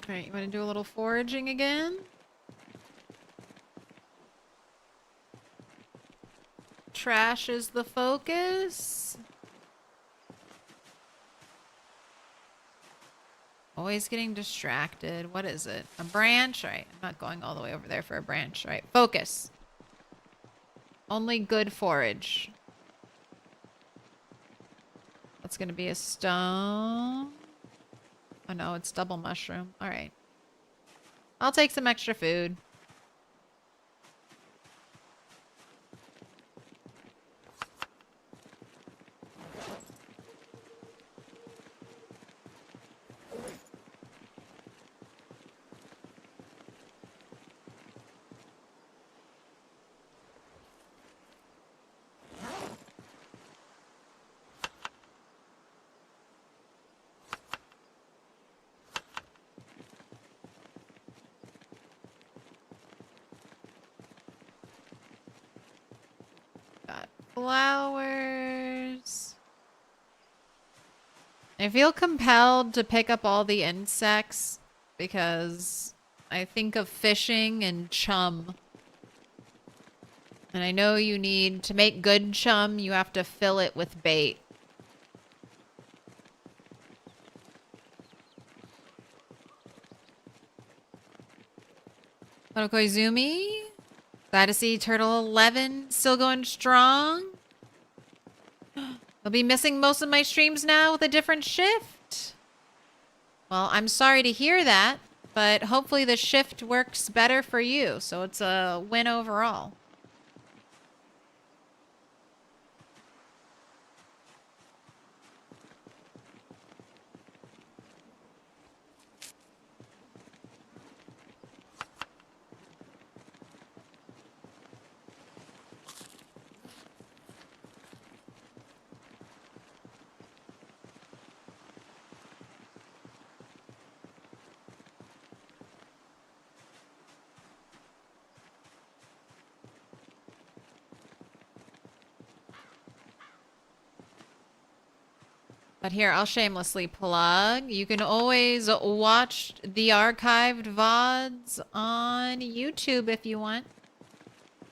Alright, you want to do a little foraging again? Trash is the focus. Always getting distracted. What is it? A branch? Right. I'm not going all the way over there for a branch. Right. Focus. Only good forage. That's going to be a stone. Oh no, it's double mushroom. All right. I'll take some extra food. Got flowers. I feel compelled to pick up all the insects because I think of fishing and chum. And I know you need to make good chum, you have to fill it with bait. Koizumi, glad to see Turtle 11 still going strong. I'll be missing most of my streams now with a different shift. Well, I'm sorry to hear that, but hopefully the shift works better for you, so it's a win overall. But here, I'll shamelessly plug. You can always watch the archived VODs on YouTube if you want. Oh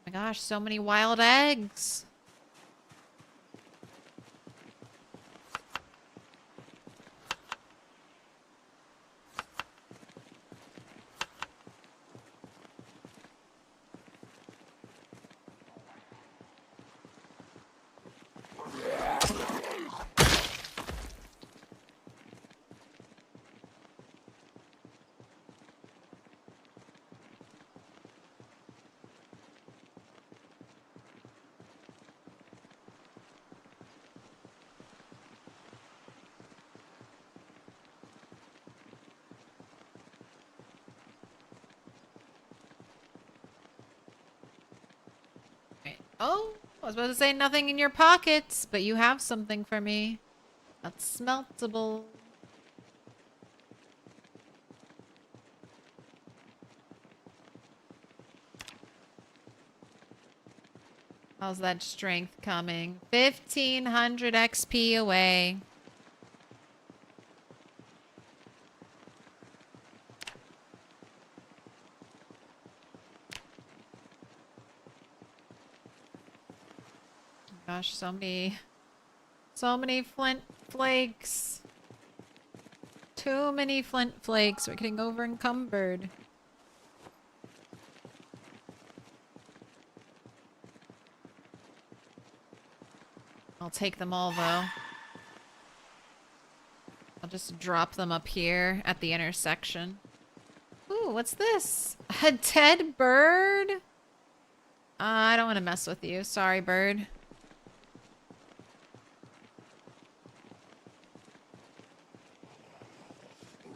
my gosh, so many wild eggs. Oh, I was about to say nothing in your pockets, but you have something for me. That's smeltable. How's that strength coming? 1500 XP away. Gosh, so many flint flakes. Too many flint flakes. We're getting over encumbered. I'll take them all though. I'll just drop them up here at the intersection. Ooh, what's this? A dead bird? I don't want to mess with you. Sorry, bird.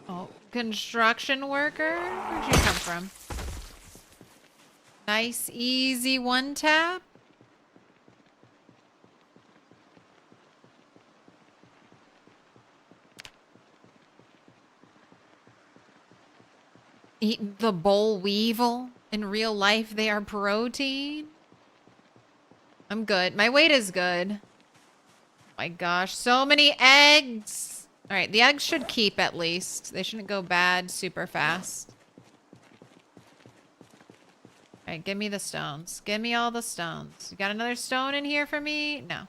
Oh, construction worker? Where'd you come from? Nice, easy one tap. Eat the boll weevil. In real life, they are protein. I'm good. My weight is good. Oh my gosh, so many eggs. All right, the eggs should keep at least. They shouldn't go bad super fast. All right, give me the stones. Give me all the stones. You got another stone in here for me? No.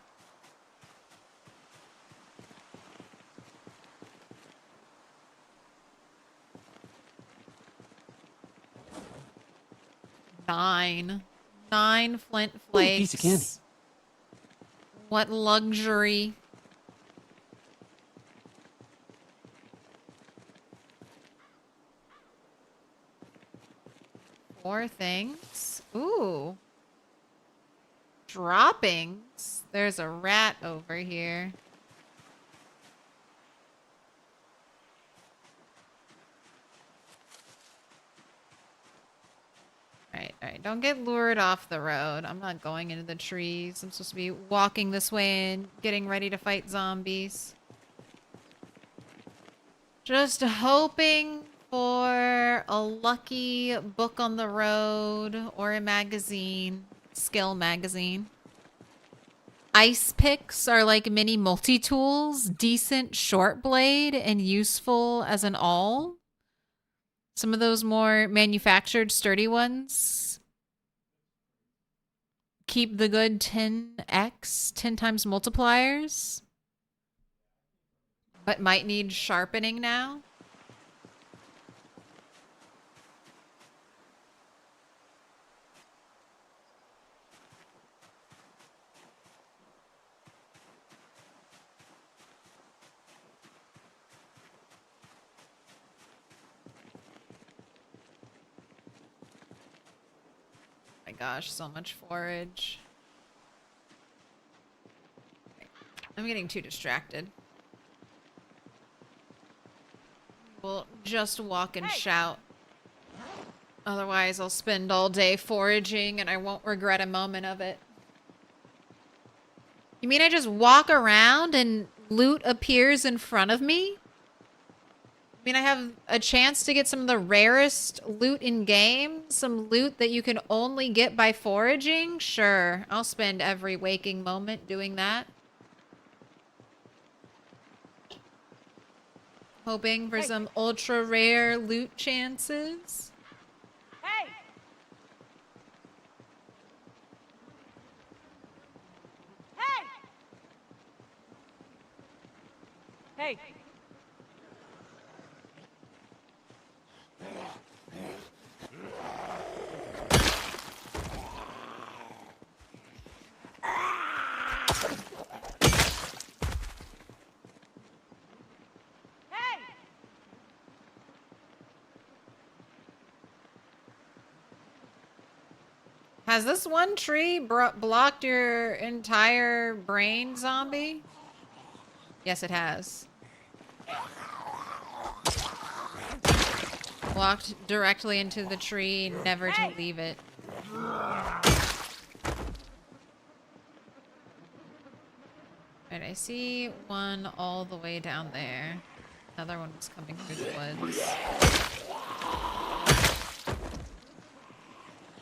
Nine flint flakes. Ooh, piece of candy. What luxury. Four things. Ooh. Droppings. There's a rat over here. Alright. Don't get lured off the road. I'm not going into the trees. I'm supposed to be walking this way and getting ready to fight zombies. Just hoping for a lucky book on the road or a magazine. skill magazine. Ice picks are like mini multi-tools, decent short blade and useful as an awl. Some of those more manufactured sturdy ones keep the good 10x, 10 times multipliers, but might need sharpening now. My gosh, so much forage. I'm getting too distracted. We'll just walk and shout. Otherwise, I'll spend all day foraging and I won't regret a moment of it. You mean I just walk around and loot appears in front of me? I mean, I have a chance to get some of the rarest loot in game? Some loot that you can only get by foraging? Sure, I'll spend every waking moment doing that. Hoping for some ultra rare loot chances. Hey! Hey! Hey! Has this one tree blocked your entire brain, zombie? Yes, it has. Walked directly into the tree, never to leave it. Alright, I see one all the way down there. Another one was coming through the woods.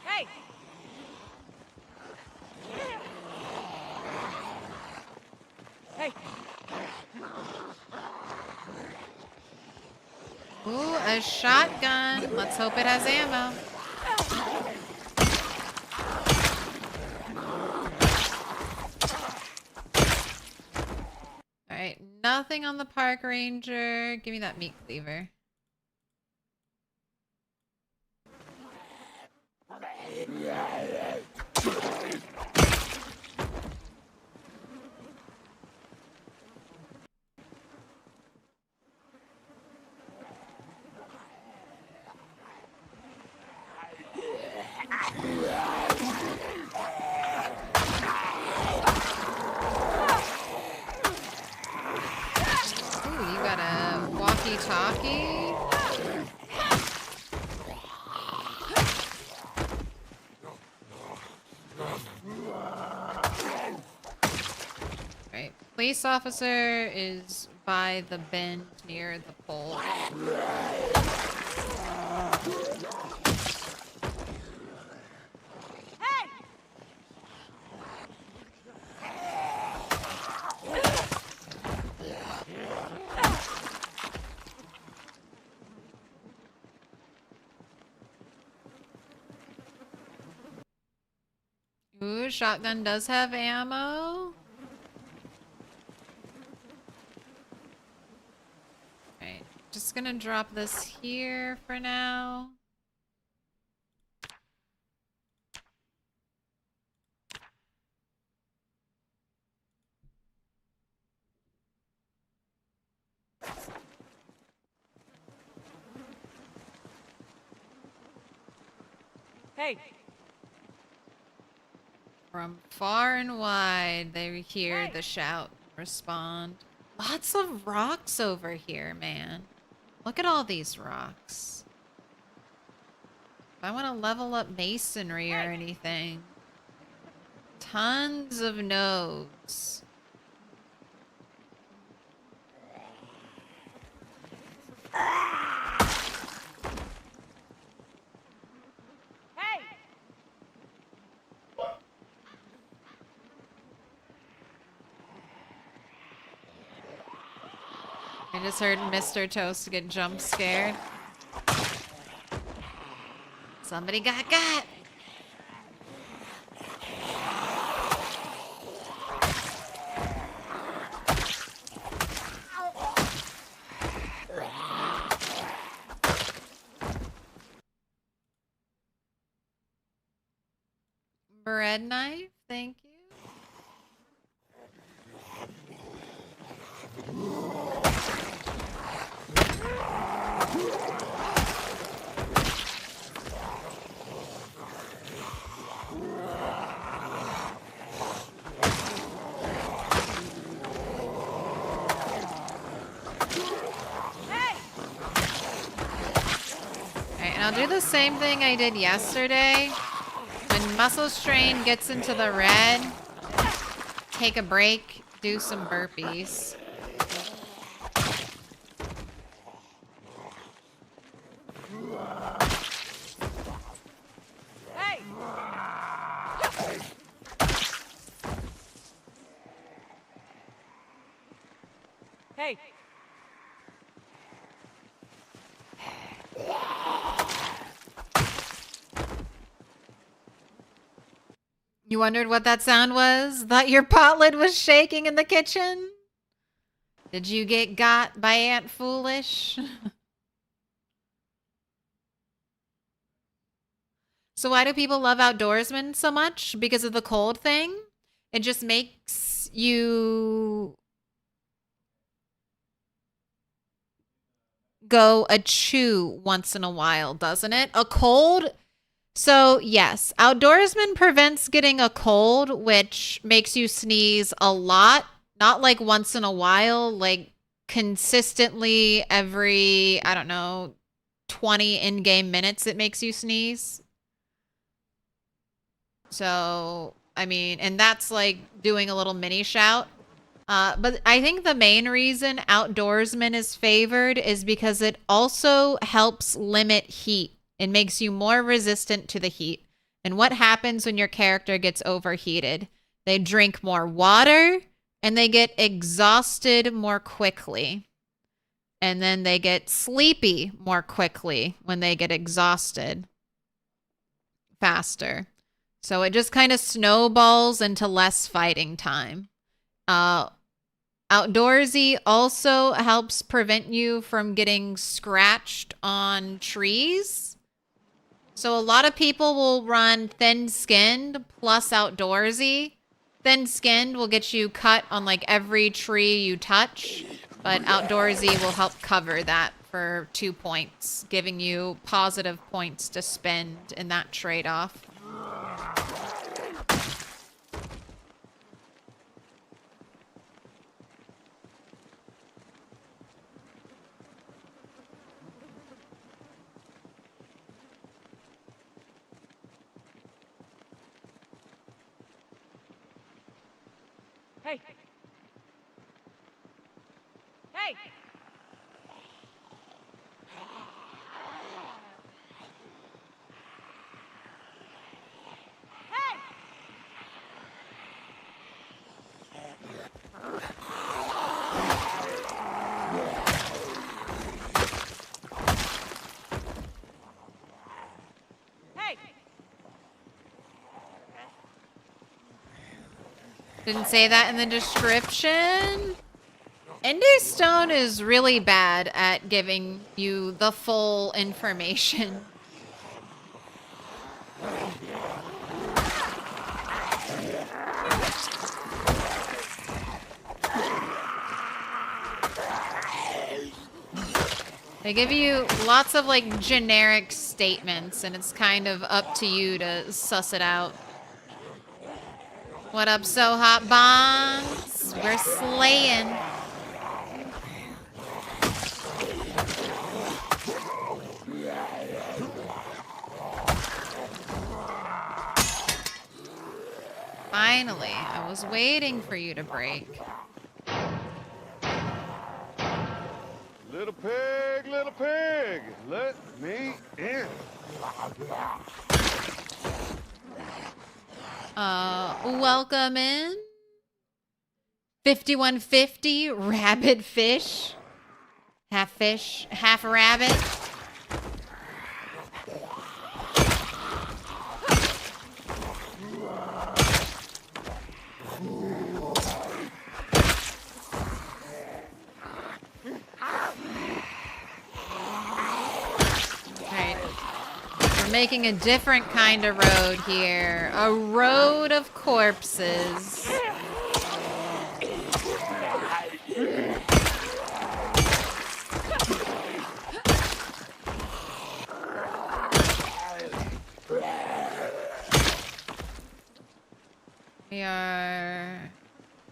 Hey! Hey! Ooh, a shotgun. Let's hope it has ammo. Alright, nothing on the park ranger. Give me that meat cleaver. Ooh, you got a walkie-talkie? Right. Police officer is by the bend near the pole. Ooh, shotgun does have ammo. Alright, just gonna drop this here for now. Hey! From far and wide, they hear the shout, respond. Lots of rocks over here, man. Look at all these rocks. If I want to level up masonry or anything. Tons of nodes. Hey! I just heard Mr. Toast get jump scared. Somebody got. Bread knife, thank you. Alright, and I'll do the same thing I did yesterday. When muscle strain gets into the red, take a break, do some burpees. Hey! Hey! You wondered what that sound was? Thought your pot lid was shaking in the kitchen? Did you get got by Aunt Foolish? So why do people love outdoorsmen so much? Because of the cold thing? It just makes you go achoo once in a while, doesn't it? A cold. So yes, outdoorsman prevents getting a cold, which makes you sneeze a lot. Not like once in a while, like consistently every, I don't know, 20 in-game minutes it makes you sneeze. So, I mean, and that's like doing a little mini shout. But I think the main reason outdoorsman is favored is because it also helps limit heat. It makes you more resistant to the heat. And what happens when your character gets overheated? They drink more water and they get exhausted more quickly. And then they get sleepy more quickly when they get exhausted faster. So it just kind of snowballs into less fighting time. Outdoorsy also helps prevent you from getting scratched on trees. So a lot of people will run thin-skinned plus outdoorsy. Thin-skinned will get you cut on like every tree you touch, but outdoorsy will help cover that for 2 points, giving you positive points to spend in that trade-off. Hey! Hey! Hey! Didn't say that in the description. Indy Stone is really bad at giving you the full information. They give you lots of like generic statements and it's kind of up to you to suss it out. What up, So Hot Bonds? We're slaying. Finally, I was waiting for you to break. Little pig, let me in. Welcome in. 5150 Rabbit Fish. Half fish, half rabbit. Alright. We're making a different kind of road here. A road of corpses. We are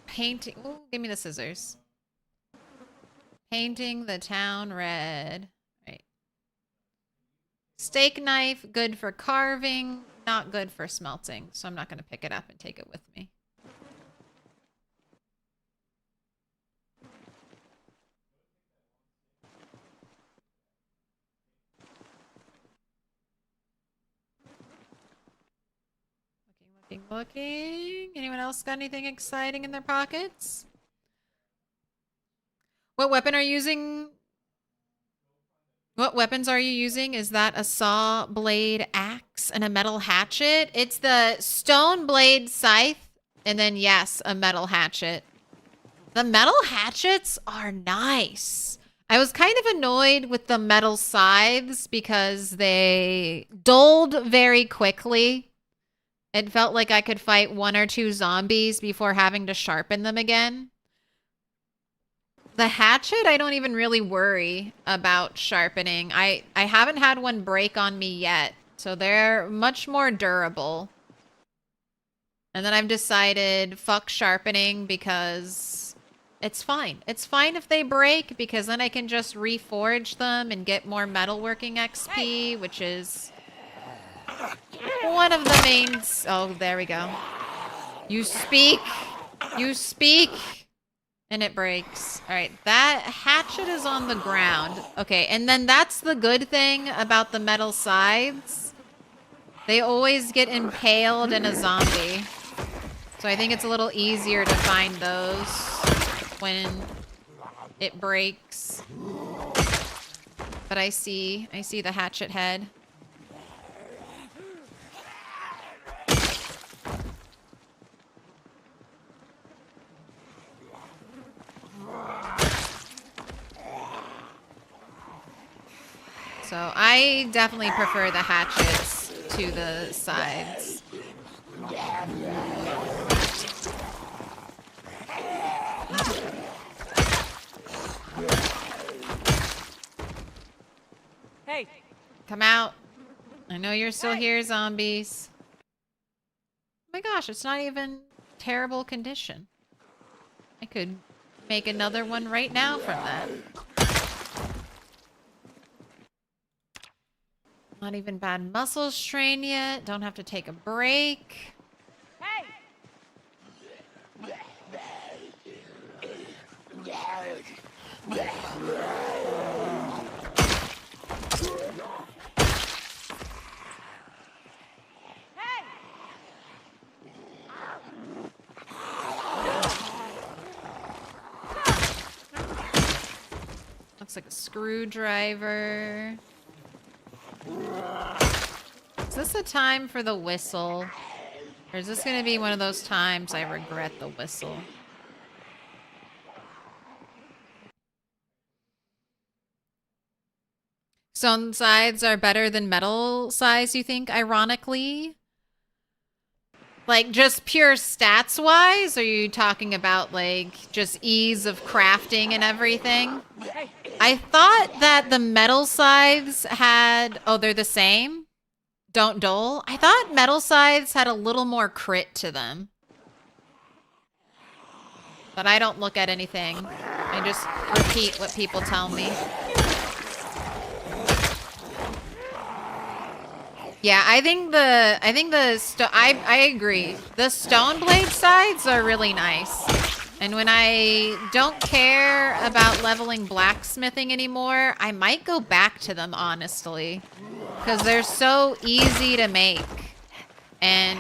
painting. Ooh, give me the scissors. Painting the town red. Right. Steak knife, good for carving, not good for smelting. So I'm not going to pick it up and take it with me. Looking. Anyone else got anything exciting in their pockets? What weapon are you using? What weapons are you using? Is that a saw blade axe and a metal hatchet? It's the stone blade scythe and then yes, a metal hatchet. The metal hatchets are nice. I was kind of annoyed with the metal scythes because they dulled very quickly. It felt like I could fight 1 or 2 zombies before having to sharpen them again. The hatchet, I don't even really worry about sharpening. I haven't had one break on me yet, so they're much more durable. And then I've decided, fuck sharpening because it's fine. It's fine if they break because then I can just reforge them and get more metalworking XP, which is one of the main... Oh, there we go. You speak. You speak. And it breaks. All right, that hatchet is on the ground. Okay, and then that's the good thing about the metal scythes. They always get impaled in a zombie. So I think it's a little easier to find those when it breaks. But I see the hatchet head. So I definitely prefer the hatchets to the sides. Hey! Come out. I know you're still here, zombies. Oh my gosh, it's not even terrible condition. I could make another one right now from that. Not even bad muscle strain yet. Don't have to take a break. Hey! Looks like a screwdriver. Is this the time for the whistle? Or is this going to be one of those times I regret the whistle? Stone sides are better than metal sides, you think, ironically? Like, just pure stats-wise? Or are you talking about, like, just ease of crafting and everything? I thought that the metal scythes had... Oh, they're the same? Don't dull? I thought metal scythes had a little more crit to them. But I don't look at anything. I just repeat what people tell me. Yeah, I agree. The stone blade sides are really nice. And when I don't care about leveling blacksmithing anymore, I might go back to them, honestly. Because they're so easy to make. And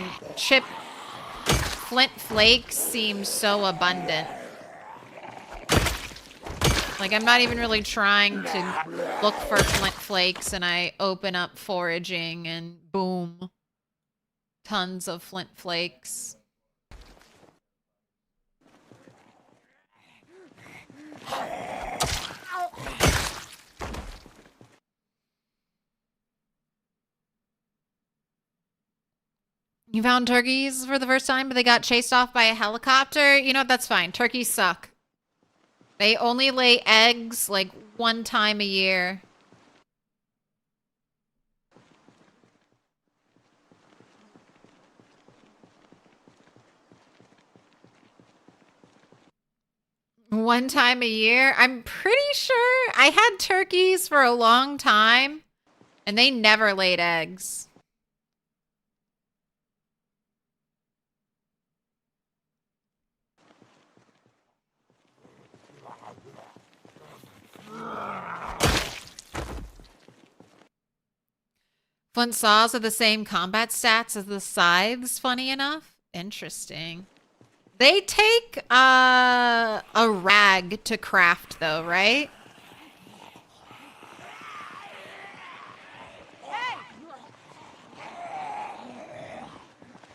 flint flakes seem so abundant. Like, I'm not even really trying to look for flint flakes, and I open up foraging, and boom. Tons of flint flakes. You found turkeys for the first time, but they got chased off by a helicopter? You know what? That's fine. Turkeys suck. They only lay eggs like one time a year. One time a year? I'm pretty sure I had turkeys for a long time, and they never laid eggs. Flint saws are the same combat stats as the scythes, funny enough. Interesting. They take a rag to craft though, right? Hey!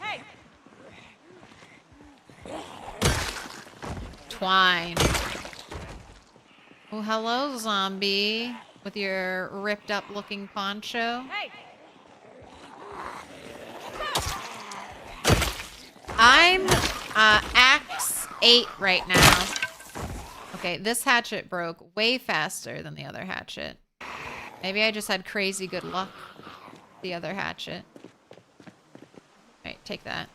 Hey! Twine. Oh, hello, zombie. With your ripped up looking poncho. Hey! I'm axe 8 right now. Okay, this hatchet broke way faster than the other hatchet. Maybe I just had crazy good luck with the other hatchet. Alright, take that.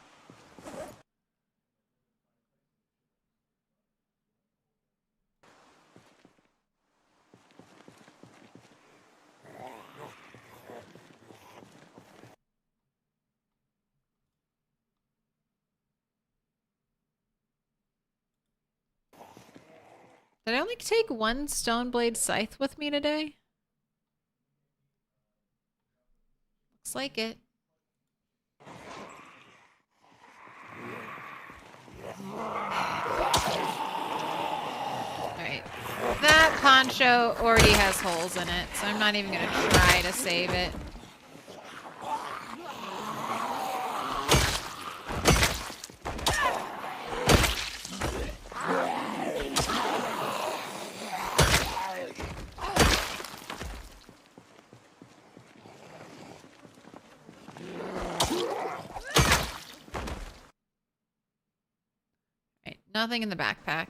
Did I only take one stone blade scythe with me today? Looks like it. Alright. That poncho already has holes in it, so I'm not even gonna try to save it. Right, nothing in the backpack.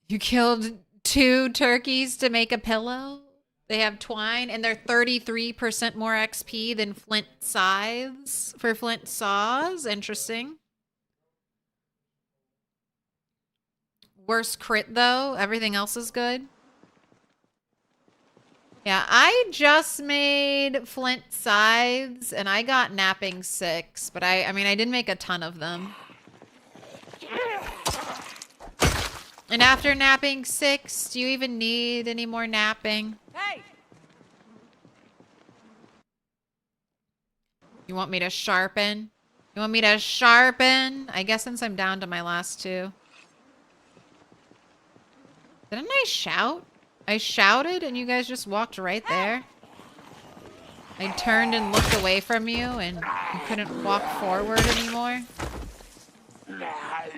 You killed 2 turkeys to make a pillow? They have twine, and they're 33% more XP than flint scythes for flint saws. Interesting. Worse crit, though. Everything else is good. Yeah, I just made flint scythes, and I got napping 6, but I mean, I didn't make a ton of them. And after napping 6, do you even need any more napping? Hey! You want me to sharpen? You want me to sharpen? I guess since I'm down to my last 2. Didn't I shout? I shouted and you guys just walked right there. I turned and looked away from you and you couldn't walk forward anymore. Hey!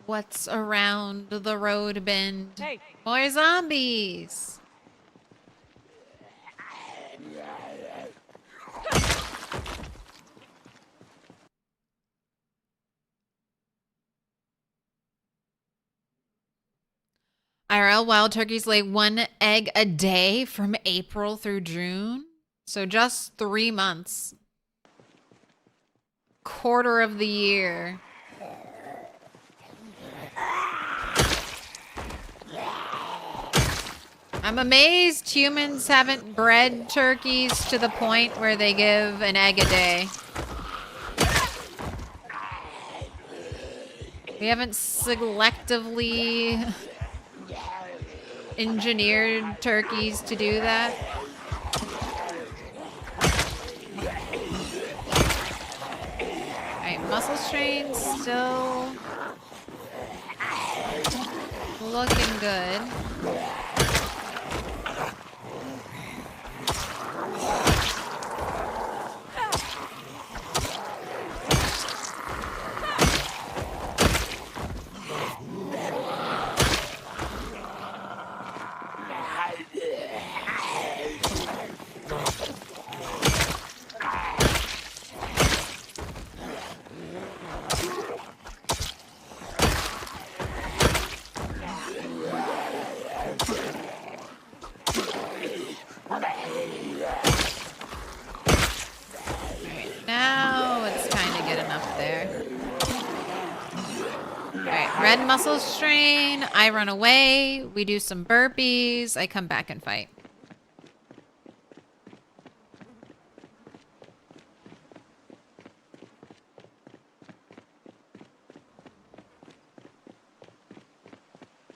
What's around the road bend? Hey! More zombies! IRL, wild turkeys lay 1 egg a day from April through June. So just 3 months. quarter of the year. I'm amazed humans haven't bred turkeys to the point where they give an egg a day. We haven't selectively engineered turkeys to do that. Alright, muscle strain still looking good. Now it's kind of good enough there. Alright, red muscle strain. I run away. We do some burpees. I come back and fight.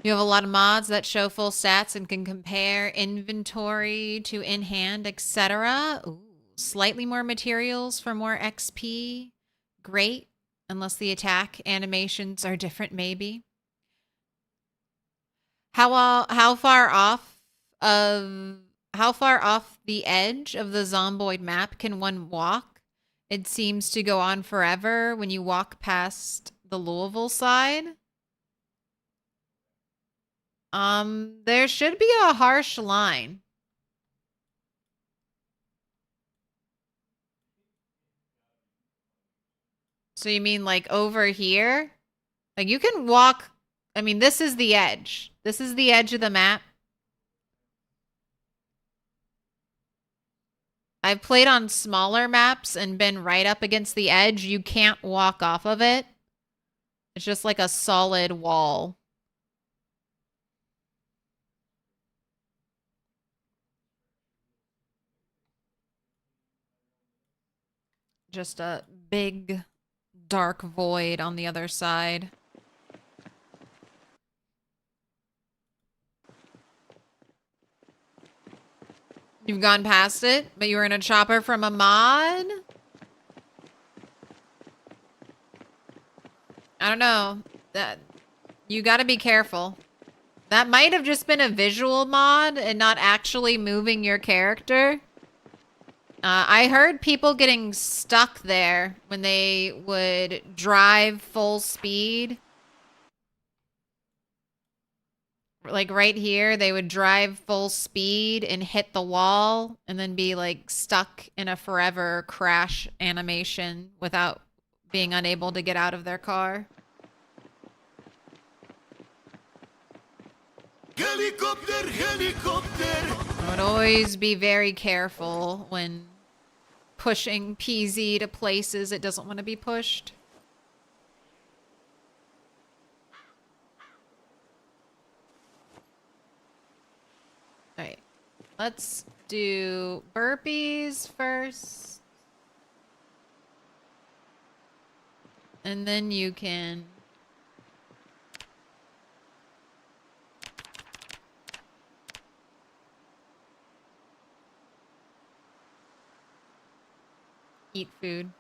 You have a lot of mods that show full stats and can compare inventory to in hand, etc. Ooh, slightly more materials for more XP. Great, unless the attack animations are different, maybe. How far off the edge of the zomboid map can one walk? It seems to go on forever when you walk past the Louisville side. There should be a harsh line. So you mean like over here? Like you can walk, I mean, this is the edge. This is the edge of the map. I've played on smaller maps and been right up against the edge. You can't walk off of it. It's just like a solid wall. Just a big dark void on the other side. You've gone past it, but you were in a chopper from a mod? I don't know. That you gotta be careful. That might have just been a visual mod and not actually moving your character. I heard people getting stuck there when they would drive full speed. Like right here, they would drive full speed and hit the wall and then be like stuck in a forever crash animation without being unable to get out of their car. Helicopter, helicopter. I would always be very careful when pushing PZ to places it doesn't want to be pushed. Alright, let's do burpees first. And then you can eat food.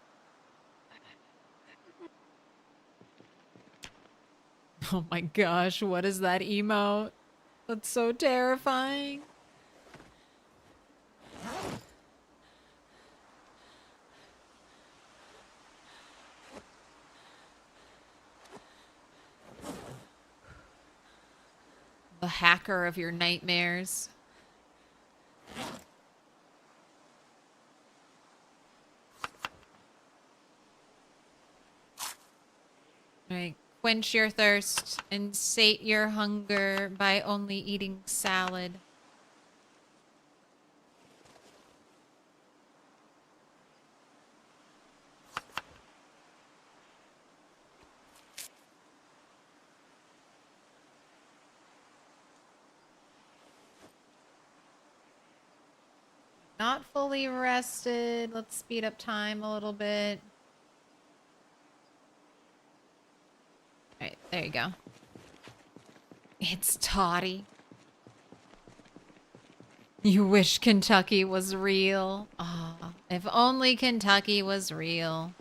Oh my gosh, what is that emote? That's so terrifying. The hacker of your nightmares. Right. Quench your thirst and sate your hunger by only eating salad. Not fully rested. Let's speed up time a little bit. Alright, there you go. It's Toddy. You wish Kentucky was real. Ah, if only Kentucky was real.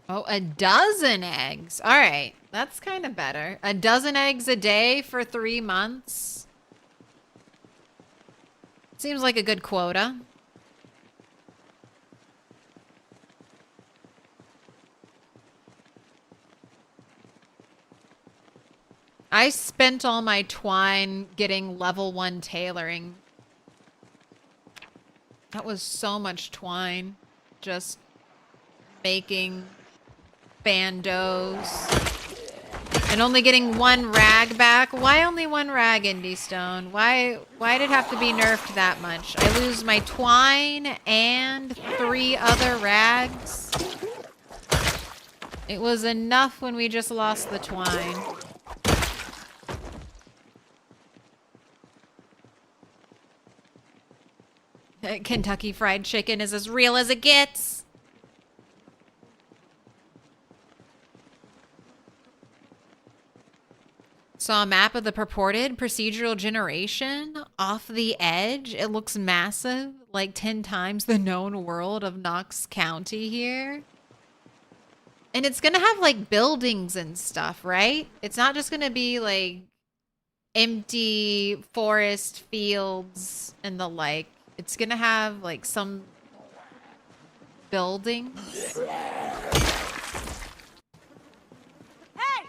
Oh, a dozen eggs. All right. That's kind of better. A dozen eggs a day for 3 months. Seems like a good quota. I spent all my twine getting level 1 tailoring. That was so much twine. Just making bandos. And only getting 1 rag back. Why only 1 rag, Indie Stone? Why did it have to be nerfed that much? I lose my twine and 3 other rags. It was enough when we just lost the twine. Kentucky Fried Chicken is as real as it gets. Saw a map of the purported procedural generation off the edge. It looks massive, like 10 times the known world of Knox County here. And it's gonna have like buildings and stuff, right? It's not just gonna be like empty forest fields and the like. It's gonna have like some buildings. Hey!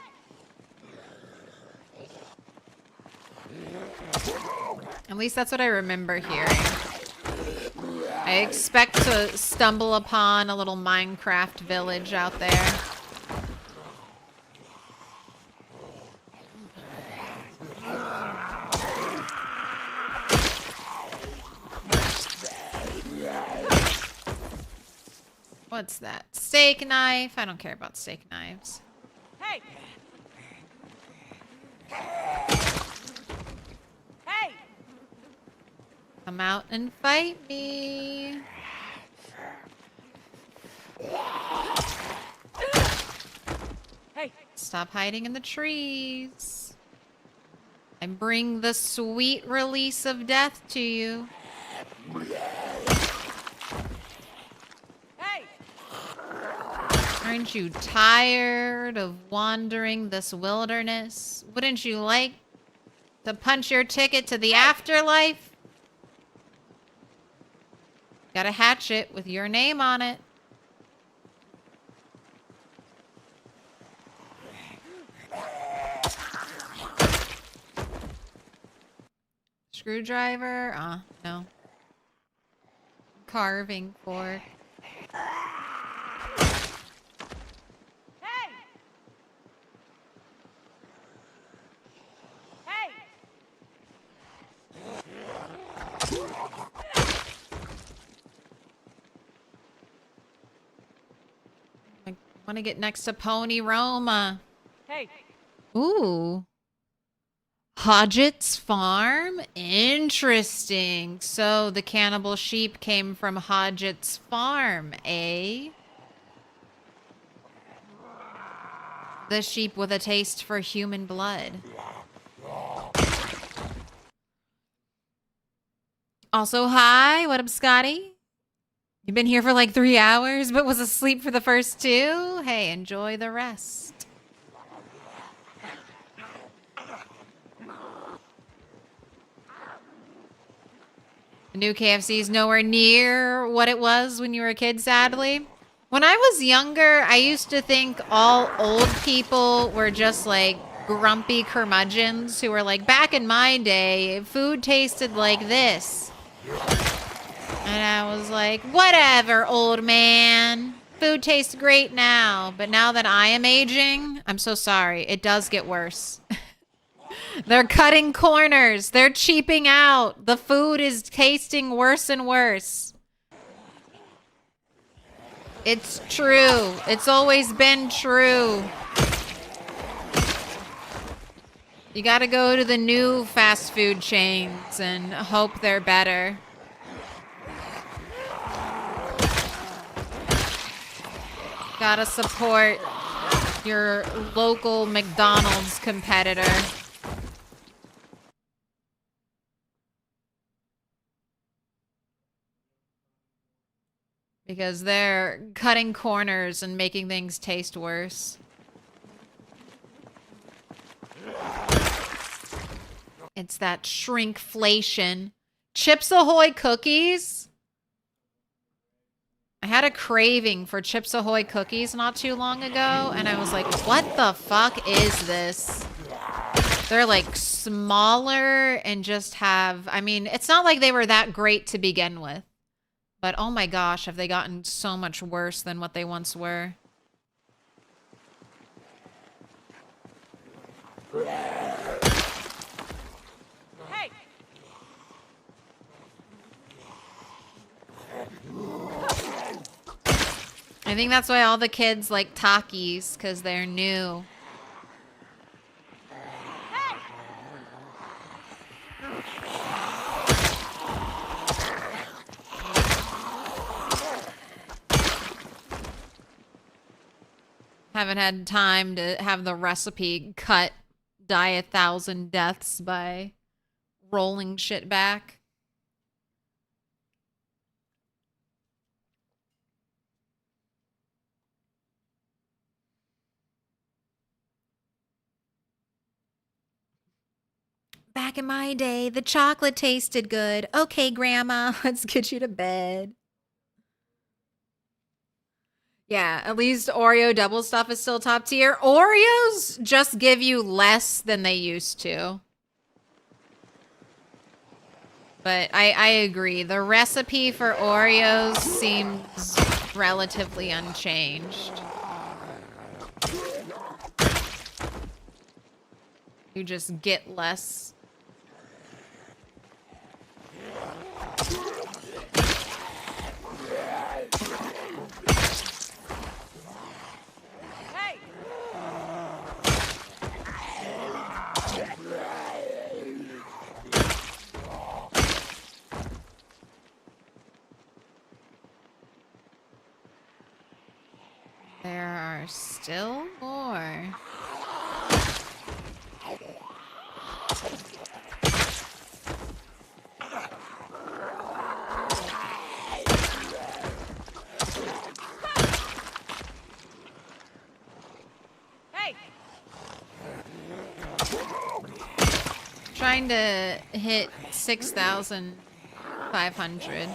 At least that's what I remember hearing. I expect to stumble upon a little Minecraft village out there. What's that? Steak knife? I don't care about steak knives. Hey! Hey! Come out and fight me. Hey! Stop hiding in the trees. I bring the sweet release of death to you. Hey! Aren't you tired of wandering this wilderness? Wouldn't you like to punch your ticket to the afterlife? Got a hatchet with your name on it. Screwdriver? No. Carving fork. Hey! Hey! I want to get next to Pony Roma. Hey! Ooh. Hodgett's farm? Interesting. So the cannibal sheep came from Hodgett's farm, eh? The sheep with a taste for human blood. Also, hi. What up, Scotty? You've been here for like 3 hours, but was asleep for the first 2? Hey, enjoy the rest. The new KFC is nowhere near what it was when you were a kid, sadly. When I was younger, I used to think all old people were just like grumpy curmudgeons who were like, back in my day, food tasted like this. And I was like, whatever, old man. food tastes great now, but now that I am aging, I'm so sorry. It does get worse. They're cutting corners. They're cheaping out. The food is tasting worse and worse. It's true. It's always been true. You gotta go to the new fast food chains and hope they're better. Gotta support your local McDonald's competitor. Because they're cutting corners and making things taste worse. It's that shrinkflation. Chips Ahoy cookies? I had a craving for Chips Ahoy cookies not too long ago, and I was like, what the fuck is this? They're like smaller and just have, I mean, it's not like they were that great to begin with. But oh my gosh, have they gotten so much worse than what they once were. Hey! I think that's why all the kids like Takis, because they're new. Haven't had time to have the recipe cut, die 1,000 deaths by rolling shit back. Back in my day, the chocolate tasted good. Okay, Grandma, let's get you to bed. Yeah, at least Oreo double stuff is still top tier. Oreos just give you less than they used to. But I agree. The recipe for Oreos seems relatively unchanged. You just get less. Hey! There are still more. Hey! Trying to hit 6,500.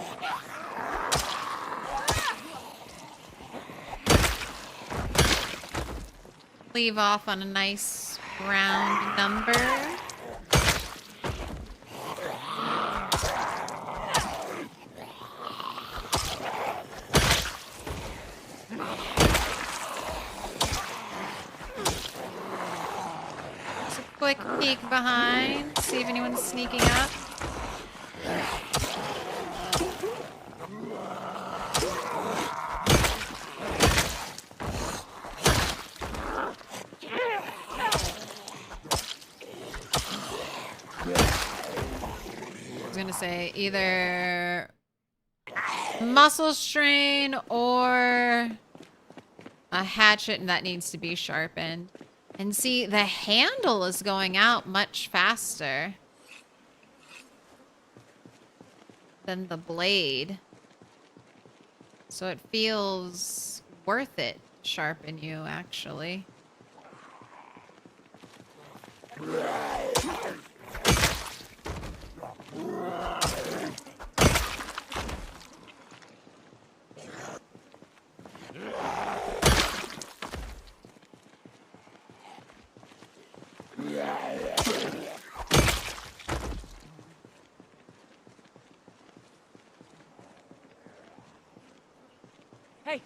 Leave off on a nice round number. Just a quick peek behind, see if anyone's sneaking up. I was gonna say either muscle strain or a hatchet that needs to be sharpened. And see, the handle is going out much faster than the blade. So it feels worth it to sharpen you, actually. Hey!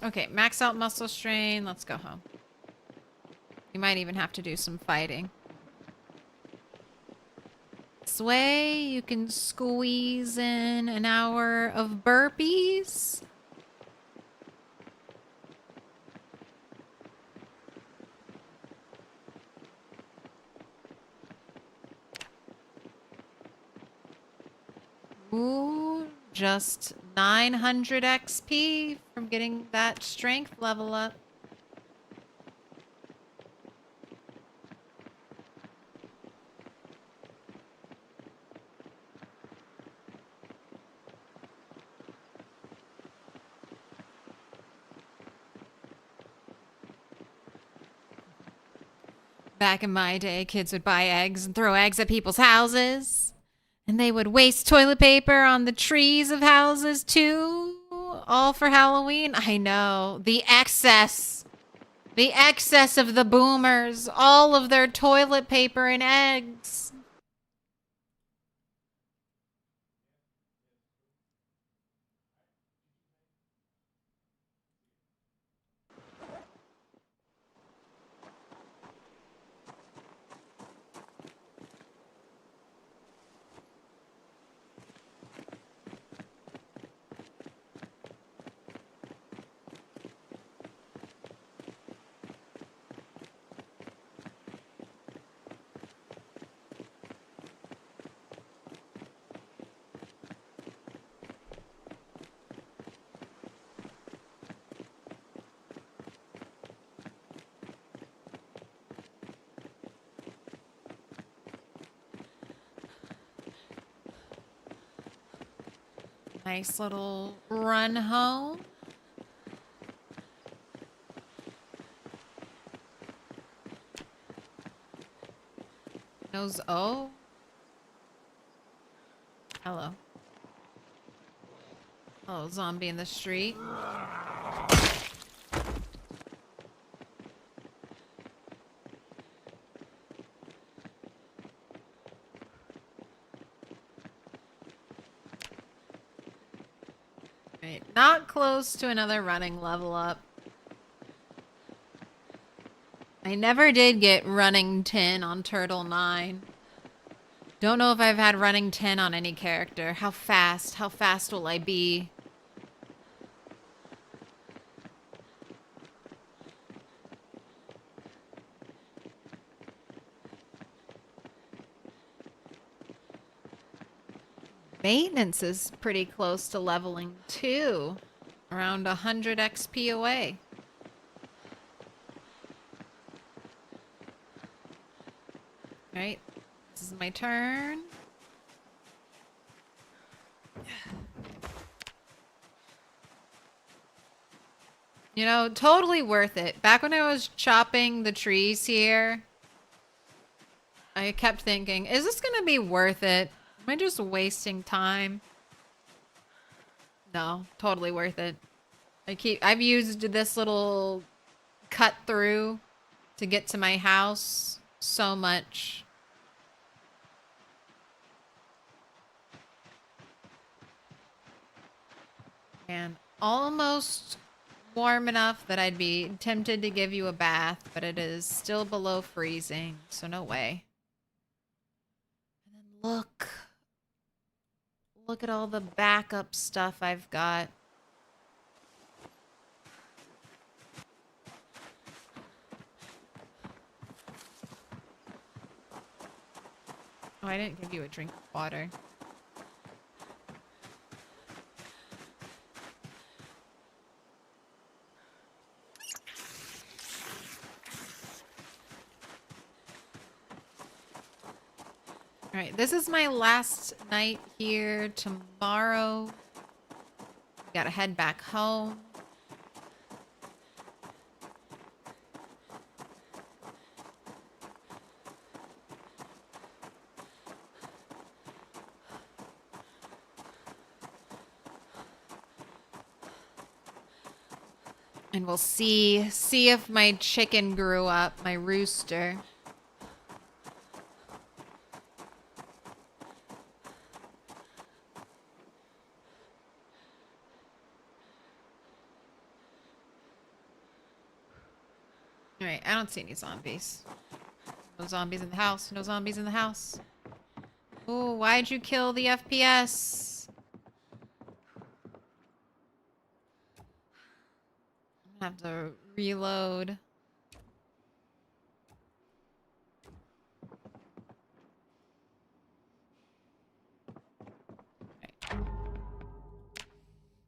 Okay, max out muscle strain. Let's go home. You might even have to do some fighting. This way you can squeeze in an hour of burpees. Ooh, just 900 XP from getting that strength level up. Back in my day, kids would buy eggs and throw eggs at people's houses. And they would waste toilet paper on the trees of houses too. All for Halloween. I know. The excess. The excess of the boomers. All of their toilet paper and eggs. Nice little run home. Nose. Oh. Hello. Oh, zombie in the street. Right, not close to another running level up. I never did get running 10 on Turtle 9. Don't know if I've had running 10 on any character. How fast will I be? Maintenance is pretty close to leveling too. Around 100 XP away. Right, this is my turn. You know, totally worth it. Back when I was chopping the trees here, I kept thinking, is this gonna be worth it? Am I just wasting time? No, totally worth it. I've used this little cut through to get to my house so much. And almost warm enough that I'd be tempted to give you a bath, but it is still below freezing, so no way. And then look at all the backup stuff I've got. Oh, I didn't give you a drink of water. Alright, this is my last night here. Tomorrow, gotta head back home. And we'll see if my chicken grew up, my rooster. Alright, I don't see any zombies. No zombies in the house. No zombies in the house. Oh, why'd you kill the FPS? I have to reload.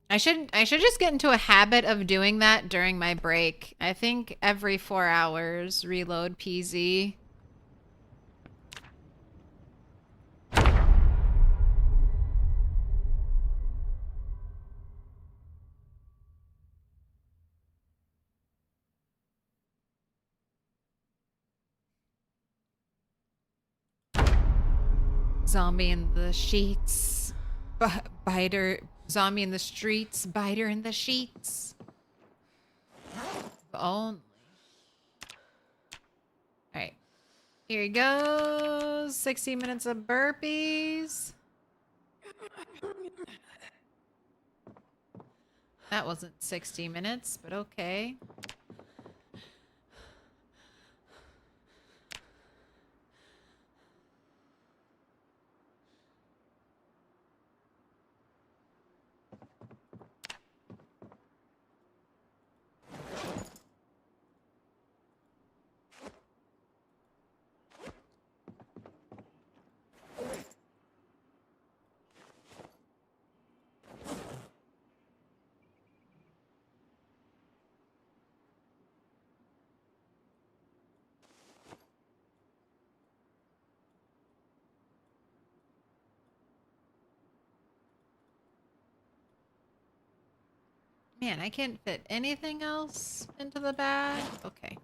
I should just get into a habit of doing that during my break. I think every 4 hours, reload PZ. Zombie in the sheets. Biter. Zombie in the streets. Biter in the sheets. Only. Alright. Here he goes. 60 minutes of burpees. That wasn't 60 minutes, but okay. Man, I can't fit anything else into the bag. Okay.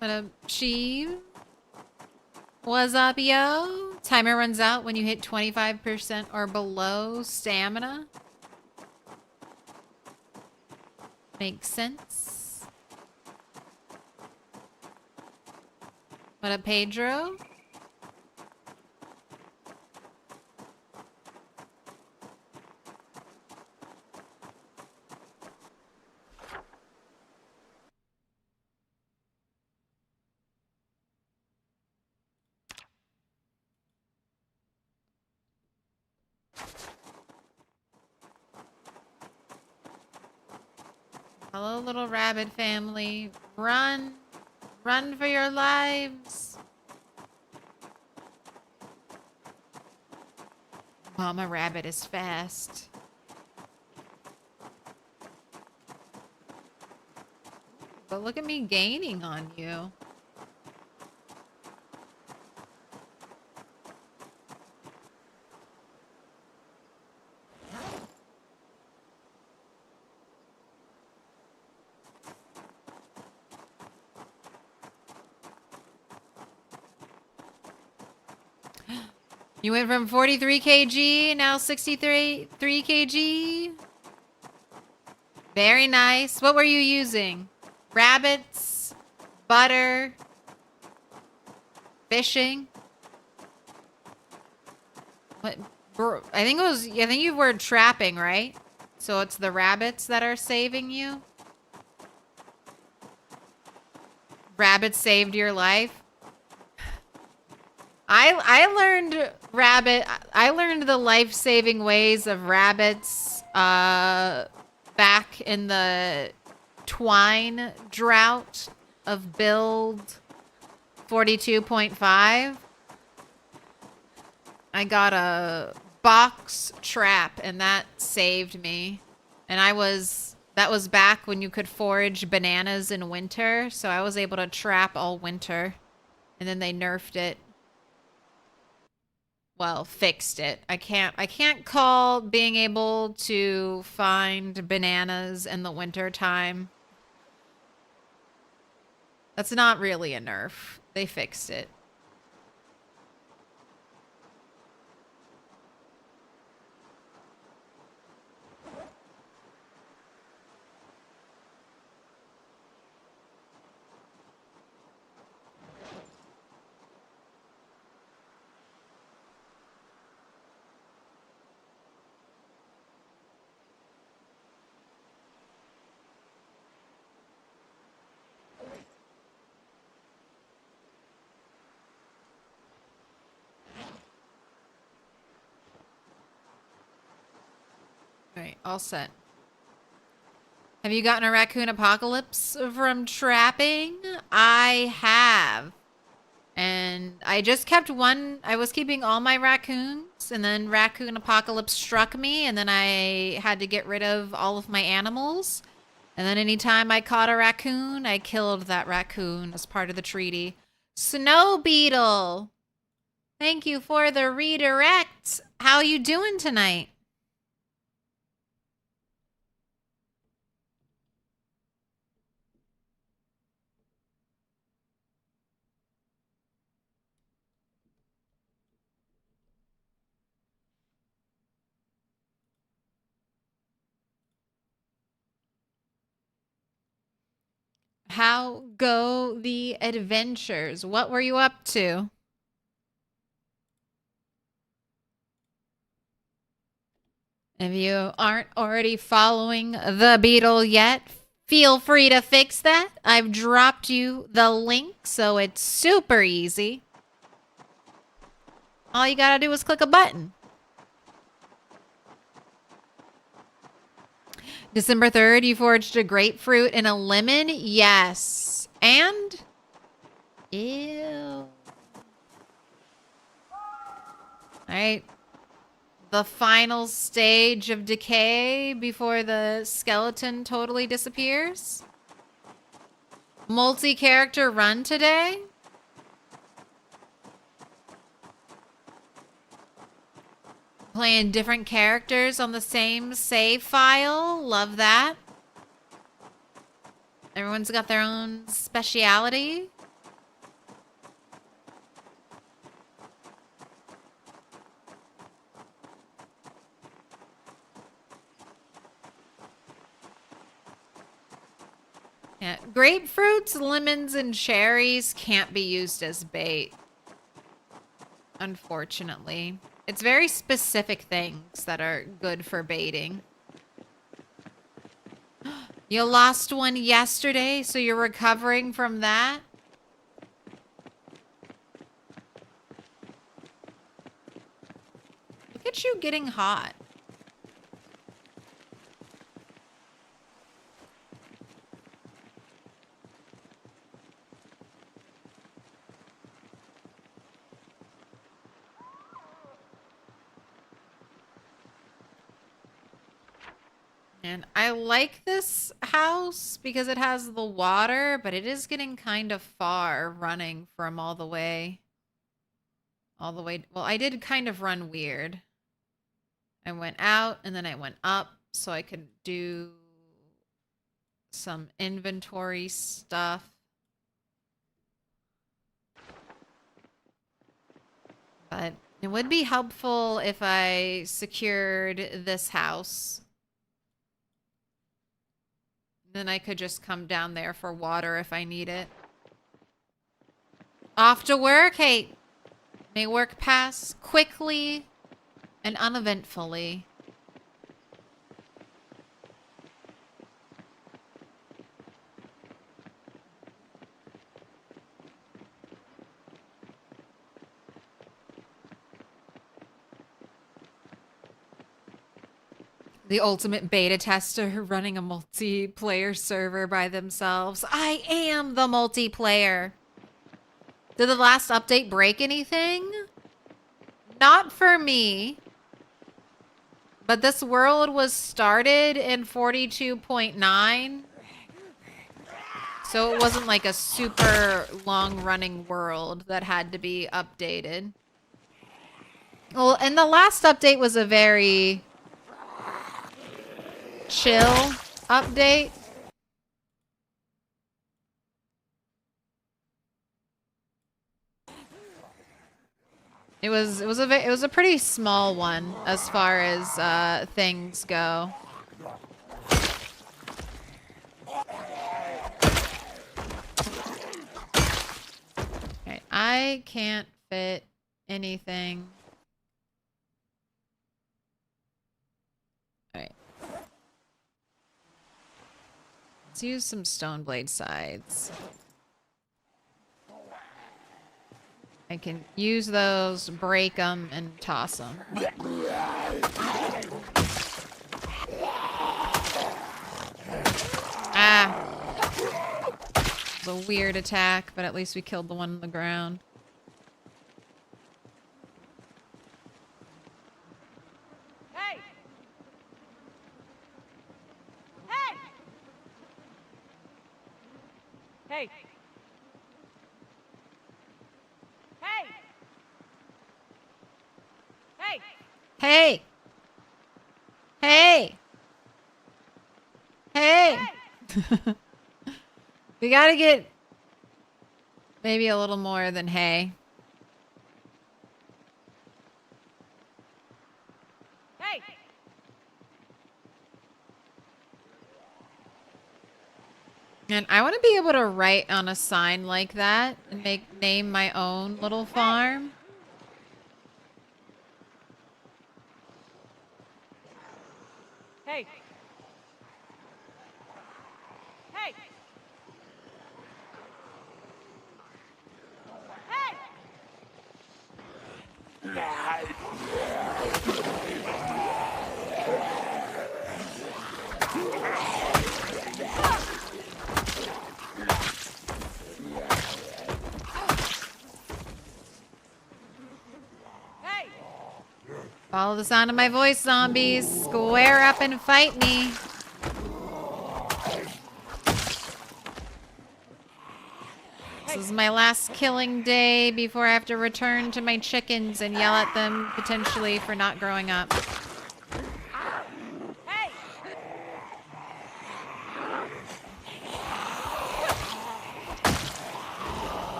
What up, Sheev? What's up, yo? Timer runs out when you hit 25% or below stamina. Makes sense. What up, Pedro? Hello, little rabbit family. Run. Run for your lives. Mama rabbit is fast. But look at me gaining on you. You went from 43 kg, now 63 kg. Very nice. What were you using? Rabbits, butter, fishing. What? I think you were trapping, right? So it's the rabbits that are saving you. Rabbits saved your life. I learned the life-saving ways of rabbits back in the twine drought of build 42.5. I got a box trap and that saved me. And that was back when you could forage bananas in winter, so I was able to trap all winter. And then they nerfed it. Well, fixed it. I can't call being able to find bananas in the winter time That's not really a nerf. They fixed it. All right, all set. Have you gotten a raccoon apocalypse from trapping? I have. And I just kept one. I was keeping all my raccoons, and then raccoon apocalypse struck me, and then I had to get rid of all of my animals. And then anytime I caught a raccoon, I killed that raccoon as part of the treaty. Snow Beetle! Thank you for the redirect. How you doing tonight? How go the adventures? What were you up to? If you aren't already following the Beetle yet, feel free to fix that. I've dropped you the link, so it's super easy. All you gotta do is click a button. December 3rd, you foraged a grapefruit and a lemon? Yes. And? Ew. Alright. The final stage of decay before the skeleton totally disappears. Multi-character run today? Playing different characters on the same save file. Love that. Everyone's got their own speciality. Yeah, grapefruits, lemons, and cherries can't be used as bait. Unfortunately. It's very specific things that are good for baiting. You lost one yesterday, so you're recovering from that? Look at you getting hot. And I like this house because it has the water, but it is getting kind of far running from all the way. Well, I did kind of run weird. I went out and then I went up so I could do some inventory stuff. But it would be helpful if I secured this house. Then I could just come down there for water if I need it. Off to work? Hey, may work pass quickly and uneventfully. The ultimate beta tester running a multiplayer server by themselves. I am the multiplayer. Did the last update break anything? Not for me. But this world was started in 42.9. So it wasn't like a super long running world that had to be updated. Well, and the last update was a very chill update. It was a pretty small one as far as things go. Okay, I can't fit anything. All right. Let's use some stone blade sides. I can use those, break them, and toss them. Ah! It was a weird attack, but at least we killed the one on the ground. Hey! Hey! Hey! Hey! Hey! Hey! Hey! Hey! We gotta get maybe a little more than hay. Hey! And I want to be able to write on a sign like that and name my own little farm. Hey! Hey! Hey! Follow the sound of my voice, zombies. Square up and fight me. This is my last killing day before I have to return to my chickens and yell at them potentially for not growing up. Hey!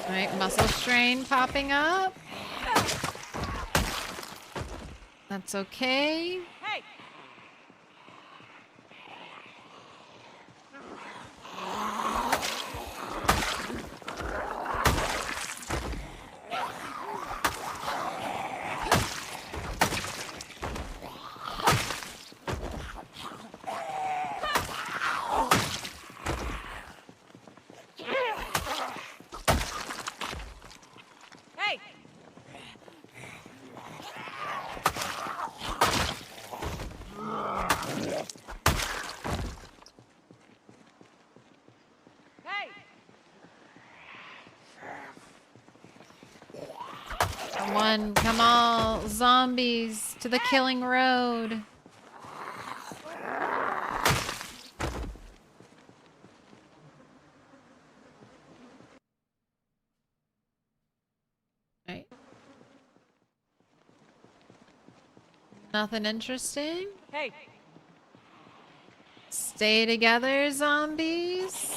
Alright, muscle strain popping up. That's okay. Hey! Hey! Hey! Come on, zombies, to the killing road. Right. Nothing interesting. Hey! Stay together, zombies.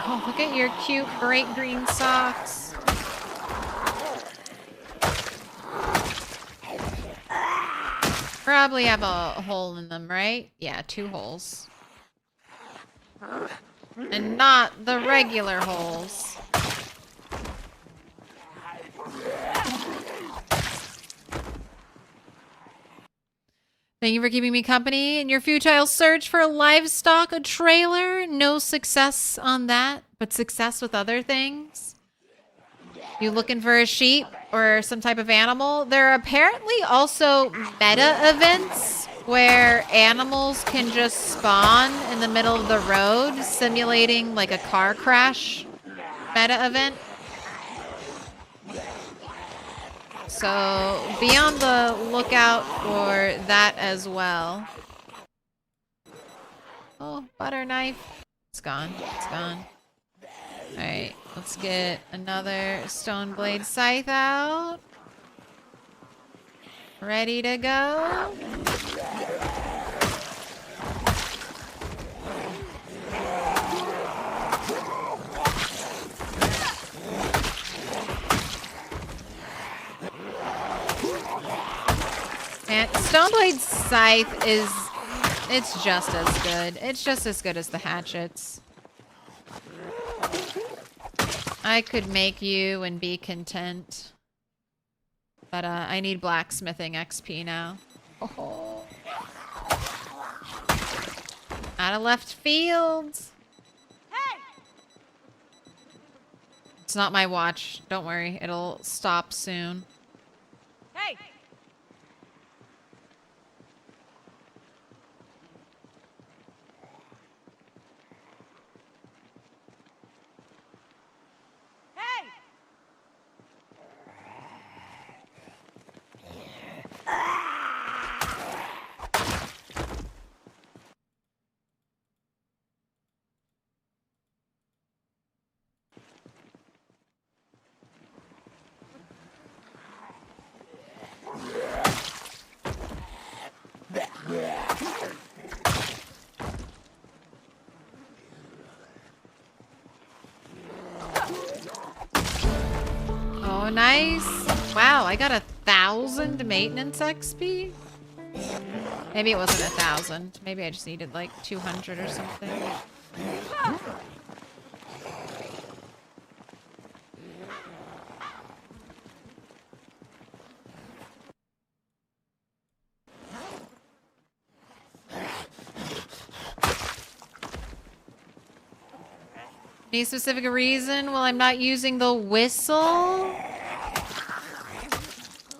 Oh, look at your cute bright green socks. Probably have a hole in them, right? Yeah, 2 holes. And not the regular holes. Thank you for keeping me company in your futile search for livestock, a trailer. No success on that, but success with other things. You looking for a sheep or some type of animal? There are apparently also meta events where animals can just spawn in the middle of the road, simulating like a car crash meta event. So be on the lookout for that as well. Oh, butter knife. It's gone. It's gone. Alright, let's get another stone blade scythe out. Ready to go. And Stoneblade Scythe is, it's just as good. It's just as good as the hatchets. I could make you and be content. But I need blacksmithing XP now. Oh. Out of left field. Hey! It's not my watch. Don't worry. It'll stop soon. Hey! Hey! Oh, nice. Wow, I got 1,000 maintenance XP? Maybe it wasn't 1,000. Maybe I just needed like 200 or something. Any specific reason while I'm not using the whistle?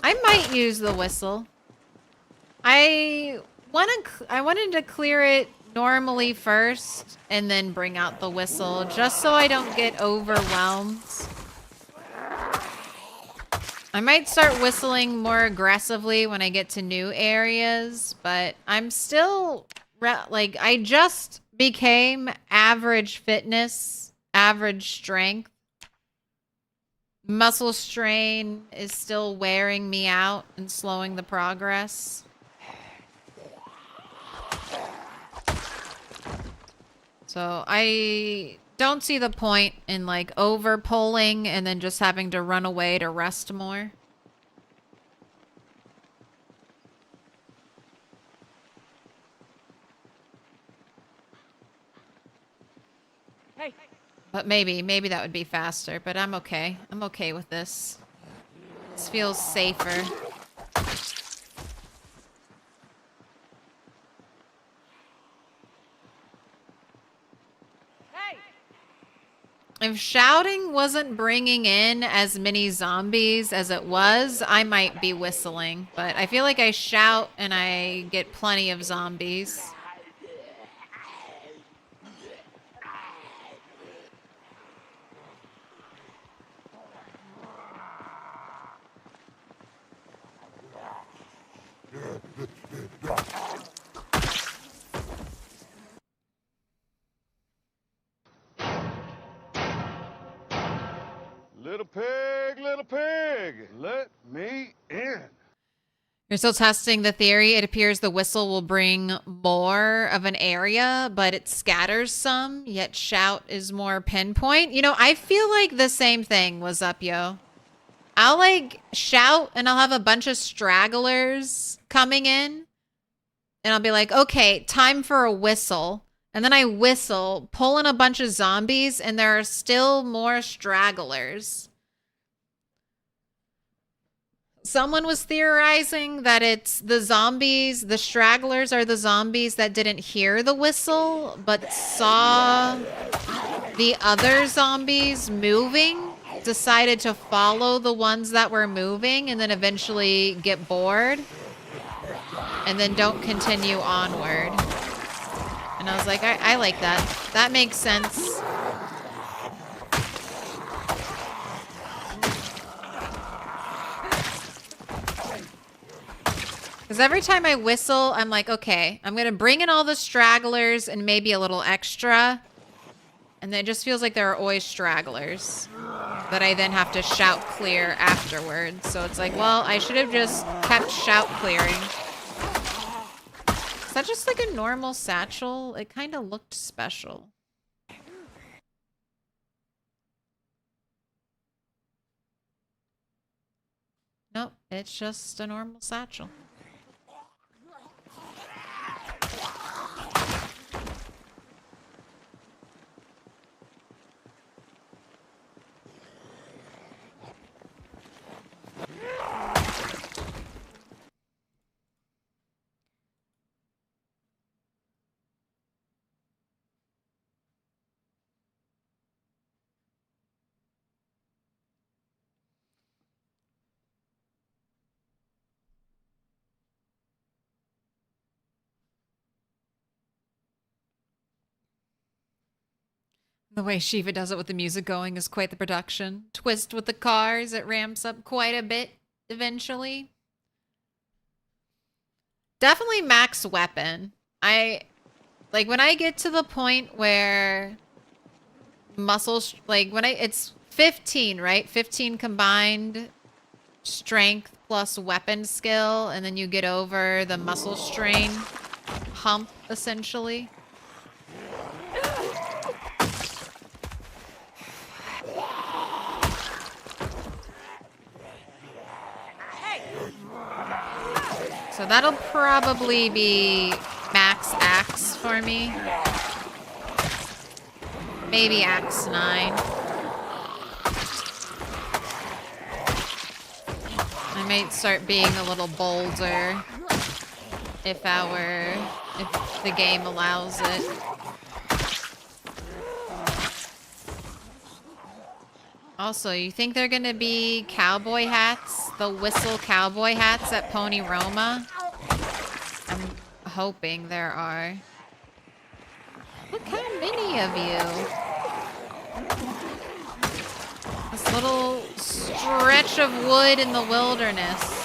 I might use the whistle. I wanted to clear it normally first and then bring out the whistle just so I don't get overwhelmed. I might start whistling more aggressively when I get to new areas, but I'm still like I just became average fitness, average strength. Muscle strain is still wearing me out and slowing the progress. So I don't see the point in like over pulling and then just having to run away to rest more. Hey! But maybe that would be faster, but I'm okay. I'm okay with this. This feels safer. Hey! If shouting wasn't bringing in as many zombies as it was, I might be whistling. But I feel like I shout and I get plenty of zombies. Little pig, let me in. You're still testing the theory. It appears the whistle will bring more of an area, but it scatters some, yet shout is more pinpoint. You know, I feel like the same thing was up, yo. I'll like shout and I'll have a bunch of stragglers coming in. And I'll be like, okay, time for a whistle. And then I whistle, pull in a bunch of zombies, and there are still more stragglers. Someone was theorizing that it's the zombies, the stragglers are the zombies that didn't hear the whistle, but saw the other zombies moving, decided to follow the ones that were moving, and then eventually get bored, and then don't continue onward. And I was like, I like that. That makes sense. Because every time I whistle, I'm like, okay, I'm going to bring in all the stragglers and maybe a little extra. And it just feels like there are always stragglers that I then have to shout clear afterwards. So it's like, well, I should have just kept shout clearing. Is that just like a normal satchel? It kind of looked special. Nope, it's just a normal satchel. The way Shiva does it with the music going is quite the production. Twist with the cars, it ramps up quite a bit eventually. Definitely max weapon. Like when I get to the point where muscles, like when it's 15, right? 15 combined strength plus weapon skill, and then you get over the muscle strain hump, essentially. So that'll probably be max axe for me. Maybe axe 9. I might start being a little bolder if the game allows it. Also, you think they're gonna be cowboy hats? The whistle cowboy hats at Pony Roma? I'm hoping there are. Look how many of you. This little stretch of wood in the wilderness.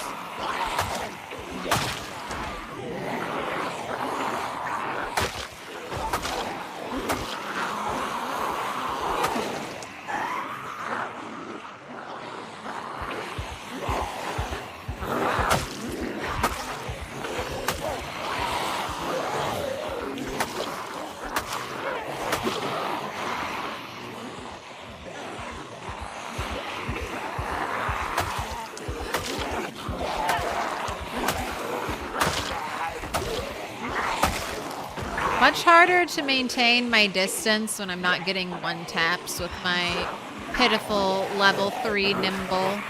Much harder to maintain my distance when I'm not getting one taps with my pitiful level 3 nimble.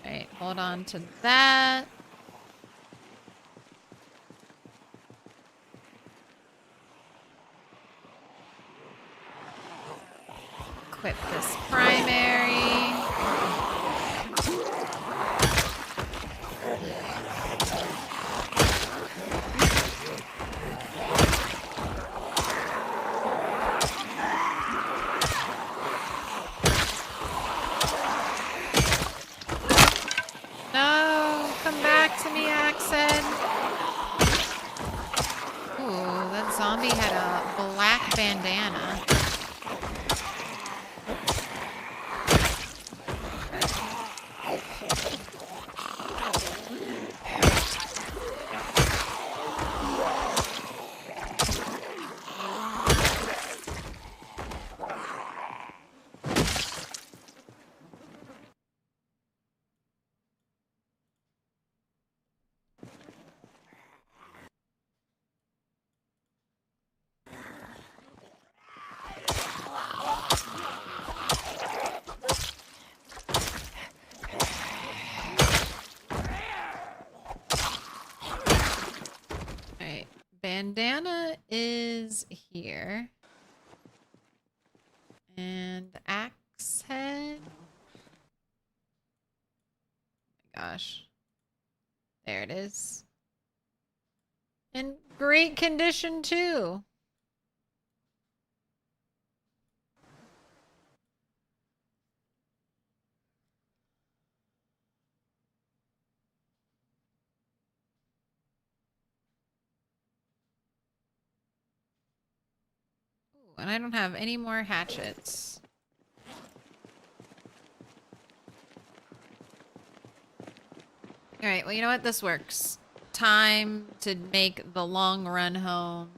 Alright, hold on to that. Equip this primary. No, come back to me, Axed. Ooh, that zombie had a black bandana. Bandana is here. And the axe head. Oh my gosh. There it is. In great condition too. and I don't have any more hatchets. Alright, well, you know what? This works. Time to make the long run home.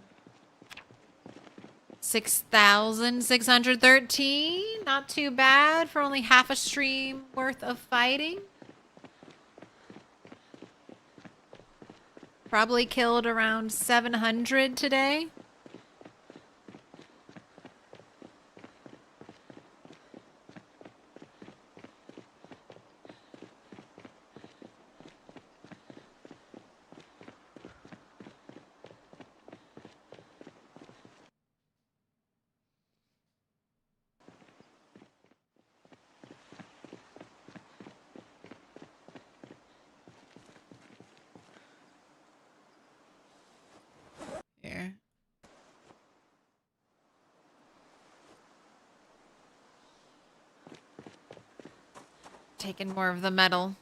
6,613. Not too bad for only half a stream worth of fighting. Probably killed around 700 today. Here. Taking more of the metal.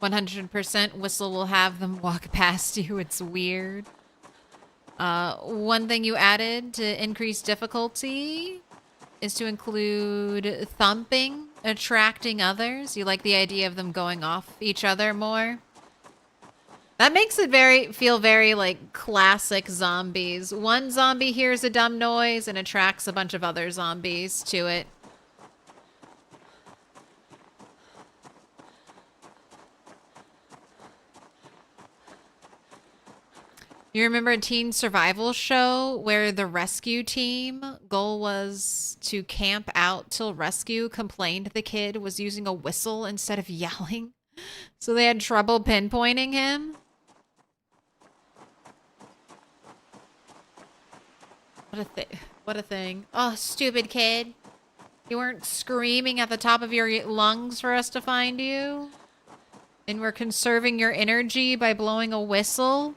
100% whistle will have them walk past you. It's weird. One thing you added to increase difficulty is to include thumping, attracting others. You like the idea of them going off each other more. That makes it feel very like classic zombies. One zombie hears a dumb noise and attracts a bunch of other zombies to it. You remember a teen survival show where the rescue team goal was to camp out till rescue complained the kid was using a whistle instead of yelling? So they had trouble pinpointing him? What a thing. Oh, stupid kid. You weren't screaming at the top of your lungs for us to find you? And we're conserving your energy by blowing a whistle?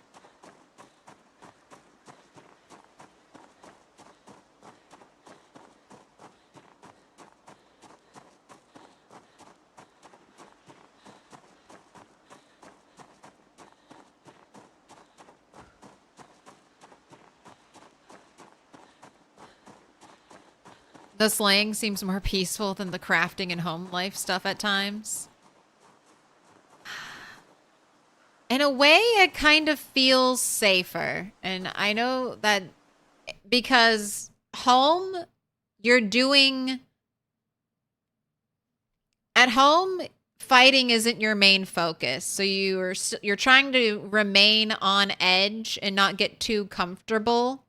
The slaying seems more peaceful than the crafting and home life stuff at times. In a way, it kind of feels safer. And I know that because home, you're doing... At home, fighting isn't your main focus. So you're trying to remain on edge and not get too comfortable,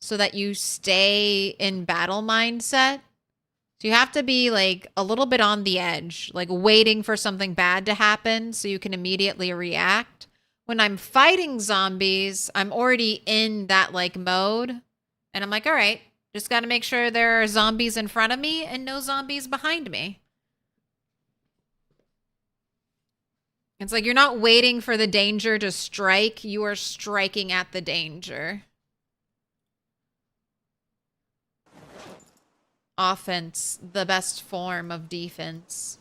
so that you stay in battle mindset. So you have to be like a little bit on the edge, like waiting for something bad to happen so you can immediately react. When I'm fighting zombies, I'm already in that like mode. And I'm like, all right, just got to make sure there are zombies in front of me and no zombies behind me. It's like you're not waiting for the danger to strike. You are striking at the danger. Offense, the best form of defense.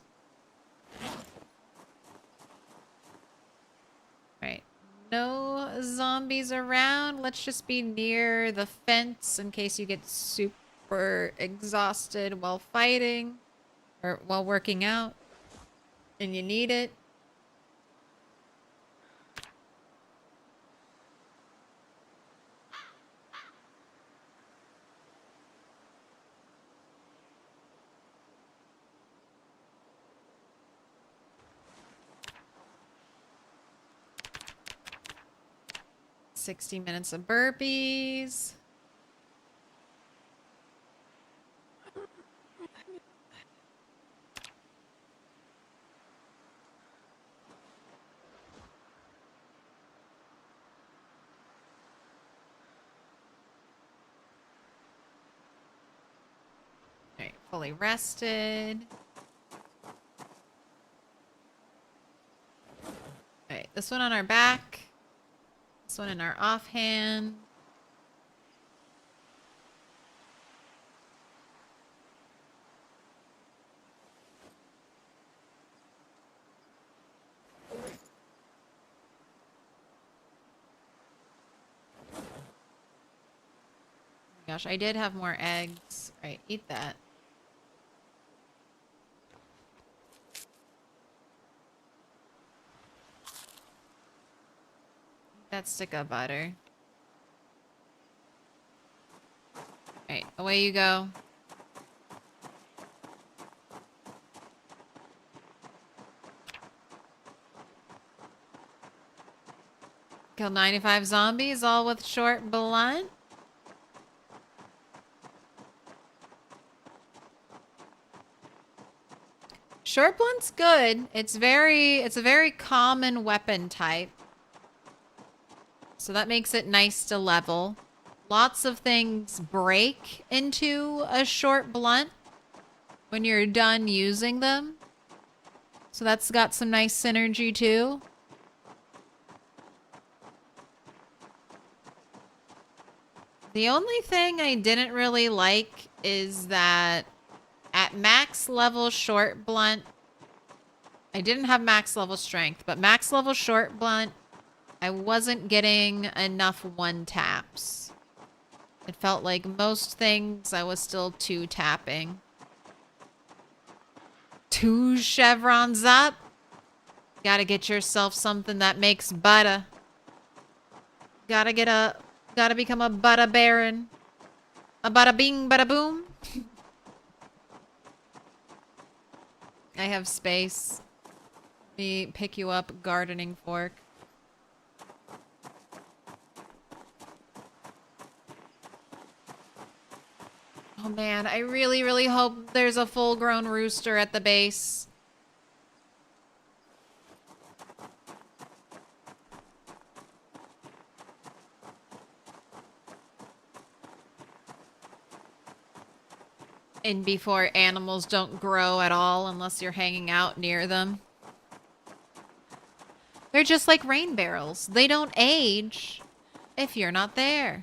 Right. No zombies around. Let's just be near the fence in case you get super exhausted while fighting or while working out and you need it. $60 minutes of burpees. All right, fully rested. All right, this one on our back. This one in our offhand. Gosh, I did have more eggs. All right, eat that. That stick of butter. Alright, away you go. Kill 95 zombies, all with short blunt. Short blunt's good. It's a very common weapon type. So that makes it nice to level. Lots of things break into a short blunt when you're done using them. So that's got some nice synergy too. The only thing I didn't really like is that at max level short blunt, I didn't have max level strength, but max level short blunt, I wasn't getting enough one taps. It felt like most things I was still two tapping. 2 chevrons up. Gotta get yourself something that makes butter. Gotta become a butter baron. A bada bing, bada boom. I have space. Let me pick you up gardening fork. Oh man, I really, really hope there's a full-grown rooster at the base. And before animals don't grow at all unless you're hanging out near them. They're just like rain barrels. They don't age if you're not there.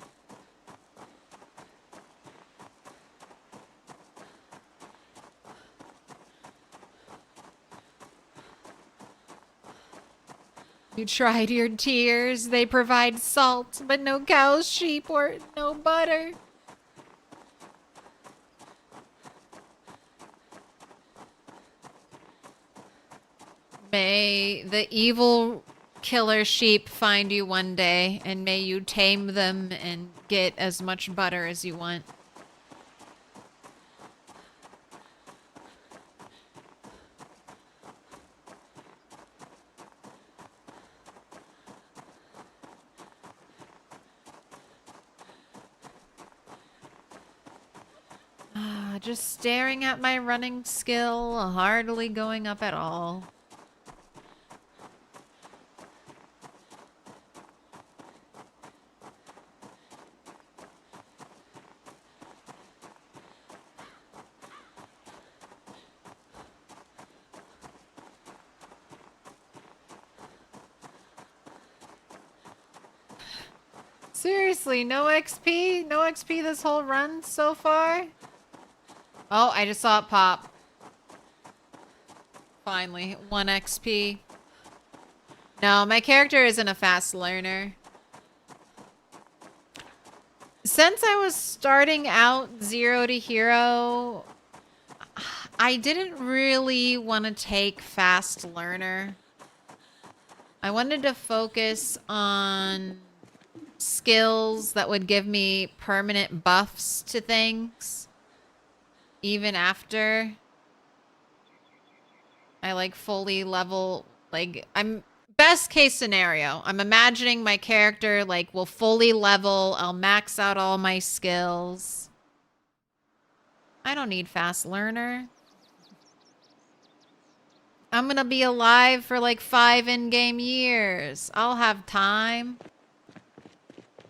You tried your tears. They provide salt, but no cows, sheep, or no butter. May the evil killer sheep find you one day, and may you tame them and get as much butter as you want. Just staring at my running skill, hardly going up at all. Seriously, no XP? No XP this whole run so far? Oh, I just saw it pop. Finally, 1 XP. No, my character isn't a fast learner. Since I was starting out 0 to hero, I didn't really want to take fast learner. I wanted to focus on skills that would give me permanent buffs to things. Even after I like fully level, like I'm best case scenario. I'm imagining my character like will fully level. I'll max out all my skills. I don't need fast learner. I'm gonna be alive for like 5 in-game years. I'll have time.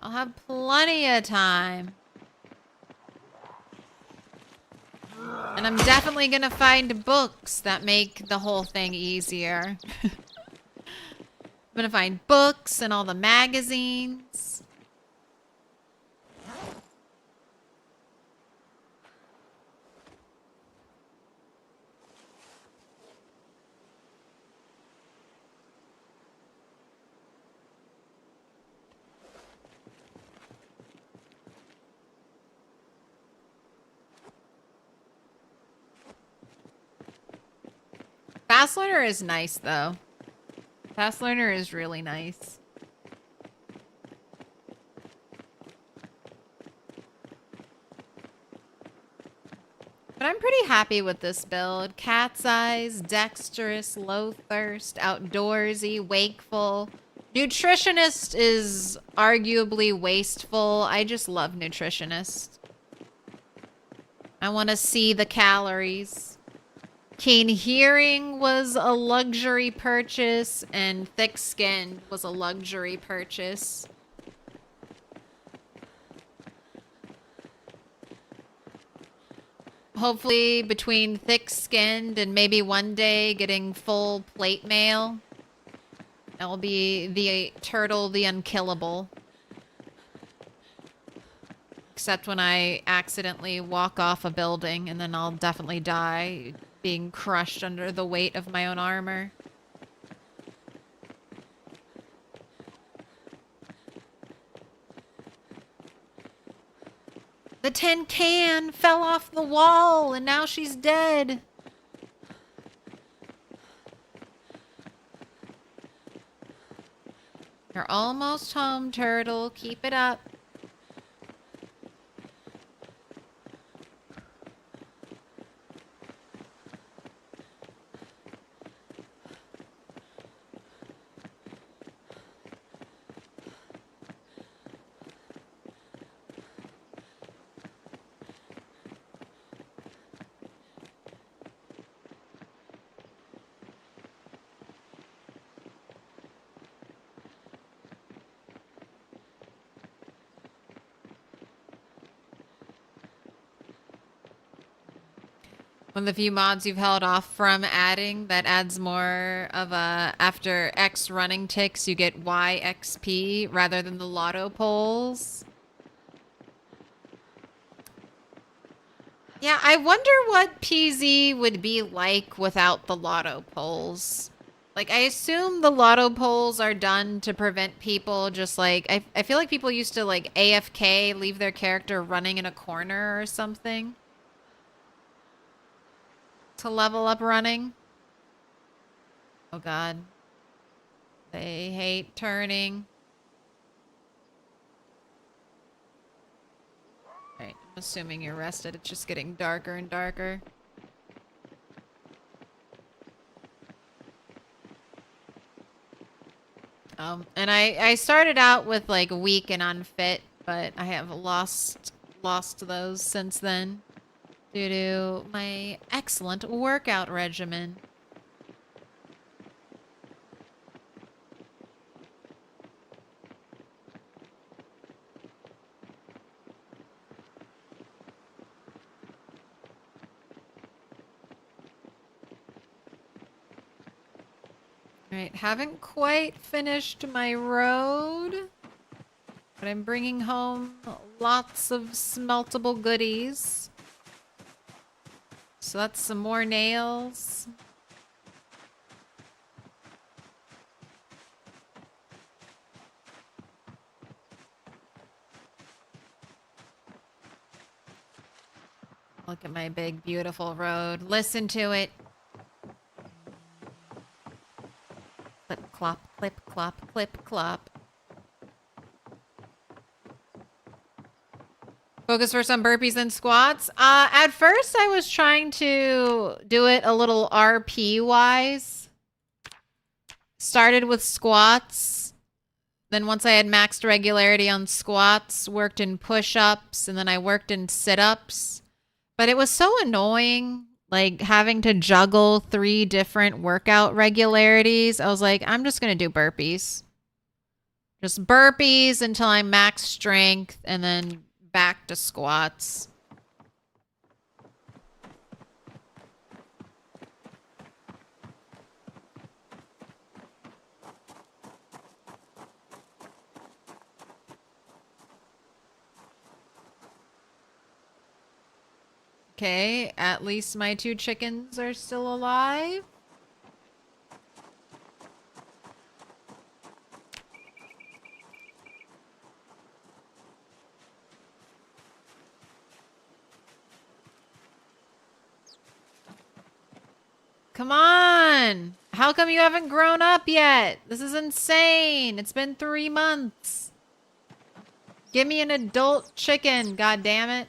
I'll have plenty of time. And I'm definitely gonna find books that make the whole thing easier. I'm gonna find books and all the magazines. Task Learner is nice, though. Task Learner is really nice. But I'm pretty happy with this build. Cat's eyes, dexterous, low thirst, outdoorsy, wakeful. Nutritionist is arguably wasteful. I just love nutritionist. I want to see the calories. Keen hearing was a luxury purchase, and thick skin was a luxury purchase. Hopefully between thick-skinned and maybe one day getting full plate mail, I'll be the turtle, the unkillable. Except when I accidentally walk off a building, and then I'll definitely die being crushed under the weight of my own armor. The tin can fell off the wall, and now she's dead. You're almost home, turtle. Keep it up. One of the few mods you've held off from adding that adds more of a, after X running ticks, you get Y XP rather than the lotto polls. Yeah, I wonder what PZ would be like without the lotto polls. Like, I assume the lotto polls are done to prevent people just like, I feel like people used to like AFK, leave their character running in a corner or something. To level up running. Oh god. They hate turning. Alright, I'm assuming you're rested. It's just getting darker and darker. And I started out with like weak and unfit, but I have lost those since then. Due to my excellent workout regimen. Alright, haven't quite finished my road, but I'm bringing home lots of smeltable goodies. So that's some more nails. Look at my big, beautiful road. Listen to it. Clip, clop, clip, clop, clip, clop. Focus first on burpees and squats. At first, I was trying to do it a little RP-wise. Started with squats. Then once I had maxed regularity on squats, worked in push-ups, and then I worked in sit-ups. But it was so annoying, like, having to juggle 3 different workout regularities. I was like, I'm just going to do burpees. Just burpees until I'm max strength, and then back to squats. Okay, at least my 2 chickens are still alive. Come on. How come you haven't grown up yet? This is insane. It's been 3 months. Give me an adult chicken, god damn it.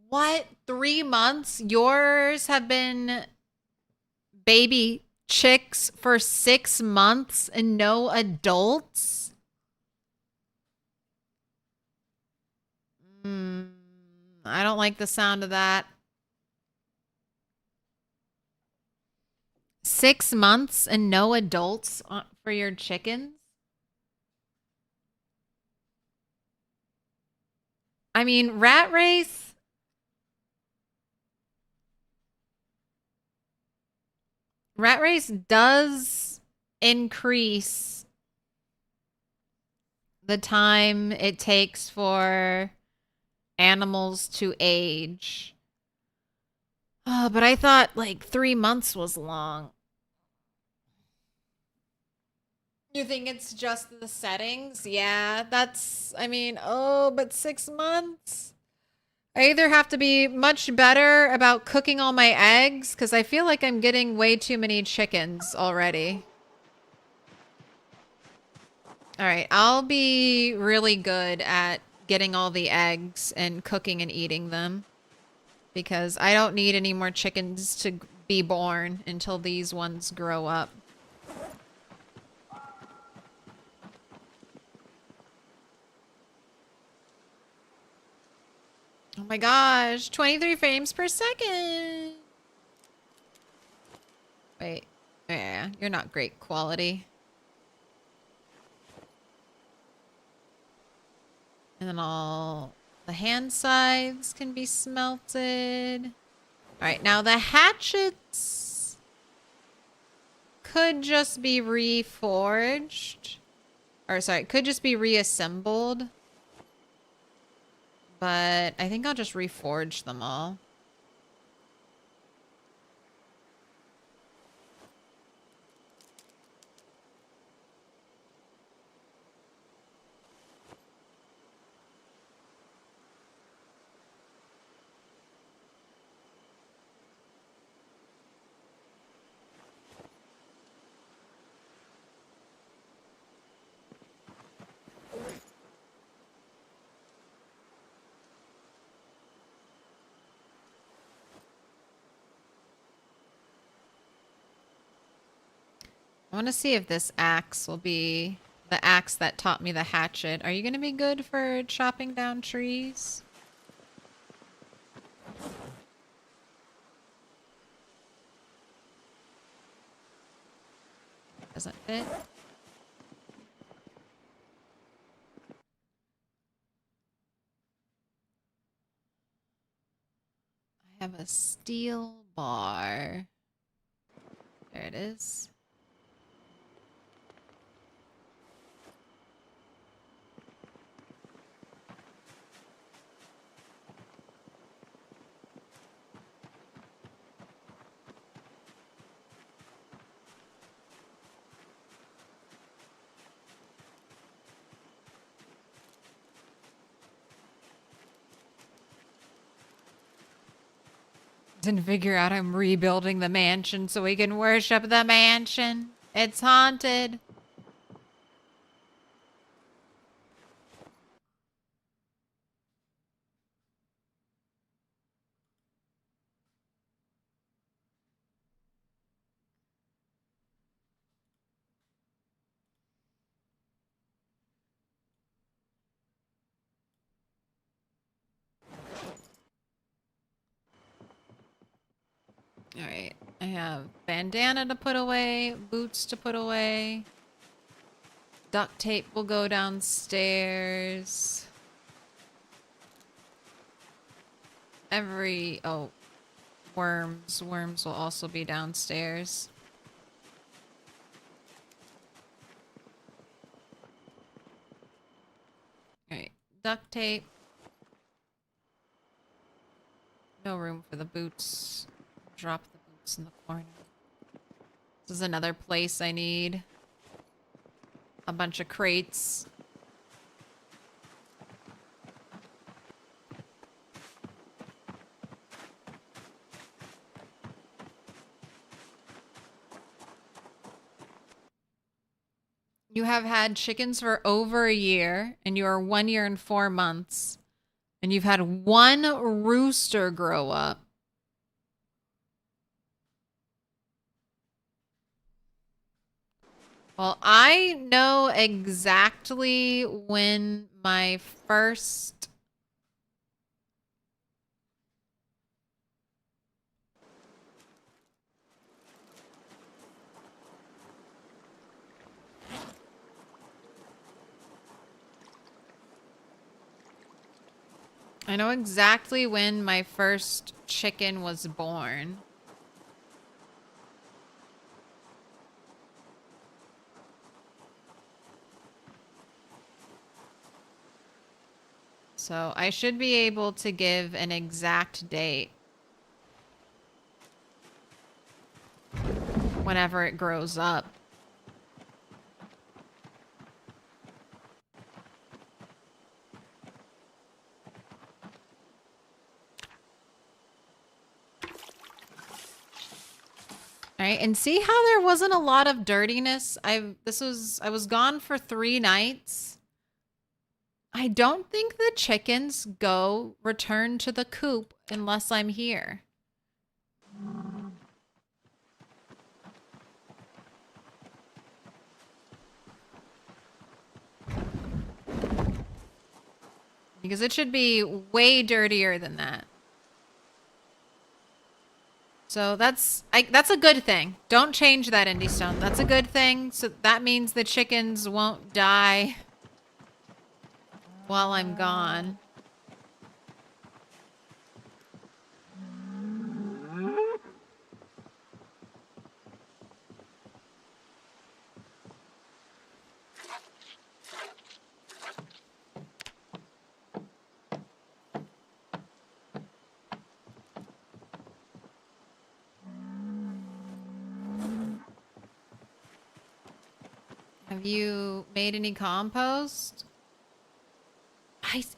What? 3 months? Yours have been baby chicks for 6 months and no adults? I don't like the sound of that. 6 months and no adults for your chickens? I mean, rat race. Rat race does increase the time it takes for animals to age. Oh, but I thought like 3 months was long. You think it's just the settings? Yeah, that's, I mean, oh, but 6 months? I either have to be much better about cooking all my eggs, because I feel like I'm getting way too many chickens already. All right, I'll be really good at getting all the eggs and cooking and eating them, because I don't need any more chickens to be born until these ones grow up. Oh my gosh, 23 frames per second. Wait, yeah, you're not great quality. And then all the hand scythes can be smelted. All right, now the hatchets could just be reforged. Or sorry, could just be reassembled. But I think I'll just reforge them all. I want to see if this axe will be the axe that taught me the hatchet. Are you going to be good for chopping down trees? Doesn't fit. I have a steel bar. There it is. Didn't figure out I'm rebuilding the mansion so we can worship the mansion. It's haunted. All right, I have bandana to put away, boots to put away. Duct tape will go downstairs. Oh, worms. Worms will also be downstairs. All right, duct tape. No room for the boots. Drop the It's in the corner. This is another place I need a bunch of crates. You have had chickens for over a year, and you are 1 year and 4 months, and you've had one rooster grow up. Well, I know exactly when my first... I know exactly when my first chicken was born. So I should be able to give an exact date whenever it grows up. All right, and see how there wasn't a lot of dirtiness? I was gone for 3 nights. I don't think the chickens return to the coop unless I'm here. Because it should be way dirtier than that. So that's a good thing. Don't change that, Indie Stone. That's a good thing. So that means the chickens won't die while I'm gone. Have you made any compost?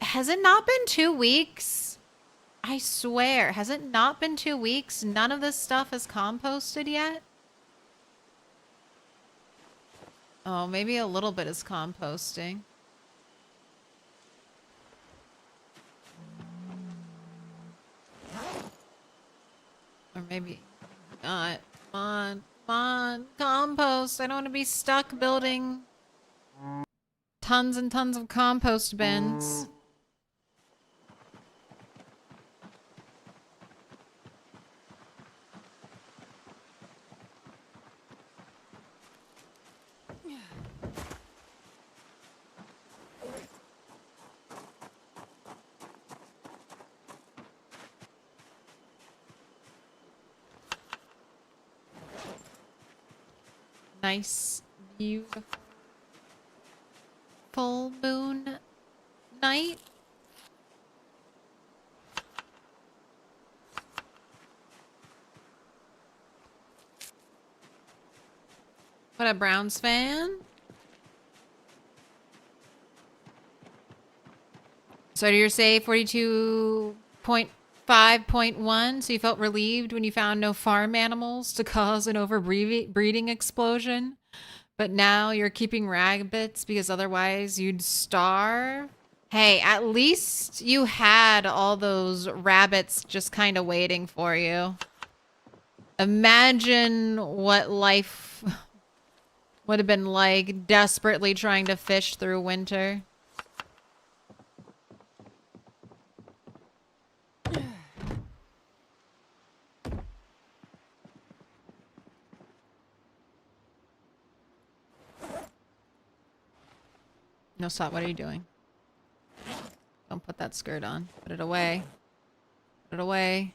Has it not been 2 weeks? I swear, has it not been 2 weeks? None of this stuff is composted yet? Oh, maybe a little bit is composting. Or maybe not. Come on, compost. I don't want to be stuck building tons and tons of compost bins. Nice, beautiful full moon night. What a Browns fan. So do you say 42.5.1? So you felt relieved when you found no farm animals to cause an overbreeding explosion? But now you're keeping rabbits because otherwise you'd starve? Hey, at least you had all those rabbits just kind of waiting for you. Imagine what life would have been like desperately trying to fish through winter. No, stop. What are you doing? Don't put that skirt on. Put it away. Put it away.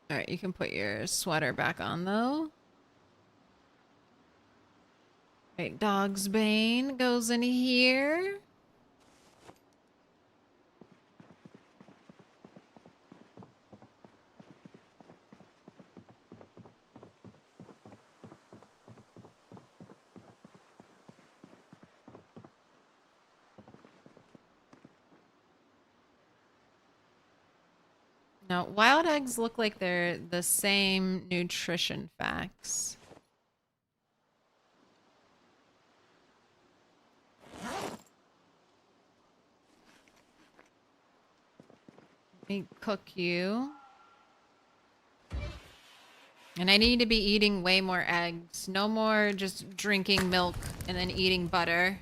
Alright, you can put your sweater back on, though. Right, Dog's Bane goes in here. No, wild eggs look like they're the same nutrition facts. Let me cook you. And I need to be eating way more eggs. No more just drinking milk and then eating butter.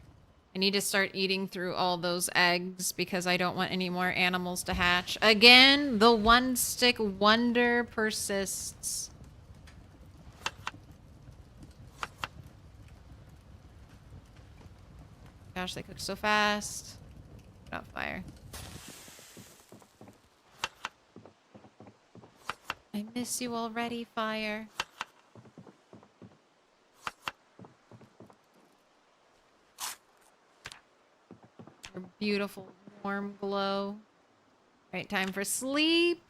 I need to start eating through all those eggs because I don't want any more animals to hatch. Again, the one stick wonder persists. Gosh, they cook so fast. Put out fire. I miss you already, fire. Your beautiful warm glow. Right, time for sleep.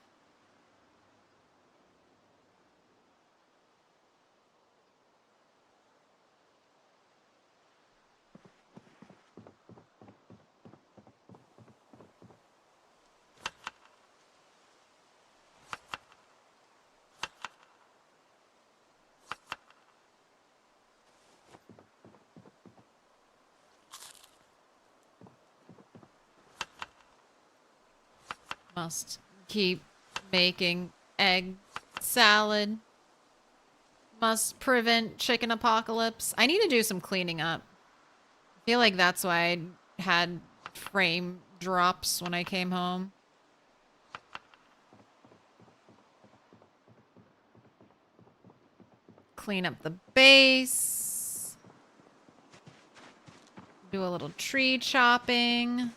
Must keep making egg salad. Must prevent chicken apocalypse. I need to do some cleaning up. I feel like that's why I had frame drops when I came home. Clean up the base. Do a little tree chopping.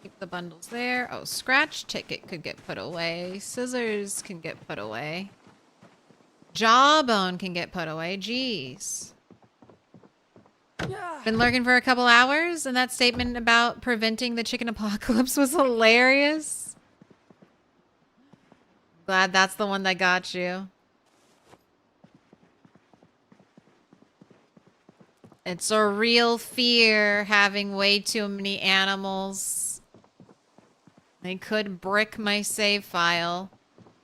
Keep the bundles there. Oh, scratch ticket could get put away. Scissors can get put away. Jawbone can get put away. Jeez. Been lurking for a couple hours, and that statement about preventing the chicken apocalypse was hilarious. Glad that's the one that got you. It's a real fear having way too many animals. They could brick my save file.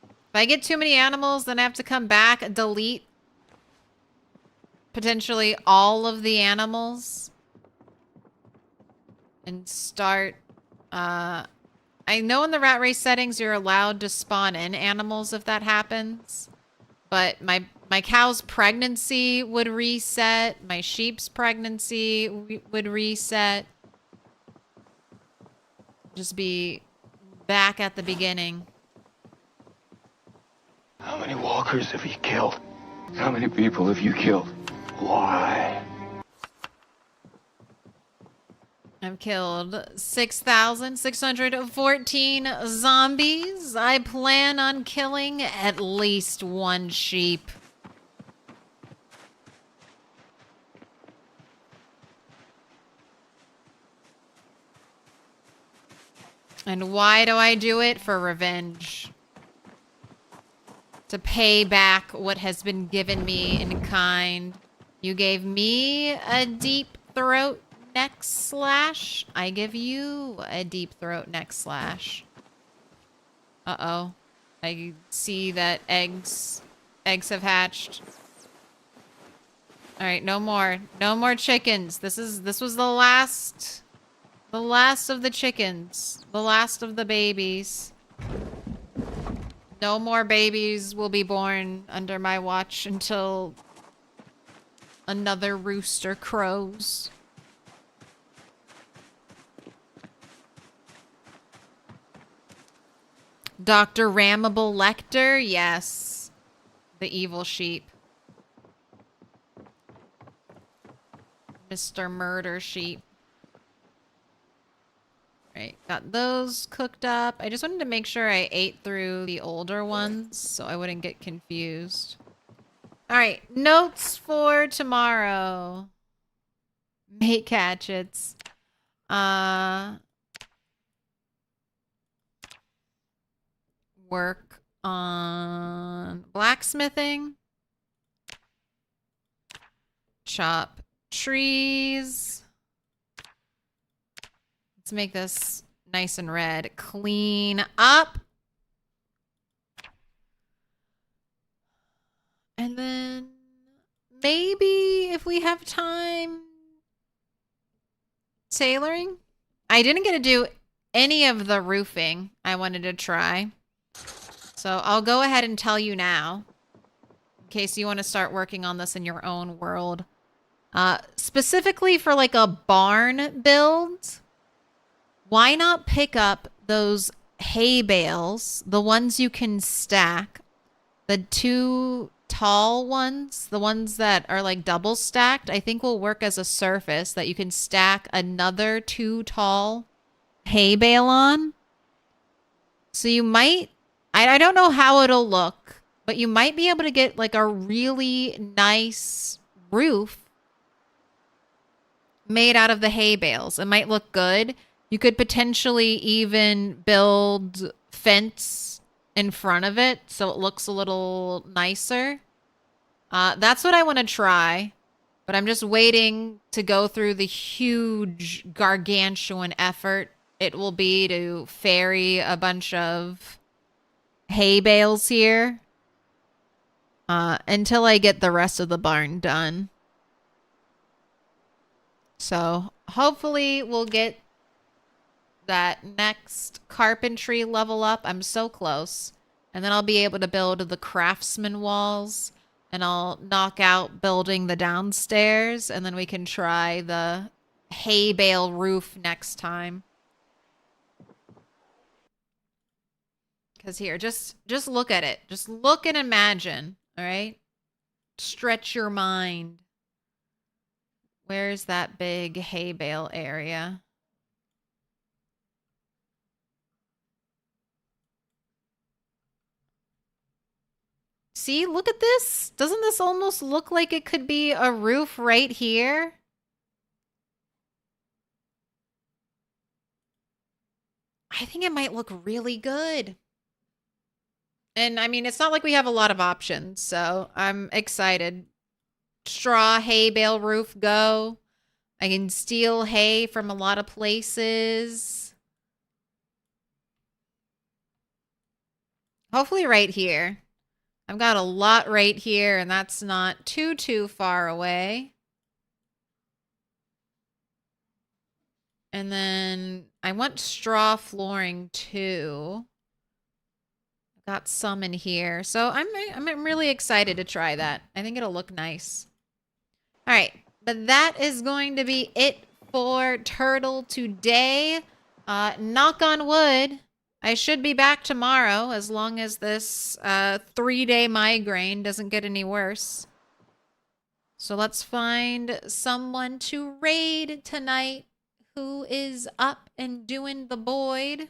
If I get too many animals, then I have to come back, delete potentially all of the animals, and start, I know in the rat race settings you're allowed to spawn in animals if that happens, but my cow's pregnancy would reset, my sheep's pregnancy would reset. Just be back at the beginning. How many walkers have you killed? How many people have you killed? Why? I've killed 6,614 zombies. I plan on killing at least one sheep. And why do I do it? For revenge. To pay back what has been given me in kind. You gave me a deep throat neck slash. I give you a deep throat neck slash. Uh-oh. I see that eggs have hatched. All right, no more. No more chickens. This was the last of the chickens. The last of the babies. No more babies will be born under my watch until another rooster crows. Dr. Ramable Lecter, yes. The evil sheep. Mr. Murder Sheep. Right, got those cooked up. I just wanted to make sure I ate through the older ones so I wouldn't get confused. All right, notes for tomorrow. Make hatchets. Work on blacksmithing. Chop trees. Let's make this nice and red. Clean up. And then maybe if we have time, tailoring. I didn't get to do any of the roofing I wanted to try. So I'll go ahead and tell you now, in case you want to start working on this in your own world. Specifically for like a barn build, why not pick up those hay bales, the ones you can stack, the 2 tall ones, the ones that are like double stacked, I think will work as a surface that you can stack another 2 tall hay bale on. So you might, I don't know how it'll look, but you might be able to get like a really nice roof made out of the hay bales. It might look good. You could potentially even build fence in front of it so it looks a little nicer. That's what I want to try, but I'm just waiting to go through the huge gargantuan effort it will be to ferry a bunch of hay bales here until I get the rest of the barn done. So hopefully we'll get that next carpentry level up. I'm so close. And then I'll be able to build the craftsman walls, and I'll knock out building the downstairs, and then we can try the hay bale roof next time. Because here, just look at it. Just look and imagine, all right? Stretch your mind. Where's that big hay bale area? See, look at this. Doesn't this almost look like it could be a roof right here? I think it might look really good. And I mean, it's not like we have a lot of options, so I'm excited. Straw hay bale roof, go. I can steal hay from a lot of places. Hopefully right here. I've got a lot right here, and that's not too far away. And then I want straw flooring too. Got some in here. So I'm really excited to try that. I think it'll look nice. All right, but that is going to be it for Turtle today. Knock on wood. I should be back tomorrow as long as this 3-day migraine doesn't get any worse. So let's find someone to raid tonight who is up and doing the Boyd.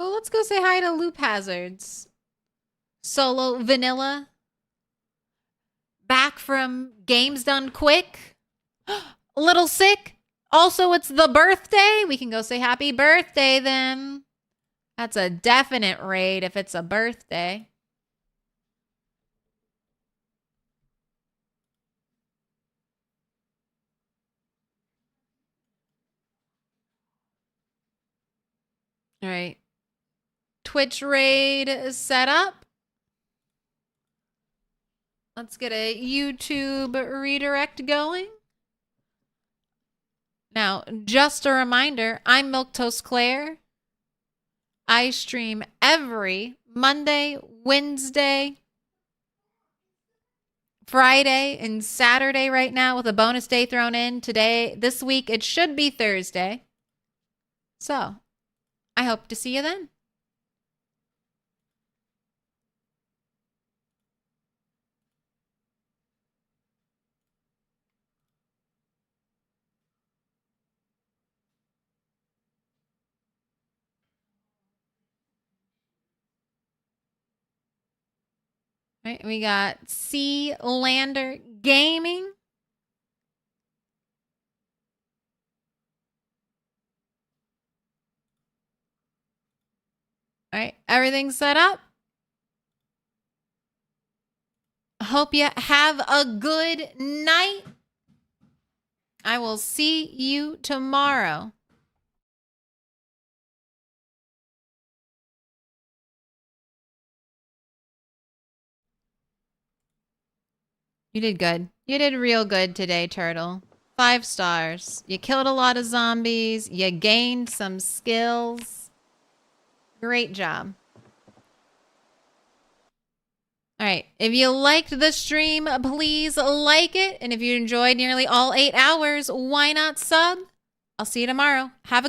Oh, let's go say hi to Loop Hazards. Solo Vanilla. Back from Games Done Quick. A little sick. Also, it's the birthday. We can go say happy birthday then. That's a definite raid if it's a birthday. All right. Twitch raid is set up. Let's get a YouTube redirect going. Now, just a reminder, I'm Milquetoast Claire. I stream every Monday, Wednesday, Friday, and Saturday right now with a bonus day thrown in. This week, it should be Thursday. So, I hope to see you then. All right, we got Sea Lander Gaming. All right, everything's set up. Hope you have a good night. I will see you tomorrow. You did good. You did real good today, Turtle. 5 stars. You killed a lot of zombies. You gained some skills. Great job. All right. If you liked the stream, please like it. And if you enjoyed nearly all 8 hours, why not sub? I'll see you tomorrow. Have a good